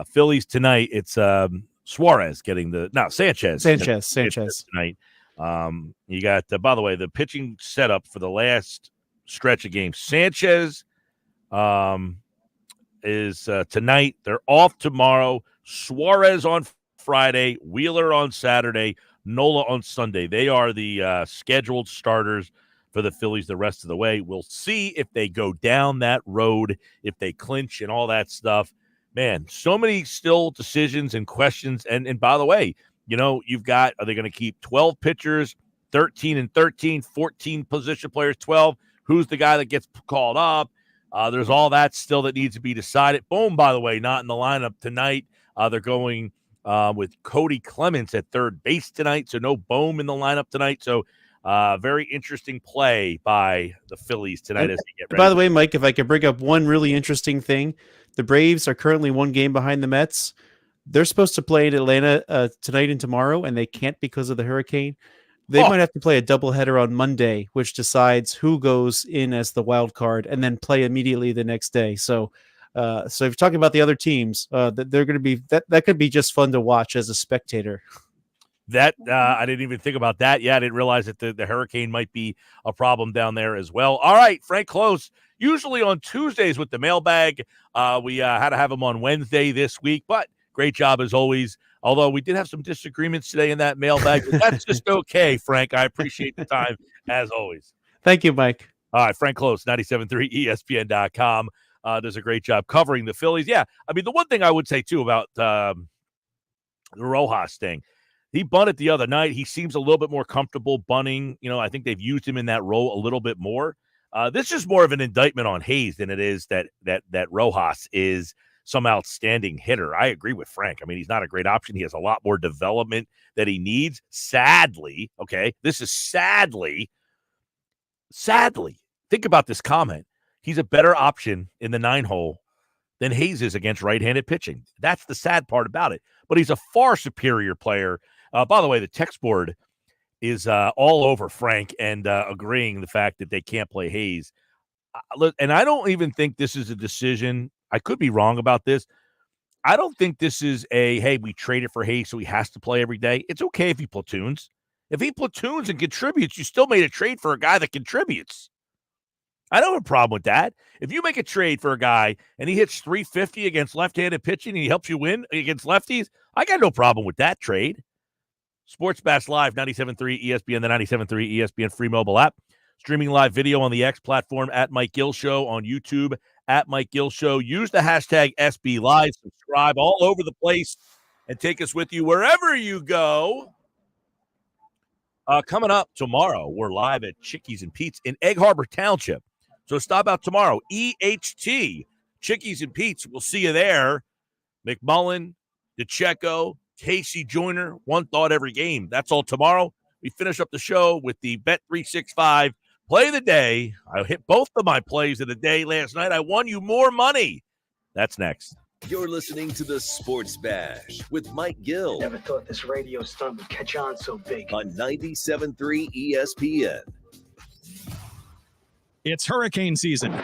Phillies tonight. It's Suarez getting Sanchez tonight. You got, by the way, the pitching setup for the last stretch of games. Sanchez is tonight. They're off tomorrow. Suarez on Friday. Wheeler on Saturday. Nola on Sunday. They are the scheduled starters for the Phillies the rest of the way. We'll see if they go down that road, if they clinch and all that stuff. Man, so many still decisions and questions. And by the way, you've got, are they going to keep 12 pitchers, 13 and 13, 14 position players, 12. Who's the guy that gets called up? There's all that still that needs to be decided. Bohm, by the way, not in the lineup tonight. They're going with Cody Clements at third base tonight, so no Bohm in the lineup tonight. So very interesting play by the Phillies tonight as they get ready. By the way, Mike, if I could bring up one really interesting thing, the Braves are currently one game behind the Mets. They're supposed to play in Atlanta tonight and tomorrow, and they can't because of the hurricane. They might have to play a doubleheader on Monday, which decides who goes in as the wild card, and then play immediately the next day. So if you're talking about the other teams, they're going to be that could be just fun to watch as a spectator. That I didn't even think about that. Yeah, I didn't realize that the hurricane might be a problem down there as well. All right, Frank Close, usually on Tuesdays with the mailbag. We had to have him on Wednesday this week, but great job as always. Although we did have some disagreements today in that mailbag, but that's just okay, Frank. I appreciate the time as always. Thank you, Mike. All right, Frank Close, 97.3 ESPN.com. Does a great job covering the Phillies. Yeah, I mean, the one thing I would say, too, about the Rojas thing, he bunted the other night. He seems a little bit more comfortable bunting. You know, I think they've used him in that role a little bit more. This is more of an indictment on Hayes than it is that Rojas is some outstanding hitter. I agree with Frank. I mean, he's not a great option. He has a lot more development that he needs. Sadly, okay, this is sadly, think about this comment. He's a better option in the 9-hole than Hayes is against right-handed pitching. That's the sad part about it. But he's a far superior player. By the way, the text board is all over Frank and agreeing the fact that they can't play Hayes. And I don't even think this is a decision. I could be wrong about this. I don't think this is hey, we traded for Hayes, so he has to play every day. It's okay if he platoons. If he platoons and contributes, you still made a trade for a guy that contributes. I don't have a problem with that. If you make a trade for a guy and he hits 350 against left-handed pitching and he helps you win against lefties, I got no problem with that trade. Sports Bash Live, 97.3 ESPN, the 97.3 ESPN free mobile app. Streaming live video on the X platform at Mike Gill Show, on YouTube at Mike Gill Show. Use the hashtag SB Live. Subscribe all over the place and take us with you wherever you go. Coming up tomorrow, we're live at Chickies and Pete's in Egg Harbor Township. So stop out tomorrow. EHT, Chickies and Pete's. We'll see you there. McMullen, DeCecco, Casey Joyner, one thought every game. That's all tomorrow. We finish up the show with the Bet365 Play of the Day. I hit both of my plays of the day last night. I won you more money. That's next. You're listening to the Sports Bash with Mike Gill. Never thought this radio stunt would catch on so big. On 97.3 ESPN. It's hurricane season.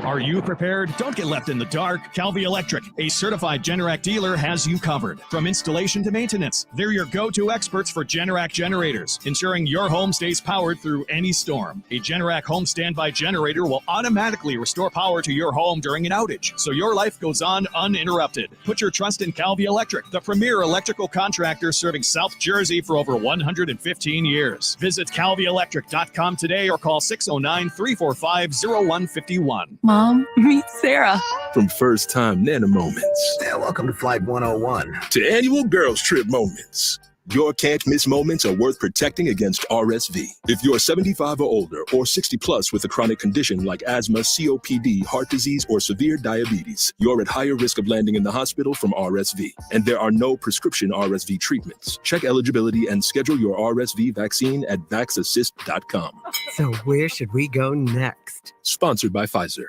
Are you prepared? Don't get left in the dark. Calvi Electric, a certified Generac dealer, has you covered. From installation to maintenance, they're your go-to experts for Generac generators, ensuring your home stays powered through any storm. A Generac home standby generator will automatically restore power to your home during an outage, so your life goes on uninterrupted. Put your trust in Calvi Electric, the premier electrical contractor serving South Jersey for over 115 years. Visit calvielectric.com today or call 609-345-0151. Mom, meet Sarah. From first-time Nana moments. Yeah, welcome to Flight 101. To annual girls trip moments. Your can't-miss moments are worth protecting against RSV. If you're 75 or older or 60 plus with a chronic condition like asthma, COPD, heart disease, or severe diabetes, you're at higher risk of landing in the hospital from RSV. And there are no prescription RSV treatments. Check eligibility and schedule your RSV vaccine at vaxassist.com. So where should we go next? Sponsored by Pfizer.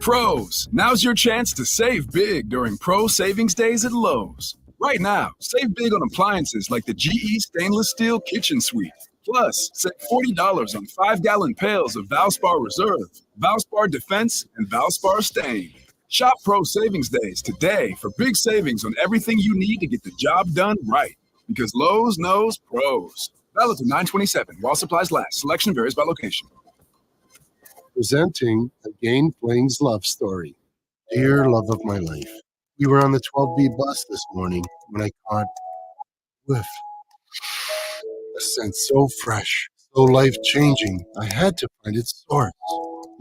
Pros, now's your chance to save big during Pro Savings Days at Lowe's. Right now, save big on appliances like the GE Stainless Steel Kitchen Suite. Plus, save $40 on 5-gallon pails of Valspar Reserve, Valspar Defense, and Valspar Stain. Shop Pro Savings Days today for big savings on everything you need to get the job done right. Because Lowe's knows pros. Valid to 9/27 while supplies last. Selection varies by location. Presenting Again Fling's love story. Dear love of my life. We were on the 12B bus this morning when I caught whiff. A scent so fresh, so life-changing, I had to find its source.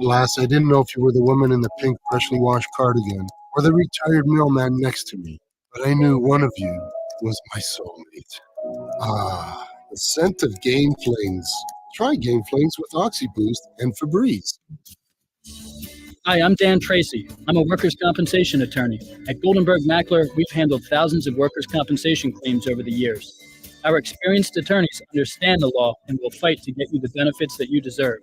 Alas, I didn't know if you were the woman in the pink freshly washed cardigan or the retired mailman next to me, but I knew one of you was my soulmate. Ah, The scent of Game Flings. Try Game Flings with OxyBoost and Febreze. Hi, I'm Dan Tracy. I'm a workers' compensation attorney. At Goldenberg Mackler, we've handled thousands of workers' compensation claims over the years. Our experienced attorneys understand the law and will fight to get you the benefits that you deserve.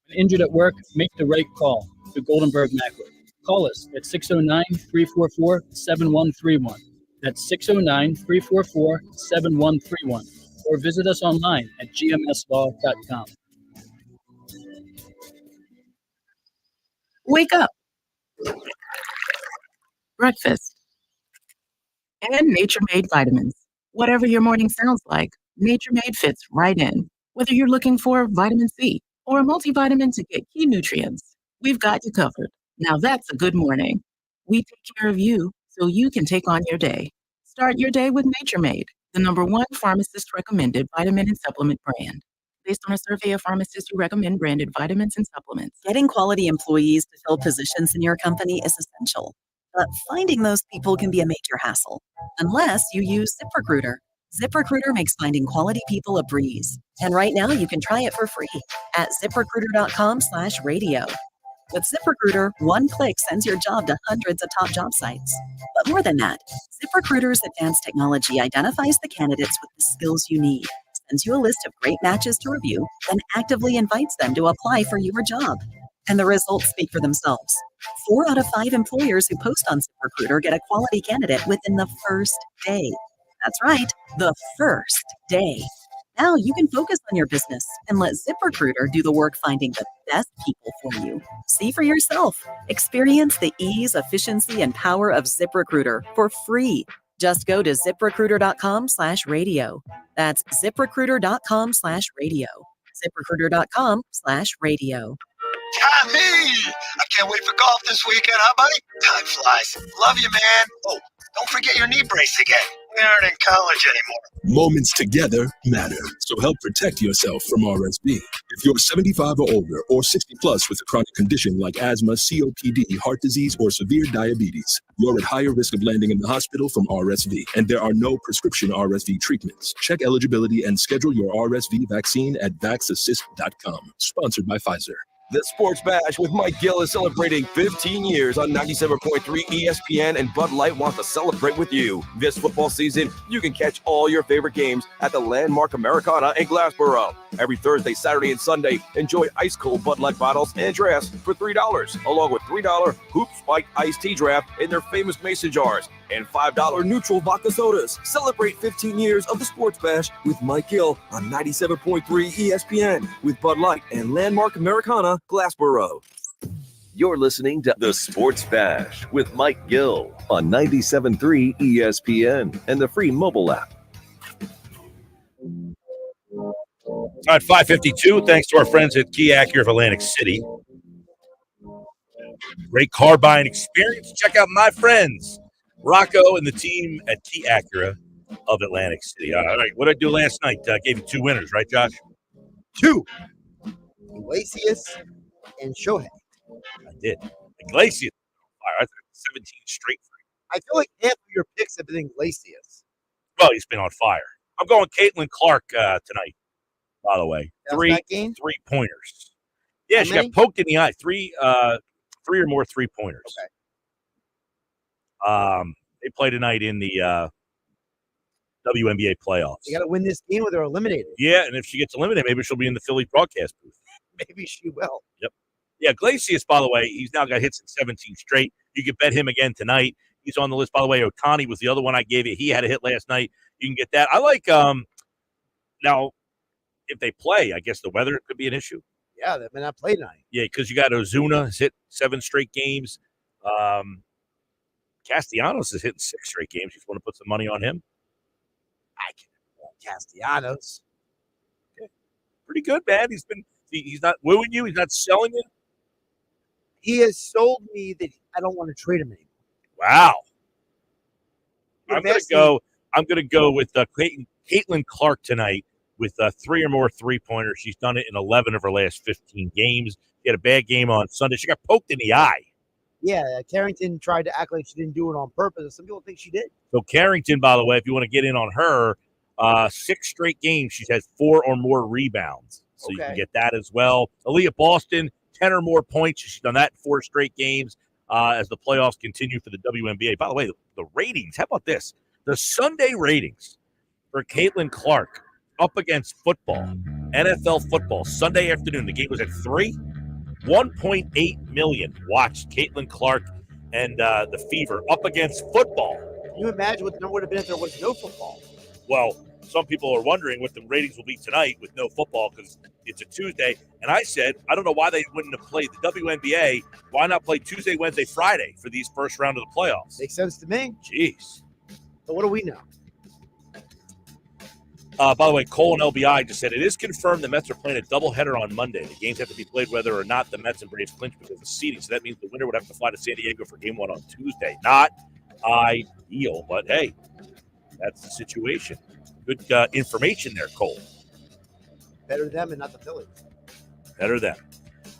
When injured at work, make the right call to Goldenberg Mackler. Call us at 609-344-7131. That's 609-344-7131. Or visit us online at gmslaw.com. Wake up. Breakfast. And Nature Made vitamins. Whatever your morning sounds like, Nature Made fits right in. Whether you're looking for vitamin C or a multivitamin to get key nutrients, we've got you covered. Now that's a good morning. We take care of you so you can take on your day. Start your day with Nature Made, the #1 pharmacist recommended vitamin and supplement brand. Based on a survey of pharmacists who recommend branded vitamins and supplements. Getting quality employees to fill positions in your company is essential, but finding those people can be a major hassle, unless you use ZipRecruiter. ZipRecruiter makes finding quality people a breeze. And right now you can try it for free at ziprecruiter.com/radio. With ZipRecruiter, one click sends your job to hundreds of top job sites. But more than that, ZipRecruiter's advanced technology identifies the candidates with the skills you need, sends you a list of great matches to review, then actively invites them to apply for your job. And the results speak for themselves. 4 out of 5 employers who post on ZipRecruiter get a quality candidate within the first day. That's right, the first day. Now you can focus on your business and let ZipRecruiter do the work finding the best people for you. See for yourself. Experience the ease, efficiency, and power of ZipRecruiter for free. Just go to ziprecruiter.com/radio. That's ziprecruiter.com/radio. ziprecruiter.com/radio. I can't wait for golf this weekend, huh, buddy? Time flies. Love you, man. Oh, don't forget your knee brace again. We aren't in college anymore. Moments together matter, so help protect yourself from RSV. If you're 75 or older or 60 plus with a chronic condition like asthma, COPD, heart disease, or severe diabetes, you're at higher risk of landing in the hospital from RSV, and there are no prescription RSV treatments. Check eligibility and schedule your RSV vaccine at vaxassist.com. Sponsored by Pfizer. The Sports Bash with Mike Gill is celebrating 15 years on 97.3 ESPN, and Bud Light wants to celebrate with you. This football season, you can catch all your favorite games at the Landmark Americana in Glassboro. Every Thursday, Saturday, and Sunday, enjoy ice-cold Bud Light bottles and drafts for $3, along with $3 Hoop Spike iced tea draft in their famous mason jars, and $5 neutral vodka sodas. Celebrate 15 years of the Sports Bash with Mike Gill on 97.3 ESPN with Bud Light and Landmark Americana, Glassboro. You're listening to The Sports Bash with Mike Gill on 97.3 ESPN and the free mobile app. All right, 5:52. Thanks to our friends at Key Acura of Atlantic City. Great car buying experience. Check out my friends, Rocco and the team at Key Acura of Atlantic City. All right, what did I do last night? Gave you 2 winners, right, Josh? 2. Iglesias and Shohei. I did. Iglesias. I took 17 straight for you. I feel like half of your picks have been Iglesias. Well, he's been on fire. I'm going Caitlin Clark tonight, by the way. Three pointers. Yeah, she got poked in the eye. Three or more 3-pointers. Okay. They play tonight in the WNBA playoffs. You got to win this game or they're eliminated. Yeah, and if she gets eliminated, maybe she'll be in the Philly broadcast booth. Maybe she will. Yep. Yeah, Iglesias, by the way, he's now got hits in 17 straight. You can bet him again tonight. He's on the list. By the way, Otani was the other one I gave you. He had a hit last night. You can get that. I like now, if they play, I guess the weather could be an issue. Yeah, they may not play tonight. Yeah, because you got Ozuna has hit 7 straight games. Castellanos has hit 6 straight games. You want to put some money on him? I can want Castellanos. Okay. Pretty good, man. He's not wooing you. He's not selling you. He has sold me that I don't want to trade him anymore. Wow. I'm gonna go with Caitlin Clark tonight with 3 or more 3-pointers. She's done it in 11 of her last 15 games. She had a bad game on Sunday. She got poked in the eye. Yeah, Carrington tried to act like she didn't do it on purpose. Some people think she did. So Carrington, by the way, if you want to get in on her, 6 straight games, she's had 4 or more rebounds. So you can get that as well. Aaliyah Boston, 10 or more points. She's done that in 4 straight games as the playoffs continue for the WNBA. By the way, the ratings, how about this? The Sunday ratings for Caitlin Clark up against football, NFL football, Sunday afternoon. The game was at 3. 1.8 million watched Caitlin Clark and the Fever up against football. Can you imagine what the number would have been if there was no football? Well, some people are wondering what the ratings will be tonight with no football because it's a Tuesday. And I said, I don't know why they wouldn't have played the WNBA. Why not play Tuesday, Wednesday, Friday for these first round of the playoffs? Makes sense to me. Jeez. But what do we know? By the way, Cole and LBI just said it is confirmed the Mets are playing a doubleheader on Monday. The games have to be played whether or not the Mets and Braves clinch because of seeding. So that means the winner would have to fly to San Diego for game 1 on Tuesday. Not ideal, but hey, that's the situation. Good information there, Cole. Better them and not the Phillies. Better them.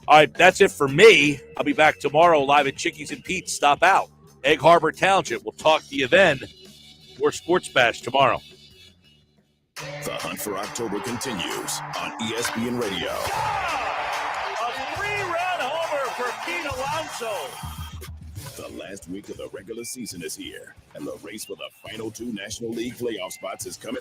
All right, that's it for me. I'll be back tomorrow live at Chickies and Pete's. Stop out. Egg Harbor Township. We'll talk to you then. More Sports Bash tomorrow. The hunt for October continues on ESPN Radio. A 3-run homer for Pete Alonso. The last week of the regular season is here, and the race for the final 2 National League playoff spots is coming